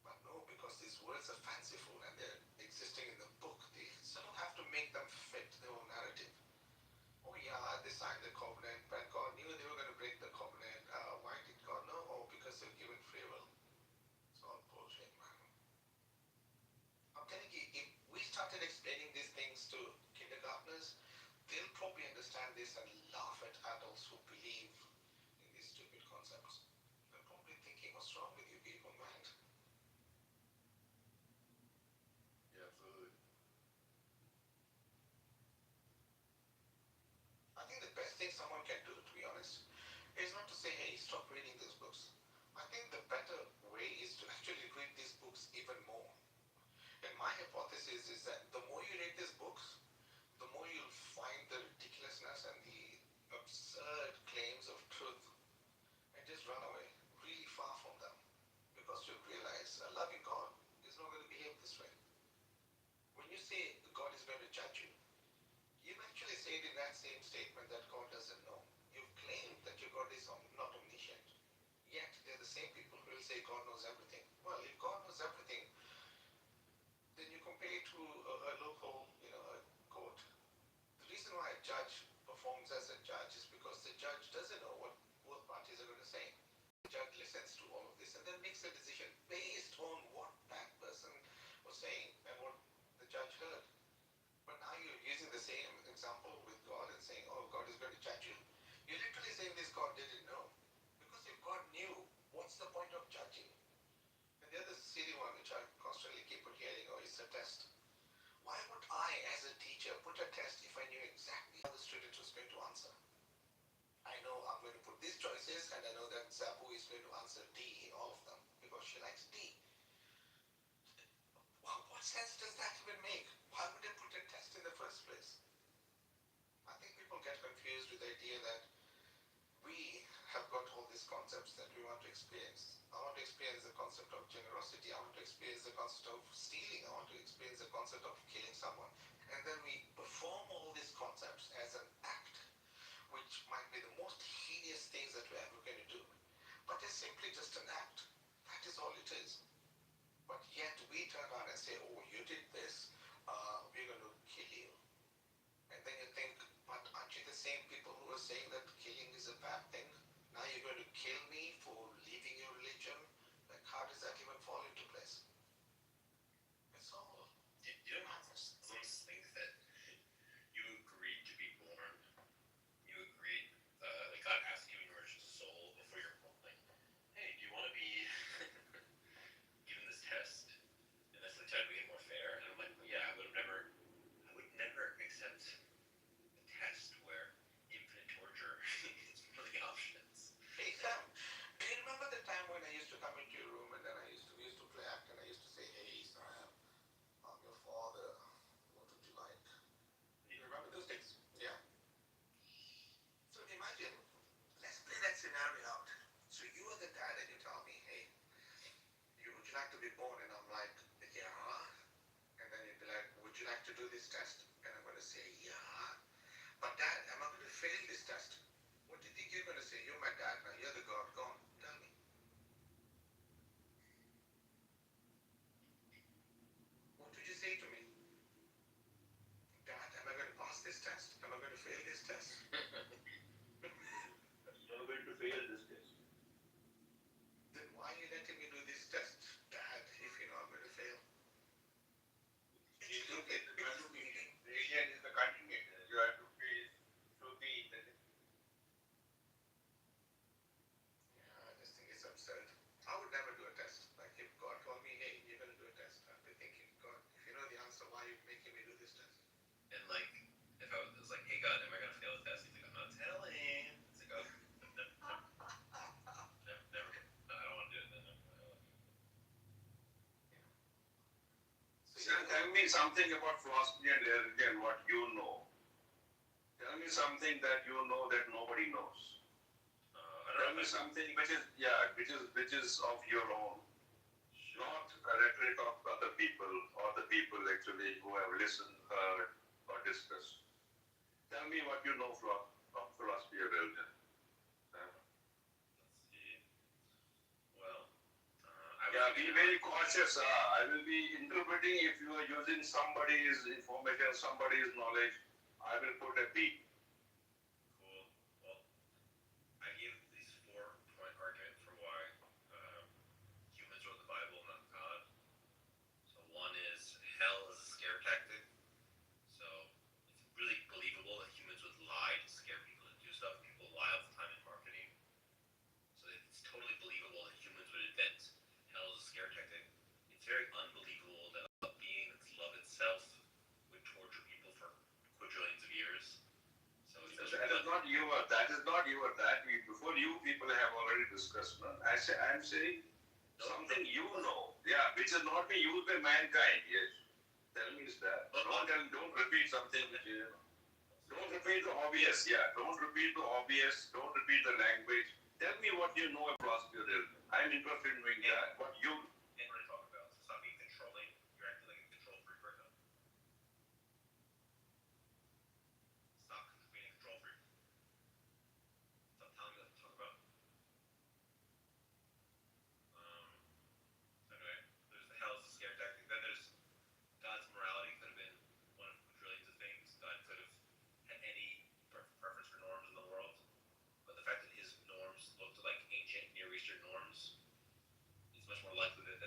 Speaker 18: But no, because these words are fanciful and they're existing in the book, they sort of have to make them fit their own narrative. Oh yeah, they signed the covenant, but God knew they were going to break the covenant. Why did God know? Oh, because they're given free will. It's all bullshit, man. I'm telling you, if we started explaining these things to kindergartners, they'll probably understand this and laugh at adults who believe in these stupid concepts. They're probably thinking, what's wrong with you people, man?
Speaker 4: Yeah, absolutely.
Speaker 18: I think the best thing someone can do, to be honest, is not to say, hey, stop reading these books. I think the better way is to actually read these books even more. And my hypothesis is that the more you read these books, the more you'll find the ridiculousness and the absurd claims of truth and just run away really far from them. Because you'll realize
Speaker 3: you say God is going to judge you, you've actually said in that same statement that God doesn't know. You've claimed that your God is not omniscient. Yet, they're the same people who will say God knows everything. Well, if God knows everything, then you compare it to a local, a court. The reason why a judge performs as a judge is because the judge doesn't know what both parties are going to say. The judge listens to all of this and then makes a decision based on what that person was saying and what the judge heard. But now you're using the same example with God and saying, oh, God is going to judge you. You're literally saying this God didn't know. Because if God knew, what's the point of judging? And the other silly one, which I constantly keep on hearing, is a test. Why would I, as a teacher, put a test if I knew exactly how the student was going to answer? I know I'm going to put these choices, and I know that Zabu is going to answer D in all of them because she likes D. Well, what sense does that even make? Why would they put a test in the first place? I think people get confused with the idea that we have got all these concepts that we want to experience. I want to experience the concept of generosity. I want to experience the concept of stealing. I want to experience the concept of killing someone. And then we perform all these concepts as an act, which might be the most heinous things that we're ever going to do. But it's simply just an act. That is all it is. But yet we turn around and say, oh, you did this, we're going to kill you. And then you think, but aren't you the same people who are saying that killing is a bad thing? Now you're going to kill me for leaving your religion? Like, how does that even fall into place? It's all.
Speaker 4: You know, those things that you agreed to be born. You agreed, like God asked you in your soul before you're born, like, hey, do you want to be given this test? And that's the time to make it more fair. And I'm like, well, yeah, I would never accept a test where infinite torture is one of the options.
Speaker 3: Hey, Sam, do you remember the time when I used to come into your room and then we used to play act and I used to say, hey, Sam, I'm your father. What would you like? You remember those days? Yeah. So imagine, let's play that scenario out. So you are the dad and you tell me, hey, would you like to be born? And I'm like, yeah. And then you'd be like, would you like to do this test? And I'm going to say, yeah. But Dad, am I going to fail this test? What do you think you're going to say? You're my dad now. You're the God. Go on. Tell me. What would you say to me? Dad, am I going to pass this test? Am I going to fail this test?
Speaker 7: You're going to fail this test.
Speaker 3: Then why are you letting me do this test, Dad, if you know I'm going to fail?
Speaker 7: You look at the meaning. Religion is the continuation. You have to face to be the.
Speaker 3: Yeah, I just think it's absurd. I would never do a test. Like if God told me, hey, you're going to do a test, I'd be thinking, God, if you know the answer, why are you making me do this test?
Speaker 4: And like, if I was like, hey God, am I gonna fail the test? He's like, I'm not telling. It's like, oh, never. No, I don't want to do it then.
Speaker 7: So tell me something about philosophy and religion, what you know. Tell me something that you know that nobody knows. Tell me something which is of your own, not a rhetoric of other people or the people actually who have listened, heard, or discussed. Tell me what you know of philosophy or religion.
Speaker 4: Let's see. Well,
Speaker 7: be very cautious. I will be interpreting if you are using somebody's information, somebody's knowledge. I will put a B.
Speaker 4: Cool. Well, I gave these 4-point argument for why humans wrote the Bible, not God. So one is hell is a scare tactic. So it's really believable that humans would lie to scare people to do stuff. People lie all the time in marketing. So it's totally believable that humans would invent hell as a scare tactic. It's very unbelievable that a being that's love itself would torture people for quadrillions of years. So
Speaker 7: that is not you or that. Before you people have already discussed. No? I'm saying something you know. Yeah, which is not being used by mankind. Yes. Tell me is that. Don't repeat something which you know. Don't repeat the obvious. Yeah. Don't repeat the obvious. Don't repeat the language. Tell me what you know about philosophy or religion. I'm interested in knowing that. What you.
Speaker 4: And what I talk about. So stop being controlling. You're acting like a control freak right now.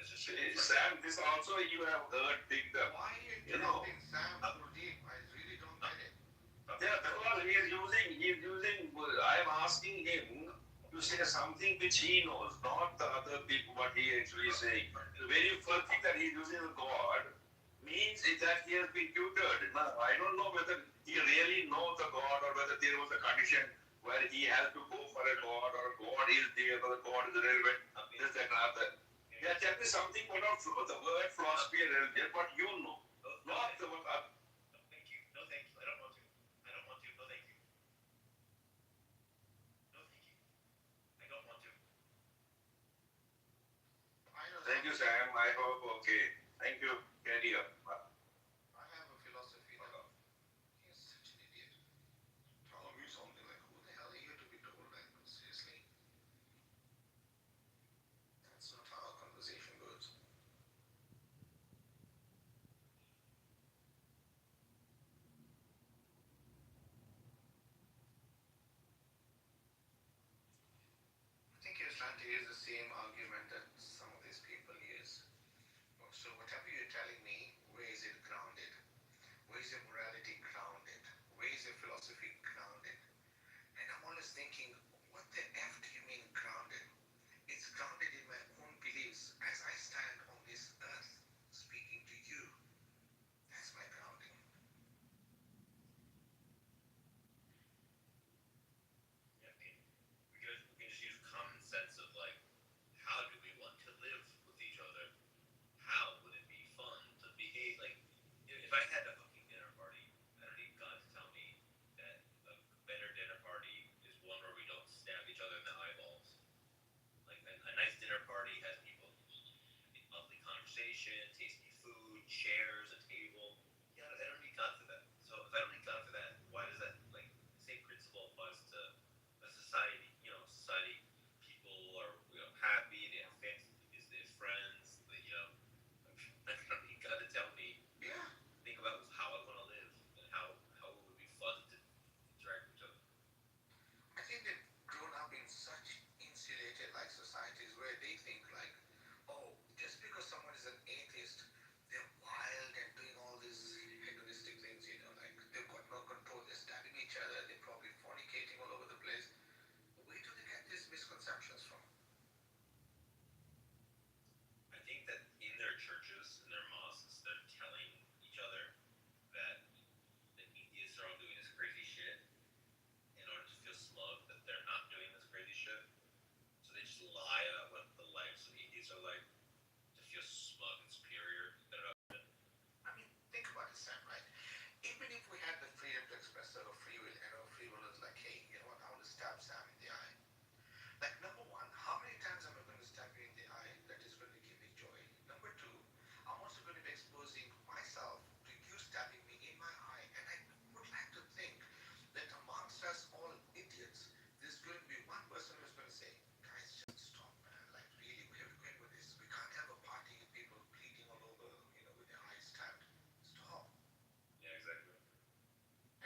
Speaker 7: Sam, this also you have heard things that
Speaker 3: Why are you
Speaker 7: you know.
Speaker 3: interrupting Sam Gurdeep? I really don't get it.
Speaker 7: Yeah, because I am asking him to say something which he knows, not the other people what he actually saying. The very first thing that he is using God means is that he has been tutored. Now, I don't know whether he really knows the God or whether there was a condition where he has to go for a God or God is there or God is relevant. This, that, and other. Yeah, tell me something about the word philosophy and religion, what you know. Not the word.
Speaker 4: Thank you. No, thank you. I don't want to. I don't want to. No, thank you. No, thank you. I don't want to.
Speaker 7: Thank you, Sam. I hope okay. Thank you. Carry on.
Speaker 3: I have a philosophy that he's such an idiot. Tell me something like, who the hell are you to be told that? Seriously? That's not how a conversation goes. I think you're trying to use the same argument that some of these people use. So whatever you're telling me, where is it grounded? Where is your morality grounded? Where is your philosophy grounded? And I'm always thinking, what the F do you mean grounded? It's grounded in my own beliefs as I stand on this earth speaking to you. That's my grounding.
Speaker 4: Yeah, I mean, we can just use common sense of like, how do we want to live with each other? How would it be fun to behave? Like, if I had a fucking dinner party, I don't need God to tell me that a better dinner party is one where we don't stab each other in the eyeballs. Like, a nice dinner party has people having lovely conversation, tasty food, chairs, a table. Yeah, I don't need God for that. So if I don't need God for that, why does that, like, the same principle applies to a society? You know, society, people are, you know, happy, they have families, they have friends, they, you know, I don't need God to tell me.
Speaker 3: Yeah.
Speaker 4: Think about how I want to live and how it would be fun to interact with each other.
Speaker 3: I think they've grown up in such insulated like societies where they think like, oh, just because someone is an atheist, they're wild and doing all these hedonistic things, you know, like they've got no control, they're stabbing each other, they're probably fornicating all over the place. Where do they get these misconceptions from?
Speaker 4: I think that in their churches, in their mosques, they're telling each other that the atheists are all doing this crazy shit in order to feel smug that they're not doing this crazy shit. So they just lie about what the lives of atheists are like to feel smug and superior.
Speaker 3: I mean, think about it, Sam, right? Even if we had the freedom to express our free will and our free will is like, hey, you know what, I want to stab Sam in the eye. Like, number one, how many times am I going to stab you in the eye that is going to give me joy? Number two, I'm also going to be exposing myself to you stabbing me in my eye. And I would like to think that amongst us all idiots, there's going to be one person who's going to say, guys, just stop, man. Like, really, where are we going with this? We can't have a party with people bleeding all over, you know, with their eyes stabbed. Stop.
Speaker 4: Yeah, exactly.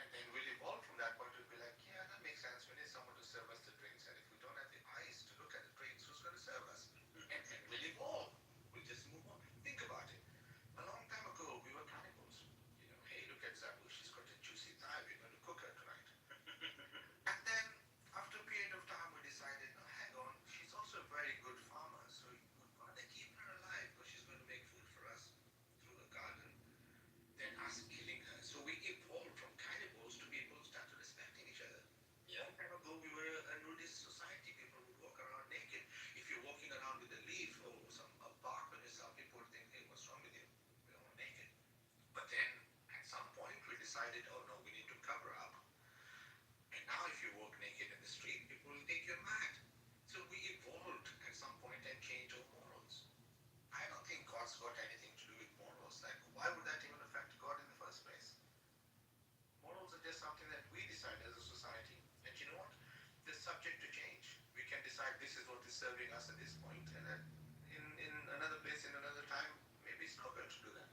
Speaker 3: And then we'll evolve from that point to be like, yeah, that makes sense. We need someone to serve us the drinks. And if we don't have the eyes to look at the drinks, who's going to serve us? And we'll evolve. We'll just move on. Think about it. A long time ago, we were cannibals. You know, hey, look at Zabu. She's got a juicy thigh. We're going to cook her tonight. And then, after a period of time, we decided, no, hang on. She's also a very good farmer. So we'd rather keep her alive because she's going to make food for us through the garden than us killing her. So we evolved from cannibals to people who started respecting each other.
Speaker 4: Yeah.
Speaker 3: Long time ago, we were a nudist society. People would walk around naked. If you're walking around with a leaf or a bark on yourself, people would think, hey, what's wrong with you? We're all naked. But then, at some point, we decided, oh no, we need to cover up. And now if you walk naked in the street, people will think you're mad. So we evolved at some point and changed our morals. I don't think God's got anything to do with morals. Like, why would that even affect God in the first place? Morals are just something that we decide as a society. And you know what? They're subject to change. We can decide this is what is serving us at this point, and then in another place, in another time, maybe it's not going to do that.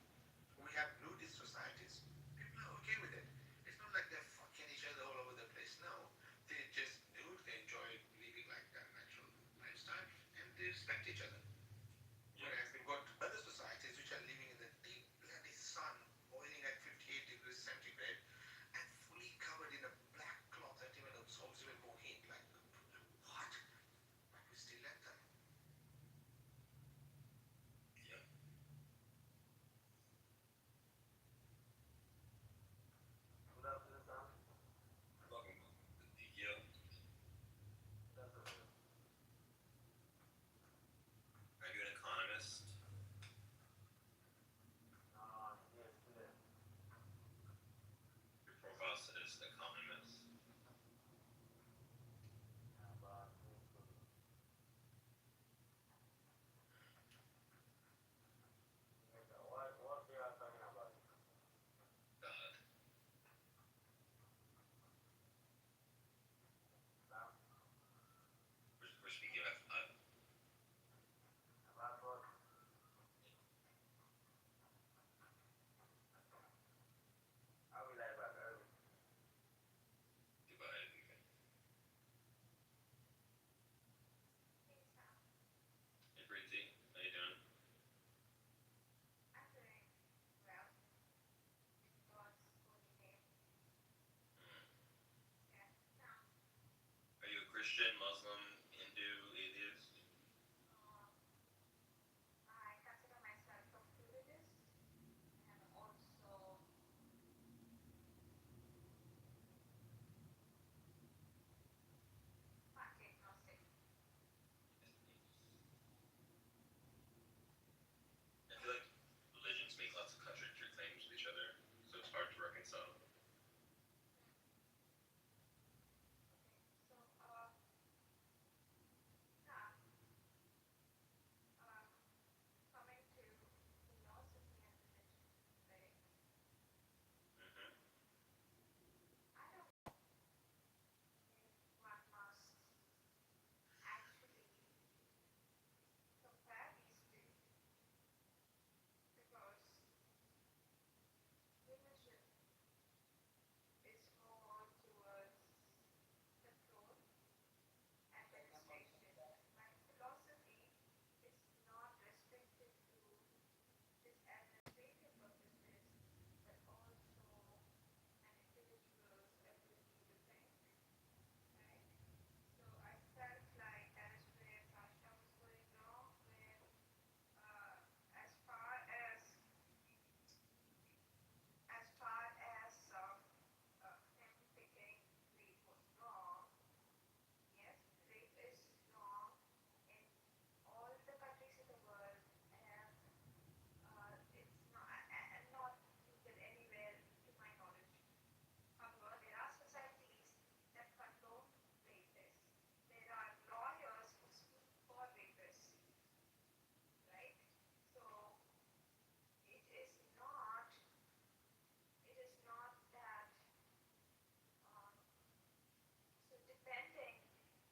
Speaker 3: We have nudist societies. People are okay with it. It's not like they're fucking each other all over the place. No. They're just nude. They enjoy living like that natural lifestyle, and they respect each other. Whereas they've got
Speaker 4: Christian, Muslim, Hindu, atheist?
Speaker 10: I consider myself a pluralist and also fact agnostic.
Speaker 4: I feel like religions make lots of contradictory claims with each other, so it's hard to reconcile.
Speaker 10: So, yeah, coming to philosophy and religion, right?
Speaker 4: Mm-hmm.
Speaker 10: I don't know if one must actually compare these two because religion is more towards control, administration, while philosophy is not restricted to just administrative purposes, but also an individual's ability to think, right? So I felt like that is where Sasha was going wrong, where as far as him picking rape was wrong. Yes, rape is wrong in all the countries in the world, and it's not legal anywhere to my knowledge. However, there are societies that condone rapists. There are lawyers who speak for rapists, right? So it is not that um, so depending.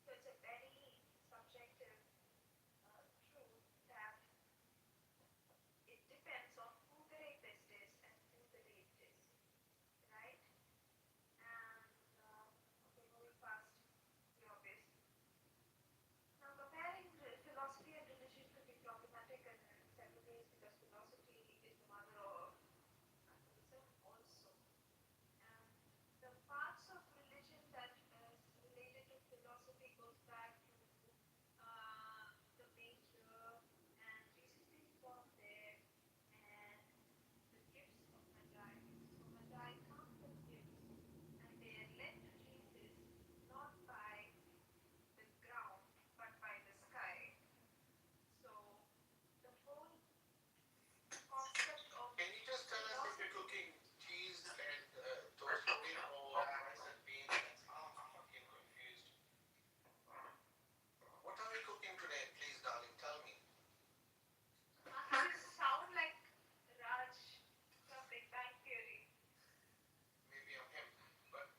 Speaker 10: So it's a very subjective truth that it depends on who the rapist is and who the raped is, right? And okay, moving past the obvious. Now, comparing philosophy and religion could be problematic in several ways because philosophy is the mother of atheism also. And the parts of religion that is related to philosophy goes back to the manger, and Jesus being born there, and the gifts of Magi. So Magi come with gifts, and they are led to Jesus not by the ground but by the sky. So the whole concept of
Speaker 3: Can you just tell us if you're
Speaker 10: philosophy.
Speaker 3: cooking cheese and toasted or rice and beans? I'm fucking confused. What are we cooking today? Please, darling, tell me.
Speaker 10: You sound like Raj from Big Bang Theory.
Speaker 3: Maybe I'm him. But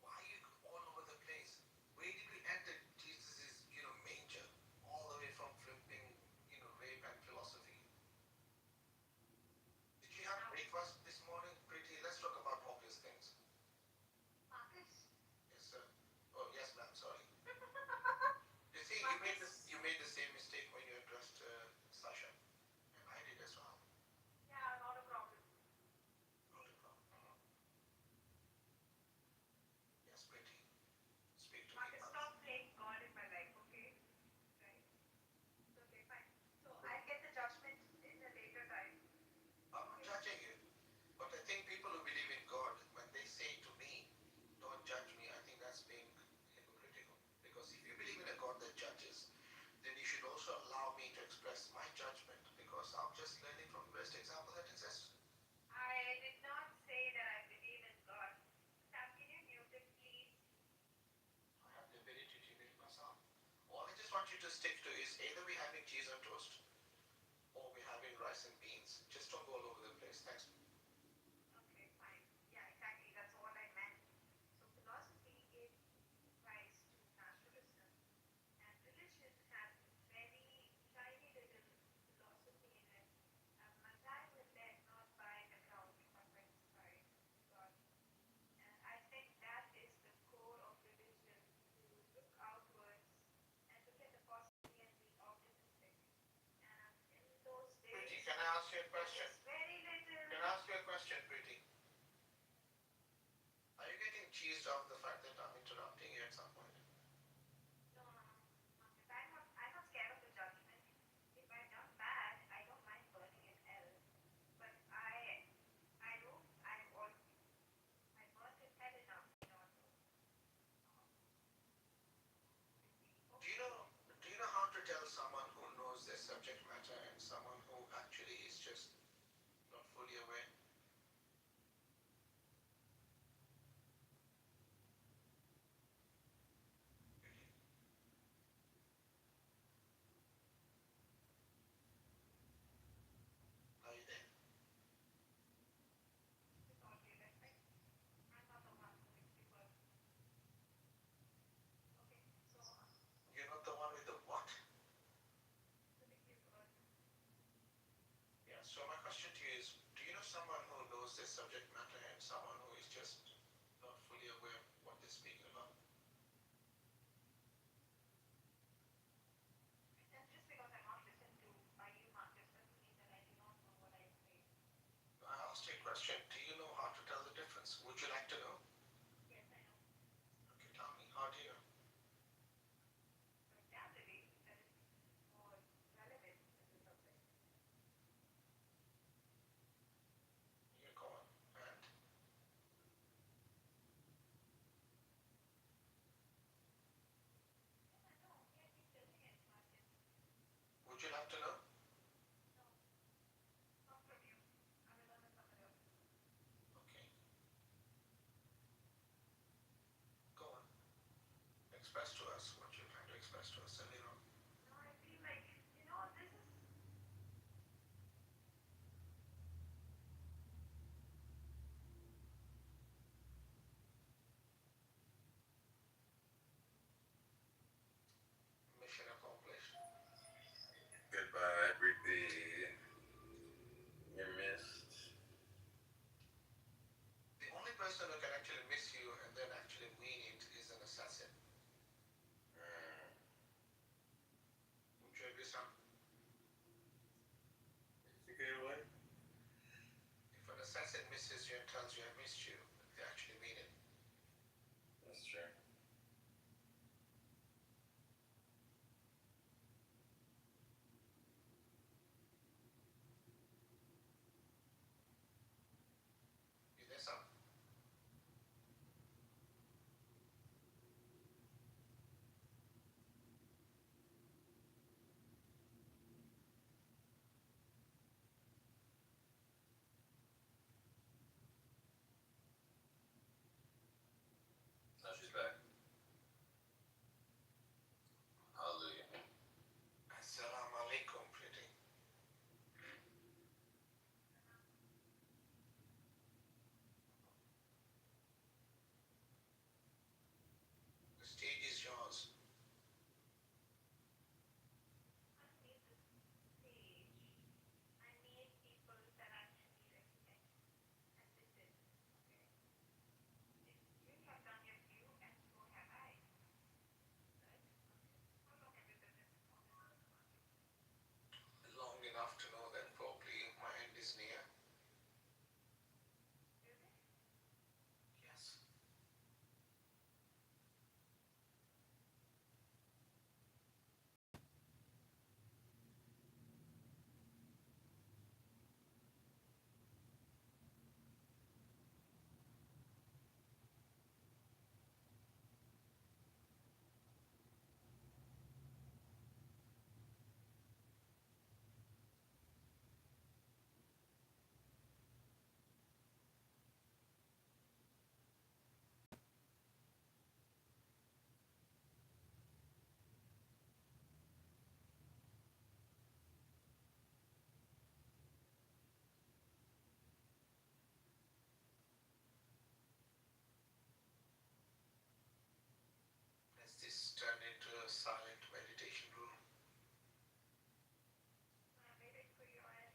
Speaker 3: why are you all over the place? Where did we enter Jesus's, manger? All the way from flipping, rape and philosophy. Did you have breakfast this morning? Pretty. Let's talk about obvious things.
Speaker 10: Marcus?
Speaker 3: Yes, sir. Oh, yes, ma'am. Sorry. You see,
Speaker 10: Marcus?
Speaker 3: you made the same mistake when you addressed Sasha, and I did as well.
Speaker 10: Yeah, not a problem.
Speaker 3: Not a problem. Yes, pretty. Speak to me.
Speaker 10: Marcus, stop playing God in my life, okay? Right? Okay, fine. So I'll get the judgment in a later time.
Speaker 3: I'm not judging you, but I think people who believe in God, when they say to me, "Don't judge me," I think that's being hypocritical. Because if you believe in a God that judges, then you should also allow me to express my judgment because I'm just learning from the best example that exists.
Speaker 10: I did not say that I believe in God. Sam, can you mute it, please?
Speaker 3: I have the ability to mute myself. All I just want you to stick to is either we're having cheese on toast or we're having rice and beans. Just don't go all over the place. Thanks.
Speaker 10: Okay, fine. Yeah, exactly. That's all I meant. So philosophy gave rise to naturalism, and religion has very tiny little philosophy in it. Magi were led not by the ground but by the sky, God. And I think that is the core of religion, to look outwards and look at the possibility and be optimistic. And in those
Speaker 3: Pretty,
Speaker 10: days,
Speaker 3: can I ask you a
Speaker 10: there
Speaker 3: question?
Speaker 10: is very little.
Speaker 3: Can I ask you a question, Pretty? Are you getting cheesed off the fact that I'm interrupting you at some point?
Speaker 13: subject matter and someone who is just not fully aware of what they're speaking about.
Speaker 10: And just because I'm not listened to by you, Marcus, doesn't mean that I do not know what I say.
Speaker 13: I asked you a question. Do you know how to tell the difference? Would you like to know?
Speaker 10: Yes, I know.
Speaker 13: Okay, tell me. How do you know?
Speaker 10: Vocabulary that is more relevant to the subject.
Speaker 13: You go on. And
Speaker 10: I know. Yeah, keep telling it, Marcus.
Speaker 13: would you like to know?
Speaker 10: No. Not from you. I will learn it somewhere else.
Speaker 13: Okay. Go on. Express to us what you're trying to express to us earlier on.
Speaker 10: No, I feel like, this is
Speaker 13: Mission accomplished.
Speaker 19: Goodbye, everything. You're missed.
Speaker 13: The only person who can actually miss you and then actually mean it is an assassin. Would you agree, Sam?
Speaker 19: You get away?
Speaker 13: If an assassin misses you and tells you I missed you, they actually mean it.
Speaker 19: That's true.
Speaker 13: You there, Sam?
Speaker 19: Now she's back. Hallelujah.
Speaker 13: Assalamu alaikum, pretty. The stage is yours.
Speaker 10: I don't need this stage. I need people that actually respect and listen. Okay? You have done your view and so have I. Right? How long have you been in this market?
Speaker 13: Long enough to know that probably my end is near.
Speaker 10: Really?
Speaker 13: Yes. Has this turned into a silent meditation room?
Speaker 10: I'm waiting for your end.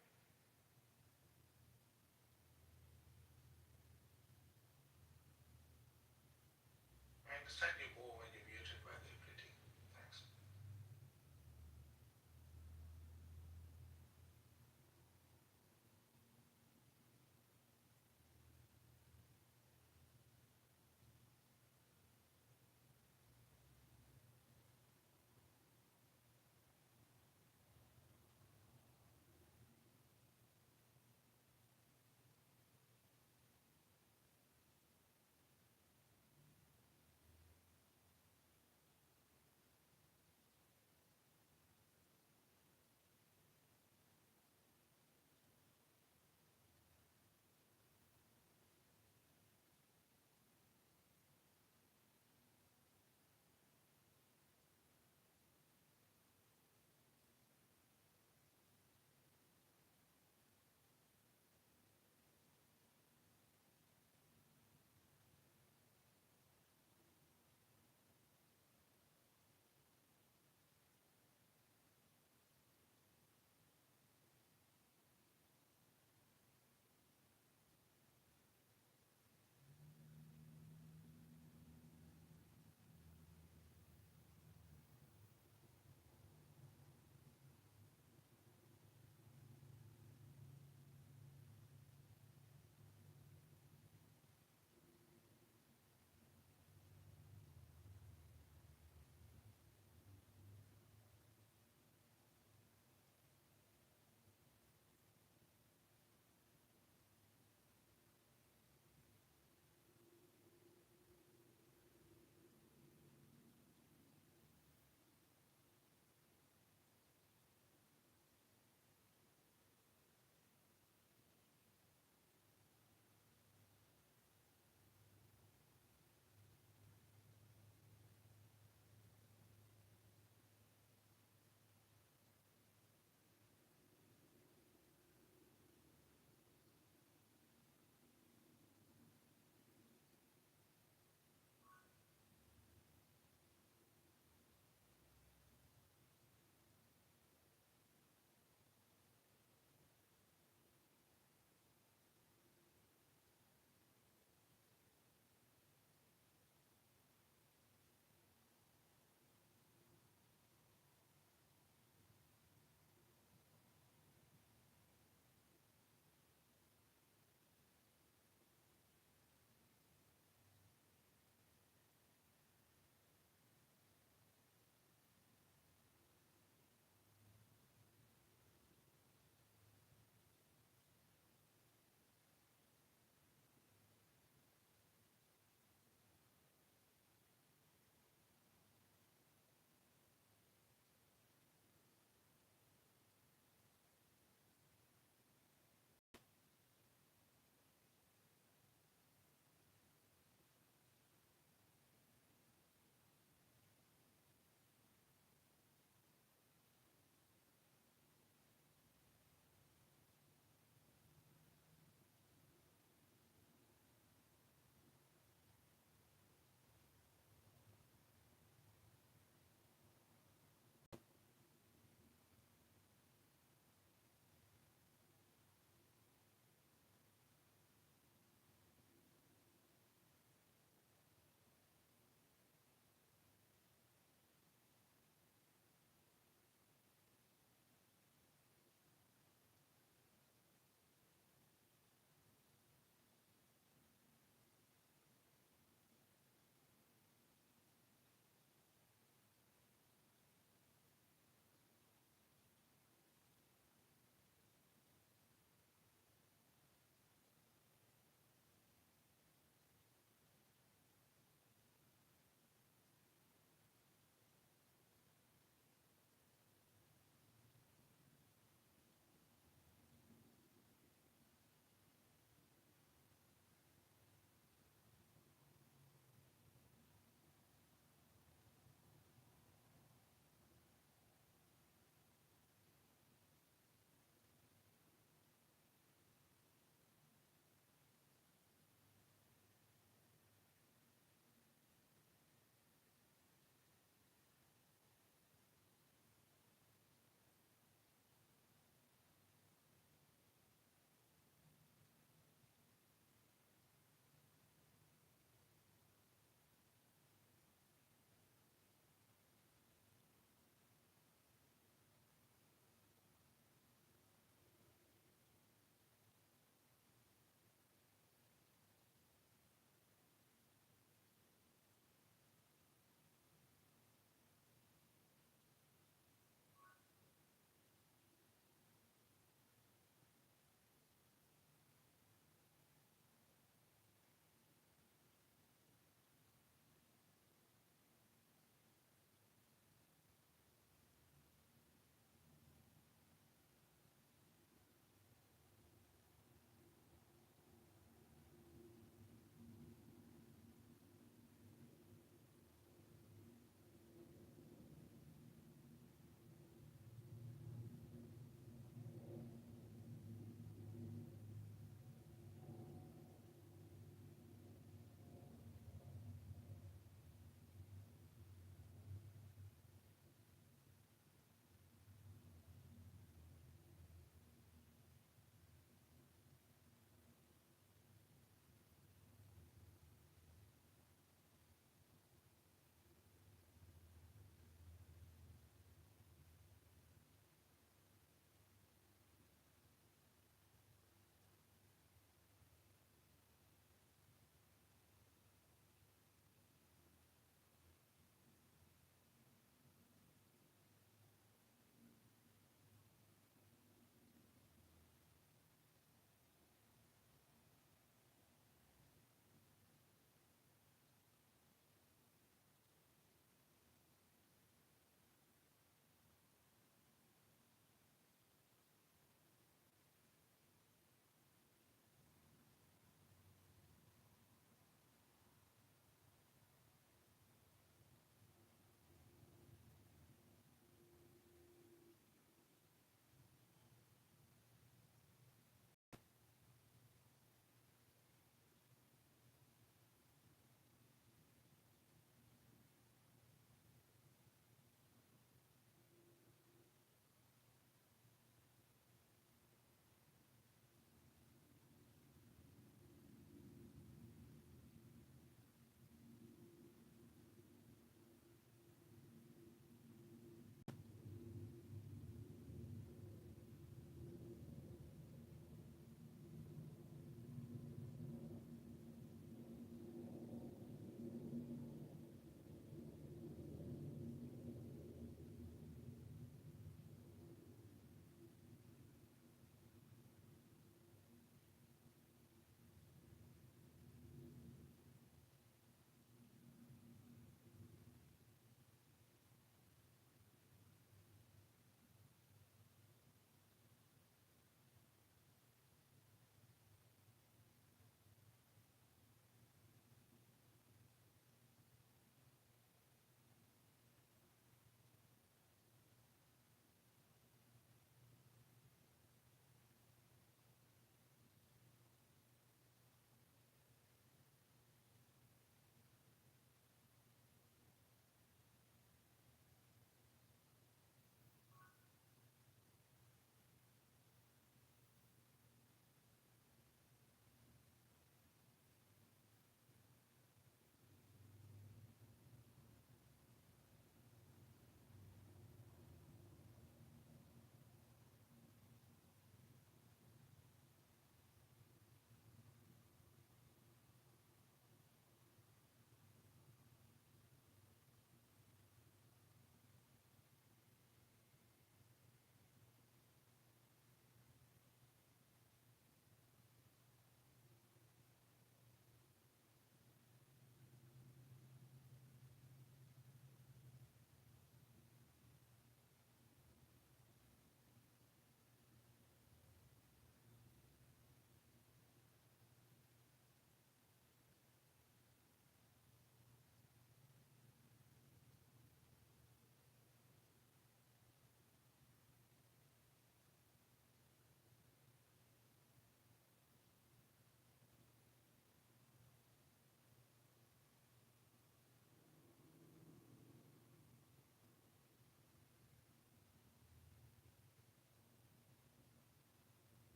Speaker 13: I understand you more when you're muted, by the way, pretty. Thanks.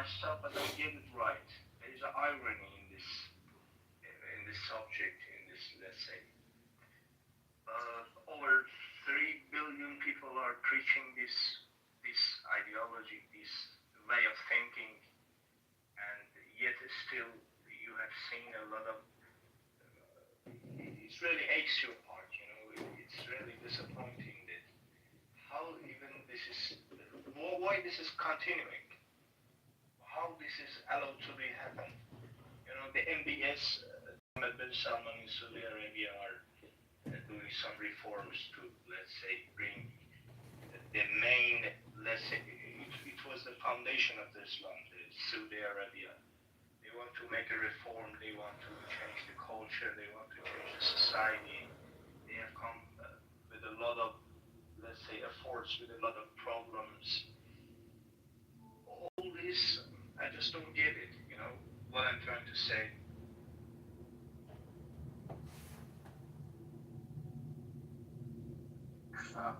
Speaker 14: myself, I don't get it right. There is an irony in this subject, in this, let's say. Over 3 billion people are preaching this ideology, this way of thinking, and yet still you have seen a lot of. It really aches your heart, you know. It's really disappointing that how even this is, why this is continuing, how this is allowed to be happen. You know, the MBS, Mohammed bin Salman in Saudi Arabia are doing some reforms to, let's say, bring the main, let's say, it was the foundation of the Islam, the Saudi Arabia. They want to make a reform, they want to change the culture, they want to change the society. They have come with a lot of, let's say, efforts, with a lot of problems. All this, I just don't get it, you know, what I'm trying to say.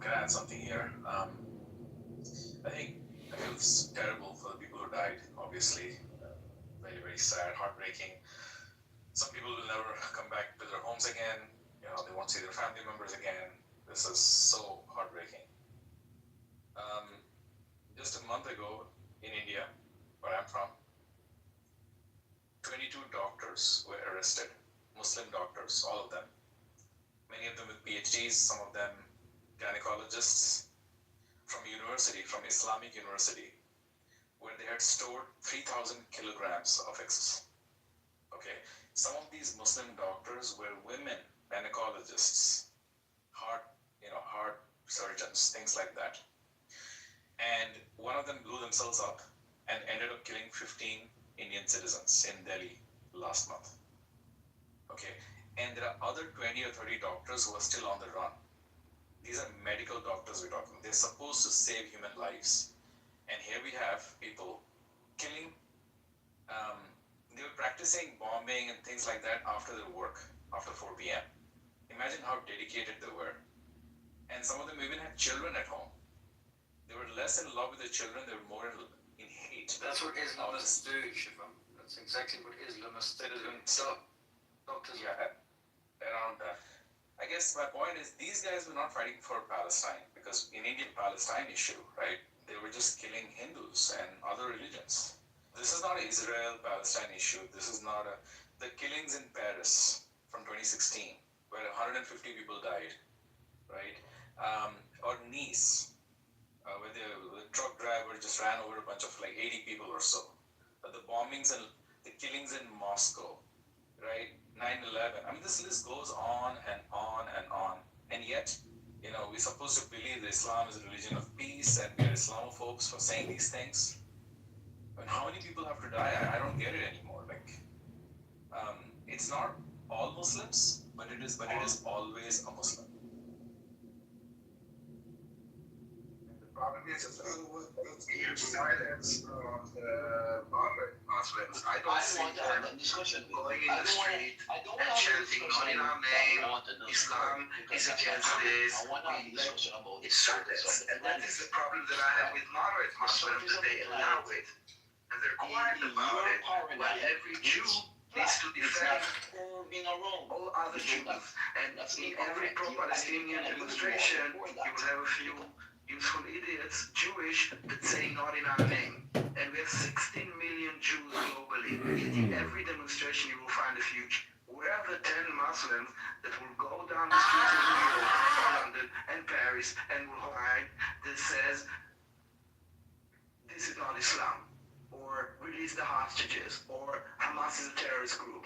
Speaker 17: Can I add something here? I think I feel it's terrible for the people who died, obviously. Very, very sad, heartbreaking. Some people will never come back to their homes again. You know, they won't see their family members again. This is so heartbreaking. Just a month ago in India, where I'm from, 22 doctors were arrested, Muslim doctors, all of them. Many of them with PhDs, some of them gynecologists from university, from Islamic university, where they had stored 3,000 kilograms of excess. Okay, some of these Muslim doctors were women gynecologists, heart surgeons, things like that. And one of them blew themselves up and ended up killing 15 Indian citizens in Delhi last month. Okay, and there are other 20 or 30 doctors who are still on the run. These are medical doctors we're talking. They're supposed to save human lives. And here we have people killing, they were practicing bombing and things like that after their work, after 4 p.m. Imagine how dedicated they were. And some of them even had children at home. They were less in love with their children, they were more in hate.
Speaker 20: That's what Islamists do, Shivam. That's exactly what Islamists do.
Speaker 17: Doctors, yeah, around that. I guess my point is these guys were not fighting for Palestine because in India-Palestine issue, right? They were just killing Hindus and other religions. This is not an Israel-Palestine issue. This is not the killings in Paris from 2016 where 150 people died, right? Or Nice, where the truck driver just ran over a bunch of like 80 people or so. The bombings and the killings in Moscow, right? 9/11. I mean, this list goes on and on and on. And yet, you know, we're supposed to believe that Islam is a religion of peace and we're Islamophobes for saying these things. I mean, how many people have to die? I don't get it anymore. Like, it's not all Muslims, but it is always a Muslim.
Speaker 3: Problem is huge silence of the moderate Muslims. I don't see them going in the street and chanting not in our name, Islam is against this, we insert this. And that is the problem that I have with moderate Muslims, that they allow it. And they're quiet about it, while every Jew needs to defend all other Jews. And in every pro-Palestinian demonstration, you will have a few useful idiots, Jewish, that say not in our name. And we have 16 million Jews globally. In every demonstration you will find a few. Where are the 10 Muslims that will go down the streets of New York, or London, and Paris, and will find that says, this is not Islam, or release the hostages, or Hamas is a terrorist group?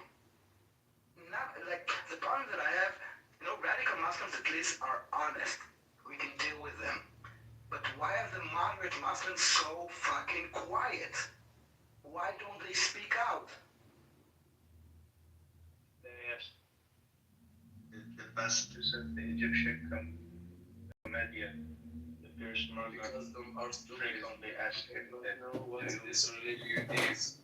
Speaker 3: Not, like, the problem that I have, you know, radical Muslims at least are honest. We can deal with them. But why are the moderate Muslims so fucking quiet? Why don't they speak out?
Speaker 14: Yes. The best is the Egyptian comedian, the Pierce Morgan, because them are stupid on the ask him that know what this religion is.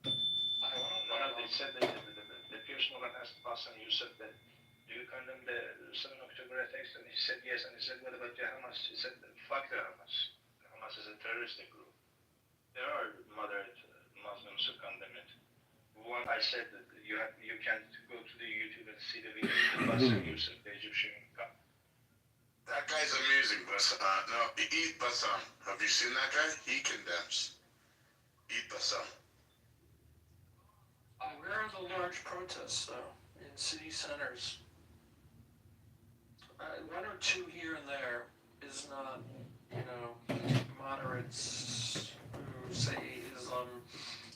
Speaker 14: One of they said that the Pierce Morgan asked Hassan, you said that, do you condemn the 7 October attacks? And he said yes. And he said, what about the Hamas? He said, fuck the Hamas. Hamas is a terrorist group. There are moderate Muslims who condemn it. One, I said that you can go to the YouTube and see the video of the Bassam Yusuf, the Egyptian.
Speaker 13: That guy's amazing, Bassam. No, Eid Bassam. Have you seen that guy? He condemns. Eid Bassam.
Speaker 8: Where are the large protests, though, in city centers? One or two here and there is not, moderates who say Islam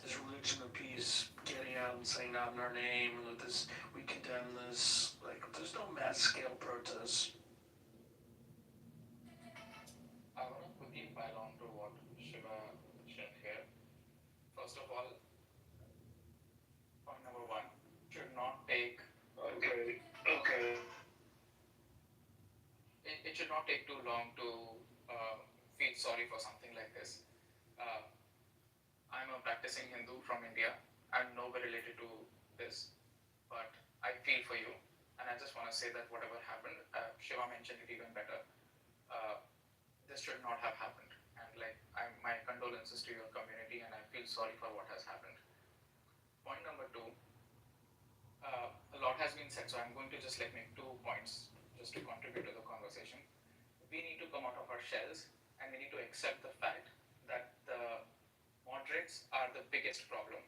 Speaker 8: is religion of peace getting out and saying not in our name, and that we condemn this. Like, there's no mass scale protests.
Speaker 22: I want to quickly pile on to what Shiva mentioned here. First of all, point number one, should not take.
Speaker 14: Okay.
Speaker 22: It should not take too long to feel sorry for something like this. I'm a practicing Hindu from India. I'm nowhere related to this, but I feel for you, and I just want to say that whatever happened, Shiva mentioned it even better. This should not have happened, and my condolences to your community, and I feel sorry for what has happened. Point number two, a lot has been said, so I'm going to just make 2 points just to contribute to the conversation. We need to come out of our shells, and we need to accept the fact that the moderates are the biggest problem.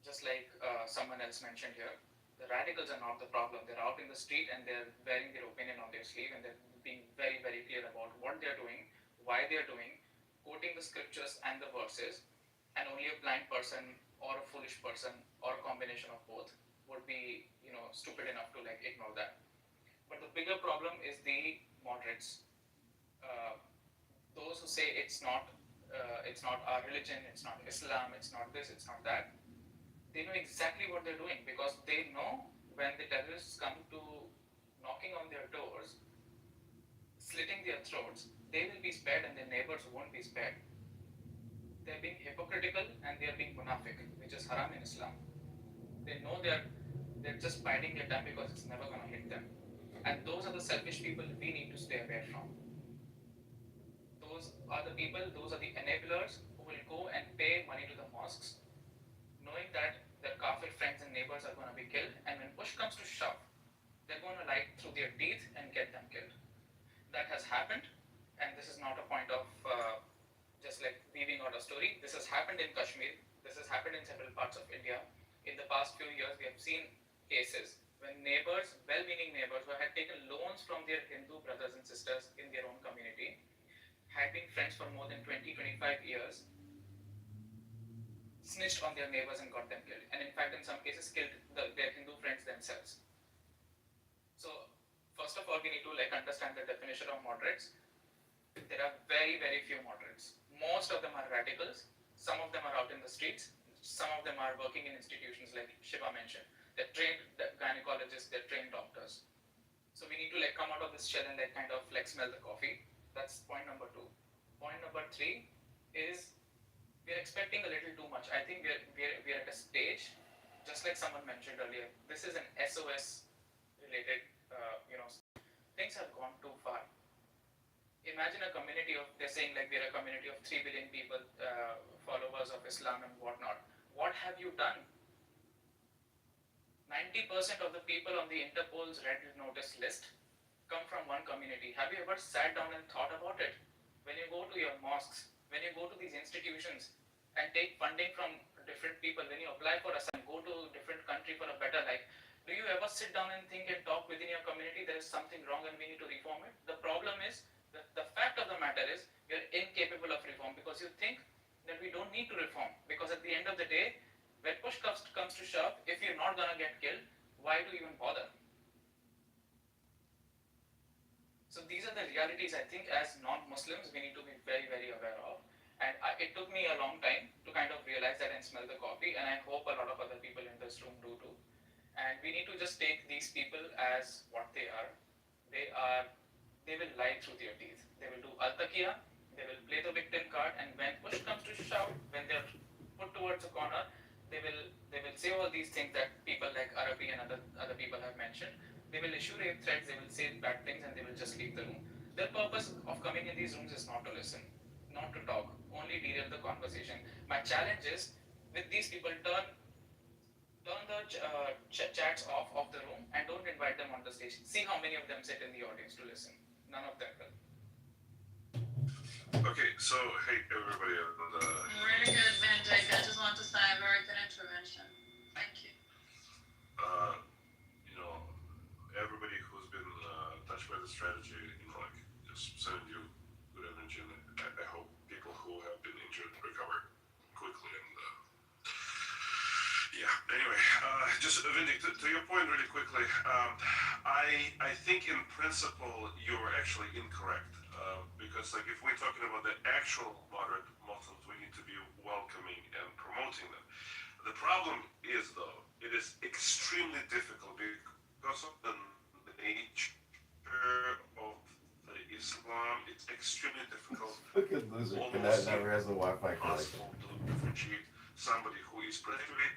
Speaker 22: Just like someone else mentioned here, the radicals are not the problem. They're out in the street and they're wearing their opinion on their sleeve, and they're being very, very clear about what they're doing, why they're doing, quoting the scriptures and the verses, and only a blind person or a foolish person or a combination of both would be, stupid enough to ignore that. But the bigger problem is the moderates. Those who say it's not our religion, it's not Islam, it's not this, it's not that. They know exactly what they're doing, because they know when the terrorists come to knocking on their doors, slitting their throats, they will be spared and their neighbors won't be spared. They're being hypocritical and they're being munafiq, which is haram in Islam. They know they're just biding their time because it's never going to hit them. And those are the selfish people we need to stay away from. Those are the people, those are the enablers who will go and pay money to the mosques, knowing that their kafir friends and neighbors are going to be killed, and when push comes to shove, they're going to lie through their teeth and get them killed. That has happened, and this is not a point of just weaving out a story. This has happened in Kashmir. This has happened in several parts of India. In the past few years, we have seen cases when neighbors, well-meaning neighbors who had taken loans from their Hindu brothers and sisters in their own community, had been friends for more than 20-25 years, snitched on their neighbors and got them killed. And in fact, in some cases, killed their Hindu friends themselves. So, first of all, we need to understand the definition of moderates. There are very, very few moderates. Most of them are radicals. Some of them are out in the streets. Some of them are working in institutions like Shiva mentioned. They're trained gynecologists, they're trained doctors. So we need to come out of this shell and smell the coffee. That's point number 2. Point number 3 is we're expecting a little too much. I think we're at a stage, just like someone mentioned earlier, this is an SOS related, things have gone too far. Imagine a community of, they're saying we're a community of 3 billion people, followers of Islam and whatnot. What have you done? 90% of the people on the Interpol's red notice list come from one community. Have you ever sat down and thought about it? When you go to your mosques, when you go to these institutions and take funding from different people, when you apply for asylum, go to a different country for a better life, do you ever sit down and think and talk within your community there is something wrong and we need to reform it? The problem is, the fact of the matter is, you're incapable of reform because you think that we don't need to reform. Because at the end of the day, when push comes to shove, if you're not going to get killed, why do you even bother? So these are the realities I think as non-Muslims we need to be very, very aware of. And it took me a long time to realize that and smell the coffee, and I hope a lot of other people in this room do too. And we need to just take these people as what they are. They will lie through their teeth. They will do al-taqiyya, they will play the victim card, and when push comes to shove, when they're put towards a corner, they will say all these things that people like Arabi and other people have mentioned. They will issue rape threats, they will say bad things, and they will just leave the room. Their purpose of coming in these rooms is not to listen, not to talk, only derail the conversation. My challenge is with these people, turn the chats off of the room and don't invite them on the stage. See how many of them sit in the audience to listen. None of them will.
Speaker 12: Okay, so hey everybody,
Speaker 11: Really good, Vendik. I just want to say a very good intervention. Thank you.
Speaker 12: you know, everybody who's been touched by the strategy, like just sending you good energy, and I hope people who have been injured recover quickly. And yeah, anyway, just Vindik, to your point really quickly, I think in principle you're actually incorrect. Because like if we're talking about the actual moderate Muslims, we need to be welcoming and promoting them. The problem is though, it is extremely difficult because of the nature of the Islam. It's extremely difficult.
Speaker 5: Look at this. That never has a Wi-Fi connection.
Speaker 12: To differentiate somebody who is particularly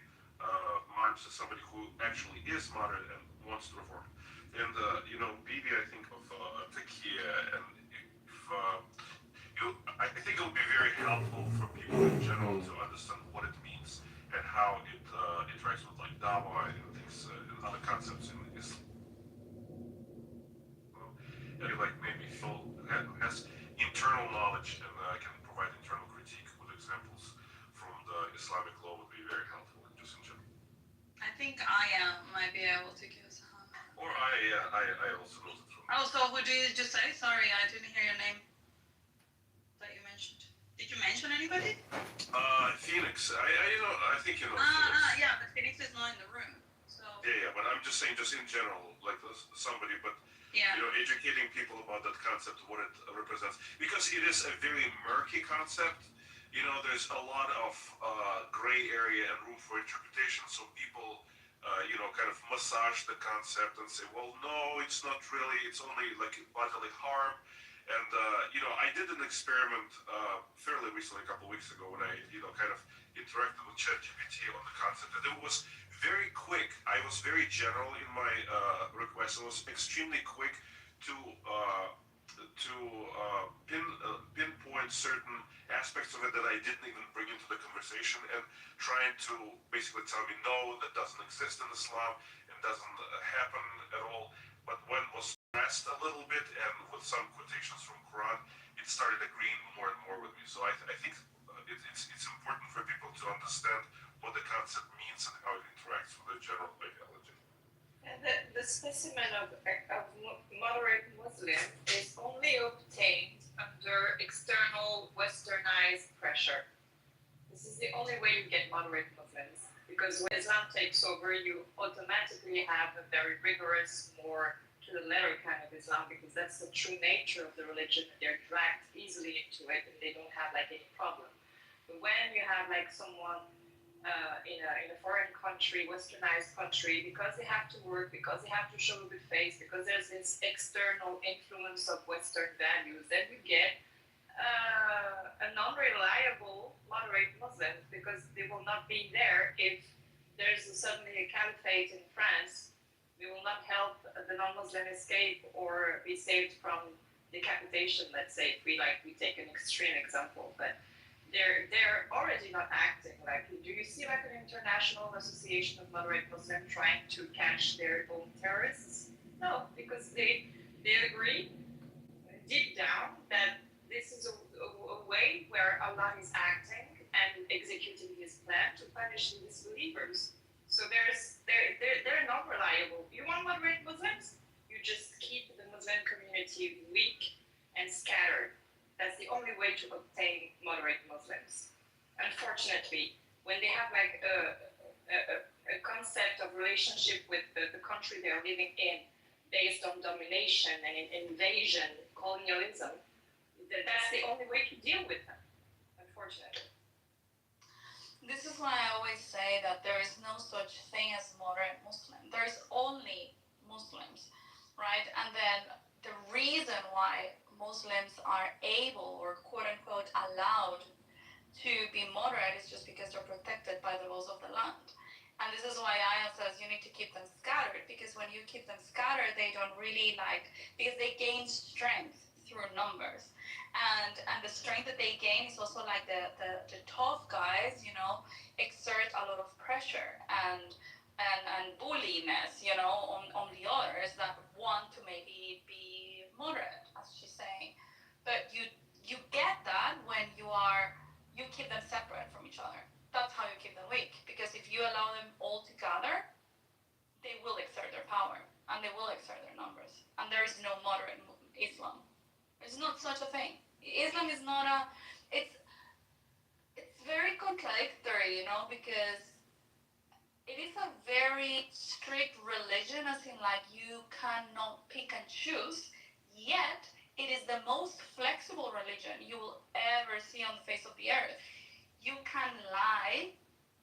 Speaker 12: moderate to somebody who actually is moderate and wants to reform. And you know, Bibi, I think of Takia, and I think it would be very helpful for people in general to understand what it means and how it interacts with like Dawa and things and other concepts in Islam. And like maybe Phil has internal knowledge and can provide internal critique with examples from the Islamic law would be very helpful just in general.
Speaker 11: I think I might be able to give us a hand.
Speaker 12: Or I also know that from.
Speaker 11: Oh, so who did you just say? Sorry, I didn't hear your name. That you mentioned. Did you mention anybody?
Speaker 12: Phoenix. I think you know. Phoenix.
Speaker 11: Yeah, but Phoenix is not in the room. So.
Speaker 12: Yeah, but I'm just saying, just in general, like somebody, but
Speaker 11: yeah.
Speaker 12: You know, educating people about that concept, what it represents, because it is a very murky concept. You know, there's a lot of gray area and room for interpretation. So people, you know, kind of massage the concept and say, well, no, it's not really. It's only like bodily harm. And you know, I did an experiment fairly recently, a couple of weeks ago, when I, you know, kind of interacted with ChatGPT on the concept, and it was very quick. I was very general in my request. It was extremely quick to pinpoint certain aspects of it that I didn't even bring into the conversation, and trying to basically tell me, no, that doesn't exist in Islam, it doesn't happen at all. But when it was pressed a little bit, and with some quotations from Quran, it started agreeing more and more with me. So I think it's important for people to understand what the concept means and how it interacts with the general ideology.
Speaker 10: And the specimen of moderate Muslim is only obtained under external westernized pressure. This is the only way you get moderate Muslims, because when Islam takes over, you automatically have a very rigorous, more to the letter kind of Islam, because that's the true nature of the religion. They're dragged easily into it, and they don't have like any problem. But when you have like someone in a foreign country, westernized country, because they have to work, because they have to show a good face, because there's this external influence of Western values, then you get a non-reliable moderate Muslim, because they will not be there if there's suddenly a caliphate in France. They will not help the non-Muslim escape or be saved from decapitation, let's say, if we take an extreme example. But they're already not acting. Like, do you see like an international association of moderate Muslims trying to catch their own terrorists? No, because they agree deep down that this is a way where Allah is acting and executing His plan to punish disbelievers. So they're not reliable. You want moderate Muslims? You just keep the Muslim community weak and scattered. That's the only way to obtain moderate Muslims. Unfortunately, when they have like a concept of relationship with the country they're living in, based on domination and invasion, colonialism, that's the only way to deal with them, unfortunately.
Speaker 11: This is why I always say that there is no such thing as moderate Muslim. There's only Muslims, right? And then the reason why Muslims are able, or quote unquote allowed, to be moderate is just because they're protected by the laws of the land. And this is why Aya says you need to keep them scattered, because when you keep them scattered, they don't really because they gain strength through numbers. And
Speaker 10: and the strength that they gain is also like the tough guys, you know, exert a lot of pressure and bulliness, you know, on the others that want to maybe be moderate, as she's saying. But you get that when you keep them separate from each other. That's how you keep them weak, because if you allow them all together, they will exert their power and they will exert their numbers. And there is no moderate Islam. There's not such a thing. Islam is not it's very contradictory, you know, because it is a very strict religion, as in like you cannot pick and choose, yet it is the most flexible religion you will ever see on the face of the earth. You can lie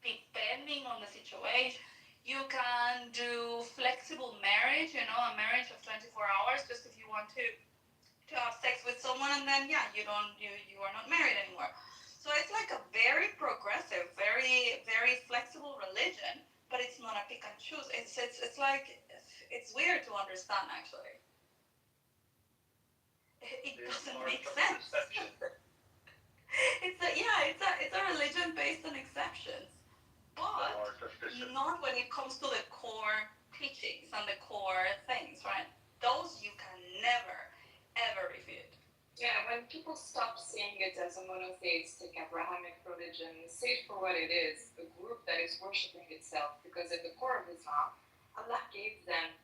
Speaker 10: depending on the situation. You can do flexible marriage, you know, a marriage of 24 hours just if you want to have sex with someone, and then you are not married anymore. So it's like a very progressive, very flexible religion, but it's not a pick and choose. It's like it's weird to understand actually. It doesn't make sense. It's a religion based on exceptions, but not when it comes to the core teachings and the core things, right? Those you can never ever refute.
Speaker 1: Yeah, when people stop seeing it as a monotheistic Abrahamic religion, see it for what it is, a group that is worshipping itself, because at the core of Islam, Allah gave them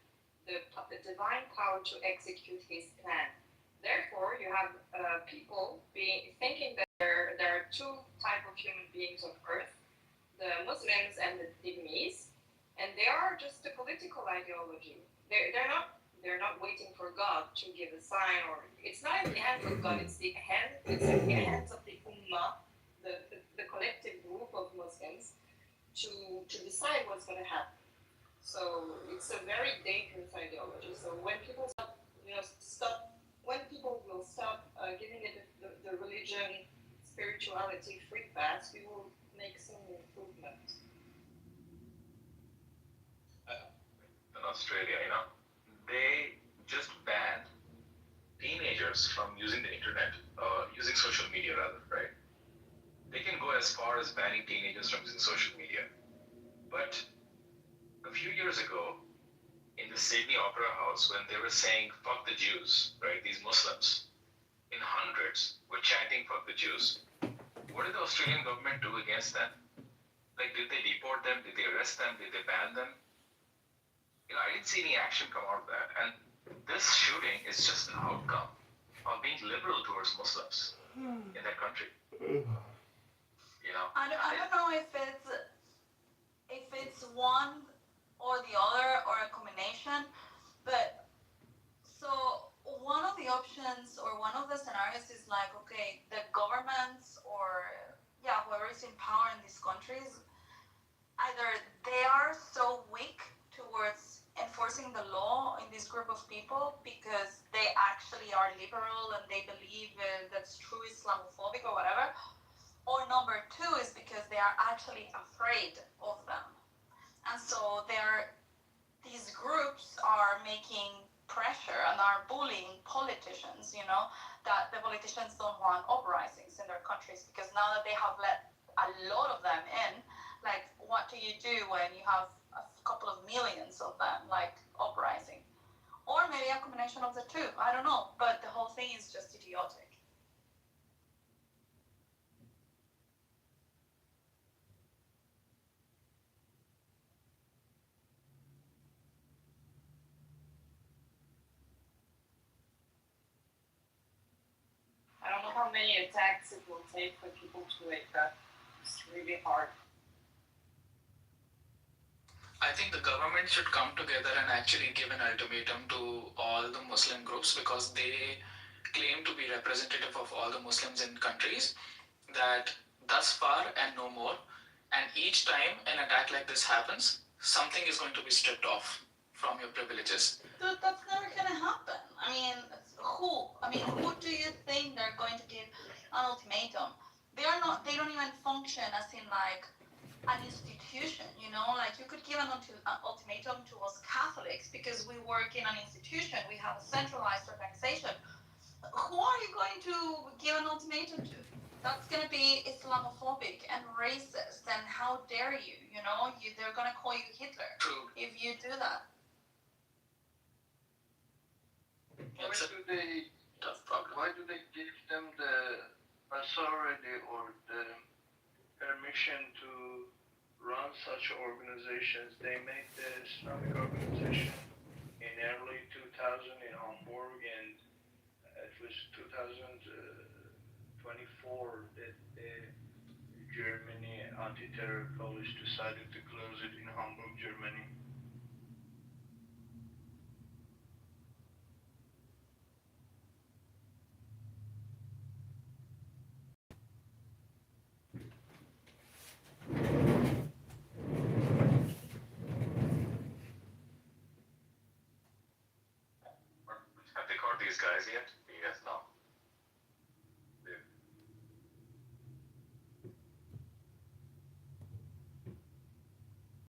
Speaker 1: the divine power to execute His plan. Therefore, you have people thinking that there are two types of human beings on earth, the Muslims and the Dhimmis, and they are just a political ideology. They're not waiting for God to give a sign, or it's not in the hands of God. It's in the hands of the Ummah, the collective group of Muslims, to decide what's going to happen. So it's a very dangerous ideology. So when people will stop giving it the religion, spirituality free pass, we will make some improvement.
Speaker 15: In Australia, you know, they just banned teenagers from using the internet, using social media rather, right? They can go as far as banning teenagers from using social media. But a few years ago, in the Sydney Opera House, when they were saying, fuck the Jews, right, these Muslims, in hundreds were chanting, fuck the Jews. What did the Australian government do against them? Like, did they deport them? Did they arrest them? Did they ban them? You know, I didn't see any action come out of that. And this shooting is just an outcome of being liberal towards Muslims in that country. You know?
Speaker 10: I don't know if it's one or the other or a combination, but so one of the options or one of the scenarios is like, okay, the governments or whoever is in power in these countries, either they are so weak towards enforcing the law in this group of people because they actually are liberal and they believe that's true Islamophobic or whatever, or number two is because they are actually afraid of them. And so these groups are making pressure and are bullying politicians, you know, that the politicians don't want uprisings in their countries, because now that they have let a lot of them in, like, what do you do when you have a couple of millions of them, like, uprising? Or maybe a combination of the two, I don't know, but the whole thing is just idiotic.
Speaker 1: I don't know how many attacks it will take for people to wake up. It's really hard.
Speaker 22: I think the government should come together and actually give an ultimatum to all the Muslim groups, because they claim to be representative of all the Muslims in countries, that thus far and no more, and each time an attack like this happens, something is going to be stripped off from your privileges.
Speaker 10: Dude, that's never gonna happen. I mean, who do you think they're going to give an ultimatum? They don't even function as in like an institution, you know, like you could give an ultimatum to us Catholics because we work in an institution, we have a centralized organization. Who are you going to
Speaker 9: give an ultimatum to. That's going to be Islamophobic and racist, and how dare you, they're going to call you Hitler if you do that.
Speaker 14: Why do they give them the authority or the permission to run such organizations? They made the Islamic organization in early 2000 in Hamburg, and it was 2024 that the Germany anti-terror police decided to close it in Hamburg, Germany.
Speaker 15: Have they caught these guys yet? Do you guys know?